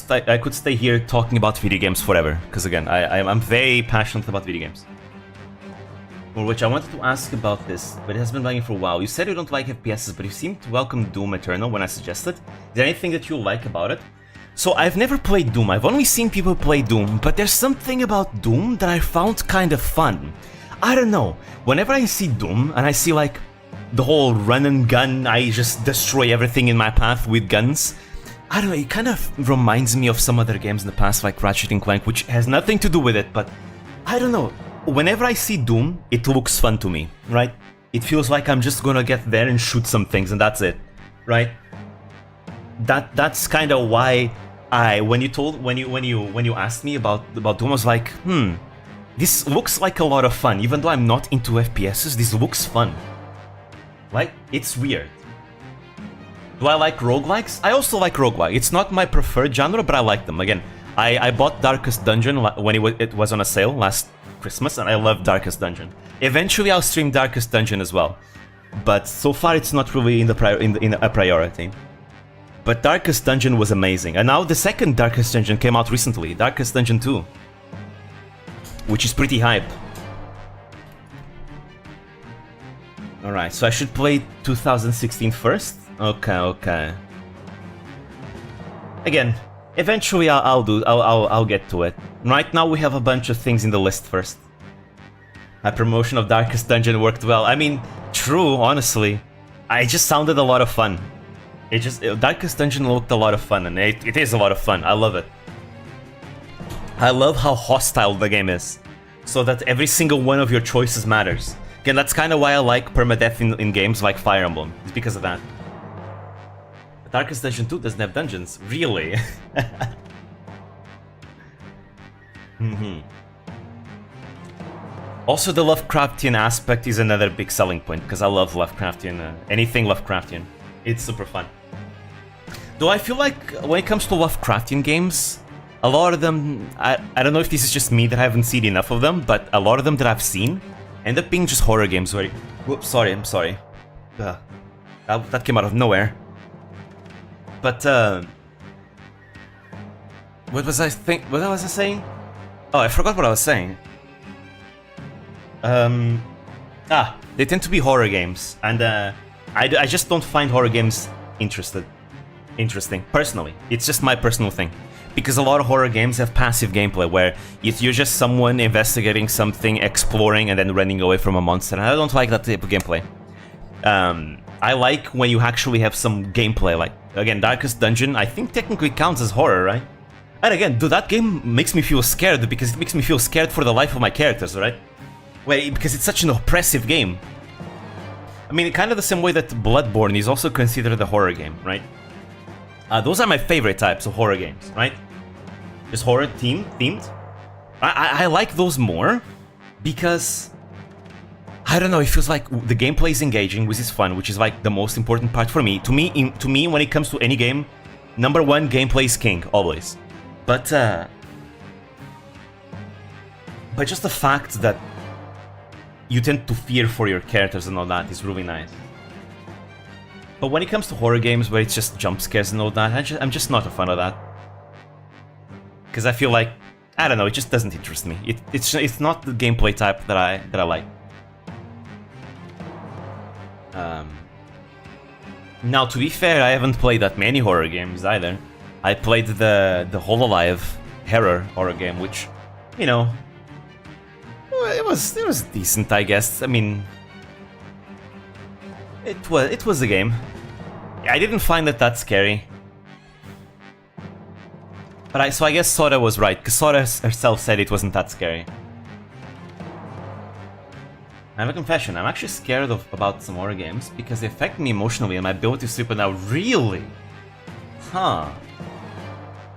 stay here talking about video games forever. Because again, I'm very passionate about video games. For which I wanted to ask about this, but it has been lagging for a while. You said you don't like FPSs, but you seemed to welcome Doom Eternal when I suggested. Is there anything that you like about it? So I've never played Doom. I've only seen people play Doom, but there's something about Doom that I found kind of fun. I don't know. Whenever I see Doom and I see like the whole run and gun, I just destroy everything in my path with guns. I don't know, it kind of reminds me of some other games in the past, like Ratchet & Clank, which has nothing to do with it, but I don't know. whenever I see Doom, it looks fun to me, right? It feels like I'm just gonna get there and shoot some things and that's it, right? That's kind of why when you asked me about Doom, I was like, this looks like a lot of fun. Even though I'm not into FPSs, this looks fun. Like, it's weird. Do I like roguelikes? I also like roguelike. It's not my preferred genre, but I like them. Again, I bought Darkest Dungeon when it was on a sale last Christmas, and I love Darkest Dungeon. Eventually, I'll stream Darkest Dungeon as well, but so far it's not really in a priority. But Darkest Dungeon was amazing, and now the second Darkest Dungeon came out recently, Darkest Dungeon 2, which is pretty hype. Alright, so I should play 2016 first? Okay. Again, eventually I'll get to it. Right now we have a bunch of things in the list first. My promotion of Darkest Dungeon worked well. I mean, true, honestly. It just sounded a lot of fun. Darkest Dungeon looked a lot of fun, and it is a lot of fun. I love it. I love how hostile the game is, so that every single one of your choices matters. Again, that's kind of why I like permadeath in games like Fire Emblem. It's because of that. But Darkest Dungeon 2 doesn't have dungeons. Really? Also, the Lovecraftian aspect is another big selling point, because I love Lovecraftian, anything Lovecraftian. It's super fun. Though I feel like, when it comes to Lovecraftian games, a lot of them, I don't know if this is just me that I haven't seen enough of them, but a lot of them that I've seen end up being just horror games where... Whoops, I'm sorry. That came out of nowhere. But, what was I saying? Oh, I forgot what I was saying. They tend to be horror games, and I just don't find horror games interesting, personally. It's just my personal thing. Because a lot of horror games have passive gameplay, where you're just someone investigating something, exploring, and then running away from a monster, and I don't like that type of gameplay. I like when you actually have some gameplay, like, again, Darkest Dungeon, I think technically counts as horror, right? And again, dude, that game makes me feel scared, because it makes me feel scared for the life of my characters, right? Well, because it's such an oppressive game. I mean, kind of the same way that Bloodborne is also considered a horror game, right? Those are my favorite types of horror games, right? Just horror themed. I like those more because, I don't know, it feels like the gameplay is engaging, which is fun, which is like the most important part for me. To me, when it comes to any game, number one, gameplay is king, always. But just the fact that you tend to fear for your characters and all that is really nice. But when it comes to horror games where it's just jump scares and all that, I'm just not a fan of that. Because I feel like, I don't know, it just doesn't interest me. It's not the gameplay type that I like. Now, to be fair, I haven't played that many horror games either. I played the Hololive horror game, which, you know, it was decent, I guess. I mean, it was a game. I didn't find it that scary. But so I guess Sora was right, because Sora herself said it wasn't that scary. I have a confession, I'm actually scared about some horror games, because they affect me emotionally and my ability to sleep at night. Really? Huh.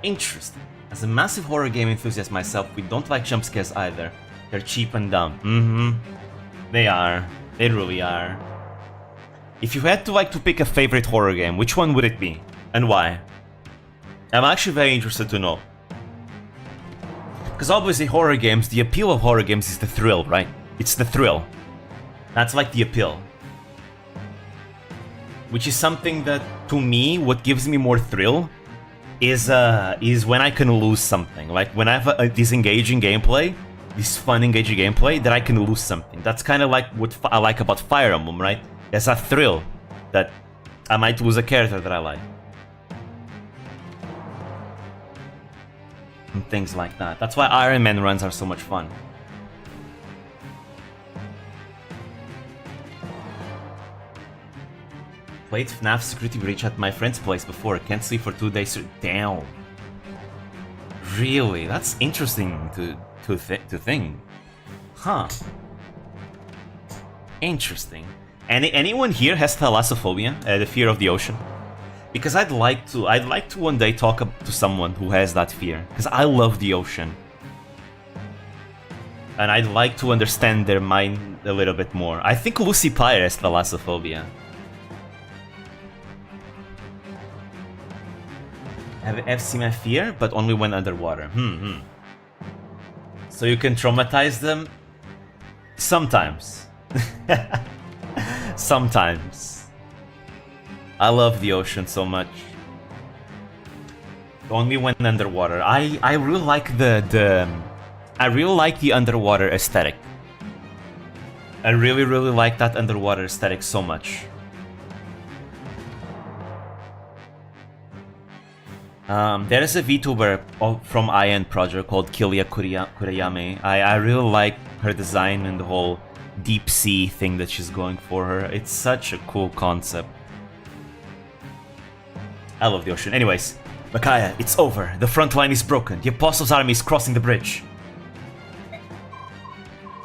Interesting. As a massive horror game enthusiast myself, we don't like jump scares either. They're cheap and dumb. They are. They really are. If you had to pick a favorite horror game, which one would it be? And why? I'm actually very interested to know. Because obviously horror games, the appeal of horror games is the thrill, right? It's the thrill. That's like the appeal. Which is something that, to me, what gives me more thrill is when I can lose something. Like when I have this engaging gameplay, this fun engaging gameplay, that I can lose something. That's kind of like what I like about Fire Emblem, right? There's a thrill that I might lose a character that I like. And things like that. That's why Iron Man runs are so much fun. Played FNAF Security Breach at my friend's place before. Can't sleep for 2 days. Damn. Really? That's interesting to think. Huh. Interesting. Anyone here has thalassophobia, the fear of the ocean? Because I'd like to one day talk to someone who has that fear. Because I love the ocean. And I'd like to understand their mind a little bit more. I think Lucy Pyre has thalassophobia. I've seen my fear, but only when underwater. So you can traumatize them? Sometimes. Sometimes. I love the ocean so much. Only when underwater. I really like I really like the underwater aesthetic. I really like that underwater aesthetic so much. There is a VTuber from IN project called Kilia Kurayame. I really like her design and the whole deep sea thing that she's going for her. It's such a cool concept. I love the ocean. Anyways, Micaiah, it's over. The front line is broken. The Apostles' army is crossing the bridge.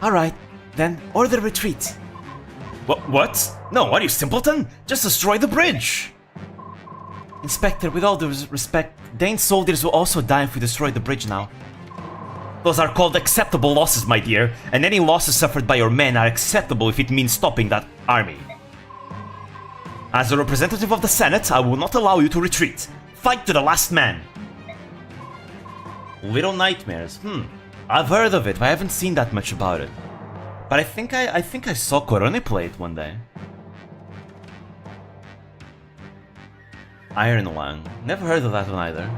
Alright, then order retreat. What? No, are you simpleton? Just destroy the bridge! Inspector, with all due respect, Dane's soldiers will also die if we destroy the bridge now. Those are called acceptable losses, my dear, and any losses suffered by your men are acceptable if it means stopping that army. As a representative of the Senate, I will not allow you to retreat. Fight to the last man! Little Nightmares, I've heard of it, but I haven't seen that much about it. But I think I saw Korone play it one day. Iron Lung. Never heard of that one either.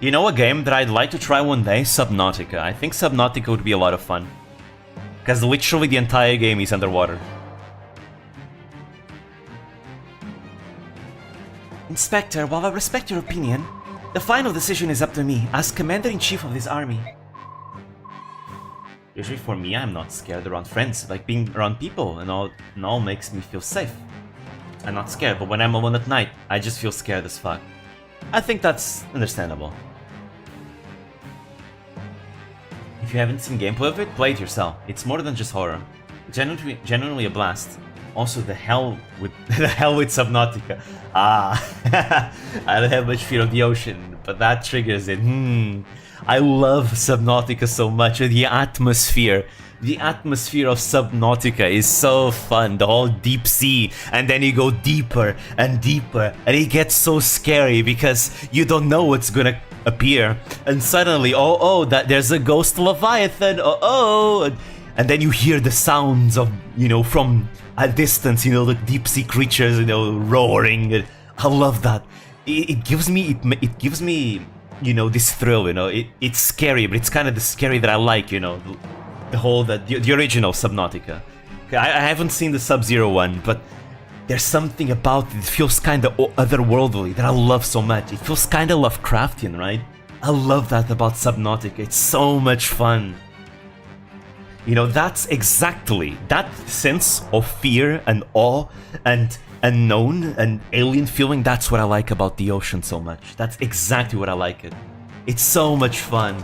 You know a game that I'd like to try one day? Subnautica. I think Subnautica would be a lot of fun. Because literally the entire game is underwater. Inspector, while I respect your opinion, the final decision is up to me, as Commander-in-Chief of this army. Usually for me, I'm not scared around friends. Like being around people and all makes me feel safe. I'm not scared, but when I'm alone at night, I just feel scared as fuck. I think that's understandable. If you haven't seen gameplay of it, play it yourself. It's more than just horror. Genuinely a blast. Also, the hell with Subnautica. I don't have much fear of the ocean, but that triggers it. I love Subnautica so much. The atmosphere of Subnautica is so fun. The whole deep sea, and then you go deeper and deeper, and it gets so scary because you don't know what's gonna appear, and suddenly, that there's a ghost leviathan. And then you hear the sounds of, from a distance, the deep sea creatures, roaring. I love that. It gives me this thrill. It's scary, but it's kind of the scary that I like. The original Subnautica. Okay, I haven't seen the Sub-Zero one, but there's something about it that feels kind of otherworldly that I love so much. It feels kind of Lovecraftian, right? I love that about Subnautica. It's so much fun. That's exactly that sense of fear and awe and unknown and alien feeling. That's what I like about the ocean so much. That's exactly what I like it. It's so much fun.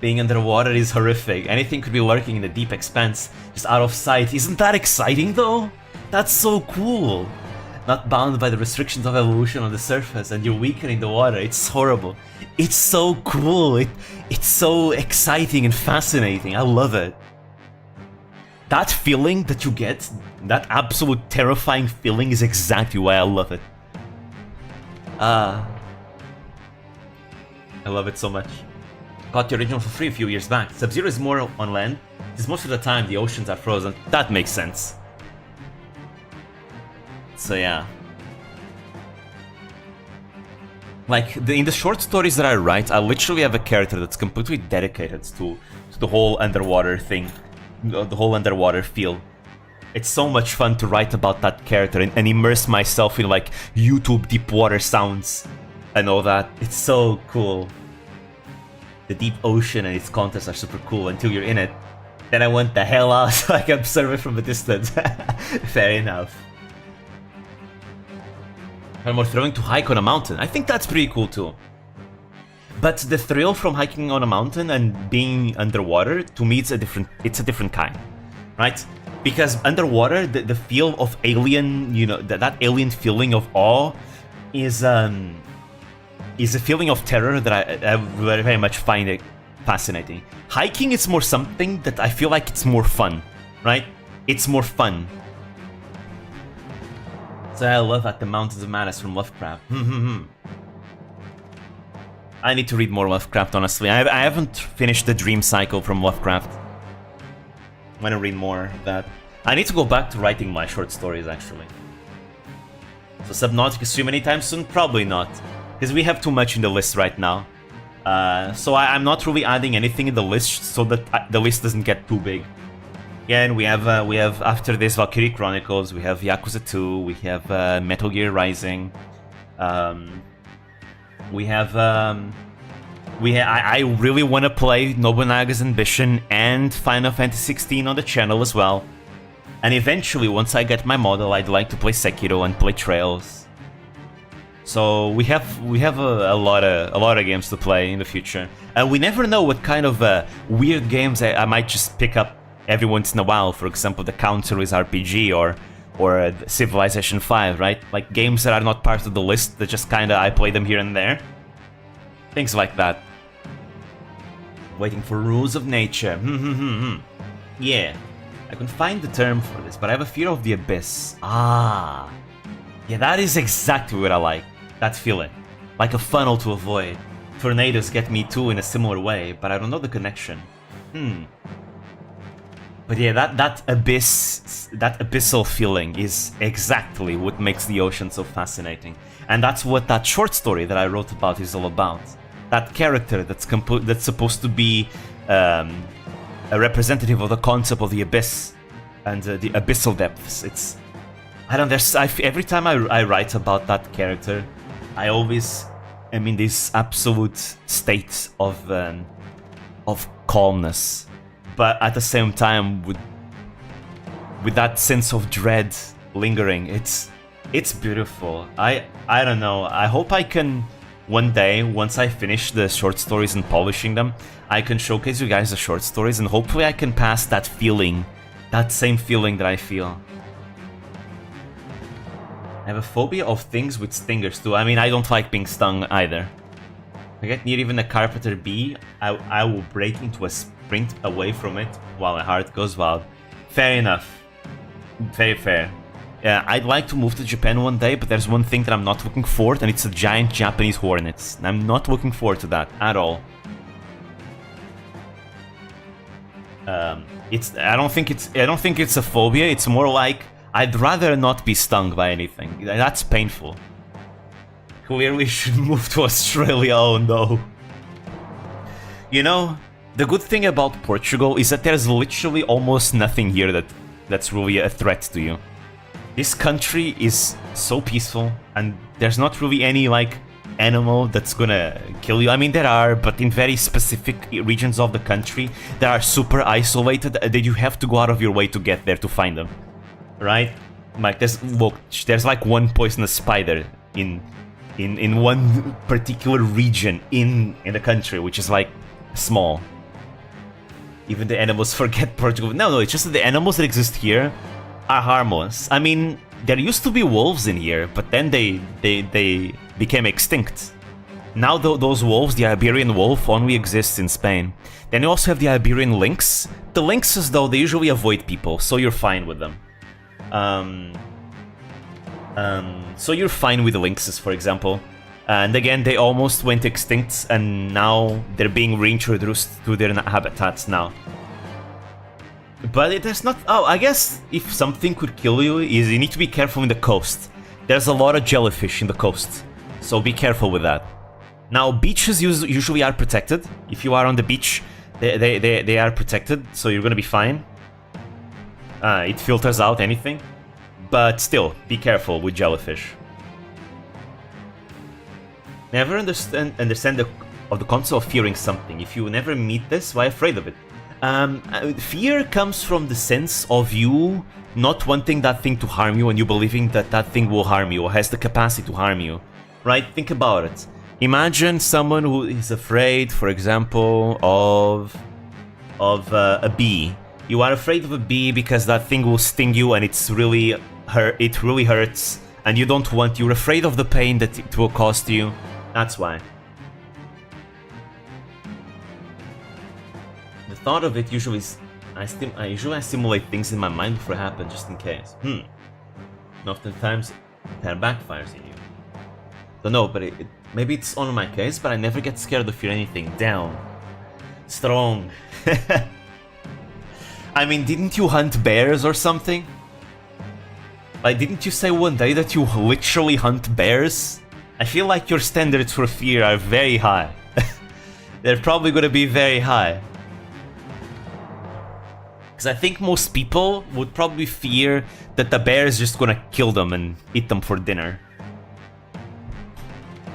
Being underwater is horrific. Anything could be lurking in the deep expanse, just out of sight. Isn't that exciting though? That's so cool. Not bound by the restrictions of evolution on the surface, and you're weaker in the water. It's horrible. It's so cool. It's so exciting and fascinating. I love it. That feeling that you get, that absolute terrifying feeling, is exactly why I love it. I love it so much. Got the original for free a few years back. Sub-Zero is more on land, because most of the time the oceans are frozen. That makes sense. So yeah. Like, in the short stories that I write, I literally have a character that's completely dedicated to the whole underwater thing. The whole underwater feel. It's so much fun to write about that character and immerse myself in, like, YouTube deep water sounds and all that. It's so cool. The deep ocean and its contents are super cool until you're in it. Then I went the hell out so I can observe it from a distance. Fair enough. Or more throwing to hike on a mountain. I think that's pretty cool too. But the thrill from hiking on a mountain and being underwater, to me, it's a different kind, right? Because underwater, the feel of alien, you know, that alien feeling of awe is a feeling of terror that I very, very much find it fascinating. Hiking is more something that I feel like it's more fun, right? It's more fun. So I love At the Mountains of Madness from Lovecraft. I need to read more Lovecraft, honestly. I haven't finished the Dream Cycle from Lovecraft. I'm gonna read more of that. I need to go back to writing my short stories, actually. So Subnautica stream anytime soon? Probably not. Because we have too much in the list right now. So I'm not really adding anything in the list so that the list doesn't get too big. Again, we have after this Valkyrie Chronicles, we have Yakuza 2, we have Metal Gear Rising, I really want to play Nobunaga's Ambition and Final Fantasy 16 on the channel as well. And eventually, once I get my model, I'd like to play Sekiro and play Trails. So we have a lot of games to play in the future, and we never know what kind of weird games I might just pick up every once in a while. For example, the Counter is RPG or Civilization 5, right? Like games that are not part of the list, that just kinda I play them here and there. Things like that. Waiting for Rules of Nature. Yeah. I can find the term for this, but I have a fear of the abyss. Ah. Yeah, that is exactly what I like. That feeling. Like a funnel to avoid. Tornadoes get me too in a similar way, but I don't know the connection. But yeah, that abyssal feeling is exactly what makes the ocean so fascinating. And that's what that short story that I wrote about is all about. That character that's supposed to be a representative of the concept of the abyss and the abyssal depths. It's... I don't know, every time I write about that character, I always am in this absolute state of calmness. But at the same time, with that sense of dread lingering, it's beautiful. I don't know. I hope I can one day, once I finish the short stories and polishing them, I can showcase you guys the short stories, and hopefully I can pass that feeling, that same feeling that I feel. I have a phobia of things with stingers too. I mean, I don't like being stung either. If I get near even a carpenter bee, I will break into a sprint away from it while my heart goes wild. Fair enough. Very fair. Yeah, I'd like to move to Japan one day, but there's one thing that I'm not looking forward, and it's a giant Japanese hornets. I'm not looking forward to that at all. I don't think it's a phobia. It's more like I'd rather not be stung by anything. That's painful. Clearly should move to Australia. Oh no. You know, the good thing about Portugal is that there's literally almost nothing here that's really a threat to you. This country is so peaceful, and there's not really any, like, animal that's gonna kill you. I mean, there are, but in very specific regions of the country that are super isolated, that you have to go out of your way to get there to find them, right? Like, there's like one poisonous spider in one particular region in the country, which is, like, small. Even the animals forget Portugal. No, it's just that the animals that exist here are harmless. I mean, there used to be wolves in here, but then they became extinct. Now those wolves, the Iberian wolf, only exists in Spain. Then you also have the Iberian lynx. The lynxes, though, they usually avoid people, so you're fine with them. So you're fine with the lynxes, for example. And again, they almost went extinct, and now they're being reintroduced to their habitats now. But there's not... Oh, I guess if something could kill you, is you need to be careful in the coast. There's a lot of jellyfish in the coast, so be careful with that. Now, beaches usually are protected. If you are on the beach, they are protected, so you're gonna be fine. It filters out anything. But still, be careful with jellyfish. Never understand the concept of fearing something. If you never meet this, why afraid of it? Fear comes from the sense of you not wanting that thing to harm you, and you believing that that thing will harm you or has the capacity to harm you, right? Think about it. Imagine someone who is afraid, for example, of a bee. You are afraid of a bee because that thing will sting you and it really hurts, and you're afraid of the pain that it will cause to you. That's why. The thought of it usually I usually simulate things in my mind before it happens, just in case. And oftentimes it kind of backfires on you. Don't know, but maybe it's on my case, but I never get scared or fear anything. Down. Strong. I mean, didn't you hunt bears or something? Like, didn't you say one day that you literally hunt bears? I feel like your standards for fear are very high. They're probably gonna be very high. Because I think most people would probably fear that the bear is just gonna kill them and eat them for dinner.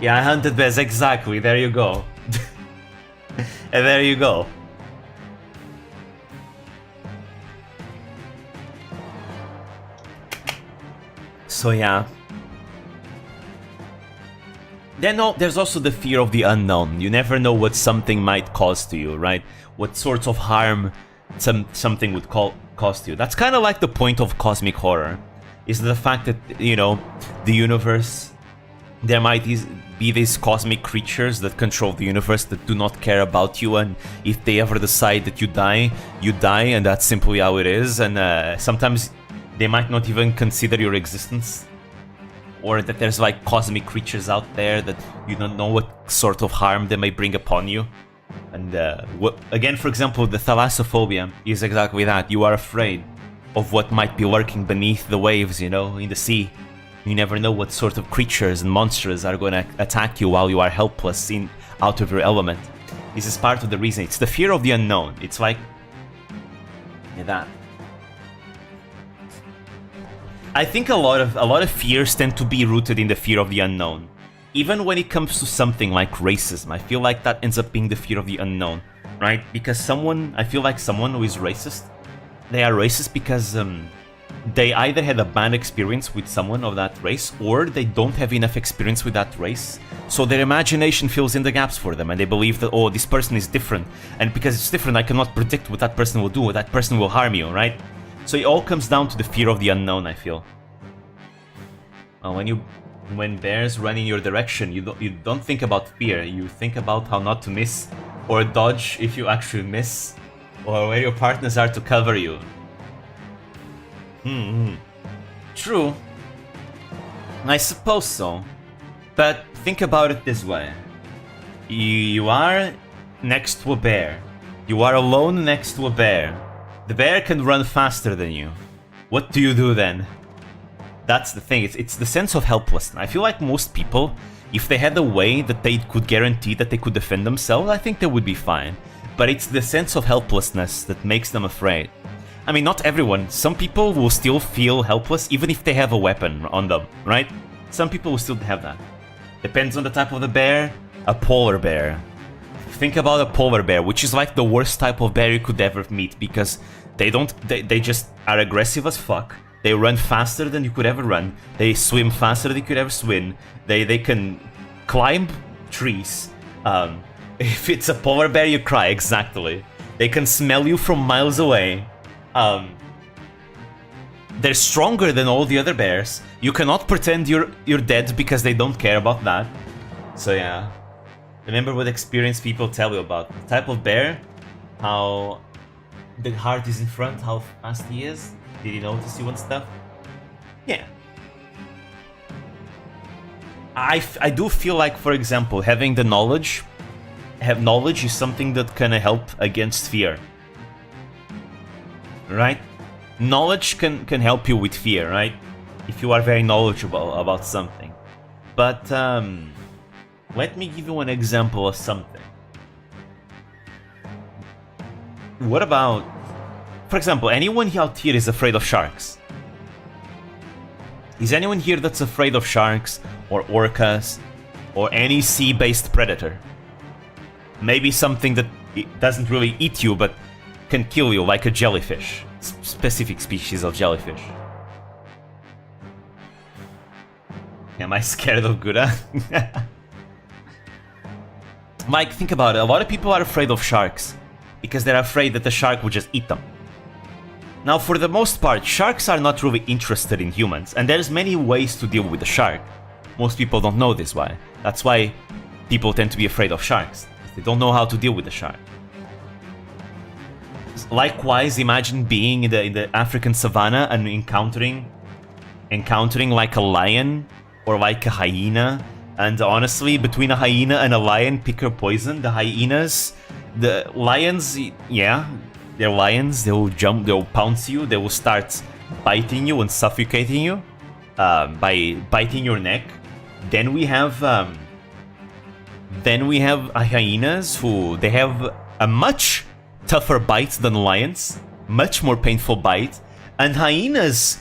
Yeah, I hunted bears, exactly, there you go. And there you go. So yeah. Then there's also the fear of the unknown. You never know what something might cause to you, right? What sorts of harm something would cause to you. That's kind of like the point of cosmic horror. Is the fact that, you know, the universe, there might be these cosmic creatures that control the universe that do not care about you, and if they ever decide that you die, and that's simply how it is, and sometimes they might not even consider your existence, or that there's like cosmic creatures out there that you don't know what sort of harm they may bring upon you. And again, for example, the thalassophobia is exactly that. You are afraid of what might be lurking beneath the waves, you know, in the sea. You never know what sort of creatures and monsters are going to attack you while you are helpless, out of your element. This is part of the reason. It's the fear of the unknown. It's like that. I think a lot of fears tend to be rooted in the fear of the unknown. Even when it comes to something like racism, I feel like that ends up being the fear of the unknown, right? Because I feel like someone who is racist, they are racist because they either had a bad experience with someone of that race, or they don't have enough experience with that race, so their imagination fills in the gaps for them, and they believe that, oh, this person is different, and because it's different, I cannot predict what that person will do, or that person will harm you, right? So it all comes down to the fear of the unknown, I feel. When bears run in your direction, you don't think about fear, you think about how not to miss, or dodge if you actually miss, or where your partners are to cover you. True. I suppose so. But think about it this way. You are next to a bear. You are alone next to a bear. The bear can run faster than you. What do you do then? That's the thing, it's the sense of helplessness. I feel like most people, if they had a way that they could guarantee that they could defend themselves, I think they would be fine. But it's the sense of helplessness that makes them afraid. I mean, not everyone. Some people will still feel helpless even if they have a weapon on them, right? Some people will still have that. Depends on the type of the bear. A polar bear. Think about a polar bear, which is like the worst type of bear you could ever meet, because they just are aggressive as fuck. They run faster than you could ever run. They swim faster than you could ever swim. They can climb trees. If it's a polar bear, you cry, exactly. They can smell you from miles away. They're stronger than all the other bears. You cannot pretend you're dead because they don't care about that. So yeah. Remember what experienced people tell you about the type of bear, how the heart is in front, how fast he is. Did he notice you and stuff? Yeah. I do feel like, for example, having the knowledge is something that can help against fear. Right? Knowledge can help you with fear, right? If you are very knowledgeable about something. But let me give you an example of something. What about, for example, anyone out here is afraid of sharks? Is anyone here that's afraid of sharks or orcas or any sea-based predator? Maybe something that doesn't really eat you but can kill you, like a jellyfish. Specific species of jellyfish. Am I scared of Gura? Like, think about it. A lot of people are afraid of sharks because they're afraid that the shark would just eat them. Now, for the most part, sharks are not really interested in humans, and there's many ways to deal with the shark. Most people don't know this why. That's why people tend to be afraid of sharks. They don't know how to deal with the shark. Likewise, imagine being in the African savannah and encountering like a lion or like a hyena. And honestly, between a hyena and a lion, pick your poison. The lions, yeah, they're lions. They will jump, they will pounce you, they will start biting you and suffocating you by biting your neck. Then we have hyenas who they have a much tougher bite than lions, much more painful bite, and hyenas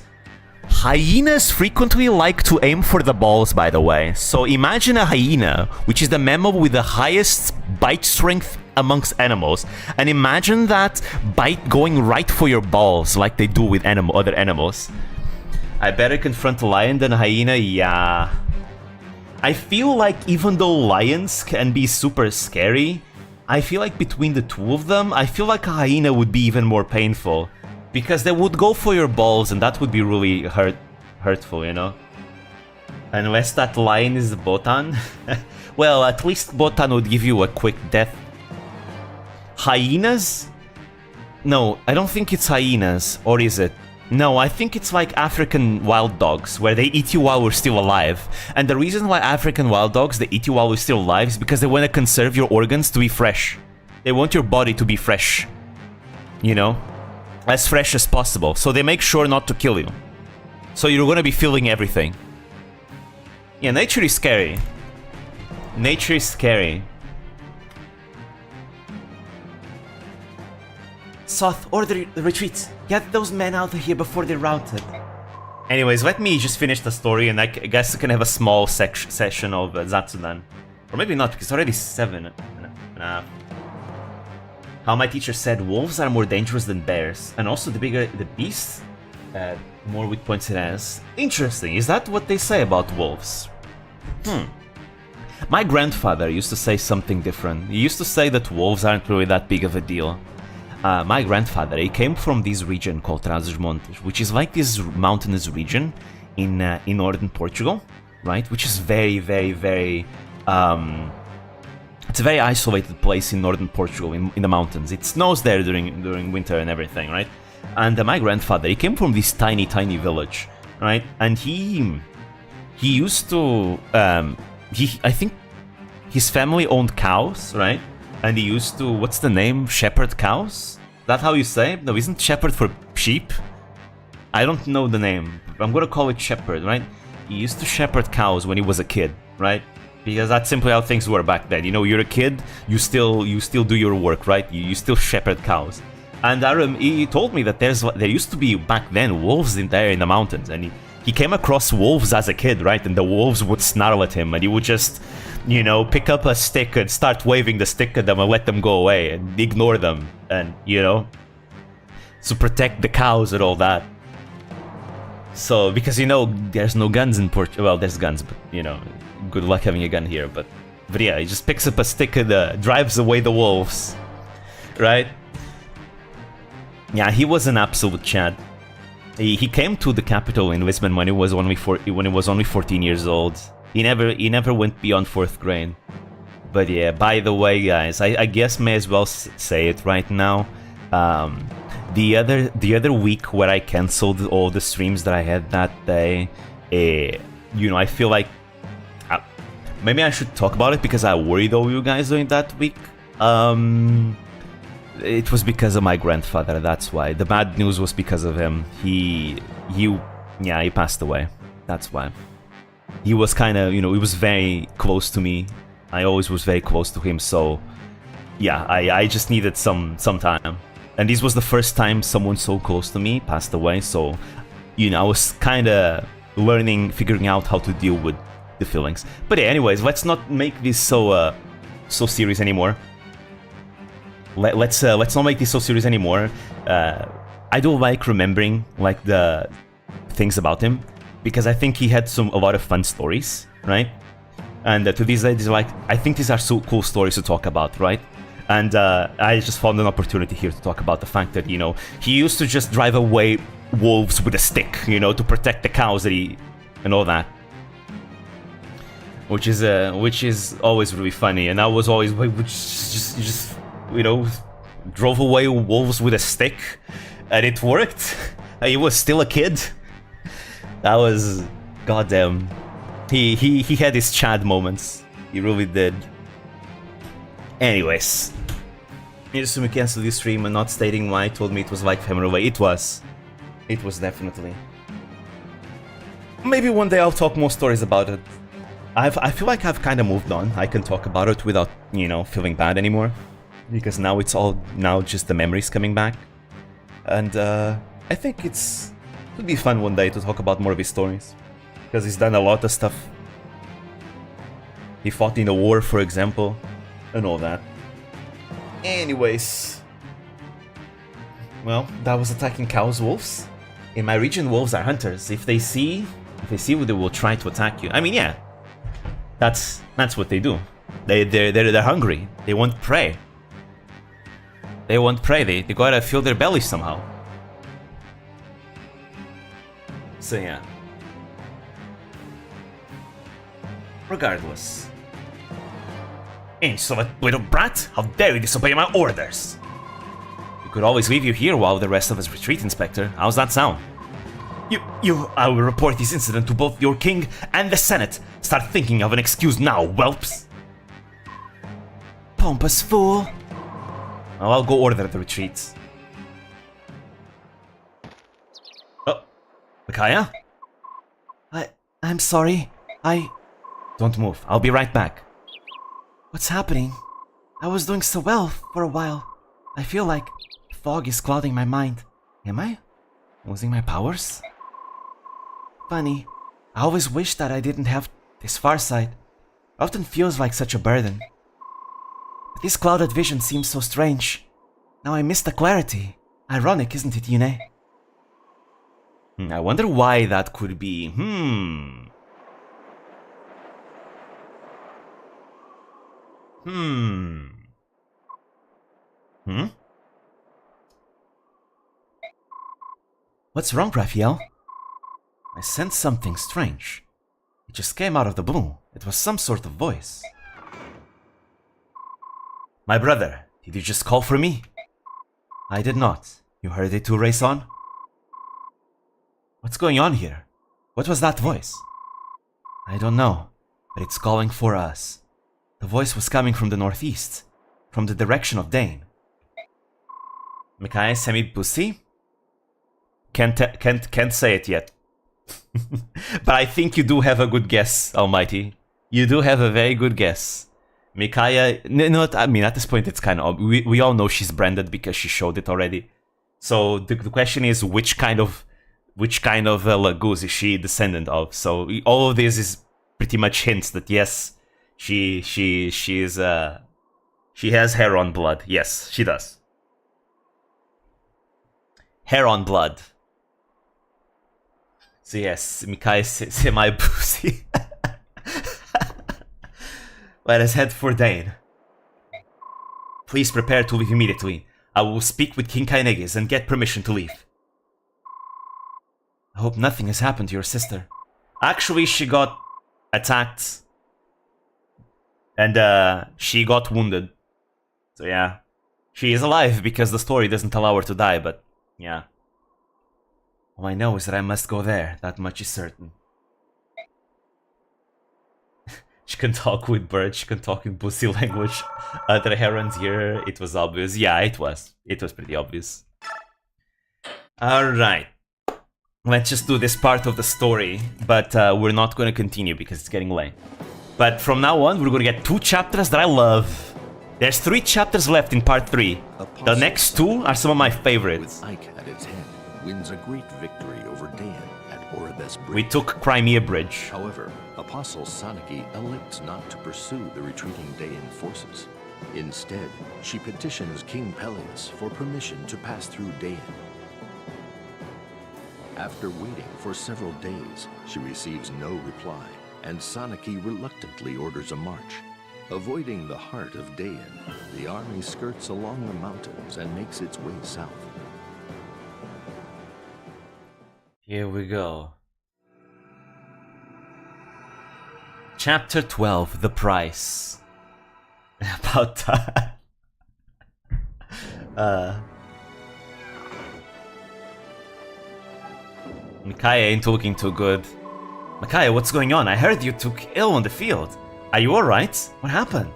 frequently like to aim for the balls, by the way. So imagine a hyena, which is the mammal with the highest bite strength amongst animals, and imagine that bite going right for your balls like they do with other animals. I better confront a lion than a hyena, yeah. I feel like even though lions can be super scary, I feel like between the two of them, I feel like a hyena would be even more painful. Because they would go for your balls and that would be really hurtful, you know? Unless that lion is Botan. Well, at least Botan would give you a quick death. Hyenas? No, I don't think it's hyenas. Or is it? No, I think it's like African wild dogs, where they eat you while we're still alive. And the reason why African wild dogs, they eat you while we're still alive is because they want to conserve your organs to be fresh. They want your body to be fresh. You know? As fresh as possible. So they make sure not to kill you. So you're gonna be feeling everything. Yeah, nature is scary. Nature is scary. Soth, order the retreat. Get those men out of here before they're routed. Anyways, let me just finish the story and I guess I can have a small session of Zatsudan. Or maybe not, because it's already 7:30. How my teacher said wolves are more dangerous than bears. And also the bigger the beast, more weak points it has. Interesting, is that what they say about wolves? My grandfather used to say something different. He used to say that wolves aren't really that big of a deal. My grandfather, he came from this region called Trás-os-Montes, which is like this mountainous region in northern Portugal, right? Which is very, very, very... it's a very isolated place in northern Portugal, in the mountains. It snows there during winter and everything, right? And my grandfather, he came from this tiny, tiny village, right? And he used to... I think his family owned cows, right? And he used to, what's the name? Shepherd cows? Is that how you say it? No, isn't shepherd for sheep? I don't know the name. I'm gonna call it shepherd, right? He used to shepherd cows when he was a kid, right? Because that's simply how things were back then. You know, you're a kid, you still do your work, right? You still shepherd cows. And he told me that there used to be back then wolves in the mountains, and he came across wolves as a kid, right? And the wolves would snarl at him, and he would just, you know, pick up a stick and start waving the stick at them and let them go away and ignore them, and, you know, to protect the cows and all that. So, because, you know, there's no guns in Portugal. Well, there's guns, but, you know, good luck having a gun here. But yeah, he just picks up a stick and drives away the wolves, right? Yeah, he was an absolute Chad. He came to the capital in Lisbon when he was only 14 years old. He never went beyond 4th grade. But yeah, by the way, guys, I guess may as well say it right now. The other week where I cancelled all the streams that I had that day, you know, I feel like maybe I should talk about it because I worried all you guys during that week. It was because of my grandfather, that's why. The bad news was because of him. He passed away. That's why. He was kind of, you know, he was very close to me. I always was very close to him, so yeah, I just needed some time. And this was the first time someone so close to me passed away, so, you know, I was kind of figuring out how to deal with the feelings. But yeah, anyways, let's not make this so serious anymore. Let's not make this so serious anymore. I do like remembering like the things about him because I think he had a lot of fun stories, right? And to these ladies, like, I think these are so cool stories to talk about, right? And I just found an opportunity here to talk about the fact that, you know, he used to just drive away wolves with a stick, you know, to protect the cows that he... and all that. Which is always really funny, and I was always just you know, drove away wolves with a stick, and it worked. He was still a kid. That was... goddamn. He had his Chad moments. He really did. Anyways. Nirasumi canceled this stream and not stating why, told me it was like family away. It was. It was definitely. Maybe one day I'll talk more stories about it. I feel like I've kind of moved on. I can talk about it without, you know, feeling bad anymore. Because now it's all, now just the memories coming back. And I think it would be fun one day to talk about more of his stories. Because he's done a lot of stuff. He fought in the war, for example, and all that. Anyways. Well, that was attacking cows, wolves. In my region, wolves are hunters. If they see you, they will try to attack you. I mean, yeah. That's what they do. They're hungry. They want prey. They want prey. They gotta fill their bellies somehow. So yeah. Regardless. Insolent little brat! How dare you disobey my orders! We could always leave you here while the rest of us retreat, Inspector. How's that sound? I will report this incident to both your king and the Senate. Start thinking of an excuse now, whelps! Pompous fool! Well, I'll go order the retreat. Oh, Micaiah? I'm sorry. Don't move. I'll be right back. What's happening? I was doing so well for a while. I feel like fog is clouding my mind. Am I losing my powers? Funny. I always wish that I didn't have this far sight. It often feels like such a burden. But this clouded vision seems so strange. Now I miss the clarity. Ironic, isn't it, Yune? I wonder why that could be. What's wrong, Raphael? I sensed something strange. It just came out of the blue. It was some sort of voice. My brother, did you just call for me? I did not. You heard it too, race on? What's going on here? What was that voice? I don't know, but it's calling for us. The voice was coming from the northeast, from the direction of Dane. Micaiah semi-pussy? Can't say it yet. But I think you do have a good guess, Almighty. You do have a very good guess. Micaiah, no, I mean, at this point it's kind of, we all know she's branded because she showed it already. So the question is, which kind of Laguz is she descendant of? So all of this is pretty much hints that yes, she has hair on blood. Yes, she does. Hair on blood. So yes, Micaiah semi-pussy. Let us head for Dane. Please prepare to leave immediately. I will speak with King Kainegis and get permission to leave. I hope nothing has happened to your sister. Actually, she got attacked. And she got wounded. So yeah. She is alive because the story doesn't allow her to die, but yeah. All I know is that I must go there. That much is certain. She can talk with birds, she can talk in pussy language. Other herons here, it was obvious. Yeah, it was. It was pretty obvious. Alright. Let's just do this part of the story, but we're not going to continue because it's getting late. But from now on, we're going to get 2 chapters that I love. There's 3 chapters left in part 3. The next 2 are some of my favorites. With Ike at its head, wins a great victory over Dan at Oribes Bridge. We took Crimea Bridge. However, Apostle Sanaki elects not to pursue the retreating Daean forces. Instead, she petitions King Peleus for permission to pass through Daean. After waiting for several days, she receives no reply. and Sanaki reluctantly orders a march. Avoiding the heart of Dayan, the army skirts along the mountains and makes its way south. Here we go. Chapter 12, The Price. About that. Micaiah ain't looking too good. Micaiah, what's going on? I heard you took ill on the field. Are you alright? What happened?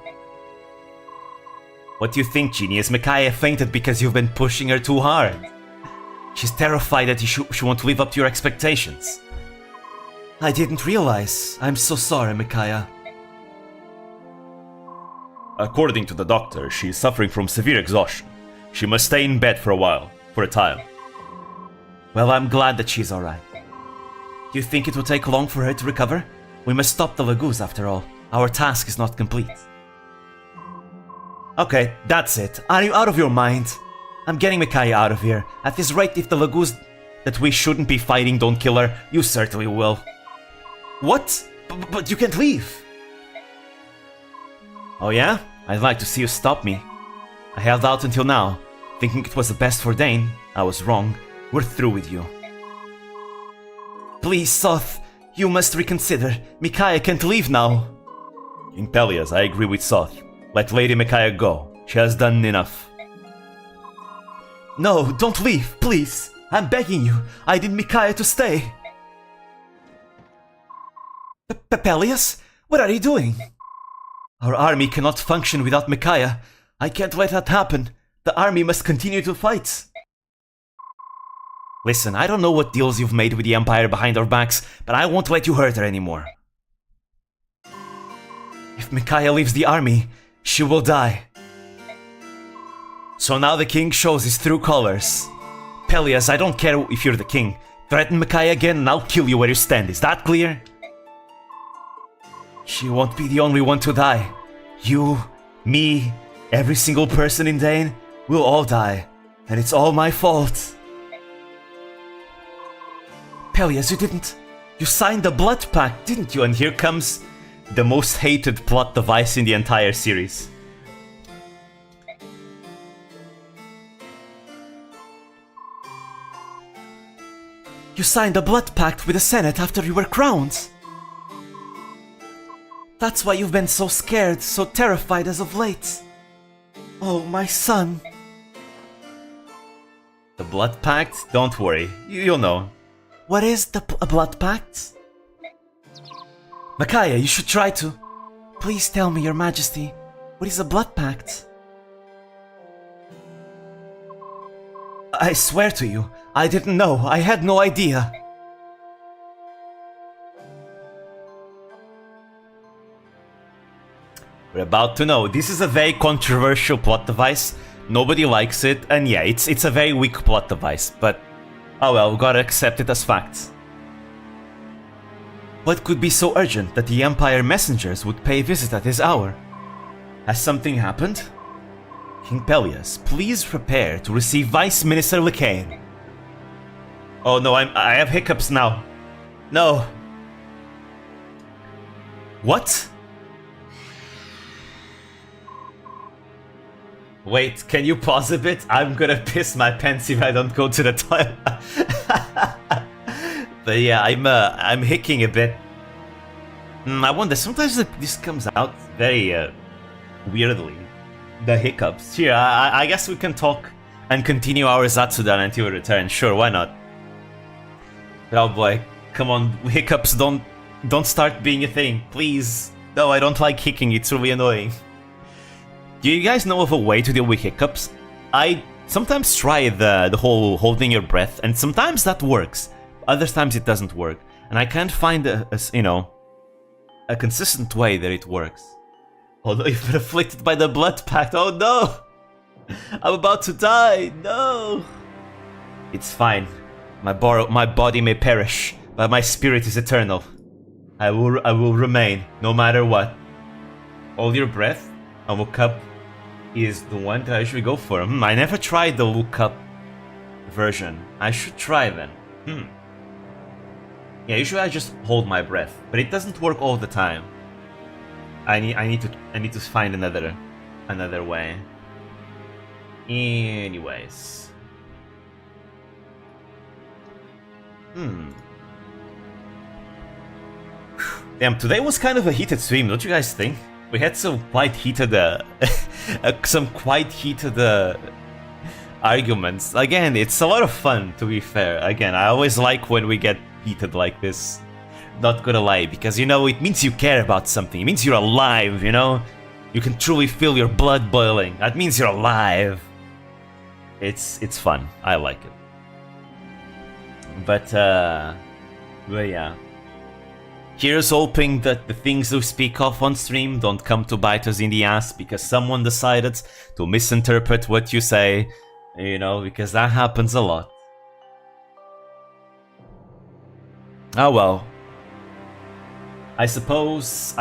What do you think, genius? Micaiah fainted because you've been pushing her too hard. She's terrified that she won't live up to your expectations. I didn't realize. I'm so sorry, Micaiah. According to the doctor, she's suffering from severe exhaustion. She must stay in bed for a time. Well, I'm glad that she's alright. Do you think it will take long for her to recover? We must stop the Lagoos after all. Our task is not complete. Okay, that's it. Are you out of your mind? I'm getting Micaiah out of here. At this rate, if the Lagoos that we shouldn't be fighting don't kill her, you certainly will. What? But you can't leave. Oh yeah? I'd like to see you stop me. I held out until now, thinking it was the best for Dane. I was wrong. We're through with you. Please, Soth, you must reconsider. Micaiah can't leave now. King Pelias, I agree with Soth. Let Lady Micaiah go. She has done enough. No, don't leave, please. I'm begging you. I need Micaiah to stay. Pelias, what are you doing? Our army cannot function without Micaiah. I can't let that happen. The army must continue to fight. Listen, I don't know what deals you've made with the Empire behind our backs, but I won't let you hurt her anymore. If Micaiah leaves the army, she will die. So now the king shows his true colors. Pelias, I don't care if you're the king. Threaten Micaiah again and I'll kill you where you stand. Is that clear? She won't be the only one to die. You, me, every single person in Dane, we'll all die. And it's all my fault. Pelias, you didn't... You signed the blood pact, didn't you? And here comes the most hated plot device in the entire series. You signed a blood pact with the Senate after you were crowned. That's why you've been so scared, so terrified as of late. Oh, my son. The blood pact? Don't worry, you'll know. What is a blood pact? Micaiah, you should try to. Please tell me, your majesty, what is a blood pact? I swear to you, I didn't know. I had no idea. We're about to know. This is a very controversial plot device. Nobody likes it, and yeah, it's a very weak plot device, but oh well, we gotta accept it as fact. What could be so urgent that the Empire messengers would pay a visit at this hour? Has something happened? King Pelias, please prepare to receive Vice Minister Lycaon. Oh no, I have hiccups now. No. What? Wait, can you pause a bit? I'm gonna piss my pants if I don't go to the toilet. But yeah, I'm hicking a bit. I wonder, sometimes this comes out very weirdly. The hiccups. Here, I guess we can talk and continue our Zatsudan until we return. Sure, why not? But oh boy, come on, hiccups don't start being a thing, please. No, I don't like hicking, it's really annoying. Do you guys know of a way to deal with hiccups? I sometimes try the whole holding your breath, and sometimes that works. Other times it doesn't work, and I can't find a consistent way that it works. Although you've been afflicted by the blood pact, oh no! I'm about to die, no! It's fine. My body may perish, but my spirit is eternal. I will remain, no matter what. Hold your breath, and look up is the one that I usually go for. I never tried the look up version. I should try then. Yeah, usually I just hold my breath, but it doesn't work all the time. I need to find another way. Anyways. Damn, today was kind of a heated stream, don't you guys think? We had some quite heated arguments. Again, it's a lot of fun, to be fair. Again, I always like when we get heated like this. Not gonna lie, because, you know, it means you care about something. It means you're alive, you know? You can truly feel your blood boiling. That means you're alive. It's fun. I like it. But yeah. Here's hoping that the things we speak of on stream don't come to bite us in the ass because someone decided to misinterpret what you say, you know, because that happens a lot. Oh well. I suppose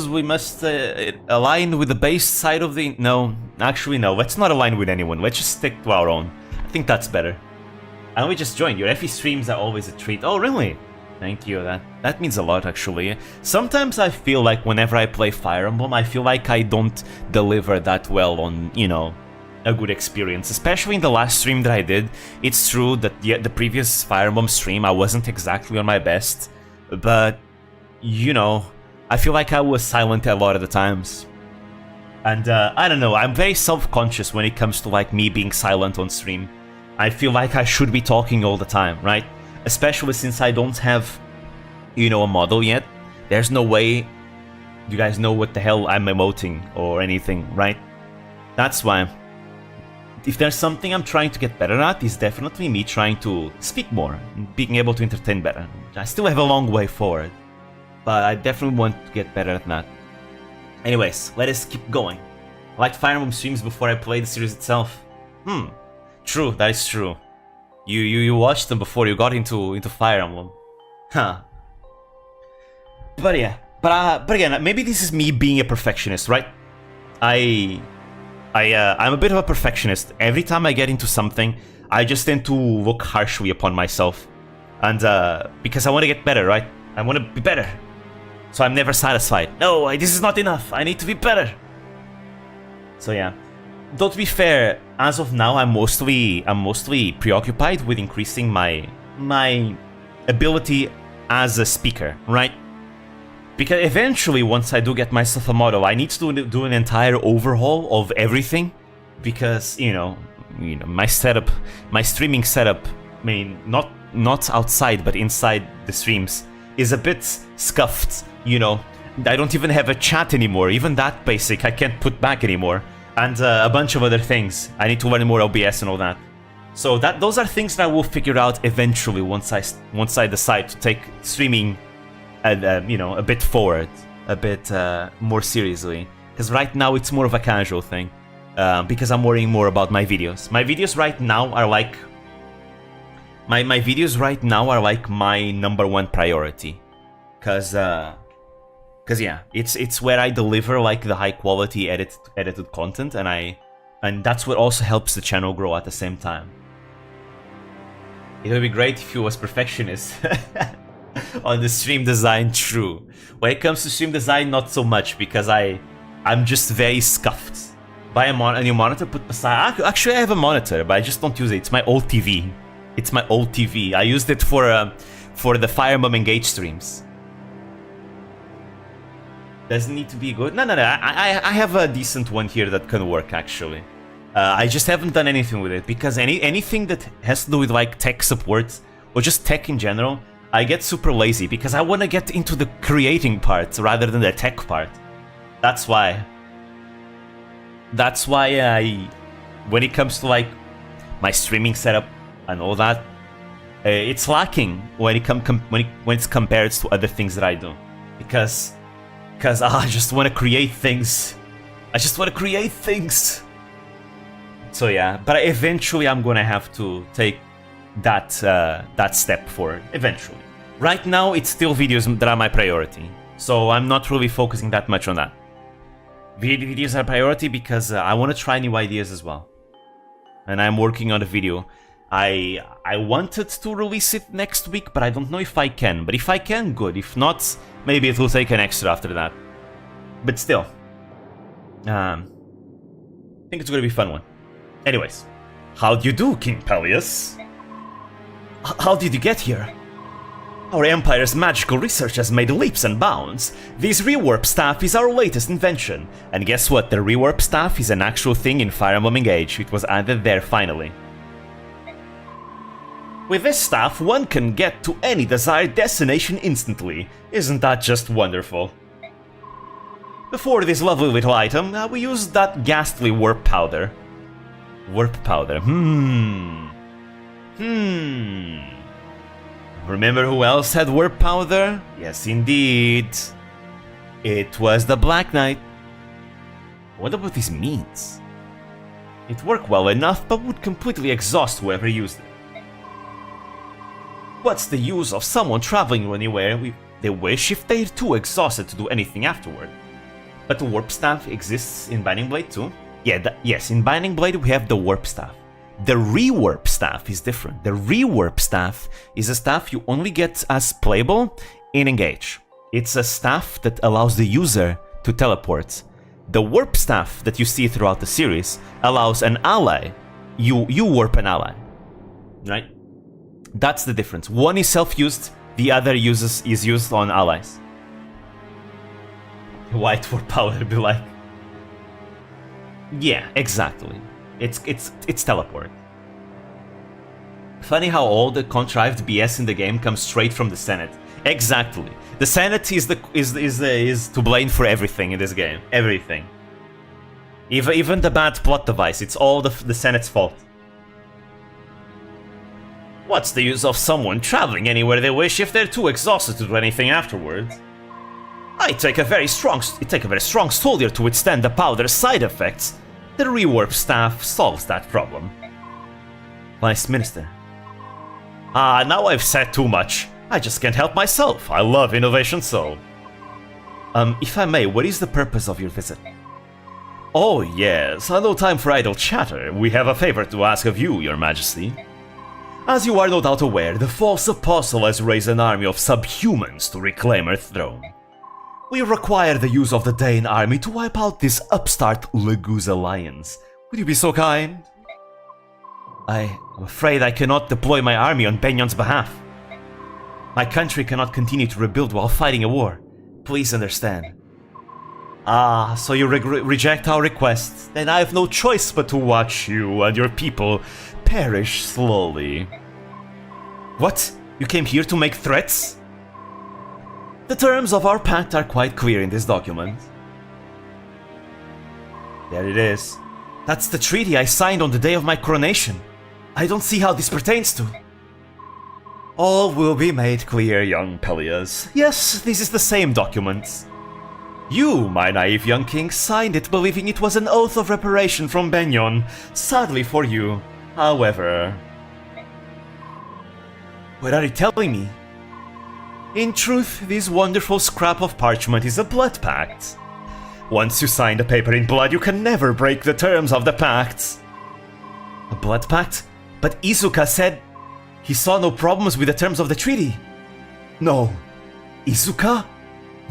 we must align with the base side of the... No, actually no, let's not align with anyone, let's just stick to our own. I think that's better. And we just joined. Your FE streams are always a treat. Oh, really? Thank you, that means a lot, actually. Sometimes I feel like whenever I play Fire Emblem, I feel like I don't deliver that well on, you know, a good experience. Especially in the last stream that I did. It's true that the previous Fire Emblem stream, I wasn't exactly on my best. But, you know, I feel like I was silent a lot of the times. And, I don't know, I'm very self-conscious when it comes to, like, me being silent on stream. I feel like I should be talking all the time, right? Especially since I don't have, you know, a model yet. There's no way you guys know what the hell I'm emoting or anything, right? That's why. If there's something I'm trying to get better at, it's definitely me trying to speak more, and being able to entertain better. I still have a long way forward, but I definitely want to get better at that. Anyways, let us keep going. I liked Fire Emblem streams before I played the series itself. True, that is true. You watched them before you got into Fire Emblem. Huh. But yeah. But again, maybe this is me being a perfectionist, right? I'm a bit of a perfectionist. Every time I get into something, I just tend to look harshly upon myself. And because I want to get better, right? I want to be better. So I'm never satisfied. No, this is not enough. I need to be better. So yeah. Though to be fair, as of now, I'm mostly preoccupied with increasing my ability as a speaker, right? Because eventually, once I do get myself a model, I need to do an entire overhaul of everything. Because you know, my setup, my streaming setup, I mean, not outside but inside the streams, is a bit scuffed. You know, I don't even have a chat anymore. Even that basic, I can't put back anymore. And a bunch of other things. I need to learn more OBS and all that. So those are things that I will figure out eventually once I decide to take streaming, you know, a bit forward, a bit more seriously. Because right now it's more of a casual thing. Because I'm worrying more about my videos. My videos right now are like my videos right now are like my #1 priority. Cause yeah, it's where I deliver like the high quality edited content, and that's what also helps the channel grow at the same time. It would be great if you was perfectionist on the stream design. True. When it comes to stream design, not so much because I'm just very scuffed. Buy a new monitor, put beside. Actually, I have a monitor, but I just don't use it. It's my old TV. It's my old TV. I used it for the Fire Emblem Engage streams. Doesn't need to be good. No. I have a decent one here that can work actually. I just haven't done anything with it because anything that has to do with like tech support or just tech in general, I get super lazy because I want to get into the creating part rather than the tech part. That's why. When it comes to like my streaming setup and all that, it's lacking when it's compared to other things that I do because I just want to create things. So yeah, but eventually I'm gonna have to take that step forward. Eventually. Right now it's still videos that are my priority, so I'm not really focusing that much on that. Videos are priority because I want to try new ideas as well, and I'm working on a video. I wanted to release it next week, but I don't know if I can. But if I can, good. If not, maybe it will take an extra after that. But still, I think it's gonna be a fun one. Anyways, how do you do, King Peleus? How did you get here? Our Empire's magical research has made leaps and bounds. This rewarp staff is our latest invention. And guess what? The rewarp staff is an actual thing in Fire Emblem Engage. It was added there finally. With this staff, one can get to any desired destination instantly. Isn't that just wonderful? Before this lovely little item, we used that ghastly warp powder. Warp powder. Remember who else had warp powder? Yes, indeed. It was the Black Knight. I wonder what this means. It worked well enough, but would completely exhaust whoever used it. What's the use of someone traveling anywhere they wish if they're too exhausted to do anything afterward? But the warp staff exists in Binding Blade too? Yes, in Binding Blade we have the warp staff. The rewarp staff is different. The rewarp staff is a staff you only get as playable in Engage. It's a staff that allows the user to teleport. The warp staff that you see throughout the series allows an ally. You warp an ally, right? That's the difference. One is self-used, the other is used on allies. White warp power would be like, yeah, exactly. It's teleport. Funny how all the contrived BS in the game comes straight from the Senate. Exactly. The Senate is to blame for everything in this game. Everything. Even the bad plot device. It's all the Senate's fault. What's the use of someone traveling anywhere they wish if they're too exhausted to do anything afterwards? It take a very strong soldier to withstand the powder's side effects. The rewarp staff solves that problem. Vice Minister. Now I've said too much. I just can't help myself. I love innovation so. If I may, what is the purpose of your visit? Oh yes, no time for idle chatter. We have a favor to ask of you, Your Majesty. As you are no doubt aware, the false apostle has raised an army of subhumans to reclaim her throne. We require the use of the Dane army to wipe out this upstart Laguz alliance. Would you be so kind? I'm afraid I cannot deploy my army on Benyon's behalf. My country cannot continue to rebuild while fighting a war. Please understand. So you reject our request. Then I have no choice but to watch you and your people perish slowly. What? You came here to make threats? The terms of our pact are quite clear in this document. There it is. That's the treaty I signed on the day of my coronation. I don't see how this pertains to. All will be made clear, young Peleus. Yes, this is the same document. You, my naive young king, signed it believing it was an oath of reparation from Benyon. Sadly for you, however... What are you telling me? In truth, this wonderful scrap of parchment is a blood pact. Once you sign the paper in blood, you can never break the terms of the pact. A blood pact? But Izuka said he saw no problems with the terms of the treaty. No. Izuka?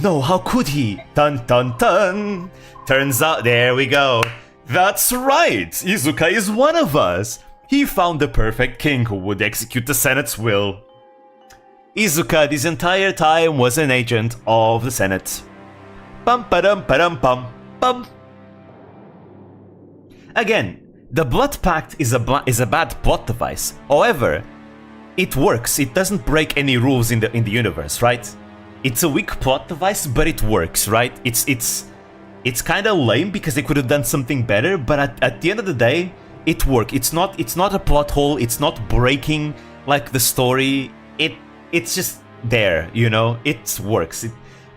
No, how could he? Dun dun dun! Turns out, there we go. That's right! Izuka is one of us! He found the perfect king who would execute the Senate's will. Izuka this entire time was an agent of the Senate. Bum ba-dum ba-dum bum bum. Again, the blood pact is a bad plot device. However, it works. It doesn't break any rules in the universe, right? It's a weak plot device, but it works, right? It's kind of lame because they could have done something better, but at the end of the day, it works. It's not a plot hole. It's not breaking like the story. It's just there, you know? It works.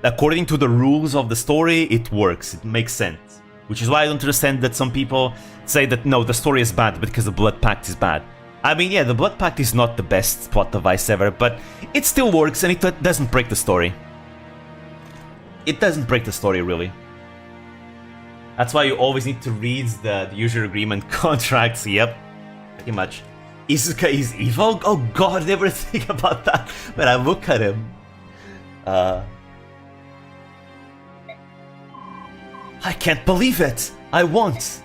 According to the rules of the story, it works. It makes sense. Which is why I don't understand that some people say that no, the story is bad because the blood pact is bad. I mean, yeah, the blood pact is not the best plot device ever, but it still works and it doesn't break the story. It doesn't break the story, really. That's why you always need to read the user agreement contracts. Yep, pretty much. Izuka is evil? Oh god, I never think about that when I look at him. I can't believe it! I won't!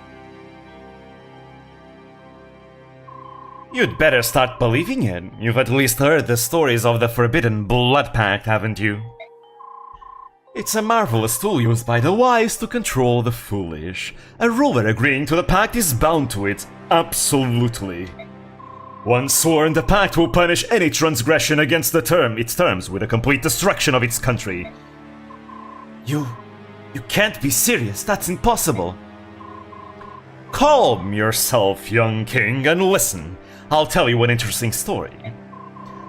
You'd better start believing it. You've at least heard the stories of the Forbidden Blood Pact, haven't you? It's a marvelous tool used by the wise to control the foolish. A ruler agreeing to the pact is bound to it, absolutely. Once sworn, the pact will punish any transgression against its terms with a complete destruction of its country. You can't be serious, that's impossible. Calm yourself, young king, and listen. I'll tell you an interesting story.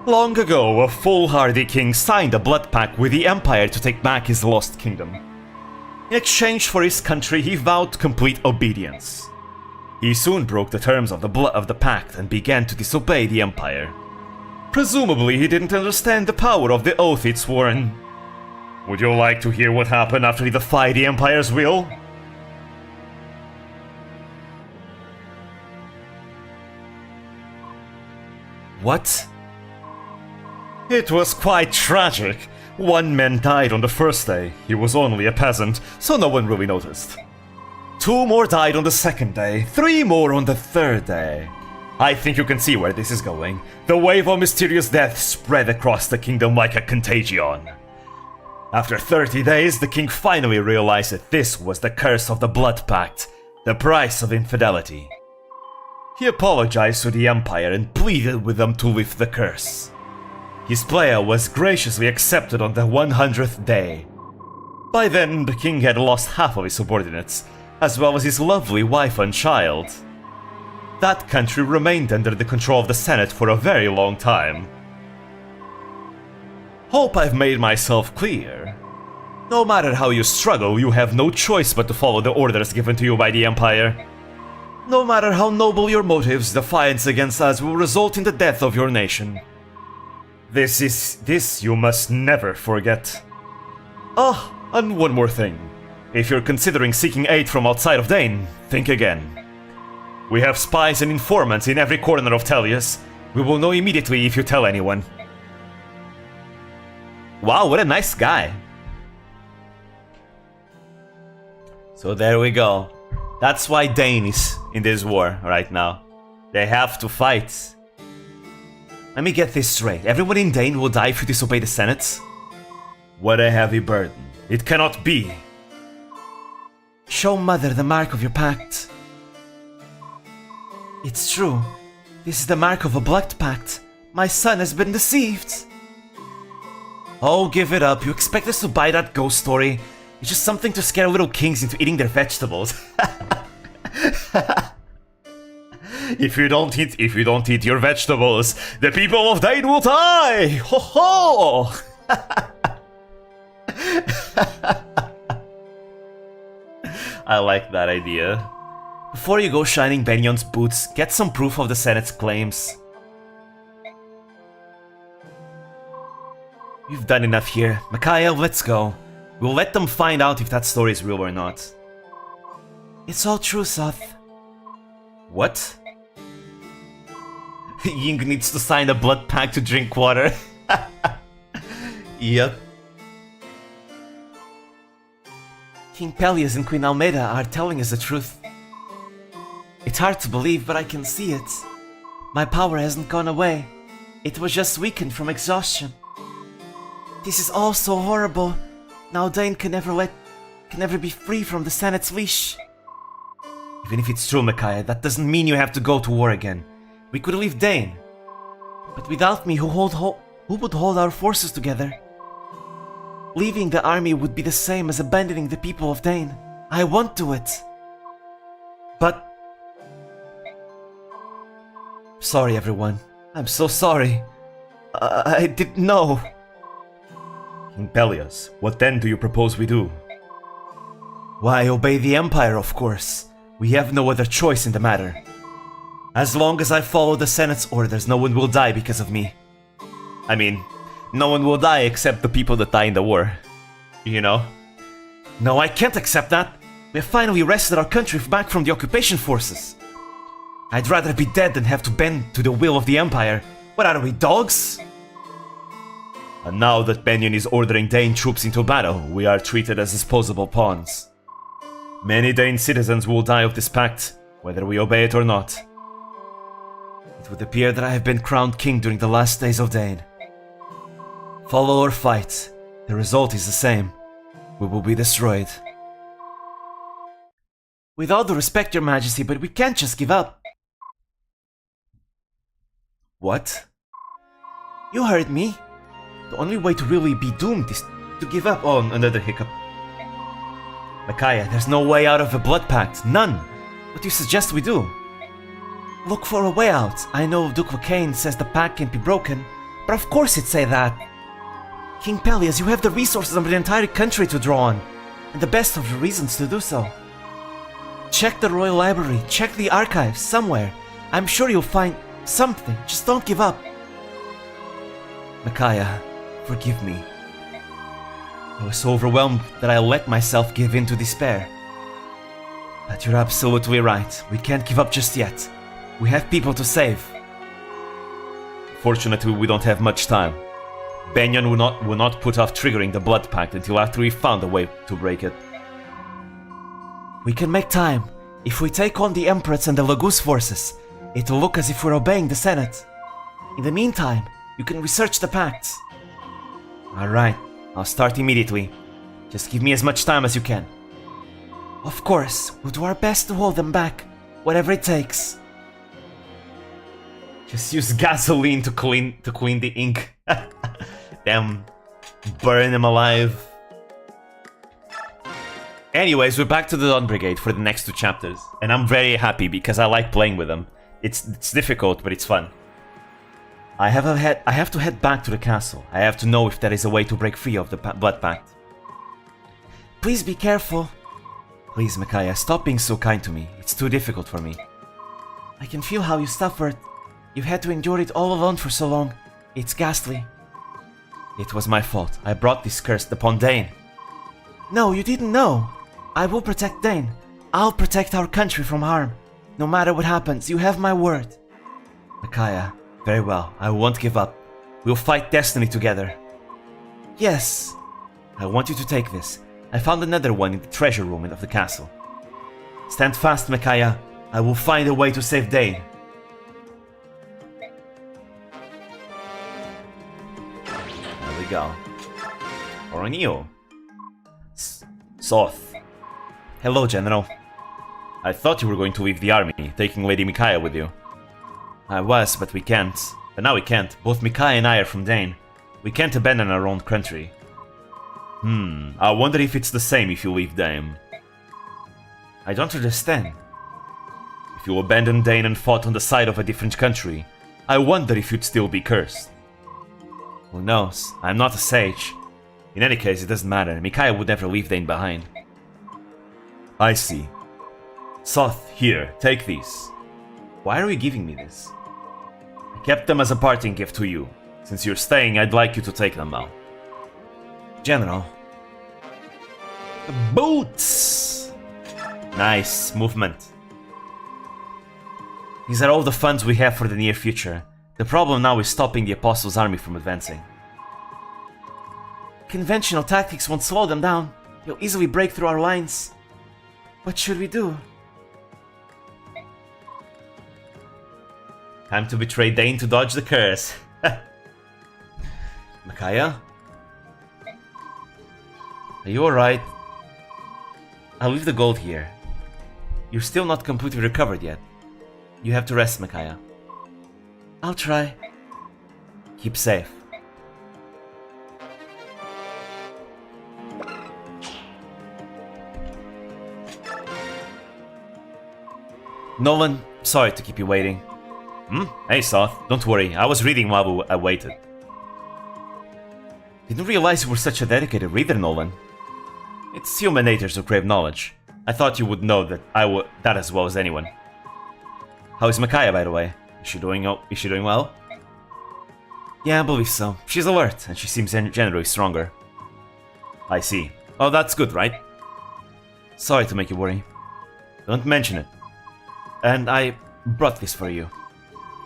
Long ago, a foolhardy king signed a blood pact with the Empire to take back his lost kingdom. In exchange for his country, he vowed complete obedience. He soon broke the terms of the pact and began to disobey the Empire. Presumably, he didn't understand the power of the oath he'd sworn. Would you like to hear what happened after he defied the Empire's will? What? It was quite tragic. One man died on the first day. He was only a peasant, so no one really noticed. 2 more died on the second day, 3 more on the third day. I think you can see where this is going. The wave of mysterious death spread across the kingdom like a contagion. After 30 days, the king finally realized that this was the curse of the Blood Pact, the price of infidelity. He apologized to the Empire and pleaded with them to lift the curse. His prayer was graciously accepted on the 100th day. By then, the king had lost half of his subordinates, as well as his lovely wife and child. That country remained under the control of the Senate for a very long time. Hope I've made myself clear. No matter how you struggle, you have no choice but to follow the orders given to you by the Empire. No matter how noble your motives, defiance against us will result in the death of your nation. This you must never forget. Oh, and one more thing. If you're considering seeking aid from outside of Dane, think again. We have spies and informants in every corner of Tellius. We will know immediately if you tell anyone. Wow, what a nice guy. So there we go. That's why Dane is in this war right now. They have to fight. Let me get this straight. Everyone in Dane will die if you disobey the Senate? What a heavy burden. It cannot be. Show Mother the mark of your pact. It's true. This is the mark of a blood pact. My son has been deceived. Oh, give it up. You expect us to buy that ghost story? It's just something to scare little kings into eating their vegetables. If you don't eat your vegetables, the people of Dane will die! Ho ho! I like that idea. Before you go shining Benyon's boots, get some proof of the Senate's claims. You've done enough here. Micaiah, let's go. We'll let them find out if that story is real or not. It's all true, Soth. What? Ying needs to sign a blood pact to drink water. Yep. King Pelias and Queen Almeida are telling us the truth. It's hard to believe, but I can see it. My power hasn't gone away. It was just weakened from exhaustion. This is all so horrible. Now Dane can never be free from the Senate's leash. Even if it's true, Micaiah, that doesn't mean you have to go to war again. We could leave Dane. But without me, who would hold our forces together? Leaving the army would be the same as abandoning the people of Dane. I won't do it. But... Sorry, everyone. I'm so sorry. I didn't know. King Pelias, what then do you propose we do? Why, obey the Empire, of course. We have no other choice in the matter. As long as I follow the Senate's orders, no one will die because of me. I mean, no one will die except the people that die in the war. You know? No, I can't accept that. We have finally wrested our country back from the occupation forces. I'd rather be dead than have to bend to the will of the Empire. What are we, dogs? And now that Benyon is ordering Dane troops into battle, we are treated as disposable pawns. Many Dane citizens will die of this pact, whether we obey it or not. It would appear that I have been crowned king during the last days of Dane. Follow or fight, the result is the same. We will be destroyed. With all due respect, Your Majesty, but we can't just give up. What? You heard me. The only way to really be doomed is to give up. Oh, another hiccup. Micaiah, there's no way out of a blood pact. None. What do you suggest we do? Look for a way out. I know Duke Vakane says the pact can't be broken, but of course he'd say that. King Pelias, you have the resources of the entire country to draw on, and the best of the reasons to do so. Check the Royal Library, check the archives, somewhere. I'm sure you'll find something. Just don't give up. Micaiah, forgive me. I was so overwhelmed that I let myself give in to despair. But you're absolutely right. We can't give up just yet. We have people to save. Fortunately, we don't have much time. Benyon will not put off triggering the blood pact until after we found a way to break it. We can make time. If we take on the Empress and the Lagus forces, it'll look as if we're obeying the Senate. In the meantime, you can research the pact. Alright, I'll start immediately. Just give me as much time as you can. Of course, we'll do our best to hold them back, whatever it takes. Just use gasoline to clean the ink. Damn, burn them alive. Anyways, we're back to the Dawn Brigade for the next 2 chapters, and I'm very happy because I like playing with them. It's difficult, but it's fun. I have to head back to the castle. I have to know if there is a way to break free of the blood pact. Please be careful. Please, Micaiah, stop being so kind to me. It's too difficult for me. I can feel how you suffered. You've had to endure it all alone for so long. It's ghastly. It was my fault. I brought this curse upon Dane. No, you didn't know. I will protect Dane. I'll protect our country from harm. No matter what happens, you have my word. Micaiah, very well. I won't give up. We'll fight destiny together. Yes. I want you to take this. I found another one in the treasure room of the castle. Stand fast, Micaiah. I will find a way to save Dane. There we go. Oronio. Soth. Hello, General. I thought you were going to leave the army, taking Lady Micaiah with you. I was, but we can't. But now we can't. Both Micaiah and I are from Dane. We can't abandon our own country. I wonder if it's the same if you leave Dane. I don't understand. If you abandoned Dane and fought on the side of a different country, I wonder if you'd still be cursed. Who knows? I'm not a sage. In any case, it doesn't matter. Micaiah would never leave Dane behind. I see. Soth, here, take these. Why are you giving me this? I kept them as a parting gift to you. Since you're staying, I'd like you to take them now. General. Boots! Nice movement. These are all the funds we have for the near future. The problem now is stopping the Apostles' army from advancing. Conventional tactics won't slow them down. They'll easily break through our lines. What should we do? Time to betray Dane to dodge the curse. Micaiah? Are you alright? I'll leave the gold here. You're still not completely recovered yet. You have to rest, Micaiah. I'll try. Keep safe. Nolan, sorry to keep you waiting. Hey, Soth, don't worry. I was reading while I waited. Didn't realize you were such a dedicated reader, Nolan. It's human nature to crave knowledge. I thought you would know that that as well as anyone. How is Micaiah, by the way? Is she doing well? Yeah, I believe so. She's alert, and she seems generally stronger. I see. Oh, that's good, right? Sorry to make you worry. Don't mention it. And I brought this for you.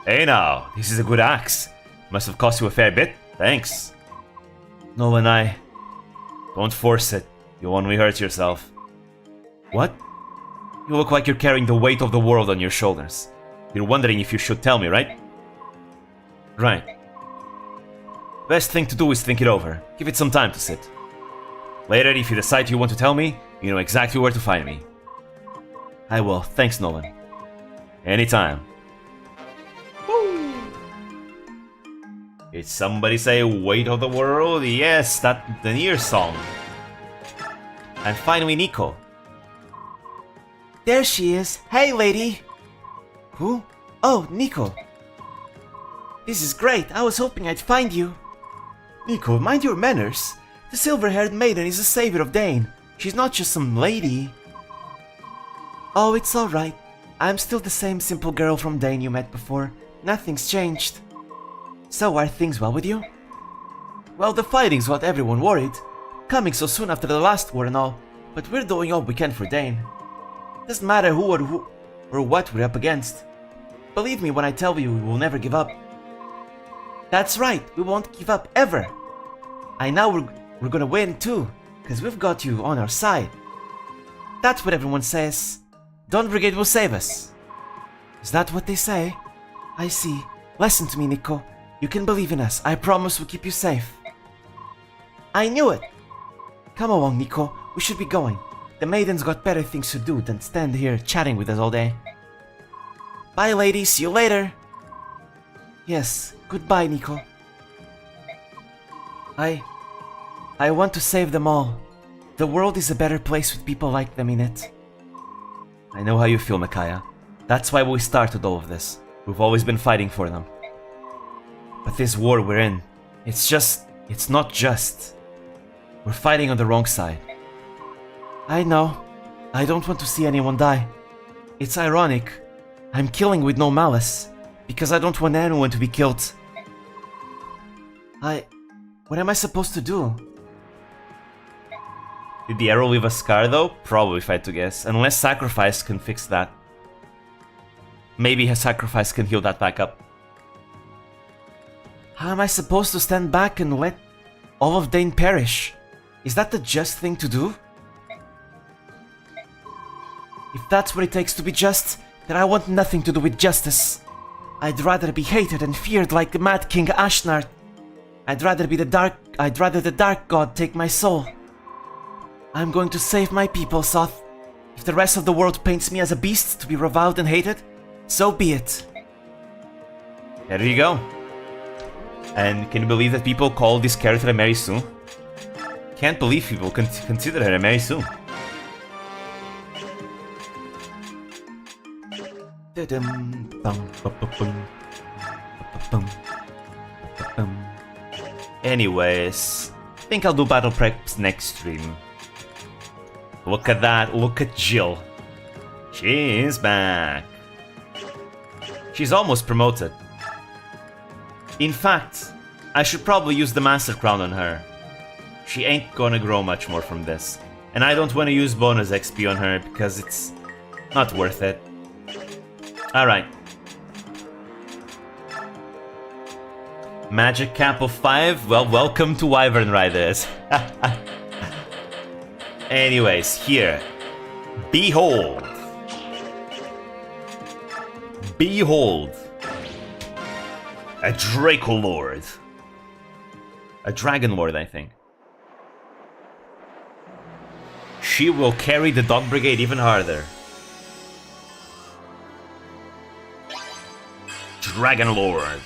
Hey now, this is a good axe. Must have cost you a fair bit. Thanks. No, and I... Don't force it. You'll only hurt yourself. What? You look like you're carrying the weight of the world on your shoulders. You're wondering if you should tell me, right? Right. Best thing to do is think it over. Give it some time to sit. Later, if you decide you want to tell me, you know exactly where to find me. I will. Thanks, Nolan. Anytime. Woo! Did somebody say weight of the world? Yes, that's the Nier song. And finally, Nico. There she is. Hey, lady. Who? Oh, Nico. This is great. I was hoping I'd find you. Nico, mind your manners. The silver-haired maiden is the savior of Dane. She's not just some lady. Oh, it's alright. I'm still the same simple girl from Dane you met before. Nothing's changed. So, are things well with you? Well, the fighting's what everyone worried. Coming so soon after the last war and all. But we're doing all we can for Dane. Doesn't matter who or what we're up against. Believe me when I tell you we will never give up. That's right, we won't give up ever. I know we're gonna win too, cause we've got you on our side. That's what everyone says. Dawn Brigade will save us. Is that what they say? I see. Listen to me, Nico. You can believe in us. I promise we'll keep you safe. I knew it. Come along, Nico. We should be going. The maiden's got better things to do than stand here chatting with us all day. Bye, lady. See you later. Yes. Goodbye, Nico. I want to save them all. The world is a better place with people like them in it. I know how you feel, Micaiah. That's why we started all of this. We've always been fighting for them. But this war we're in, it's not just. We're fighting on the wrong side. I know. I don't want to see anyone die. It's ironic. I'm killing with no malice, because I don't want anyone to be killed. What am I supposed to do? Did the arrow leave a scar though? Probably, if I had to guess. Unless sacrifice can fix that. Maybe a sacrifice can heal that back up. How am I supposed to stand back and let all of Dane perish? Is that the just thing to do? If that's what it takes to be just, then I want nothing to do with justice. I'd rather be hated and feared like the Mad King Ashnard. I'd rather the Dark God take my soul. I'm going to save my people, Soth. If the rest of the world paints me as a beast to be reviled and hated, so be it. There you go. And can you believe that people call this character a Mary Sue? Can't believe people consider her a Mary Sue. Anyways, I think I'll do battle preps next stream. Look at that, look at Jill. She's back. She's almost promoted. In fact, I should probably use the Master Crown on her. She ain't gonna grow much more from this. And I don't want to use bonus XP on her because it's not worth it. Alright. Magic cap of 5? Well, welcome to Wyvern Riders. Anyways, here. Behold. Behold. A Draco Lord. A Dragon Lord, I think. She will carry the Dog Brigade even harder. Dragon Lord.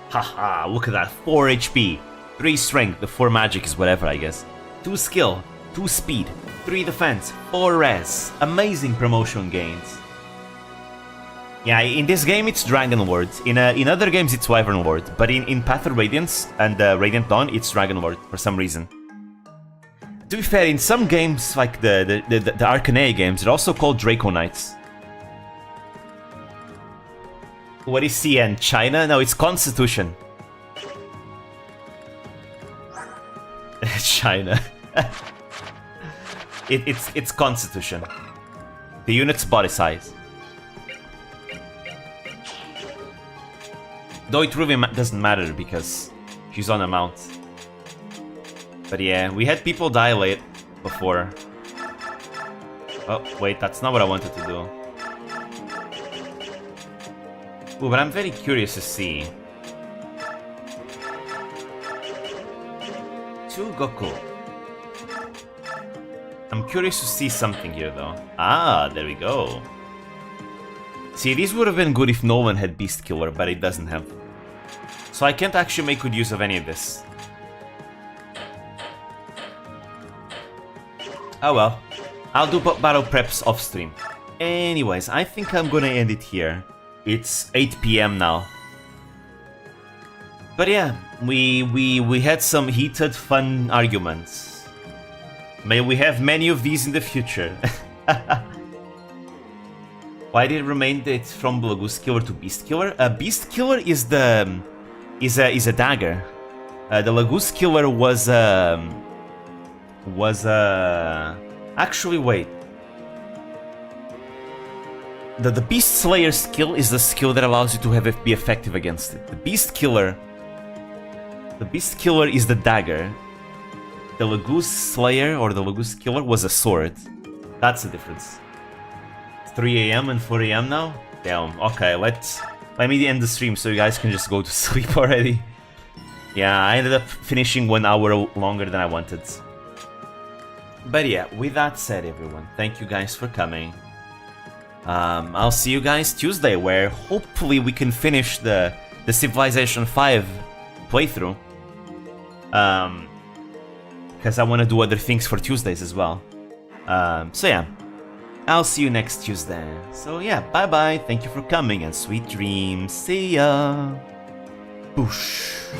Haha, look at that. 4 HP, 3 strength, the 4 magic is whatever, I guess. 2 skill, 2 speed, 3 defense, 4 res. Amazing promotion gains. Yeah, in this game it's Dragon Lord. In other games it's Wyvern Lord. But in Path of Radiance and Radiant Dawn, it's Dragon Lord for some reason. To be fair, in some games, like the Arcanae games, they're also called Draco Knights. What is CN? China? No, it's Constitution. China. It's Constitution. The unit's body size. Though it really doesn't matter because she's on a mount. But yeah, we had people die late before. Oh, wait, that's not what I wanted to do. Ooh, but I'm very curious to see. 2 Goku. I'm curious to see something here, though. Ah, there we go. See, these would have been good if no one had Beast Killer, but it doesn't have. So I can't actually make good use of any of this. Oh well. I'll do battle preps off stream. Anyways, I think I'm gonna end it here. It's 8 PM now. But yeah, we had some heated, fun arguments. May we have many of these in the future. Why did it remain it from Lagoose Killer to Beast Killer? Beast Killer is the is a dagger. The Lagoose Killer was actually wait. The Beast Slayer skill is the skill that allows you to have it be effective against it. The Beast Killer is the dagger. The Lagoose Slayer or the Lagoose Killer was a sword. That's the difference. 3 AM and 4 AM now? Damn, okay, let me end the stream so you guys can just go to sleep already. Yeah, I ended up finishing 1 hour longer than I wanted. But yeah, with that said everyone, thank you guys for coming. I'll see you guys Tuesday where hopefully we can finish the Civilization 5 playthrough. Because I want to do other things for Tuesdays as well. So yeah. I'll see you next Tuesday. So yeah, bye bye, thank you for coming and sweet dreams. See ya. Boosh.